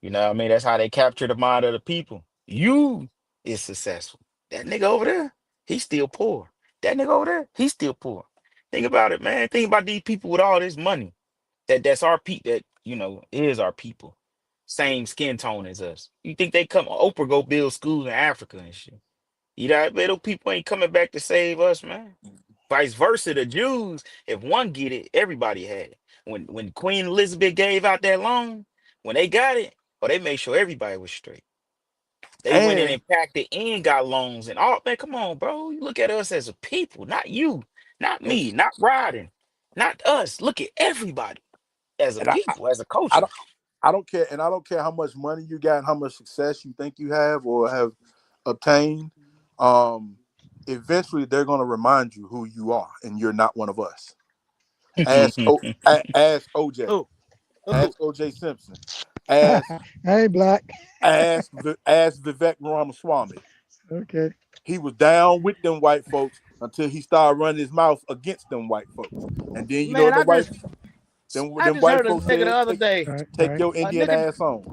Speaker 6: You know what I mean? That's how they capture the mind of the people. You is successful. That nigga over there, he's still poor. That nigga over there, he's still poor. Think about it, man. Think about these people with all this money. That's our people. That is our people. Same skin tone as us. You think they come? Oprah go build schools in Africa and shit. You know, but those people ain't coming back to save us, man. Vice versa, the Jews, if one get it, everybody had it. When Queen Elizabeth gave out that loan, when they got it, they made sure everybody was straight. They went in
Speaker 7: And
Speaker 6: and packed it and got loans and all. Man, come on, bro. You look at us as a people, not you, not
Speaker 7: and,
Speaker 6: me, not Riding, not us. Look at everybody as a
Speaker 7: and
Speaker 6: people, as a
Speaker 7: I
Speaker 6: culture.
Speaker 7: don't I don't care, and I don't care how much money you got and how much success you think you have or have obtained. Um, Eventually they're going to remind you who you are, and you're not one of us. Ask OJ.
Speaker 1: Who? Who?
Speaker 7: Ask OJ Simpson. Ask
Speaker 3: Hey, black.
Speaker 7: ask Vivek Ramaswamy.
Speaker 3: Okay.
Speaker 7: He was down with them white folks until he started running his mouth against them white folks. And then you know
Speaker 1: Man,
Speaker 7: what
Speaker 1: I
Speaker 7: them
Speaker 1: just
Speaker 7: white
Speaker 1: heard a
Speaker 7: folks
Speaker 1: nigga the
Speaker 7: said,
Speaker 1: other day.
Speaker 3: All right. All
Speaker 7: take
Speaker 3: right.
Speaker 7: your
Speaker 1: A
Speaker 7: Indian
Speaker 1: nigga
Speaker 7: ass on.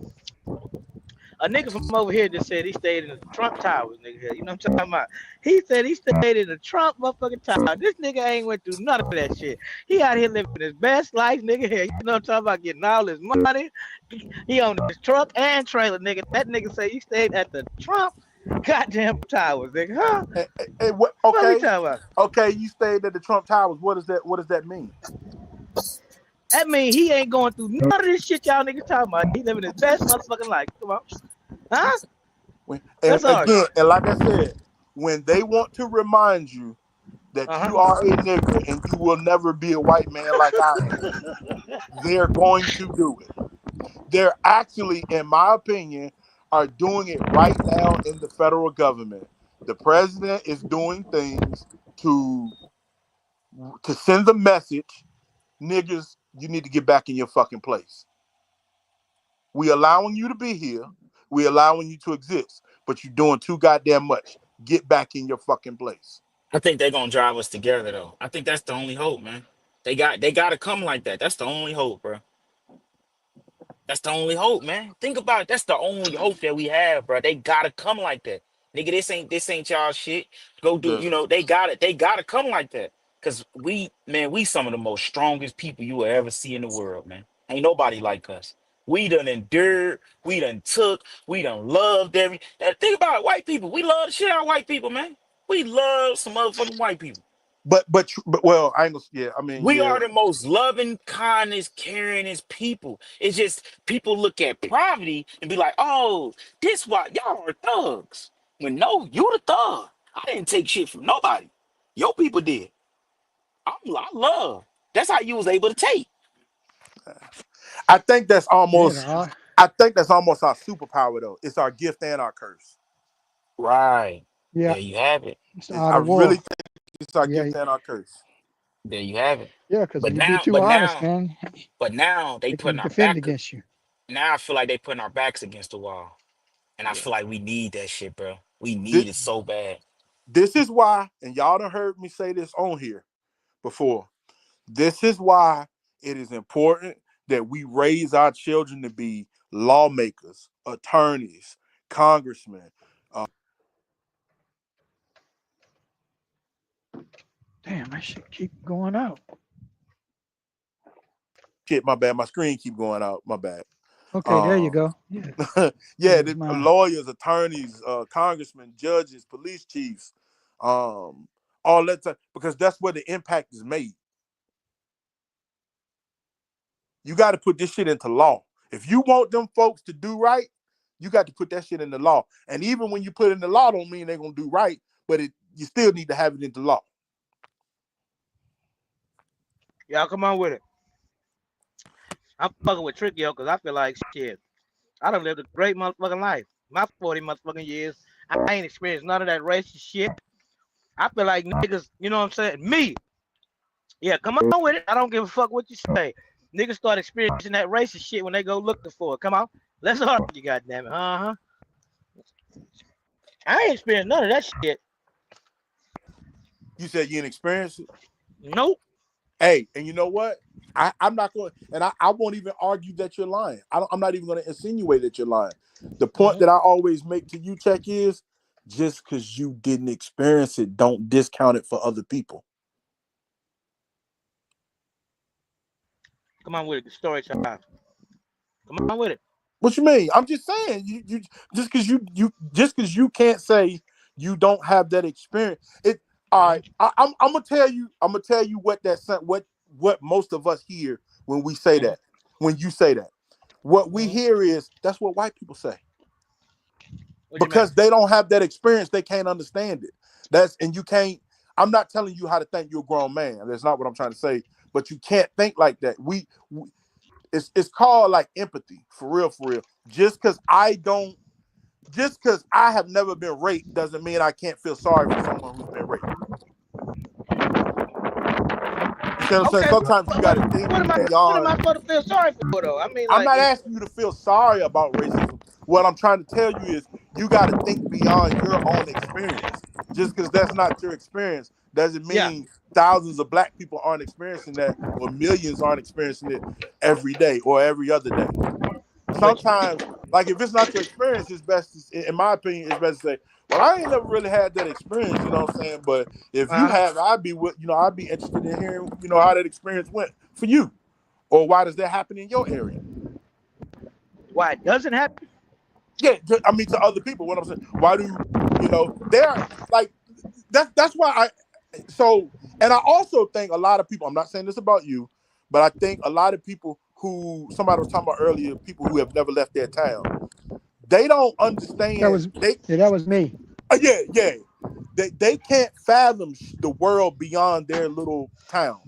Speaker 1: A nigga from over here just said he stayed in the Trump Towers, nigga. Here. You know what I'm talking about? He said he stayed in the Trump motherfucking tower. This nigga ain't went through none of that shit. He out here living his best life, nigga. Here. You know what I'm talking about? Getting all his money. He owned his truck and trailer, nigga. That nigga said he stayed at the Trump goddamn towers, nigga. Huh?
Speaker 7: Hey,
Speaker 1: What we
Speaker 7: okay,
Speaker 1: talking about?
Speaker 7: okay, you stayed at the Trump Towers. What does that mean?
Speaker 1: That mean he ain't going through none of this shit y'all niggas talking about. He living his best motherfucking life. Come on. Huh?
Speaker 7: And
Speaker 1: That's all.
Speaker 7: again, and like I said, when they want to remind you that you are a nigga and you will never be a white man like I am, they're going to do it. They're actually, in my opinion, are doing it right now in the federal government. The president is doing things to send the message, niggas, you need to get back in your fucking place. We allowing you to be here. We allowing you to exist, but you're doing too goddamn much. Get back in your fucking place.
Speaker 6: I think they're gonna drive us together though. I think that's the only hope, man. They gotta come like that. That's the only hope, bro. That's the only hope, man. Think about it. That's the only hope that we have, bro. They gotta come like that. Nigga, this ain't y'all shit. Go do,
Speaker 7: The,
Speaker 6: they gotta come like that. Cause we some of the most strongest people you will ever see in the world, man. Ain't nobody like us. We done endured, we done took, we done loved think about it, white people. We love the shit out of white people, man. We love some motherfucking white people.
Speaker 7: but well, I ain't gonna. Yeah, I mean,
Speaker 6: We
Speaker 7: yeah.
Speaker 6: are the most loving, kindest, caringest people. It's just people look at poverty and be like, "Oh, this why y'all are thugs." When no, you the thug. I didn't take shit from nobody. Your people did. I love. That's how you was able to take.
Speaker 7: I think that's almost.
Speaker 3: Yeah,
Speaker 7: I think that's almost our superpower, though. It's our gift and our curse.
Speaker 6: Right.
Speaker 3: yeah.
Speaker 6: There you have it.
Speaker 3: It's
Speaker 7: I
Speaker 3: out of
Speaker 7: really
Speaker 3: war.
Speaker 7: think it's our
Speaker 3: Yeah,
Speaker 7: gift and our curse.
Speaker 6: There you have it.
Speaker 3: yeah. Because
Speaker 6: But
Speaker 3: if you be
Speaker 6: now,
Speaker 3: too
Speaker 6: but
Speaker 3: honest,
Speaker 6: now,
Speaker 3: man,
Speaker 6: but now they
Speaker 3: they
Speaker 6: putting
Speaker 3: can
Speaker 6: our
Speaker 3: defend
Speaker 6: back.
Speaker 3: against you.
Speaker 6: Now I feel like they putting our backs against the wall, and I
Speaker 7: Yeah.
Speaker 6: feel like we need that shit, bro. We
Speaker 7: This,
Speaker 6: need it so bad.
Speaker 7: this is why, and y'all done heard me say this on here before. This is why it is important that we raise our children to be lawmakers, attorneys, congressmen.
Speaker 3: Damn, that shit keep going out.
Speaker 7: Shit, my bad. My screen keep going out. My bad.
Speaker 3: Okay, there you go. Yeah,
Speaker 7: Yeah,
Speaker 3: it's
Speaker 7: the
Speaker 3: mine.
Speaker 7: lawyers, attorneys, congressmen, judges, police chiefs, all that time, because that's where the impact is made. You got to put this shit into law. If you want them folks to do right, you got to put that shit in the law. And even when you put it in the law, don't mean they're gonna do right, but you still need to have it into law.
Speaker 1: Y'all come on with it. I'm fucking with Trick, yo, because I feel like shit. I done lived a great motherfucking life. My 40 motherfucking years. I ain't experienced none of that racist shit. I feel like niggas, you know what I'm saying? Me. Yeah, come on with it. I don't give a fuck what you say. Niggas start experiencing that racist shit when they go looking for it. Come on. Let's argue, goddammit. Uh-huh. I ain't experienced none of that shit.
Speaker 7: You said you didn't experience it?
Speaker 1: Nope.
Speaker 7: Hey, and you know what? I'm not going, and I won't even argue that you're lying. I'm not even going to insinuate that you're lying. The point that I always make to you, Check, is just because you didn't experience it, don't discount it for other people.
Speaker 1: Come on with it. The story time. Come on with it.
Speaker 7: What you mean? I'm just saying, you just because you can't say you don't have that experience. All right. I'm gonna tell you what most of us hear when we say that. When you say that, what we hear is that's what white people say. Because they don't have that experience, they can't understand it. And you can't. I'm not telling you how to think you're a grown man. That's not what I'm trying to say. But you can't think like that. It's called like empathy, for real. Just because I have never been raped doesn't mean I can't feel sorry for someone who's been raped. You see what I'm saying? Sometimes you got to think beyond.
Speaker 1: What am I supposed to feel sorry for, though? I mean,
Speaker 7: I'm not asking you to feel sorry about racism. What I'm trying to tell you is you got to think beyond your own experience. Just because that's not your experience doesn't mean thousands of black people aren't experiencing that, or millions aren't experiencing it every day or every other day. Sometimes like if it's not your experience, it's best, in my opinion, it's best to say, well, I ain't never really had that experience, you know what I'm saying? But if you have, I'd be interested in hearing, how that experience went for you. Or why does that happen in your area?
Speaker 1: Why it doesn't happen?
Speaker 7: Yeah, I mean to other people, what I'm saying. Why do they're like that's why and I also think a lot of people, I'm not saying this about you, but I think a lot of people who somebody was talking about earlier, people who have never left their town, they don't understand.
Speaker 3: That was me.
Speaker 7: Yeah. They can't fathom the world beyond their little town.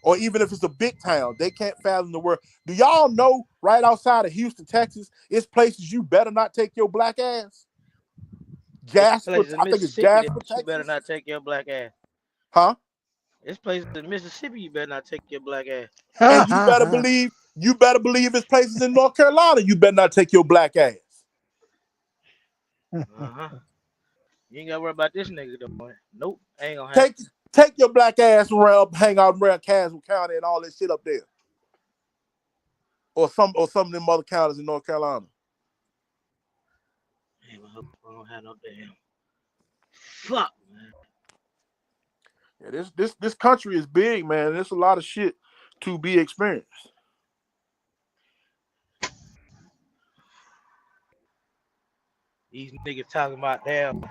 Speaker 7: Or even if it's a big town, they can't fathom the world. Do y'all know right outside of Houston, Texas, it's places you better not take your black ass? Jasper, I think it's Jasper, Texas.
Speaker 1: You better not take your black ass.
Speaker 7: Huh?
Speaker 1: This place in Mississippi, you better not take your black ass.
Speaker 7: And you better believe it's places in North Carolina, you better not take your black ass.
Speaker 1: Uh-huh. You ain't gotta worry about this nigga though. Nope, ain't gonna happen.
Speaker 7: Take your black ass around, hang out around Castle County and all that shit up there. Or some of them other counties in North Carolina.
Speaker 1: Damn, I hope I don't have no damn. Fuck, man.
Speaker 7: Yeah, this country is big, man. There's a lot of shit to be experienced.
Speaker 1: These niggas talking about damn.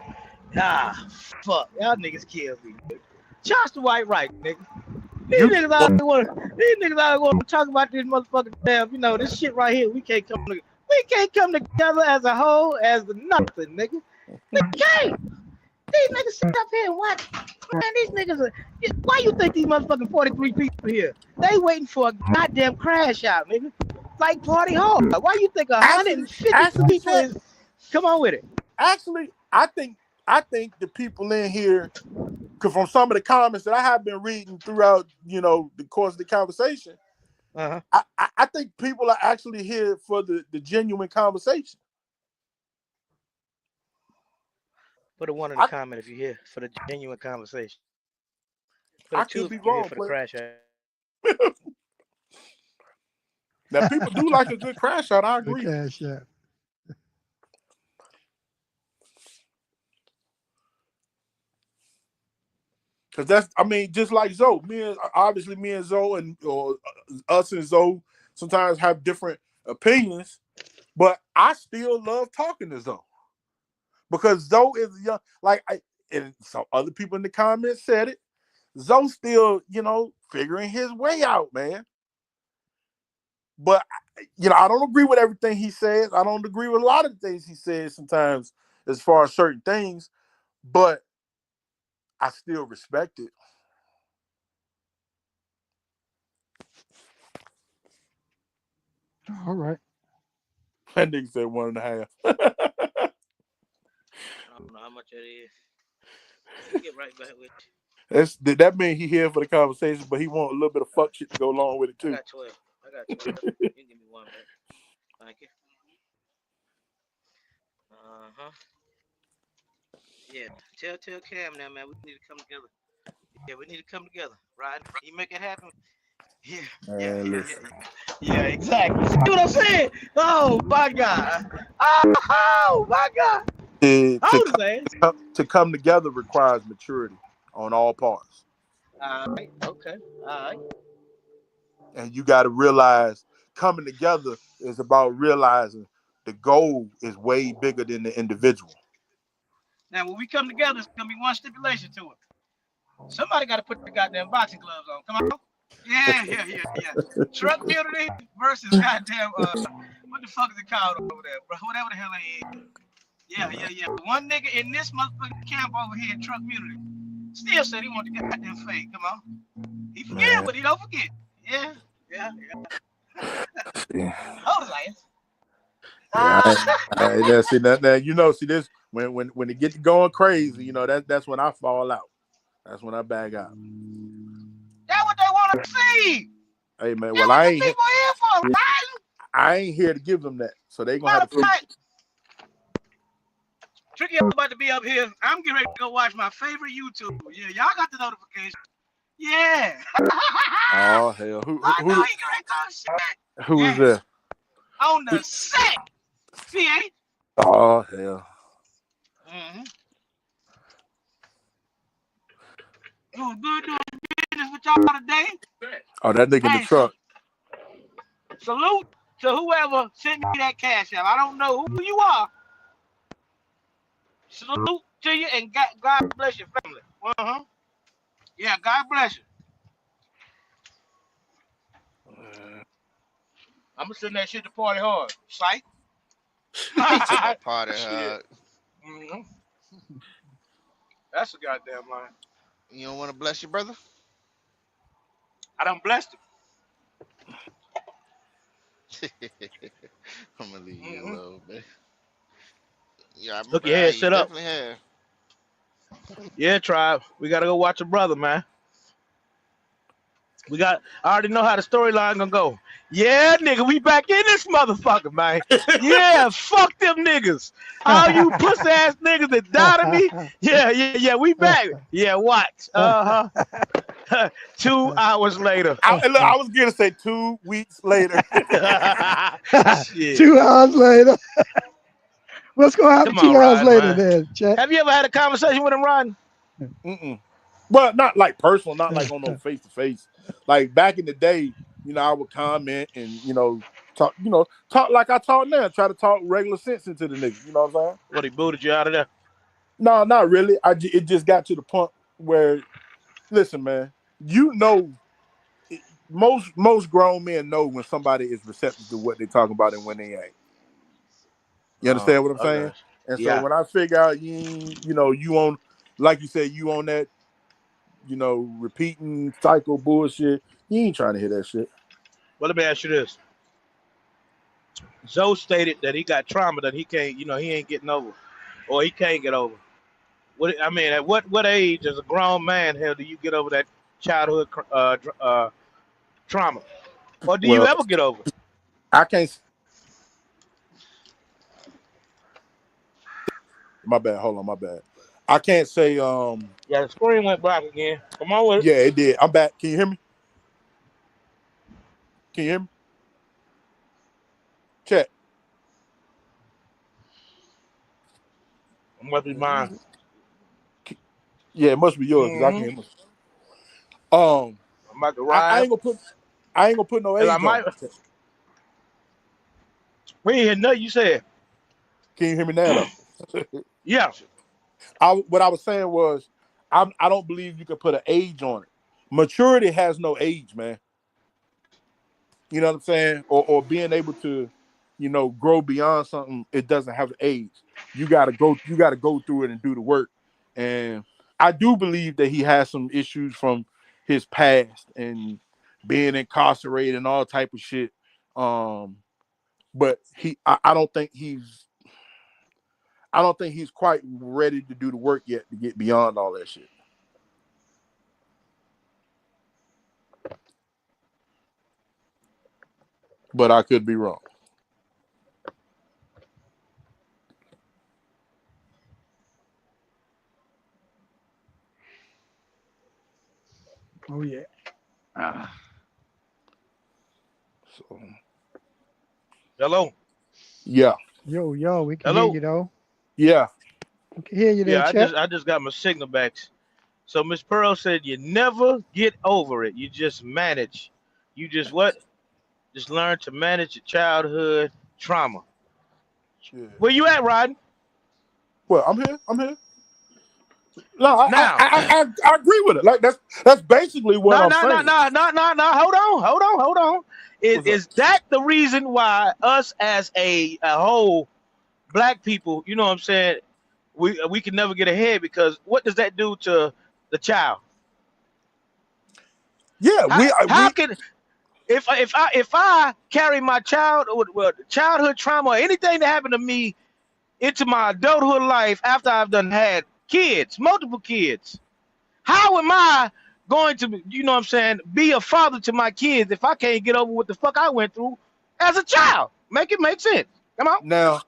Speaker 1: Fuck. Y'all niggas kill me. Charge the white right, nigga. These niggas always want to talk about this motherfucking damn, this shit right here. We can't come together as a whole, as nothing, nigga. We can't. These niggas sit up here and watch. Man, these niggas why you think these motherfucking 43 people here? They waiting for a goddamn crash out, nigga. Like Party Hall. Why you think 150 people is? Come on with it.
Speaker 7: Actually, I think the people in here, because from some of the comments that I have been reading throughout, the course of the conversation, I think people are actually here for the genuine conversation.
Speaker 1: Put a one in the comment if you're here for the genuine conversation. Put a two if you're here for the crash out.
Speaker 7: Now, people do like a good crash out. I agree.
Speaker 3: Crash out.
Speaker 7: Because just like Zoe, me and Zoe or us and Zoe sometimes have different opinions, but I still love talking to Zoe because Zoe is young. And some other people in the comments said it. Zoe still, figuring his way out, man. But I don't agree with everything he says. I don't agree with a lot of the things he says sometimes as far as certain things, but I still respect it.
Speaker 3: All right.
Speaker 7: That nigga said 1.5.
Speaker 1: I don't know how much that is. We'll get right back with you.
Speaker 7: That means he here for the conversation, but he want a little bit of fuck shit to go along with it too.
Speaker 1: I got 12. You can give me one back. Thank you. Yeah, tell Cam now, man. We need to come together. Yeah, we need to come together, right? You make it happen. Yeah, exactly. See what I'm saying? Oh my God. Oh my God.
Speaker 7: To come together requires maturity on all parts.
Speaker 1: All right. Okay. All right.
Speaker 7: And you got to realize coming together is about realizing the goal is way bigger than the individual.
Speaker 1: Now, when we come together, there's going to be one stipulation to it. Somebody got to put the goddamn boxing gloves on. Come on. Yeah. Truck community versus goddamn, what the fuck is it called over there, bro? Whatever the hell it is. Yeah. One nigga in this motherfucking camp over here in truck community still said he wanted to get goddamn fake. Come on. He forget, but he don't forget. Yeah. Hold it, Lance.
Speaker 7: See this when it gets going crazy, that's when I fall out. That's when I bag out.
Speaker 1: That's what they want to see.
Speaker 7: Hey man,
Speaker 1: well
Speaker 7: I ain't here to give them that, so they gonna have to.
Speaker 1: Tricky about to be up here. I'm getting ready to go watch my favorite YouTube. Yeah, y'all got the notification. Yeah.
Speaker 7: Oh hell, who
Speaker 1: I know he can shit.
Speaker 7: Who is that?
Speaker 1: On the set. PA.
Speaker 7: Oh hell.
Speaker 1: Mm-hmm. It was good doing business with y'all today.
Speaker 7: Oh, that nigga in the
Speaker 1: Hey,
Speaker 7: truck.
Speaker 1: salute to whoever sent me that cash app. I don't know who you are. Salute to you and God bless your family. Uh-huh. Yeah, God bless you. I'm gonna send that shit to Party Hard. Psych.
Speaker 2: He took my party
Speaker 1: Shit.
Speaker 2: hard.
Speaker 1: Mm-hmm. That's a goddamn line.
Speaker 2: You don't want to bless your brother?
Speaker 1: I done blessed him.
Speaker 2: I'm gonna leave you alone, man. Yeah, I
Speaker 1: Look
Speaker 2: remember
Speaker 1: your
Speaker 2: how
Speaker 1: head
Speaker 2: you
Speaker 1: set up.
Speaker 2: definitely have.
Speaker 1: Yeah, tribe. We gotta go watch a brother, man. I already know how the storyline gonna go. Yeah, nigga, we back in this motherfucker, man. Yeah, fuck them niggas. All you pussy ass niggas that doubted me. Yeah, we back. Yeah, watch. 2 hours later.
Speaker 7: I was gonna say 2 weeks later.
Speaker 1: Shit.
Speaker 3: 2 hours later. What's gonna happen
Speaker 1: Come on,
Speaker 3: 2 hours
Speaker 1: Rod,
Speaker 3: later
Speaker 1: man.
Speaker 3: then, Chet?
Speaker 1: Have you ever had a conversation with him, Rod?
Speaker 7: Mm-mm. Well, not like personal, not like on no face to face. Like back in the day, I would comment and talk, like I talk now. Try to talk regular sense into the nigga. You know what I'm saying?
Speaker 1: What, he booted you out of there?
Speaker 7: No, not really. It just got to the point where, listen, man, most grown men know when somebody is receptive to what they talking about and when they ain't. You understand what I'm saying?
Speaker 1: Okay.
Speaker 7: And so
Speaker 1: Yeah.
Speaker 7: when I figure out you on, like you said, you on that, repeating cycle bullshit, you ain't trying to hear that shit.
Speaker 1: Well, let me ask you this. Zoe stated that he got trauma that he can't, he ain't getting over, or he can't get over. At what age, as a grown man, hell, do you get over that childhood trauma, or do you
Speaker 7: Well,
Speaker 1: ever get over it?
Speaker 7: I can't. My bad. Hold on, my bad. I can't say.
Speaker 1: Yeah, the screen went black again. Come on with it.
Speaker 7: Yeah, it did. I'm back. Can you hear me? Can you hear me? Check.
Speaker 1: It must be mine.
Speaker 7: Yeah, it must be yours because I can't hear.
Speaker 1: I'm about to
Speaker 7: I
Speaker 1: ride.
Speaker 7: ain't gonna put no
Speaker 1: And I
Speaker 7: age
Speaker 1: might.
Speaker 7: on it.
Speaker 1: We ain't hear nothing you said.
Speaker 7: Can you hear me now though?
Speaker 1: Yeah.
Speaker 7: What I was saying was, I don't believe you can put an age on it. Maturity has no age, man. You know what I'm saying? Or being able to, grow beyond something, it doesn't have an age. You gotta go through it and do the work. And I do believe that he has some issues from his past and being incarcerated and all type of shit. But I don't think he's quite ready to do the work yet to get beyond all that shit. But I could be wrong.
Speaker 3: Oh yeah.
Speaker 7: So,
Speaker 1: Hello.
Speaker 7: yeah.
Speaker 3: Yo, we can
Speaker 1: Hello.
Speaker 3: hear you though.
Speaker 7: Yeah.
Speaker 3: We can hear you there,
Speaker 1: Yeah,
Speaker 3: Chet.
Speaker 1: I just got my signal back. So Miss Pearl said you never get over it. You just manage. You just what? Just learn to manage your childhood trauma.
Speaker 7: Yeah.
Speaker 1: Where you at, Rodney?
Speaker 7: Well, I'm here. No,
Speaker 1: Now.
Speaker 7: I agree with it. Like that's basically what I'm saying.
Speaker 1: No. Hold on. Is that the reason why us as a whole black people, you know what I'm saying, we can never get ahead? Because what does that do to the child?
Speaker 7: Yeah,
Speaker 1: How can if I carry my child with childhood trauma or anything that happened to me into my adulthood life after I've done had kids, multiple kids, how am I going to, you know what I'm saying, be a father to my kids if I can't get over what the fuck I went through as a child? Make it make sense. Come on.
Speaker 7: Now,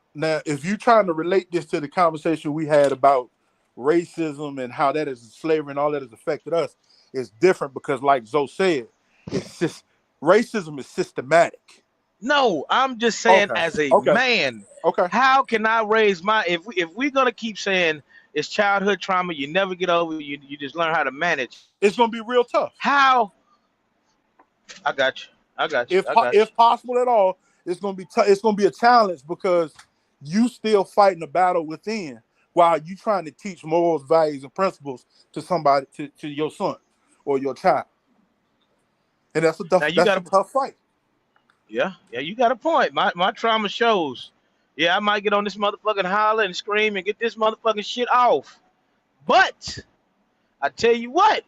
Speaker 7: if you're trying to relate this to the conversation we had about racism and how that is slavery and all that has affected us, it's different because, like Zoe said, it's just racism is systematic.
Speaker 1: No, I'm just saying
Speaker 7: Okay.
Speaker 1: as a
Speaker 7: Okay.
Speaker 1: man,
Speaker 7: Okay.
Speaker 1: how can I raise my if we're gonna keep saying it's childhood trauma, you never get over, you just learn how to manage.
Speaker 7: It's gonna be real tough.
Speaker 1: How I got you. I got you. I got you.
Speaker 7: If possible at all, it's gonna be it's gonna be a challenge because you still fighting a battle within while you trying to teach morals, values, and principles to somebody to your son or your child, and that's
Speaker 1: Now you
Speaker 7: a
Speaker 1: got a
Speaker 7: tough fight.
Speaker 1: yeah, you got a point. My trauma shows. Yeah, I might get on this motherfucking holler and scream and get this motherfucking shit off. But I tell you what,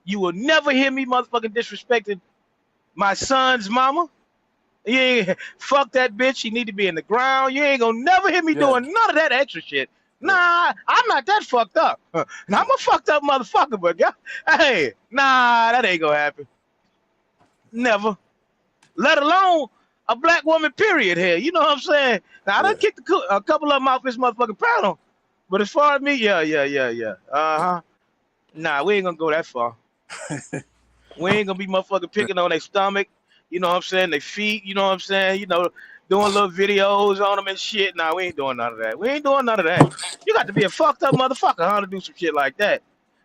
Speaker 1: you will never hear me motherfucking disrespecting my son's mama. Yeah, fuck that bitch. She need to be in the ground. You ain't gonna never hear me
Speaker 7: Yeah.
Speaker 1: doing none of that extra shit. Nah, I'm not that fucked up. And I'm a fucked up motherfucker, but hey, nah, that ain't gonna happen. Never. Let alone a black woman, period, here. You know what I'm saying? Now, I done kicked a couple of them off this motherfucking panel. But as far as me, yeah. Uh-huh. Nah, we ain't gonna go that far. We ain't gonna be motherfucking picking on their stomach, you know what I'm saying, their feet, you know what I'm saying, you know, doing little videos on them and shit. Nah, we ain't doing none of that. We ain't doing none of that. You got to be a fucked up motherfucker, huh, to do some shit like that.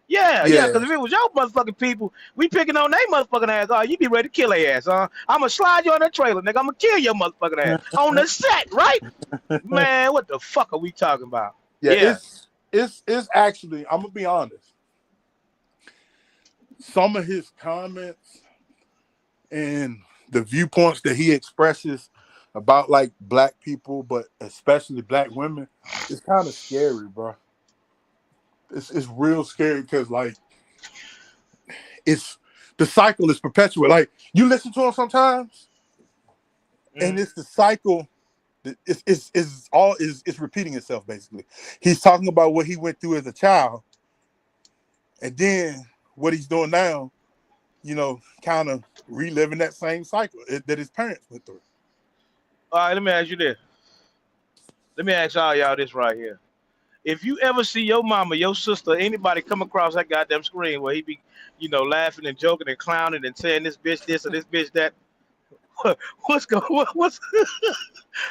Speaker 1: Yeah, because if it was your motherfucking people, we picking on their motherfucking ass, oh, you be ready to kill their ass, huh? I'm gonna slide you on that trailer, nigga. I'm gonna kill your motherfucking ass on the set, right? Man, what the fuck are we talking about?
Speaker 7: Yeah. It's actually, I'm gonna be honest. Some of his comments and the viewpoints that he expresses about like black people, but especially black women, it's kind of scary, bro. It's real scary because like it's the cycle is perpetual. Like you listen to him sometimes, and it's the cycle. It's repeating itself basically. He's talking about what he went through as a child, and then what he's doing now, you know, kind of reliving that same cycle that his parents went through.
Speaker 1: All right, let me ask you this. Let me ask all y'all this right here. If you ever see your mama, your sister, anybody come across that goddamn screen where he be, you know, laughing and joking and clowning and saying this bitch this or this bitch that, what's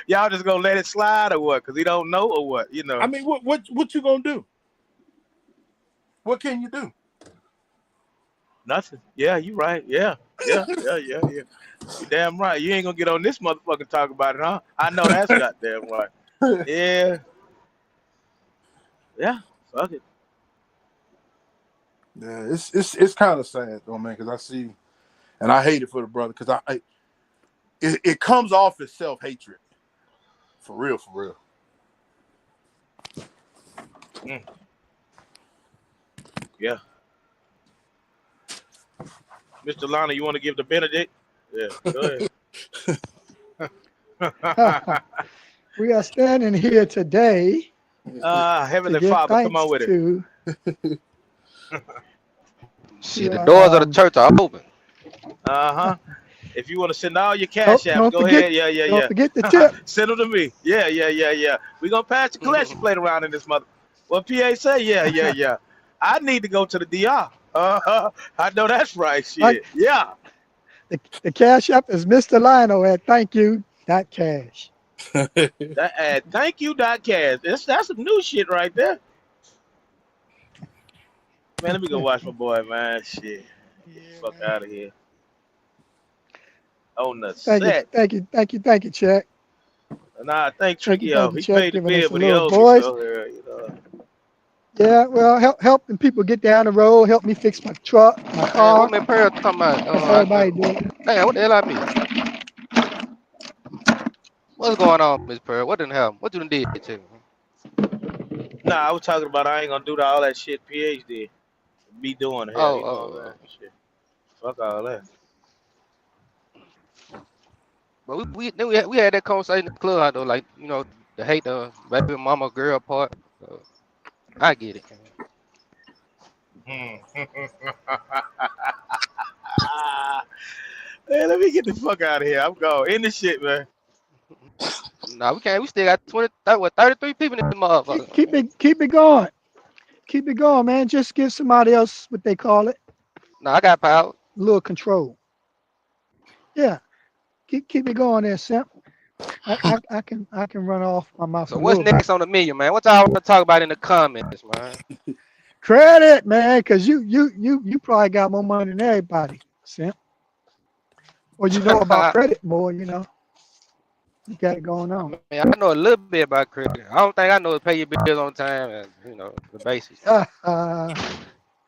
Speaker 1: y'all just gonna let it slide or what? Because he don't know or what? You know.
Speaker 7: I mean, what you gonna do? What can you do?
Speaker 1: Nothing. Yeah, you right. Yeah. You damn right. You ain't gonna get on this motherfucker talk about it, huh? I know that's goddamn right. Yeah. Yeah. Fuck it.
Speaker 7: Yeah, it's kind of sad though, man, because I see, and I hate it for the brother because it comes off as self-hatred. For real.
Speaker 1: Yeah. Mr. Lana, you want to give the Benedict? Yeah, go ahead.
Speaker 3: We are standing here today.
Speaker 1: Heavenly Father, come on with it.
Speaker 4: See, the doors of the church are open.
Speaker 1: If you want to send all your cash apps, go ahead. Yeah.
Speaker 3: Don't forget the tip.
Speaker 1: Send them to me. Yeah. We're going to pass the collection plate around in this mother. What PA say? Yeah. I need to go to the DR. I know that's right. Shit. Yeah.
Speaker 3: The cash app is Mr. Lionel at thankyou.cash.
Speaker 1: That at thankyou.cash. That's some new shit right there. Man, let me go watch my boy, man. Shit. Get the fuck out of here. On the set.
Speaker 3: Thank you, Chuck.
Speaker 1: Nah, thank Tricky out. He paid the bill, but he owes me, so, you know.
Speaker 3: Yeah, well, helping people get down the road, help me fix my truck, my car.
Speaker 4: What my prayer talking about?
Speaker 3: That's everybody doing.
Speaker 4: Hey, what the hell I mean? What's going on, Miss Pearl? What didn't happen? What you done did to me?
Speaker 1: Nah, I was talking about I ain't gonna do all that shit PH did. Be doing hell, shit. Fuck all that.
Speaker 4: But we had that conversation in the club, though, like, you know, the hate the baby mama girl part. I get it.
Speaker 1: Hey, let me get the fuck out of here. I'm going. End the shit, man.
Speaker 4: Nah, we can't. We still got 33 people in the motherfucker.
Speaker 3: Keep it going. Keep it going, man. Just give somebody else what they call it.
Speaker 4: Nah, I got power.
Speaker 3: A little control. Yeah. keep it going there, Simp. I can run off my mouth
Speaker 4: So
Speaker 3: a
Speaker 4: what's
Speaker 3: little bit.
Speaker 4: next on the menu, man? What y'all want to talk about in the comments, man?
Speaker 3: Credit, man, because you probably got more money than everybody, Simp. Or you know about credit more, you know. You got it going
Speaker 4: I
Speaker 3: on.
Speaker 4: mean, I know a little bit about credit. I don't think I know to pay your bills on time and the basics.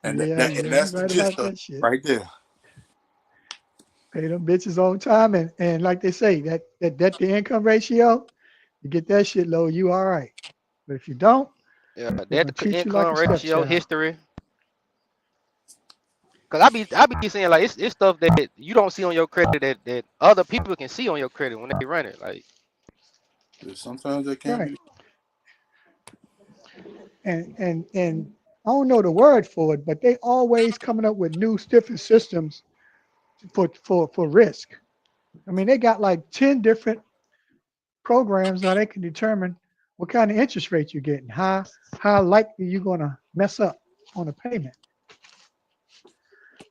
Speaker 7: And
Speaker 3: Yeah,
Speaker 7: and
Speaker 3: yeah, you
Speaker 7: that's the
Speaker 3: right
Speaker 7: gist
Speaker 3: about
Speaker 7: of it
Speaker 3: that shit.
Speaker 7: right there.
Speaker 3: Pay them bitches on time, and like they say, that debt to income ratio, you get that shit low, you all right. But if you don't,
Speaker 4: Yeah,
Speaker 3: they're
Speaker 4: debt
Speaker 3: gonna
Speaker 4: to
Speaker 3: treat you like
Speaker 4: income
Speaker 3: a
Speaker 4: ratio,
Speaker 3: stepchild.
Speaker 4: history. Cause I be saying like it's stuff that you don't see on your credit that other people can see on your credit when they run it. Like
Speaker 7: Sometimes they can't
Speaker 3: Right.
Speaker 7: be.
Speaker 3: And I don't know the word for it, but they always coming up with new different systems for risk. I mean, they got like 10 different programs now they can determine what kind of interest rate you're getting, how likely you're gonna mess up on a payment.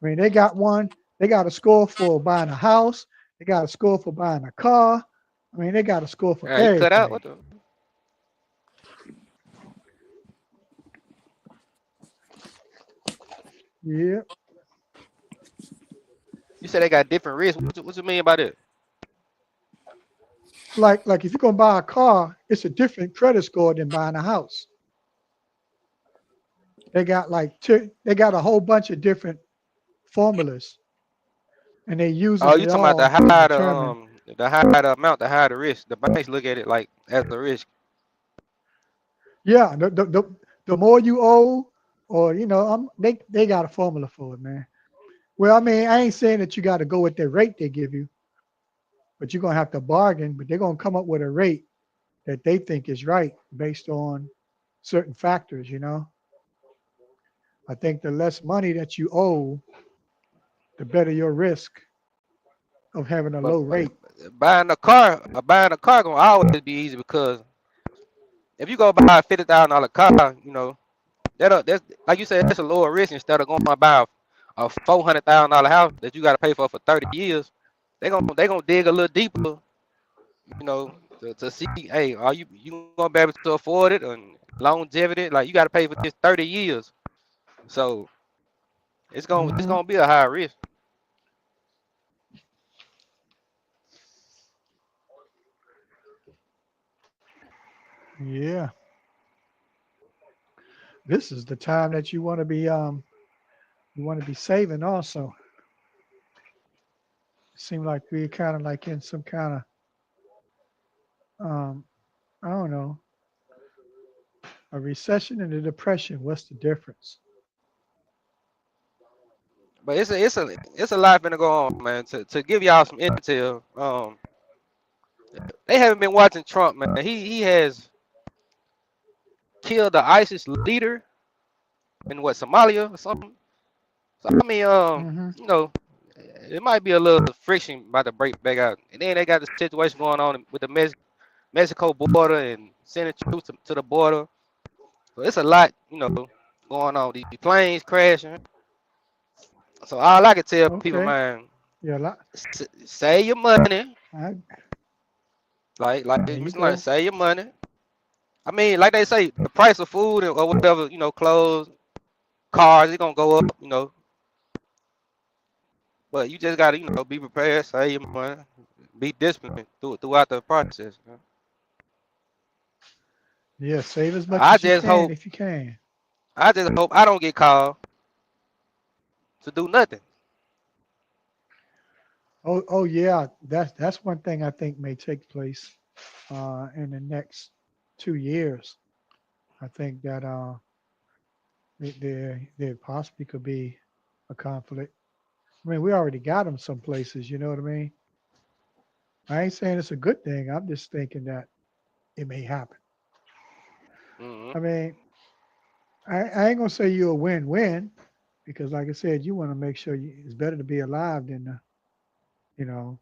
Speaker 3: I mean, they got a score for buying a house, they got a score for buying a car. I mean, they got a score for
Speaker 4: you cut out.
Speaker 3: everything.
Speaker 4: What the?
Speaker 3: Yeah.
Speaker 4: You said they got different risks. What you mean by that?
Speaker 3: Like if you're gonna buy a car, it's a different credit score than buying a house. They got they got a whole bunch of different formulas, and they're
Speaker 4: Oh,
Speaker 3: using
Speaker 4: you
Speaker 3: it
Speaker 4: talking about
Speaker 3: all to determine.
Speaker 4: the higher the amount, the higher the risk. The banks look at it like as a risk.
Speaker 3: Yeah, the more you owe, or they got a formula for it, man. Well, I mean, I ain't saying that you got to go with the rate they give you, but you're gonna have to bargain. But they're gonna come up with a rate that they think is right based on certain factors. I think the less money that you owe, the better your risk of having a
Speaker 4: But
Speaker 3: low rate.
Speaker 4: buying a car gonna always be easy because if you go buy a $50,000 car, that's like you said, that's a lower risk instead of going to buy a $400,000 house that you got to pay for 30 years. They gonna dig a little deeper, you know, to see, hey, are you gonna be able to afford it and longevity? Like you got to pay for this 30 years, so it's
Speaker 3: Hmm.
Speaker 4: gonna be a high risk.
Speaker 3: Yeah, this is the time that you want to be saving also. Seem like we're kind of like in some kind of I don't know, a recession and a depression. What's the difference?
Speaker 4: But it's a lot finna go on, man. To give y'all some intel, they haven't been watching Trump, man. He has killed the ISIS leader in what Somalia or something. So I mean,
Speaker 3: Hmm.
Speaker 4: it might be a little friction about to break back out. And then they got the situation going on with the Mexico border and sending troops to the border. So it's a lot, going on. These planes crashing. So all I can tell people,
Speaker 3: Okay.
Speaker 4: man,
Speaker 3: Yeah.
Speaker 4: save your money.
Speaker 3: I,
Speaker 4: Like
Speaker 3: there you
Speaker 4: Mr. Like,
Speaker 3: go.
Speaker 4: save your money. I mean, like they say, the price of food or whatever, clothes, cars, it's gonna go up. But you just gotta, be prepared, save your money, be disciplined throughout the process.
Speaker 3: Yeah. Save as much
Speaker 4: I
Speaker 3: as you
Speaker 4: just
Speaker 3: can
Speaker 4: hope,
Speaker 3: if you can.
Speaker 4: I just hope I don't get called to do nothing.
Speaker 3: Oh yeah. That's one thing I think may take place in the next 2 years. I think that there possibly could be a conflict. I mean, we already got them some places. You know what I mean? I ain't saying it's a good thing. I'm just thinking that it may happen.
Speaker 4: Hmm.
Speaker 3: I mean, I ain't gonna say you're a win-win because, like I said, you want to make sure it's better to be alive than you know,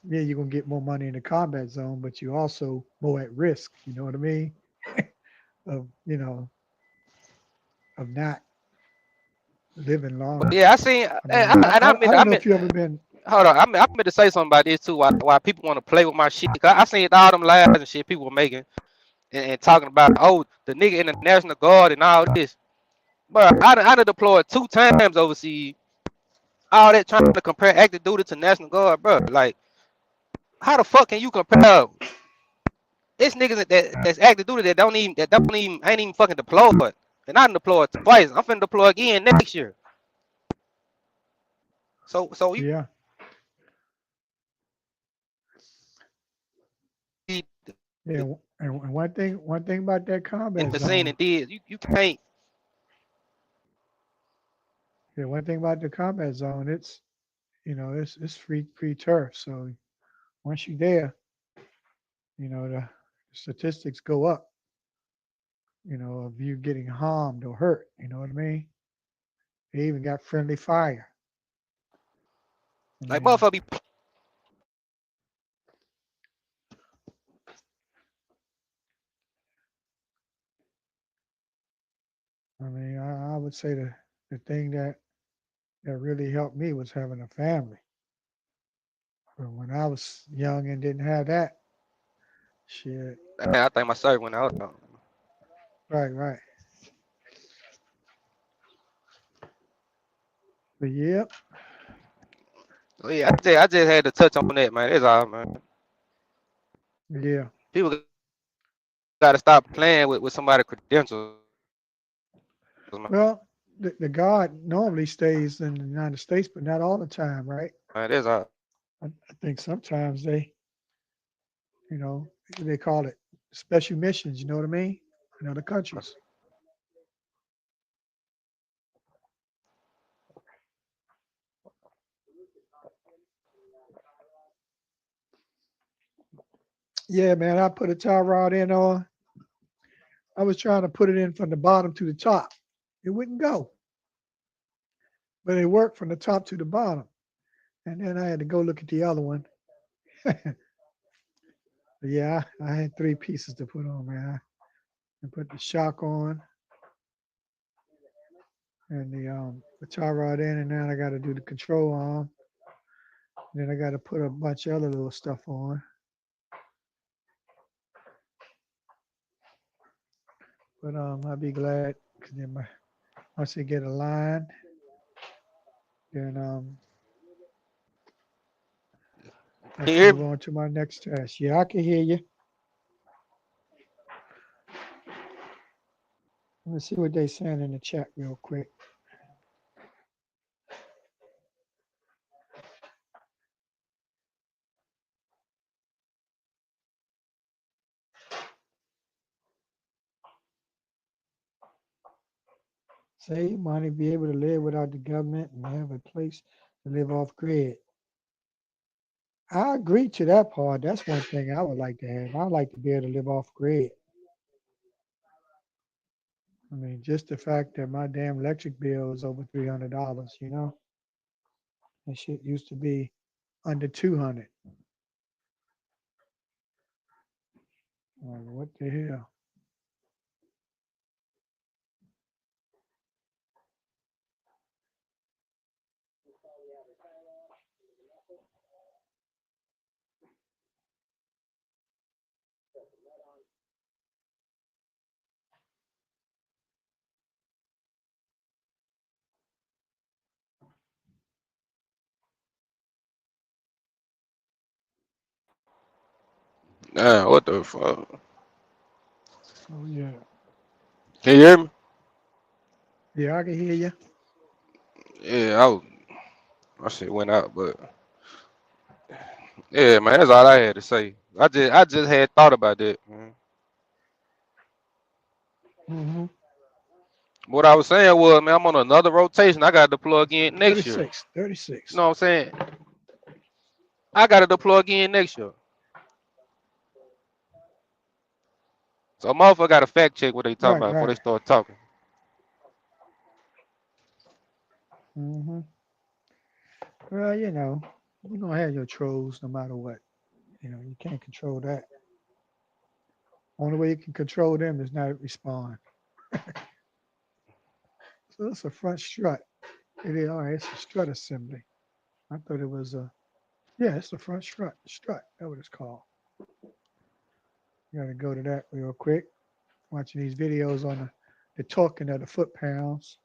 Speaker 3: yeah, you're gonna get more money in the combat zone, but you also more at risk. You know what I mean? Of of not living
Speaker 4: But
Speaker 3: long.
Speaker 4: yeah, I seen,
Speaker 3: I
Speaker 4: and
Speaker 3: mean,
Speaker 4: I
Speaker 3: I
Speaker 4: mean,
Speaker 3: don't
Speaker 4: I
Speaker 3: know
Speaker 4: mean,
Speaker 3: if you ever been.
Speaker 4: hold on. I meant to say something about this too. Why people want to play with my shit? 'Cause I seen all them lives and shit people were making and talking about, oh, the nigga in the National Guard and all this. But I done deployed 2 times overseas. All that trying to compare active duty to National Guard, bro. Like, how the fuck can you compare? It's niggas that's active duty that don't even ain't even fucking deployed. And I done deployed twice. I'm finna deploy again next year. So you
Speaker 3: Yeah.
Speaker 4: be
Speaker 3: Yeah. And one thing about that
Speaker 4: in
Speaker 3: combat
Speaker 4: the scene
Speaker 3: zone.
Speaker 4: and did you can't.
Speaker 3: Yeah. One thing about the combat zone, it's free turf. So once you're there, the statistics go up. Of you getting harmed or hurt. You know what I mean? They even got friendly fire. I
Speaker 4: Like
Speaker 3: mean,
Speaker 4: motherfucker be
Speaker 3: I would say the thing that really helped me was having a family. But when I was young and didn't have that, shit.
Speaker 4: man, I think my server went out.
Speaker 3: Right. But yep,
Speaker 4: So yeah, I just had to touch on that, man. That's all, man.
Speaker 3: yeah.
Speaker 4: People gotta stop playing with somebody's credentials, man.
Speaker 3: Well, the guard normally stays in the United States, but not all the time, right?
Speaker 4: That's all.
Speaker 3: I think sometimes they call it special missions. You know what I mean? In other countries. Yeah, man. I put a tie rod in on. I was trying to put it in from the bottom to the top. It wouldn't go, but it worked from the top to the bottom. And then I had to go look at the other one. But yeah, I had 3 pieces to put on, man. I put the shock on and the tie rod in, and now I got to do the control arm. And then I got to put a bunch of other little stuff on. But I'll be glad because then once they get aligned, then I
Speaker 4: Can you
Speaker 3: can
Speaker 4: hear
Speaker 3: move
Speaker 4: me?
Speaker 3: on to my next task. Yeah, I can hear you. Let me see what they saying in the chat real quick. Save money, be able to live without the government, and have a place to live off grid. I agree to that part. That's one thing I would like to have. I'd like to be able to live off grid. I mean, just the fact that my damn electric bill is over $300, that shit used to be under 200. What the hell?
Speaker 4: Nah, what the fuck?
Speaker 3: Oh yeah,
Speaker 4: Can you hear me?
Speaker 3: yeah, I can hear you.
Speaker 4: Yeah, my shit went out, but yeah, man, that's all I had to say. I just had thought about that, man.
Speaker 3: Mm-hmm.
Speaker 4: What I was saying was, man, I'm on another rotation. I got to deploy again next year.
Speaker 3: 36, 36.
Speaker 4: You know what I'm saying? I got to deploy again next year. So a motherfucker got to fact check what they talking
Speaker 3: Right,
Speaker 4: about before they
Speaker 3: right.
Speaker 4: start talking.
Speaker 3: Mm-hmm. Well, you're gonna have your trolls no matter what. You can't control that. Only way you can control them is not respond. So it's a front strut. It is all right. It's a strut assembly. I thought it was a, yeah, it's the front strut. Strut. That's what it's called. Got to go to that real quick. Watching these videos on the talking of the foot pounds.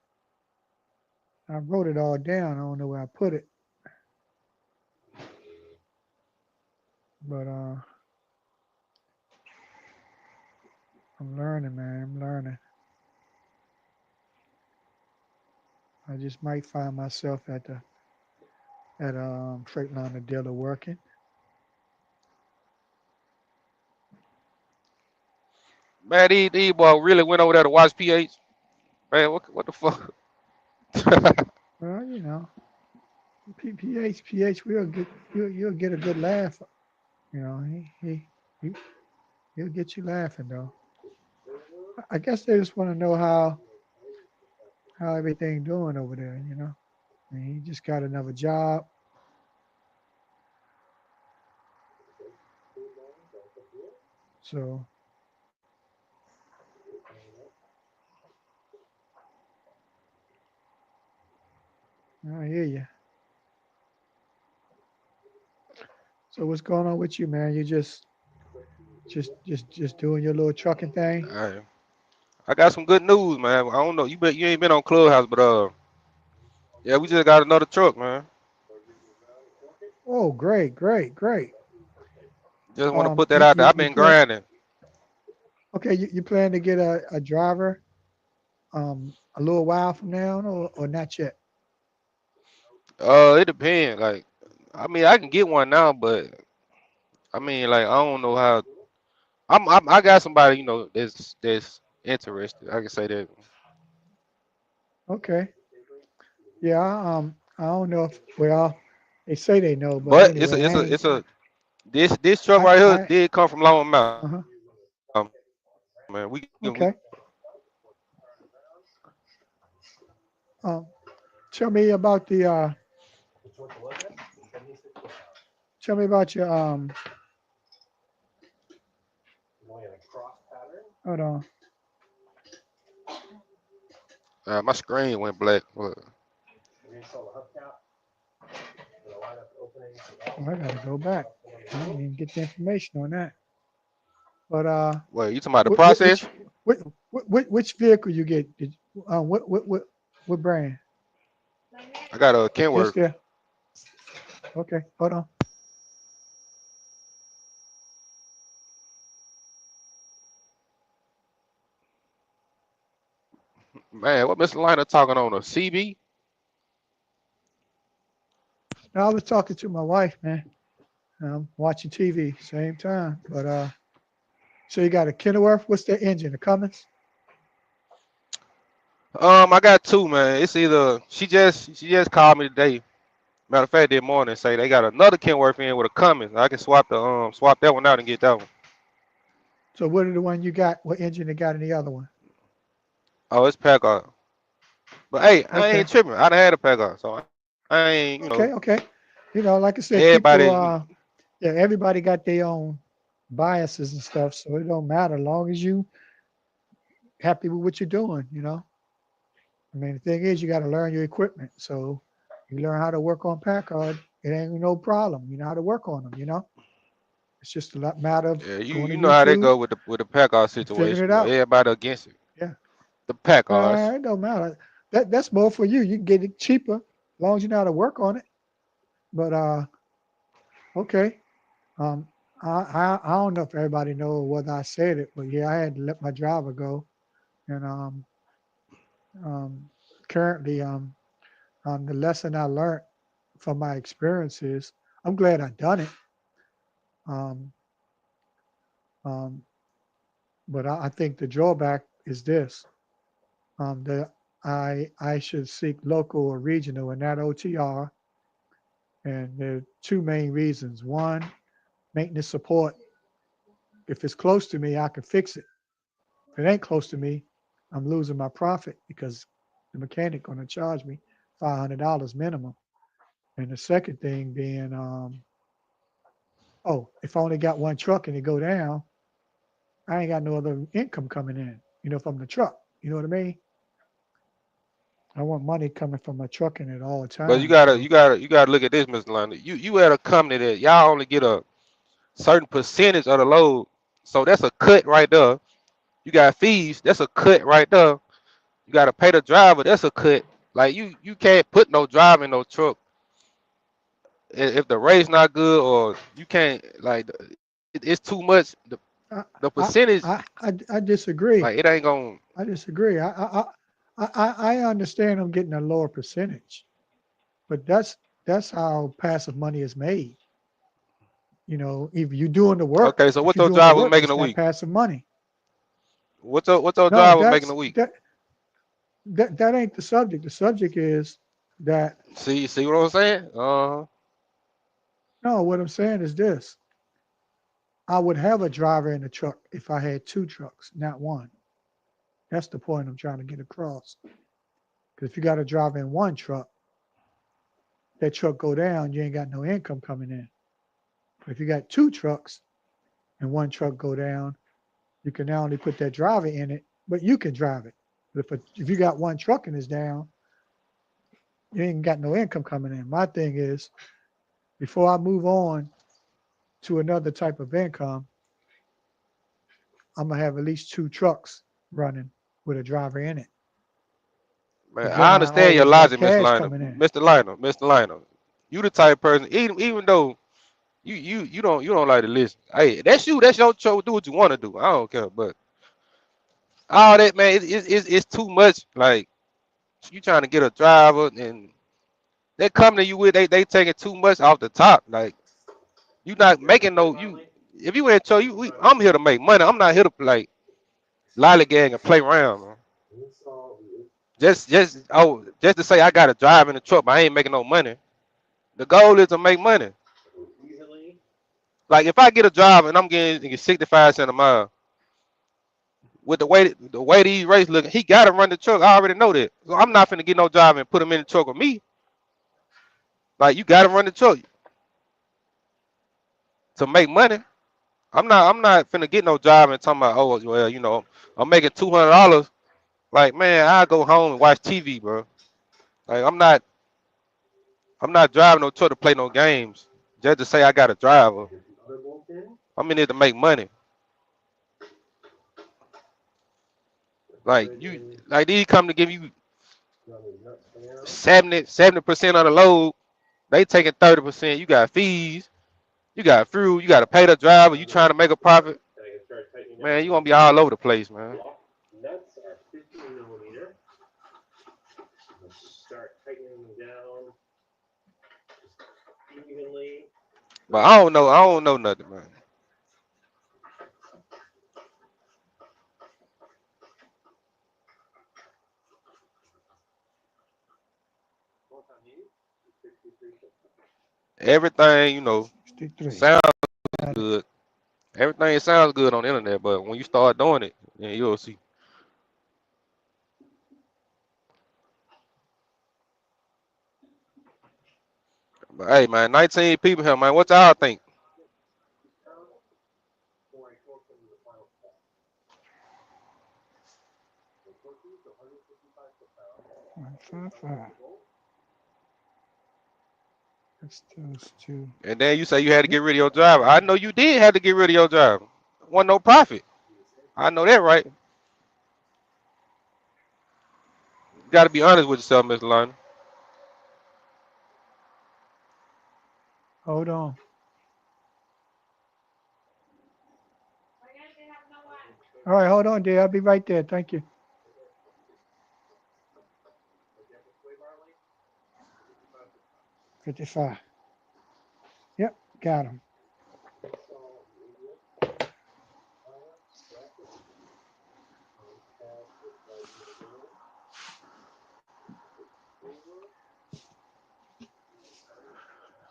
Speaker 3: I wrote it all down. I don't know where I put it, but I'm learning, man. I'm learning. I just might find myself at Freightliner dealer working.
Speaker 4: Man, these boy really went over there to watch PH. Man, what the fuck?
Speaker 3: Well, you know, PH will get you'll get a good laugh. You know, he he'll get you laughing though. I guess they just want to know how everything doing over there. You know, I mean, he just got another job. So I hear you. So what's going on with you, man? You just doing your little trucking thing?
Speaker 4: Hey, I got some good news, man. I don't know. You ain't been on Clubhouse, but yeah, we just got another truck, man.
Speaker 3: Oh, great, great, great.
Speaker 4: Just want to put that out there. I've
Speaker 3: You
Speaker 4: been
Speaker 3: plan
Speaker 4: grinding.
Speaker 3: okay? You plan to get a driver a little while from now, or not yet?
Speaker 4: It depends. Like, I mean, I can get one now, but I mean, like, I don't know how. I got somebody, that's interested. I can say that.
Speaker 3: Okay. Yeah. I don't know if well, they say they know, but
Speaker 4: But it's a
Speaker 3: anyway,
Speaker 4: it's
Speaker 3: I
Speaker 4: a
Speaker 3: ain't.
Speaker 4: it's a this truck right here
Speaker 3: I
Speaker 4: did come from Long Mountain,
Speaker 3: uh-huh.
Speaker 4: man. We
Speaker 3: Okay. Um, tell me about the tell me about your hold on.
Speaker 4: my screen went black.
Speaker 3: Oh, I gotta go back. I didn't even get the information on that. But
Speaker 4: Wait, you talking about the
Speaker 3: wh- wh-
Speaker 4: process?
Speaker 3: which which vehicle you get? What brand?
Speaker 4: I got a
Speaker 3: Yes,
Speaker 4: Kenworth.
Speaker 3: there. Okay, hold on.
Speaker 4: Man, what Mr. Liner talking on a CB?
Speaker 3: Now, I was talking to my wife, man. Watching TV same time. But so you got a Kenworth. What's the engine? The Cummins.
Speaker 4: I got two, man. It's either she just called me today. Matter of fact, this morning say they got another Kenworth in with a Cummins. I can swap that one out and get that one.
Speaker 3: So what are the one you got? What engine you got in the other one?
Speaker 4: Oh, it's Packard. But hey, I ain't
Speaker 3: Okay.
Speaker 4: tripping. I done had a Packard, so I ain't,
Speaker 3: Okay. Okay. You know, like I said, people.
Speaker 4: everybody.
Speaker 3: Yeah, everybody got their own biases and stuff, so it don't matter as long as you happy with what you're doing. You know. I mean, the thing is, you got to learn your equipment. So you learn how to work on Packard. It ain't no problem. You know how to work on them. You know. It's just a lot matter of
Speaker 4: Yeah, you
Speaker 3: going to
Speaker 4: you know how they
Speaker 3: YouTube
Speaker 4: go with the Packard
Speaker 3: and figuring
Speaker 4: situation.
Speaker 3: it out.
Speaker 4: Everybody against it.
Speaker 3: Yeah.
Speaker 4: The Packards.
Speaker 3: It don't matter. That's more for you. You can get it cheaper as long as you know how to work on it. But okay. Um, I don't know if everybody knows whether I said it, but yeah, I had to let my driver go. And um, currently the lesson I learned from my experiences, I'm glad I done it. Um, um, but I think the drawback is this: that I should seek local or regional and not OTR. And there are two main reasons. One, maintenance support. If it's close to me, I can fix it. If it ain't close to me, I'm losing my profit because the mechanic going to charge me $500 minimum. And the second thing being, oh, if I only got one truck and it go down, I ain't got no other income coming in, from the truck. You know what I mean? I want money coming from my trucking at all
Speaker 4: But you
Speaker 3: times.
Speaker 4: gotta,
Speaker 3: So
Speaker 4: you gotta, you gotta look at this, Mr. London. You at a company that y'all only get a certain percentage of the load, so that's a cut right there. You got fees, that's a cut right there. You gotta pay the driver, that's a cut. Like you can't put no driver in no truck if the rate's not good, or you can't like it's too much.
Speaker 3: I
Speaker 4: The
Speaker 3: I
Speaker 4: percentage,
Speaker 3: I disagree.
Speaker 4: like it ain't gonna.
Speaker 3: I disagree. I understand I'm getting a lower percentage, but that's how passive money is made. You know, if you're doing the work,
Speaker 4: Okay, so
Speaker 3: if
Speaker 4: what
Speaker 3: you're
Speaker 4: your
Speaker 3: doing the
Speaker 4: driver
Speaker 3: work,
Speaker 4: making
Speaker 3: it's
Speaker 4: a
Speaker 3: not
Speaker 4: week?
Speaker 3: passive money.
Speaker 4: What's your
Speaker 3: No,
Speaker 4: driver making a week?
Speaker 3: that ain't the subject. The subject is that
Speaker 4: See what I'm saying?
Speaker 3: no. What I'm saying is this: I would have a driver in the truck if I had two trucks, not one. That's the point I'm trying to get across. Because if you got a driver in one truck, that truck go down, you ain't got no income coming in. But if you got two trucks and one truck go down, you can not only put that driver in it, but you can drive it. But if you got one truck and it's down, you ain't got no income coming in. My thing is, before I move on to another type of income, I'm gonna have at least two trucks running with a driver in it.
Speaker 4: Man,
Speaker 3: Because then
Speaker 4: I
Speaker 3: I
Speaker 4: understand your
Speaker 3: always got
Speaker 4: logic, Mr.
Speaker 3: cash
Speaker 4: Liner.
Speaker 3: coming in.
Speaker 4: Mr. Liner. You the type of person, even though you don't like to listen. Hey, that's you. That's your choice. Do what you want to do. I don't care. But all that, man, it's too much. Like you trying to get a driver, and they coming to you with they taking too much off the top. Like you not making no you. If you ain't show I'm here to make money. I'm not here to like lollygag and play around, man. Just to say I got a drive in the truck, but I ain't making no money. The goal is to make money. Like if I get a job and I'm getting 65 cents a mile, with the way these rates looking, he gotta run the truck. I already know that. So I'm not finna get no job and put him in the truck with me. Like you gotta run the truck to make money. I'm not finna get no job and talking about, oh well, I'm making $200. Like man, I go home and watch TV, bro. Like I'm not driving no truck to play no games. Just to say I got a driver. I'm in it to make money. Like these come to give you 70% of the load. They taking 30%. You got fees. You got fuel. You got to pay the driver. You trying to make a profit. Man, you gonna be all over the place, man. But I don't know. I don't know nothing, man. Everything,
Speaker 3: 63.
Speaker 4: sounds
Speaker 3: Got it.
Speaker 4: good. Everything sounds good on the internet, but when you start doing it, then you'll see. But hey, man, 19 people here, man. What y'all think?
Speaker 3: 155. That's those two.
Speaker 4: And then you say you had to
Speaker 3: Yep.
Speaker 4: get rid of your driver. I know you did have to get rid of your driver. Wasn't no profit. I know that, right? You got to be honest with yourself, Mr. London.
Speaker 3: Hold on. All right, hold on, dear. I'll be right there. Thank you. 55. Yep, got him.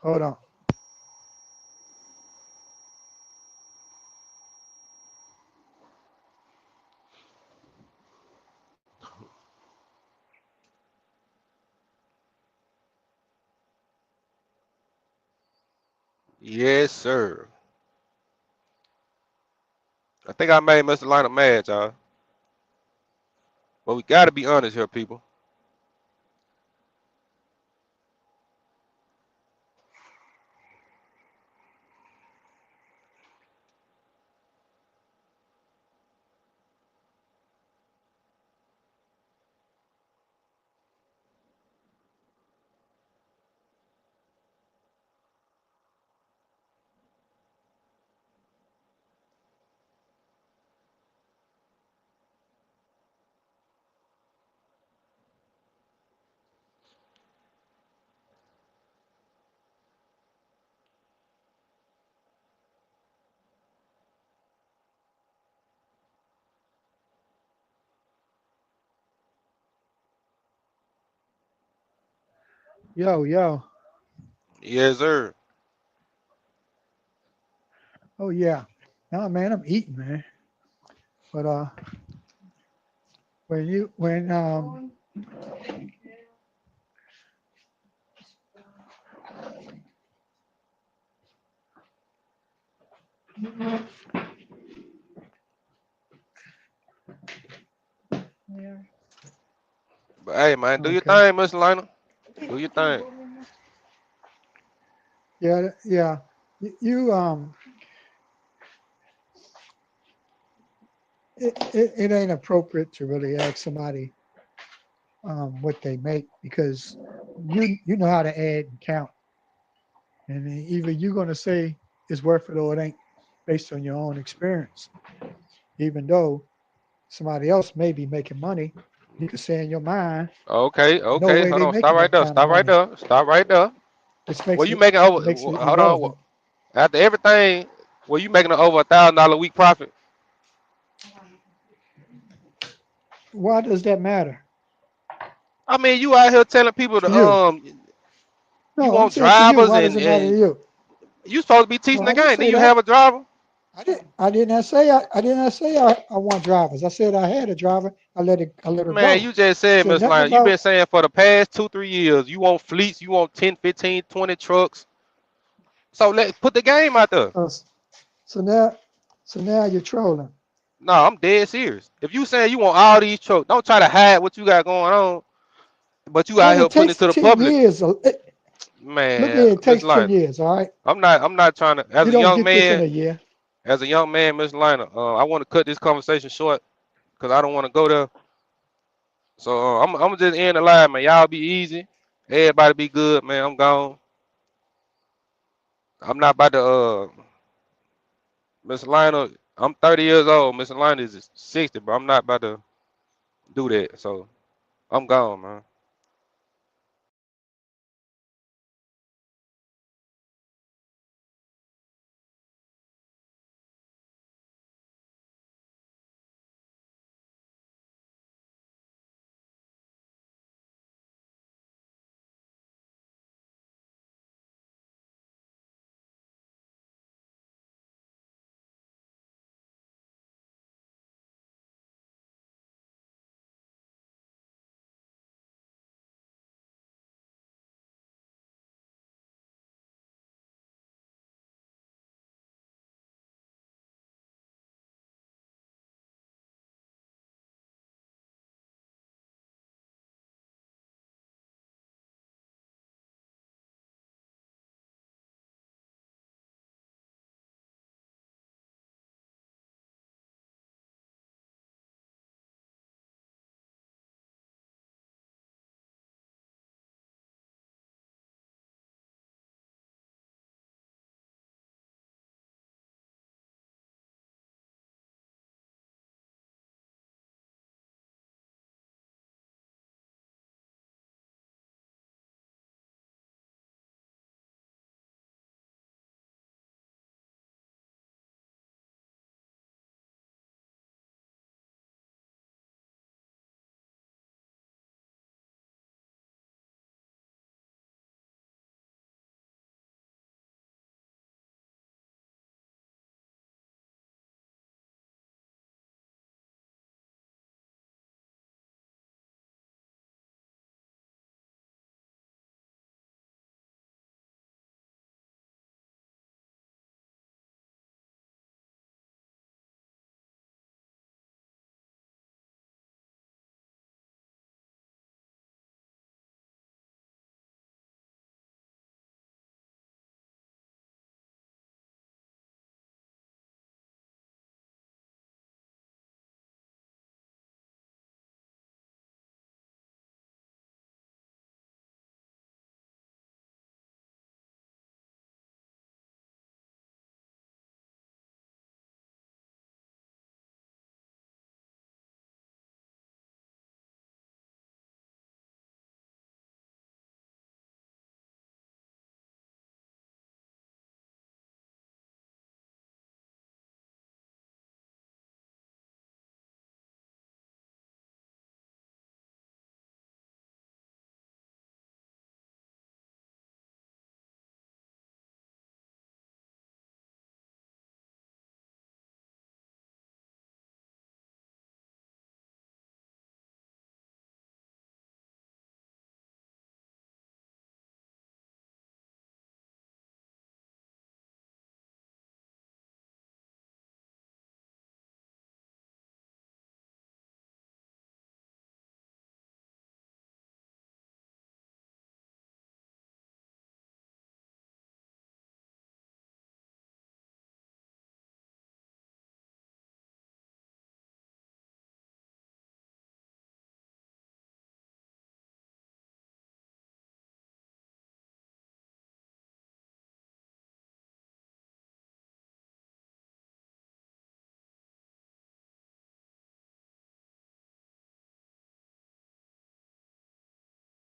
Speaker 3: Hold on.
Speaker 4: Yes, sir. I think I made Mr. London mad, y'all. But we got to be honest here, people.
Speaker 3: Yo, yo.
Speaker 4: Yes, sir.
Speaker 3: Oh yeah. No, man, I'm eating, man. But when
Speaker 4: But hey, man, do your
Speaker 3: okay.
Speaker 4: thing, Miss Lina. Do your thing.
Speaker 3: Yeah, yeah. You it ain't appropriate to really ask somebody what they make because you know how to add and count. And either you're gonna say it's worth it or it ain't based on your own experience. Even though somebody else may be making money, you can say in your mind,
Speaker 4: Okay,
Speaker 3: no
Speaker 4: okay.
Speaker 3: way
Speaker 4: Hold
Speaker 3: they
Speaker 4: on. Stop
Speaker 3: making
Speaker 4: right
Speaker 3: that
Speaker 4: there.
Speaker 3: kind of
Speaker 4: Stop right
Speaker 3: money,
Speaker 4: there. Stop right there.
Speaker 3: which
Speaker 4: Well,
Speaker 3: makes
Speaker 4: you making over?
Speaker 3: it
Speaker 4: Hold on.
Speaker 3: irrelevant.
Speaker 4: After everything, well, you making over $1,000 a week profit?
Speaker 3: Why does that matter
Speaker 4: I mean, you out here telling people
Speaker 3: to
Speaker 4: to
Speaker 3: you?
Speaker 4: you
Speaker 3: No, I'm
Speaker 4: want
Speaker 3: saying to you.
Speaker 4: drivers
Speaker 3: Why does it matter to
Speaker 4: and
Speaker 3: you?
Speaker 4: you supposed to be
Speaker 3: No,
Speaker 4: teaching the
Speaker 3: I didn't
Speaker 4: game. Do
Speaker 3: say
Speaker 4: you have
Speaker 3: that.
Speaker 4: a driver?
Speaker 3: I didn't say I want drivers. I said I had a driver. I let her
Speaker 4: Man,
Speaker 3: go.
Speaker 4: you just
Speaker 3: I
Speaker 4: said,
Speaker 3: said
Speaker 4: Miss
Speaker 3: nothing
Speaker 4: Lyon, you been
Speaker 3: about.
Speaker 4: saying for the past 2, 3 years, you want fleets, you want 10, 15, 20 trucks. So let put the game out there.
Speaker 3: Uh, so now, so now you're trolling.
Speaker 4: No, I'm dead serious. If you saying you want all these trucks, don't try to hide what you got going on, but you out
Speaker 3: Man,
Speaker 4: here
Speaker 3: it
Speaker 4: putting it
Speaker 3: takes
Speaker 4: to the
Speaker 3: 10 years.
Speaker 4: public.
Speaker 3: Look at
Speaker 4: Man,
Speaker 3: it. It
Speaker 4: Miss
Speaker 3: takes 10
Speaker 4: Lyon,
Speaker 3: years. All right.
Speaker 4: I'm not trying to
Speaker 3: You don't get this in a year.
Speaker 4: as a young man, Miss Lyon, I want to cut this conversation short because I don't want to go there. So I'm just end the line, man. Y'all be easy. Everybody be good, man. I'm gone. I'm not about to Miss Lionel, I'm 30 years old. Miss Lionel is 60, but I'm not about to do that. So I'm gone, man.